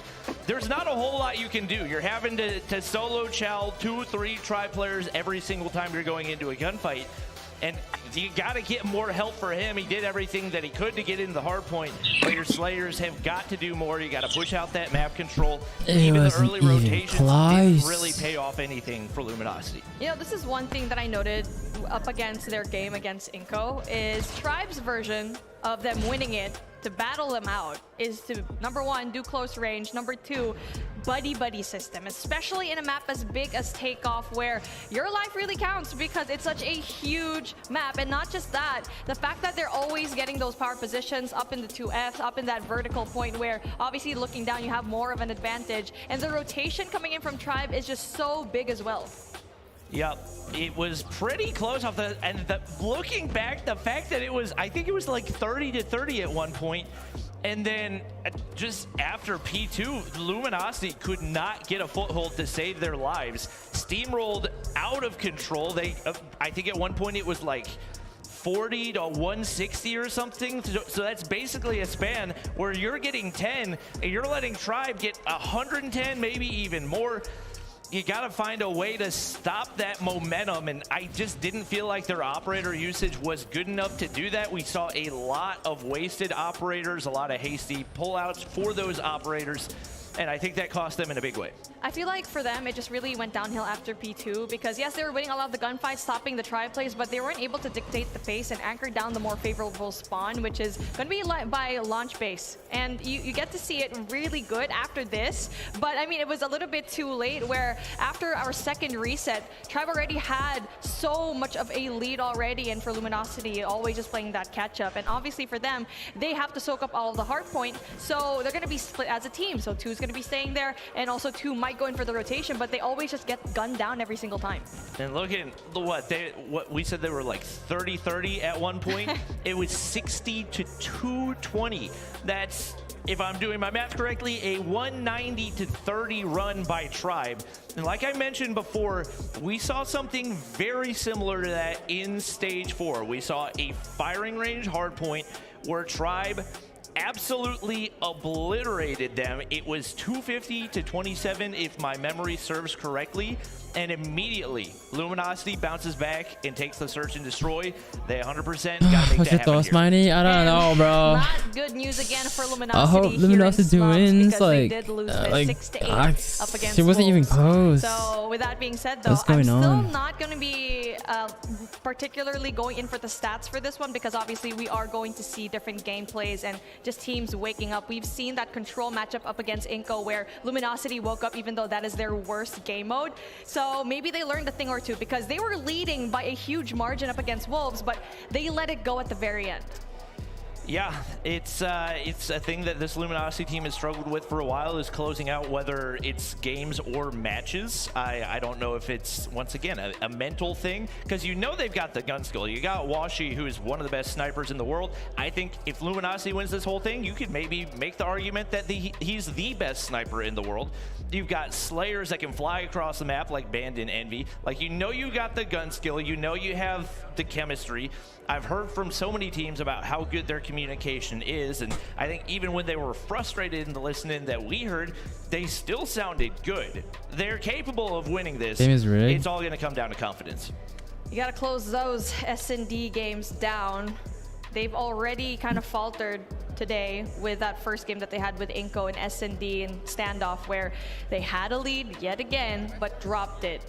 there's not a whole lot you can do. You're having to solo chow 2-3 Tribe players every single time you're going into a gunfight. And you got to get more help for him. He did everything that he could to get into the hard point, but your Slayers have got to do more. You got to push out that map control. Even the early rotations didn't really pay off anything for Luminosity. You know, this is one thing that I noted up against their game against Inco, is Tribe's version of them winning it to battle them out is to, number 1, do close range, number 2, buddy system, especially in a map as big as Takeoff, where your life really counts because it's such a huge map. And not just that, the fact that they're always getting those power positions up in the 2F, up in that vertical point where obviously looking down you have more of an advantage, and the rotation coming in from Tribe is just so big as well. Yep, it was pretty close off the, and looking back, the fact that it was, I think it was like 30-30 at one point, and then just after P2, Luminosity could not get a foothold to save their lives. Steamrolled out of control. They, I think at one point it was like 40 to 160 or something. So that's basically a span where you're getting 10 and you're letting Tribe get 110, maybe even more. You got to find a way to stop that momentum, and I just didn't feel like their operator usage was good enough to do that. We saw a lot of wasted operators, a lot of hasty pullouts for those operators, and I think that cost them in a big way. I feel like for them, it just really went downhill after P2 because yes, they were winning a lot of the gunfights, stopping the Tribe plays, but they weren't able to dictate the pace and anchor down the more favorable spawn, which is going to be by launch base. And you get to see it really good after this, but I mean, it was a little bit too late where after our second reset, Tribe already had so much of a lead already, and for Luminosity, always just playing that catch up. And obviously for them, they have to soak up all of the hard point, so they're going to be split as a team. So 2 is going to be staying there, and also 2 might go in for the rotation, but they always just get gunned down every single time. And look at what we said, they were like 30-30 at one point. It was 60 to 220. That's, if I'm doing my math correctly, a 190 to 30 run by Tribe. And like I mentioned before, we saw something very similar to that in stage 4. We saw a firing range hardpoint where Tribe absolutely obliterated them. It was 250 to 27 if my memory serves correctly, and immediately Luminosity bounces back and takes the search and destroy. They 100% gotta make What's that your thoughts, happen Miney? I don't know, bro. Not good news again for Luminosity. I hope Luminosity wins. Like, they did lose 6 to 8 up against she wasn't even close. So with that being said, though, I'm still not going to be particularly going in for the stats for this one because obviously we are going to see different gameplays and just teams waking up. We've seen that control matchup up against Inco where Luminosity woke up even though that is their worst game mode. So maybe they learned a thing or two because they were leading by a huge margin up against Wolves, but they let it go at the very end. Yeah, it's a thing that this Luminosity team has struggled with for a while, is closing out, whether it's games or matches. I don't know if it's, once again, a mental thing, because you know they've got the gun skill. You got Washi, who is one of the best snipers in the world. I think if Luminosity wins this whole thing, you could maybe make the argument that he's the best sniper in the world. You've got Slayers that can fly across the map like Band and Envy. Like, you know you got the gun skill, you know you have the chemistry. I've heard from so many teams about how good their communication is, and I think even when they were frustrated in the listening that we heard, they still sounded good. They're capable of winning this. It's all going to come down to confidence. You got to close those S&D games down. They've already kind of faltered today with that first game that they had with Inco and S&D and standoff where they had a lead yet again, but dropped it.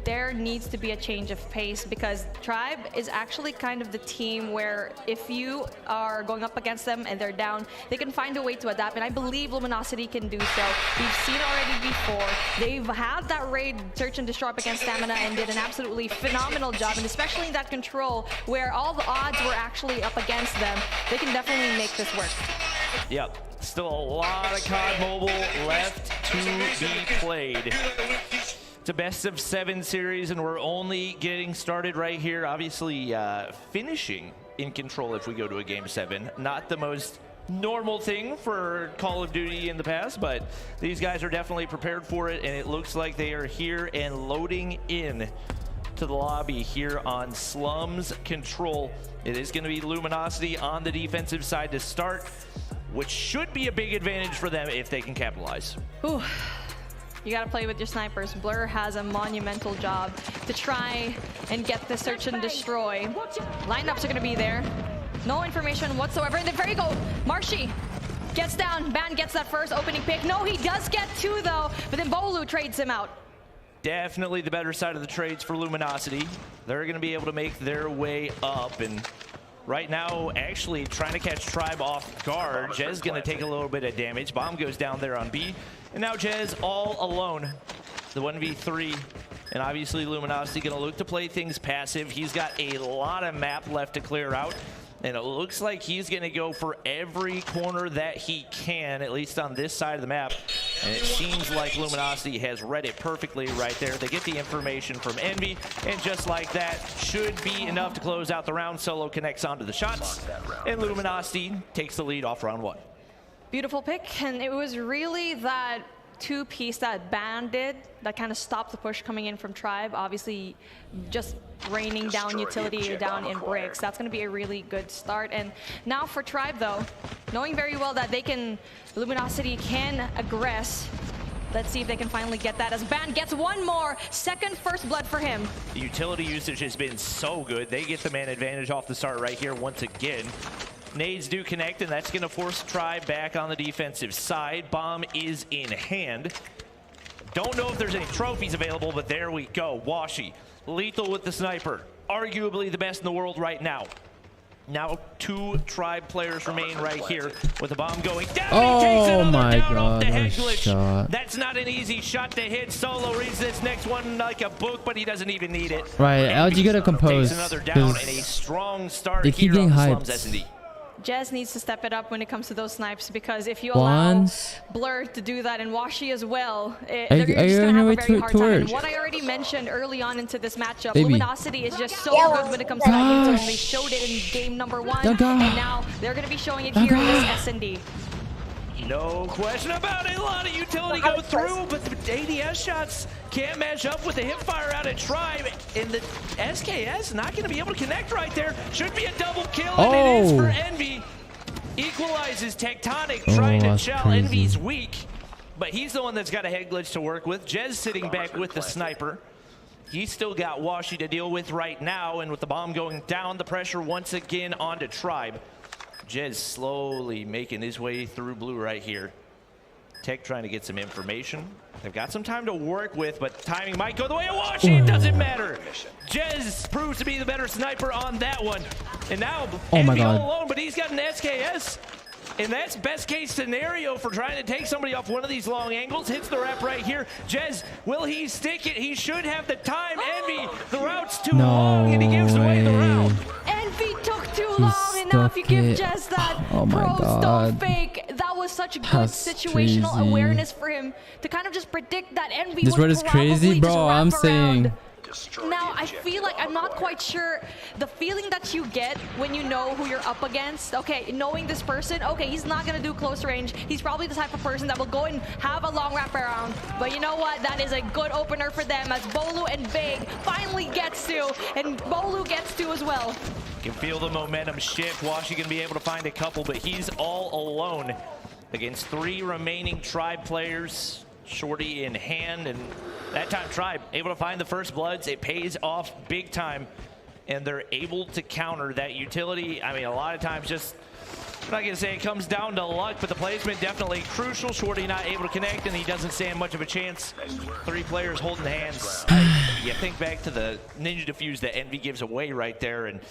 There needs to be a change of pace because Tribe is actually kind of the team where if you are going up against them and they're down, they can find a way to adapt, and I believe Luminosity can do so. We've seen it already before. They've had that raid search and destroy up against Stamina and did an absolutely phenomenal job, and especially in that control where all the odds were actually up against them, they can definitely make this work. Yep, still a lot of COD Mobile left to be played. It's a best of 7 series, and we're only getting started right here. Obviously, finishing in control if we go to a game 7. Not the most normal thing for Call of Duty in the past, but these guys are definitely prepared for it, and it looks like they are here and loading in to the lobby here on Slums Control. It is going to be Luminosity on the defensive side to start, which should be a big advantage for them if they can capitalize. Ooh. You got to play with your snipers. Blur has a monumental job to try and get the search and destroy. Lineups are going to be there. No information whatsoever. And there you go. Marshy gets down. Ban gets that first opening pick. No, he does get 2 though, but then Bolu trades him out. Definitely the better side of the trades for Luminosity. They're going to be able to make their way up, and right now, actually trying to catch Tribe off guard. Jez going to take a little bit of damage. Bomb goes down there on B. And now Jez all alone. The 1v3. And obviously Luminosity going to look to play things passive. He's got a lot of map left to clear out. And it looks like he's going to go for every corner that he can, at least on this side of the map. And it seems like Luminosity has read it perfectly right there. They get the information from Envy, and just like that, should be enough to close out the round. Solo connects onto the shots, and Luminosity takes the lead off round 1. Beautiful pick, and it was really that 2-piece that Ban did that kind of stopped the push coming in from Tribe. Obviously, just raining down utility down in bricks. That's going to be a really good start. And now for Tribe, though, knowing very well that they can, Luminosity can aggress. Let's see if they can finally get that as Ban gets 1 more. Second first blood for him. The utility usage has been so good. They get the man advantage off the start right here once again. Nades do connect, and that's going to force Tribe back on the defensive side. Bomb is in hand. Don't know if there's any trophies available, but there we go. Washi, lethal with the sniper. Arguably the best in the world right now. Now 2 Tribe players remain right here with the bomb going down. Oh, he takes another my down God, off the head nice glitch. shot. That's not an easy shot to hit. Solo reads this next one like a book, but he doesn't even need it. Right, LG gotta compose. Takes another down and a strong start they keep here getting on the Slums hyped. S&D. Jez needs to step it up when it comes to those snipes, because if you allow Once. Blur to do that and Washi as well, they're Are just you going on to your have way a very hard to time. work? And what I already mentioned early on into this matchup, Baby. Luminosity is just so good when it comes to that game. They showed it in game number 1, and now they're going to be showing it here in this S&D. No question about it. A lot of utility go through, but the ADS shots can't match up with the hipfire out at Tribe. And the SKS not going to be able to connect right there. Should be a double kill, and it is for Envy. Equalizes Tectonic, trying to chow. Envy's weak, but he's the one that's got a head glitch to work with. Jez sitting back with the sniper. He's still got Washi to deal with right now, and with the bomb going down, the pressure once again onto Tribe. Jez slowly making his way through blue right here. Tech trying to get some information. They've got some time to work with, but timing might go the way of Washi. It doesn't matter. Jez proves to be the better sniper on that one. And now Envy all alone, but he's got an SKS. And that's best case scenario for trying to take somebody off one of these long angles. Hits the wrap right here. Jez, will he stick it? He should have the time. Envy, the route's too long, and he gives away the route. Envy took too long, and now if you give Jez that pros don't fake, that was such a good situational awareness for him to kind of just predict that Envy this would is crazy, bro. I'm saying. Now, I feel like I'm not quite sure the feeling that you get when you know who you're up against. Okay, knowing this person, okay, he's not going to do close range. He's probably the type of person that will go and have a long wrap around. But you know what? That is a good opener for them as Bolu and Vague finally gets to, and Bolu gets to as well. You can feel the momentum shift. Washi going to be able to find a couple, but he's all alone against 3 remaining Tribe players. Shorty in hand, and that time Tribe able to find the first bloods. It pays off big time, and they're able to counter that utility. I mean, a lot of times just, I'm not gonna say it comes down to luck, but the placement definitely crucial. Shorty not able to connect, and he doesn't stand much of a chance. 3 players holding hands. You think back to the Ninja Defuse that Envy gives away right there, and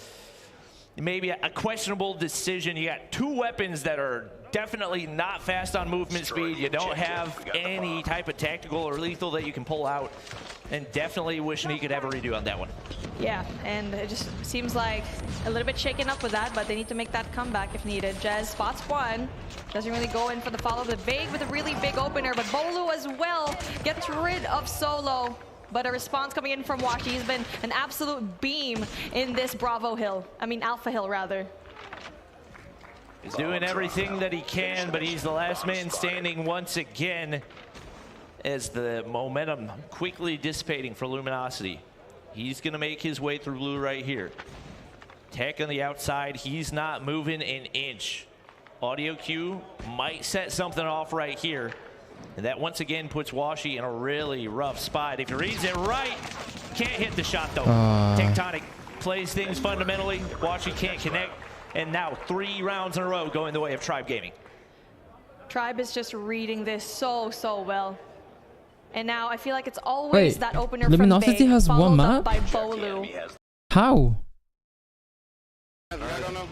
maybe a questionable decision. You got 2 weapons that are definitely not fast on movement speed. You don't have any type of tactical or lethal that you can pull out, and definitely wishing he could have a redo on that one. Yeah, and it just seems like a little bit shaken up with that, but they need to make that comeback if needed. Jez spots one, doesn't really go in for the follow. The Vague with a really big opener, but Bolu as well gets rid of Solo. But a response coming in from Washi. He's been an absolute beam in this Bravo Hill. I mean, Alpha Hill, rather. He's doing everything that he can, but he's the last man standing once again as the momentum quickly dissipating for Luminosity. He's going to make his way through blue right here. Tech on the outside. He's not moving an inch. Audio cue might set something off right here. And that once again puts Washi in a really rough spot. If he reads it right, can't hit the shot though. Tectonic plays things fundamentally. Washi can't connect. And now 3 rounds in a row going the way of Tribe Gaming. Tribe is just reading this so well. And now I feel like it's always that opener from Luminosity Vague, has one followed up map? by Bolu. How? I don't know.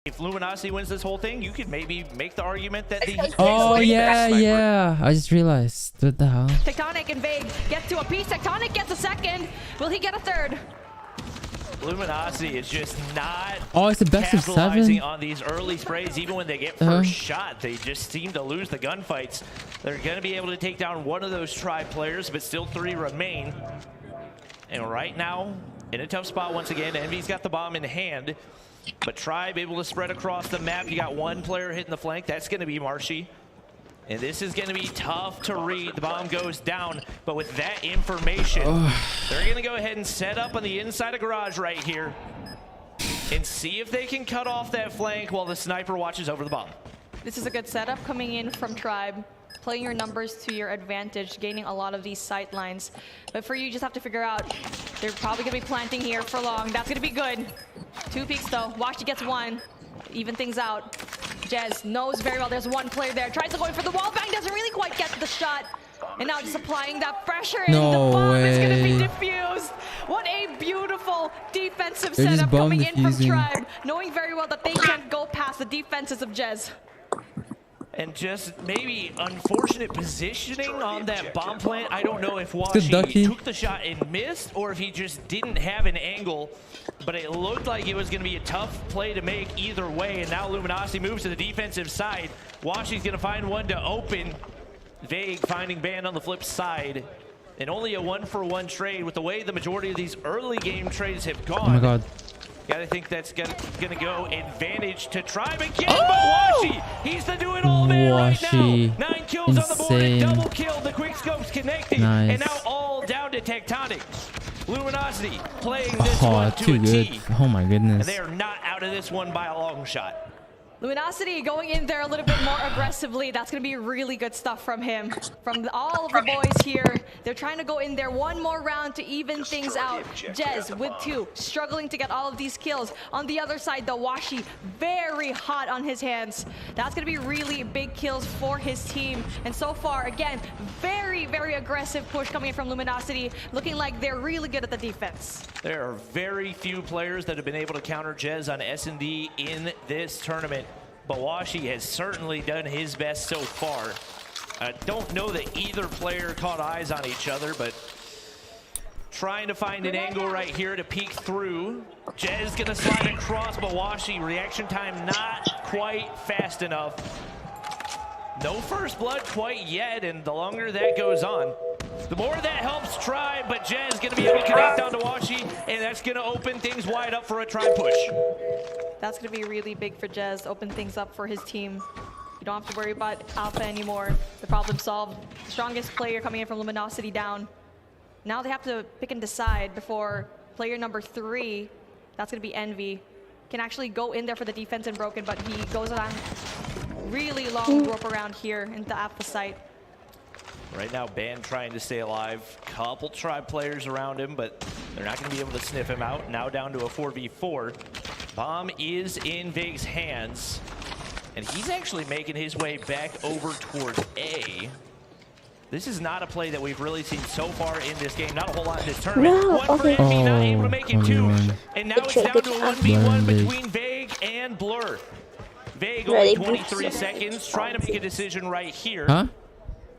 If Luminosity wins this whole thing, you could maybe make the argument that the Oh yeah. I just realized. What the hell? Tectonic and Vague get to a piece. Tectonic gets a second. Will he get a third? Luminosity is just not it's a best of 7 on these early sprays. Even when they get first shot, they just seem to lose the gunfights. They're going to be able to take down one of those Tribe players, but still 3 remain. And right now, in a tough spot once again, Envy's got the bomb in hand, but Tribe able to spread across the map. You got 1 player hitting the flank. That's going to be Marshy. And this is going to be tough to read. The bomb goes down, but with that information, they're going to go ahead and set up on the inside of garage right here and see if they can cut off that flank while the sniper watches over the bomb. This is a good setup coming in from Tribe. Playing your numbers to your advantage, gaining a lot of these sight lines. But for you just have to figure out, they're probably going to be planting here for long. That's going to be good. 2 peeks though. Washi gets 1. Even things out. Jez knows very well there's 1 player there. Tries to go in for the wall bang. Doesn't really quite get the shot. And now just applying that pressure, and the bomb is going to be defused. What a beautiful defensive setup coming in from Tribe, knowing very well that they can't go past the defenses of Jez. And just maybe unfortunate positioning on that bomb plant. I don't know if Washi took the shot and missed, or if he just didn't have an angle. But it looked like it was going to be a tough play to make either way. And now Luminosity moves to the defensive side. Washi's going to find one to open. Vague finding Band on the flip side. And only a 1-for-1 trade with the way the majority of these early game trades have gone. Oh my god. Gotta think that's gonna go advantage to Tribe again, but Washi, he's the do-it-all man right now. 9 kills on the board, and double kill. The quick scopes connecting, and now all down to Tectonic. Luminosity playing this one to a T. Oh my goodness. And they are not out of this one by a long shot. Luminosity going in there a little bit more aggressively. That's going to be really good stuff from him. From all of the boys here. They're trying to go in there one more round to even things out. Jez with 2, struggling to get all of these kills. On the other side, the Washi very hot on his hands. That's going to be really big kills for his team. And so far, again, very, very aggressive push coming in from Luminosity. Looking like they're really good at the defense. There are very few players that have been able to counter Jez on S&D in this tournament. But Washi has certainly done his best so far. I don't know that either player caught eyes on each other, but trying to find an angle right here to peek through. Jez gonna slide across, but Washi, reaction time not quite fast enough. No first blood quite yet, and the longer that goes on, the more that helps Tribe, but Jez gonna be able to connect onto Washi, and that's gonna open things wide up for a Tribe push. That's going to be really big for Jez, open things up for his team. You don't have to worry about Alpha anymore. The problem solved. Strongest player coming in from Luminosity down. Now they have to pick and decide before player number 3, that's going to be Envy, can actually go in there for the defense and Broken, but he goes on really long rope around here into Alpha site. Right now, Band trying to stay alive. Couple Tribe players around him, but they're not going to be able to sniff him out. Now down to a 4v4. Bomb is in Vig's hands, and he's actually making his way back over towards A. This is not a play that we've really seen so far in this game. Not a whole lot in this tournament. One for Envy, not able to make it 2. And now it's down to a 1v1 between Vague and Blur. Vague only 23 seconds, trying to make a decision right here. Huh?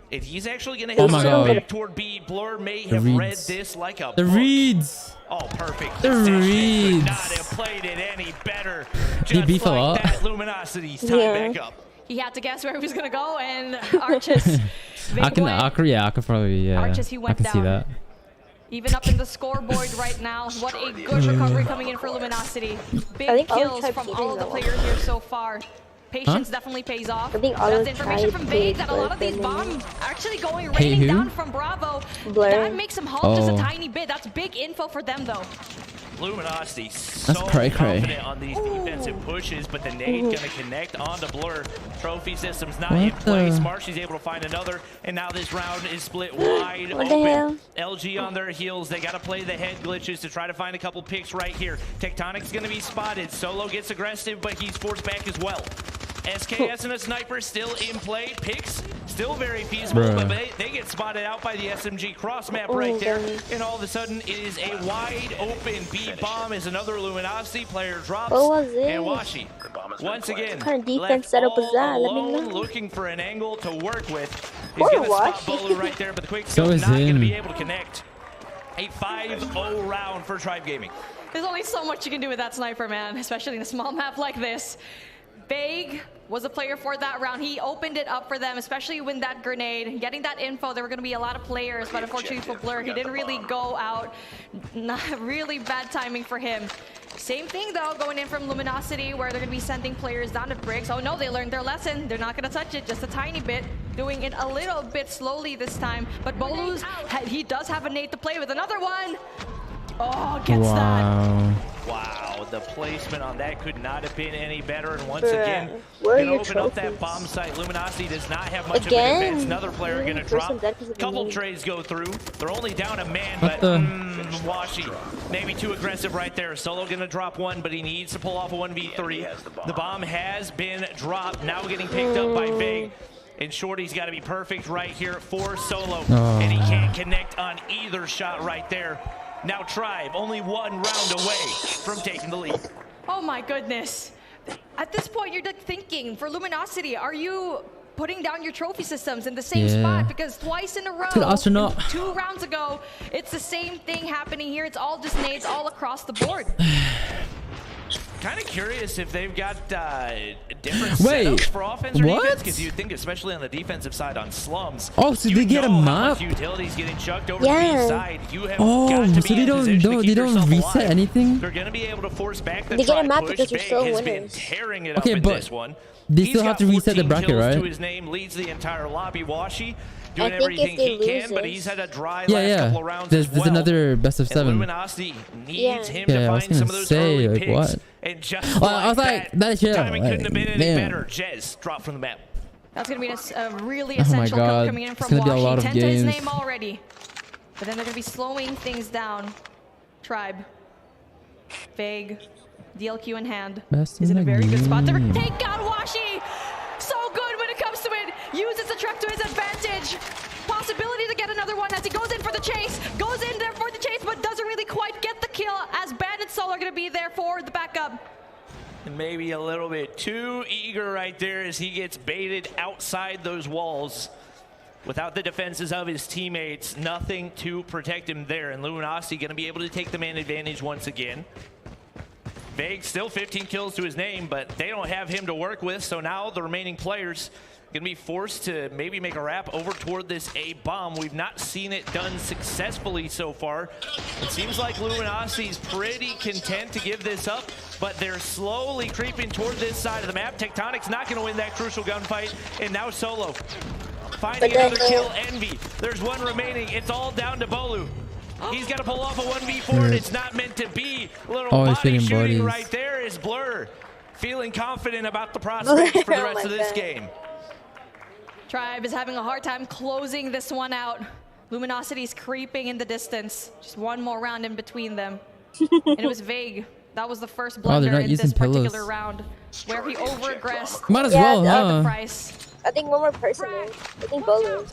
If he's actually going to hit back toward B, Blur may have read this like a book. Reads. Oh, perfect. The reads. Could not have played it any better. Just like that, Luminosity's time back up. He had to guess where he was going to go, and Arches. I can probably, Arches, he went I can see that. Even up in the scoreboard right now. What a good recovery coming in for Luminosity. Big kills from all of the players here so far. Patience definitely pays off. That's information from Vague that a lot of these bombs actually raining down from Bravo. That makes him halt just a tiny bit. That's big info for them though. Luminosity so confident on these defensive pushes, but the nade gonna connect onto Blur. Trophy system's not in place. Marshy's able to find another, and now this round is split wide open. LG on their heels. They gotta play the head glitches to try to find a couple picks right here. Tectonic's gonna be spotted. Solo gets aggressive, but he's forced back as well. SKS and a sniper still in play. Picks still very feasible, but they get spotted out by the SMG cross map right there. And all of a sudden, it is a wide open B bomb as another Luminosity player drops. And Washi, once again, what kind of defense setup is that? Alone, looking for an angle to work with. He's going to spot Bolu right there, but the quick scope not going to be able to connect. A 5-0 round for Tribe Gaming. There's only so much you can do with that sniper, man, especially in a small map like this. Vague was a player for that round. He opened it up for them, especially with that grenade. Getting that info, there were going to be a lot of players, but unfortunately for Blur, he didn't really go out. Really bad timing for him. Same thing, though, going in from Luminosity, where they're going to be sending players down to bricks. Oh, no, they learned their lesson. They're not going to touch it, just a tiny bit. Doing it a little bit slowly this time. But Bolu's, he does have a nade to play with. Another one. Oh, gets that. Wow, the placement on that could not have been any better. And once again, going to open up that bomb site. Luminosity does not have much of an advance. Another player going to drop. Couple trades go through. They're only down a man, but Washi, maybe too aggressive right there. Solo going to drop one, but he needs to pull off a 1v3. The bomb has been dropped. Now getting picked up by Vague. And Shorty's got to be perfect right here for Solo. And he can't connect on either shot right there. Now Tribe, only 1 round away from taking the lead. Oh my goodness. At this point, you're thinking, for Luminosity, are you putting down your trophy systems in the same spot? Because twice in a row, 2 rounds ago, it's the same thing happening here. It's all just nades all across the board. Kind of curious if they've got different setups for offense or defense, because you'd think, especially on the defensive side on slums. Oh, so they get a map? Utilities getting chucked over to the side. You have got to be so they don't reset anything? They're going to be able to force back the they get a map push. because you're still winners. Tearing it up in this one. They still have to reset the bracket, right? To his name, leads the entire lobby. Washi doing everything he can, but he's had a dry last couple of rounds there's another best of 7. Luminosity needs him to find some of those say, early like, picks. What? And just I was like, timing couldn't have been any better. Jez dropped from the map. That's going to be a really essential kill coming in from Washi. 10 to his name already. But then they're going to be slowing things down. Tribe. Vague. DLQ in hand. Is in a very good spot to take out Washi. So good when it comes to it. Uses the truck to his advantage. Possibility to get another one as he goes in for the chase. Goes in there for the chase, but doesn't really quite get the kill, as Bandit Soul are going to be there for the backup. Maybe a little bit too eager right there as he gets baited outside those walls. Without the defenses of his teammates, nothing to protect him there. And Luminosity going to be able to take the man advantage once again. Vague still 15 kills to his name, but they don't have him to work with. So now the remaining players going to be forced to maybe make a wrap over toward this A bomb. We've not seen it done successfully so far. It seems like Luminosity's pretty content to give this up, but they're slowly creeping toward this side of the map. Tectonic's not going to win that crucial gunfight, and now Solo finding another kill. Envy. There's 1 remaining. It's all down to Bolu. He's got to pull off a 1v4, and it's not meant to be. Little body shooting right there is Blur. Feeling confident about the prospects for the rest of this game. Tribe is having a hard time closing this one out. Luminosity's creeping in the distance. Just 1 more round in between them. And it was Vague. That was the first blunder in this particular round, where he over-aggressed. Might as well, huh? The price. I think one more person. I think Bolu.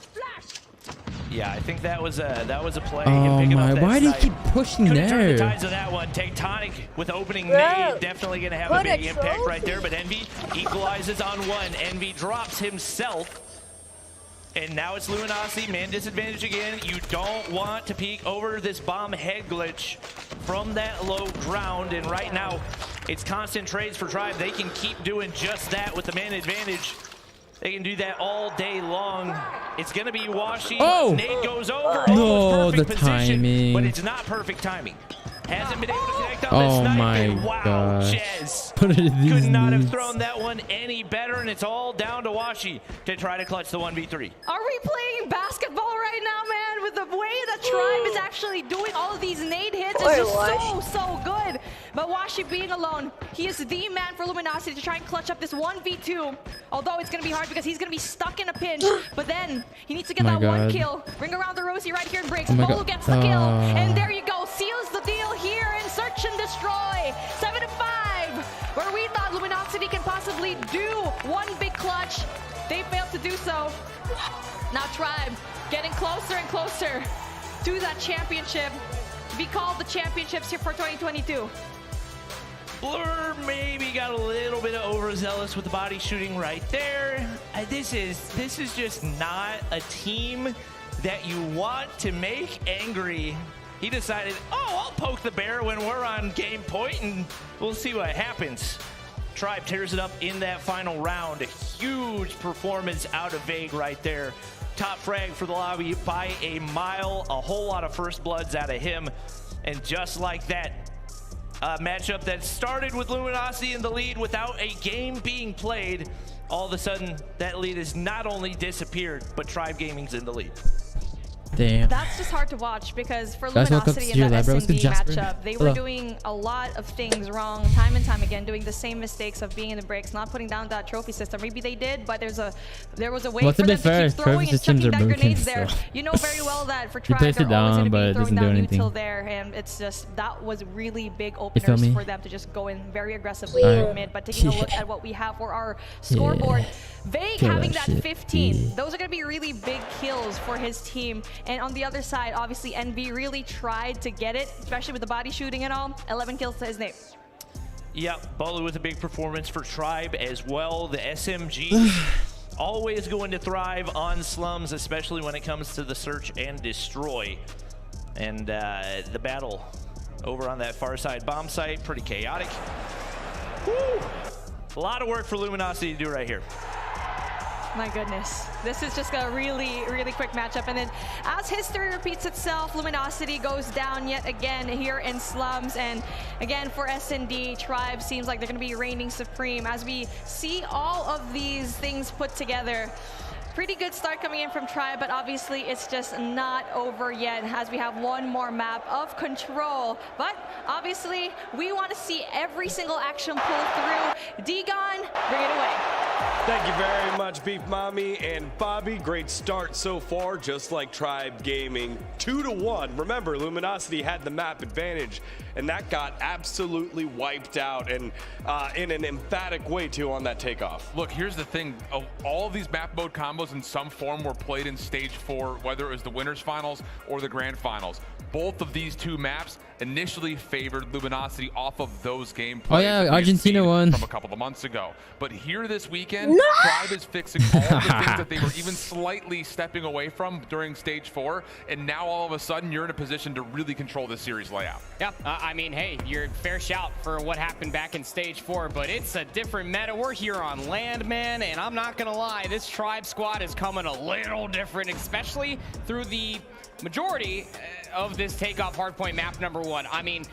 Yeah, I think that was a play. Oh my! Why do you keep pushing there? Turn the tides of that one. Tectonic with opening nade, definitely going to have a big impact right there. But Envy equalizes on 1. Envy drops himself. And now it's Luminosity, man disadvantage again. You don't want to peek over this bomb head glitch from that low ground. And right now, it's constant trades for Tribe. They can keep doing just that with the man advantage. They can do that all day long. It's going to be Washi. Oh! Nade goes over. No, the position, timing. but it's not perfect timing. Hasn't been able to connect on this snipe. My wow, Jez could not have thrown that one any better, and it's all down to Washi to try to clutch the 1v3. Are we playing basketball right now, man? With the way that Tribe is actually doing all of these nade hits, it's just so good. But Washi being alone, he is the man for Luminosity to try and clutch up this 1v2. Although it's going to be hard because he's going to be stuck in a pinch. But then he needs to get that 1 kill. Ring around the Rosie right here and breaks. Bolo gets the kill. And there you go. Seals the deal here in Search and Destroy. 7-5. Where we thought Luminosity can possibly do 1 big clutch. They failed to do so. Now Tribe getting closer and closer to that championship. To be called the championships here for 2022. Blur maybe got a little bit of overzealous with the body shooting right there. This is just not a team that you want to make angry. He decided, oh, I'll poke the bear when we're on game point, and we'll see what happens. Tribe tears it up in that final round. A huge performance out of Vague right there. Top frag for the lobby by a mile. A whole lot of first bloods out of him. And just like that, a matchup that started with Luminosity in the lead without a game being played, all of a sudden that lead has not only disappeared, but Tribe Gaming's in the lead. Damn. That's just hard to watch because for Luminosity in that S&D matchup, they were doing a lot of things wrong time and time again, doing the same mistakes of being in the breaks, not putting down that trophy system. Maybe they did, but there was a way for them to keep throwing and chucking that grenades there. You know very well that for Tribe, they're always going to be throwing down util there, and it's just, that was really big openers for them to just go in very aggressively in mid. But taking a look at what we have for our scoreboard, Vague having that 15, those are going to be really big kills for his team. And on the other side, obviously, NV really tried to get it, especially with the body shooting and all. 11 kills to his name. Yeah, Bolu with a big performance for Tribe as well. The SMG always going to thrive on slums, especially when it comes to the search and destroy. And the battle over on that far side bomb site, pretty chaotic. Woo! A lot of work for Luminosity to do right here. My goodness, this is just a really, really quick matchup. And then as history repeats itself, Luminosity goes down yet again here in slums. And again, for S&D, Tribe seems like they're going to be reigning supreme as we see all of these things put together. Pretty good start coming in from Tribe, but obviously it's just not over yet as we have one more map of control. But obviously, we want to see every single action pull through. Degon, bring it away. Thank you very much, Beef Mommy and Bobby. Great start so far, just like Tribe Gaming. 2-1. Remember, Luminosity had the map advantage, and that got absolutely wiped out, and in an emphatic way, too, on that takeoff. Look, here's the thing. All of these map mode combos in some form were played in stage 4, whether it was the winners finals or the grand finals. Both of these two maps initially favored Luminosity off of those gameplays. Oh yeah, Argentina won from a couple of months ago. But here this weekend, Tribe is fixing all the things that they were even slightly stepping away from during stage 4, and now all of a sudden you're in a position to really control this series layout. Yeah, I mean, hey, you're fair shout for what happened back in stage 4, but it's a different meta. We're here on land, man, and I'm not gonna lie, this Tribe squad is coming a little different, especially through the majority of this takeoff hardpoint map number 1. I mean,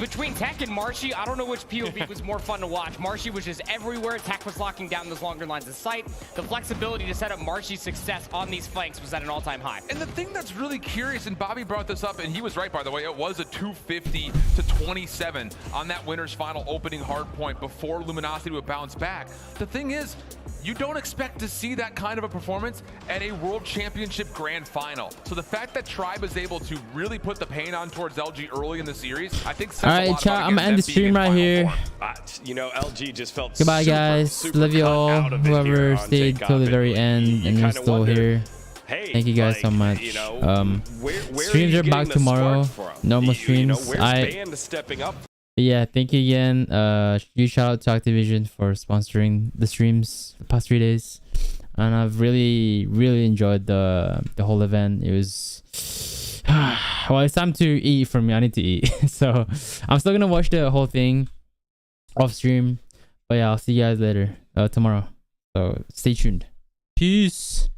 between Tech and Marshy, I don't know which POV was more fun to watch. Marshy was just everywhere. Tech was locking down those longer lines of sight. The flexibility to set up Marshy's success on these flanks was at an all-time high. And the thing that's really curious, and Bobby brought this up, and he was right, by the way, it was a 250 to 27 on that winner's final opening hardpoint before Luminosity would bounce back. The thing is, you don't expect to see that kind of a performance at a World Championship Grand Final. So the fact that Tribe is able to really put the pain on towards LG early in the series, I think says a lot. All right, chat, I'm gonna end the stream right here. You know, LG just felt goodbye, guys. Love you all. Whoever stayed till the very end and is still here. Hey, thank you guys so much. You know, streams are back tomorrow. Normal streams. Yeah, thank you again. Huge shout out to Activision for sponsoring the streams the past 3 days, and I've really enjoyed the whole event. It was well, it's time to eat for me. I need to eat. So I'm still gonna watch the whole thing off stream, but yeah, I'll see you guys later tomorrow, so stay tuned. Peace.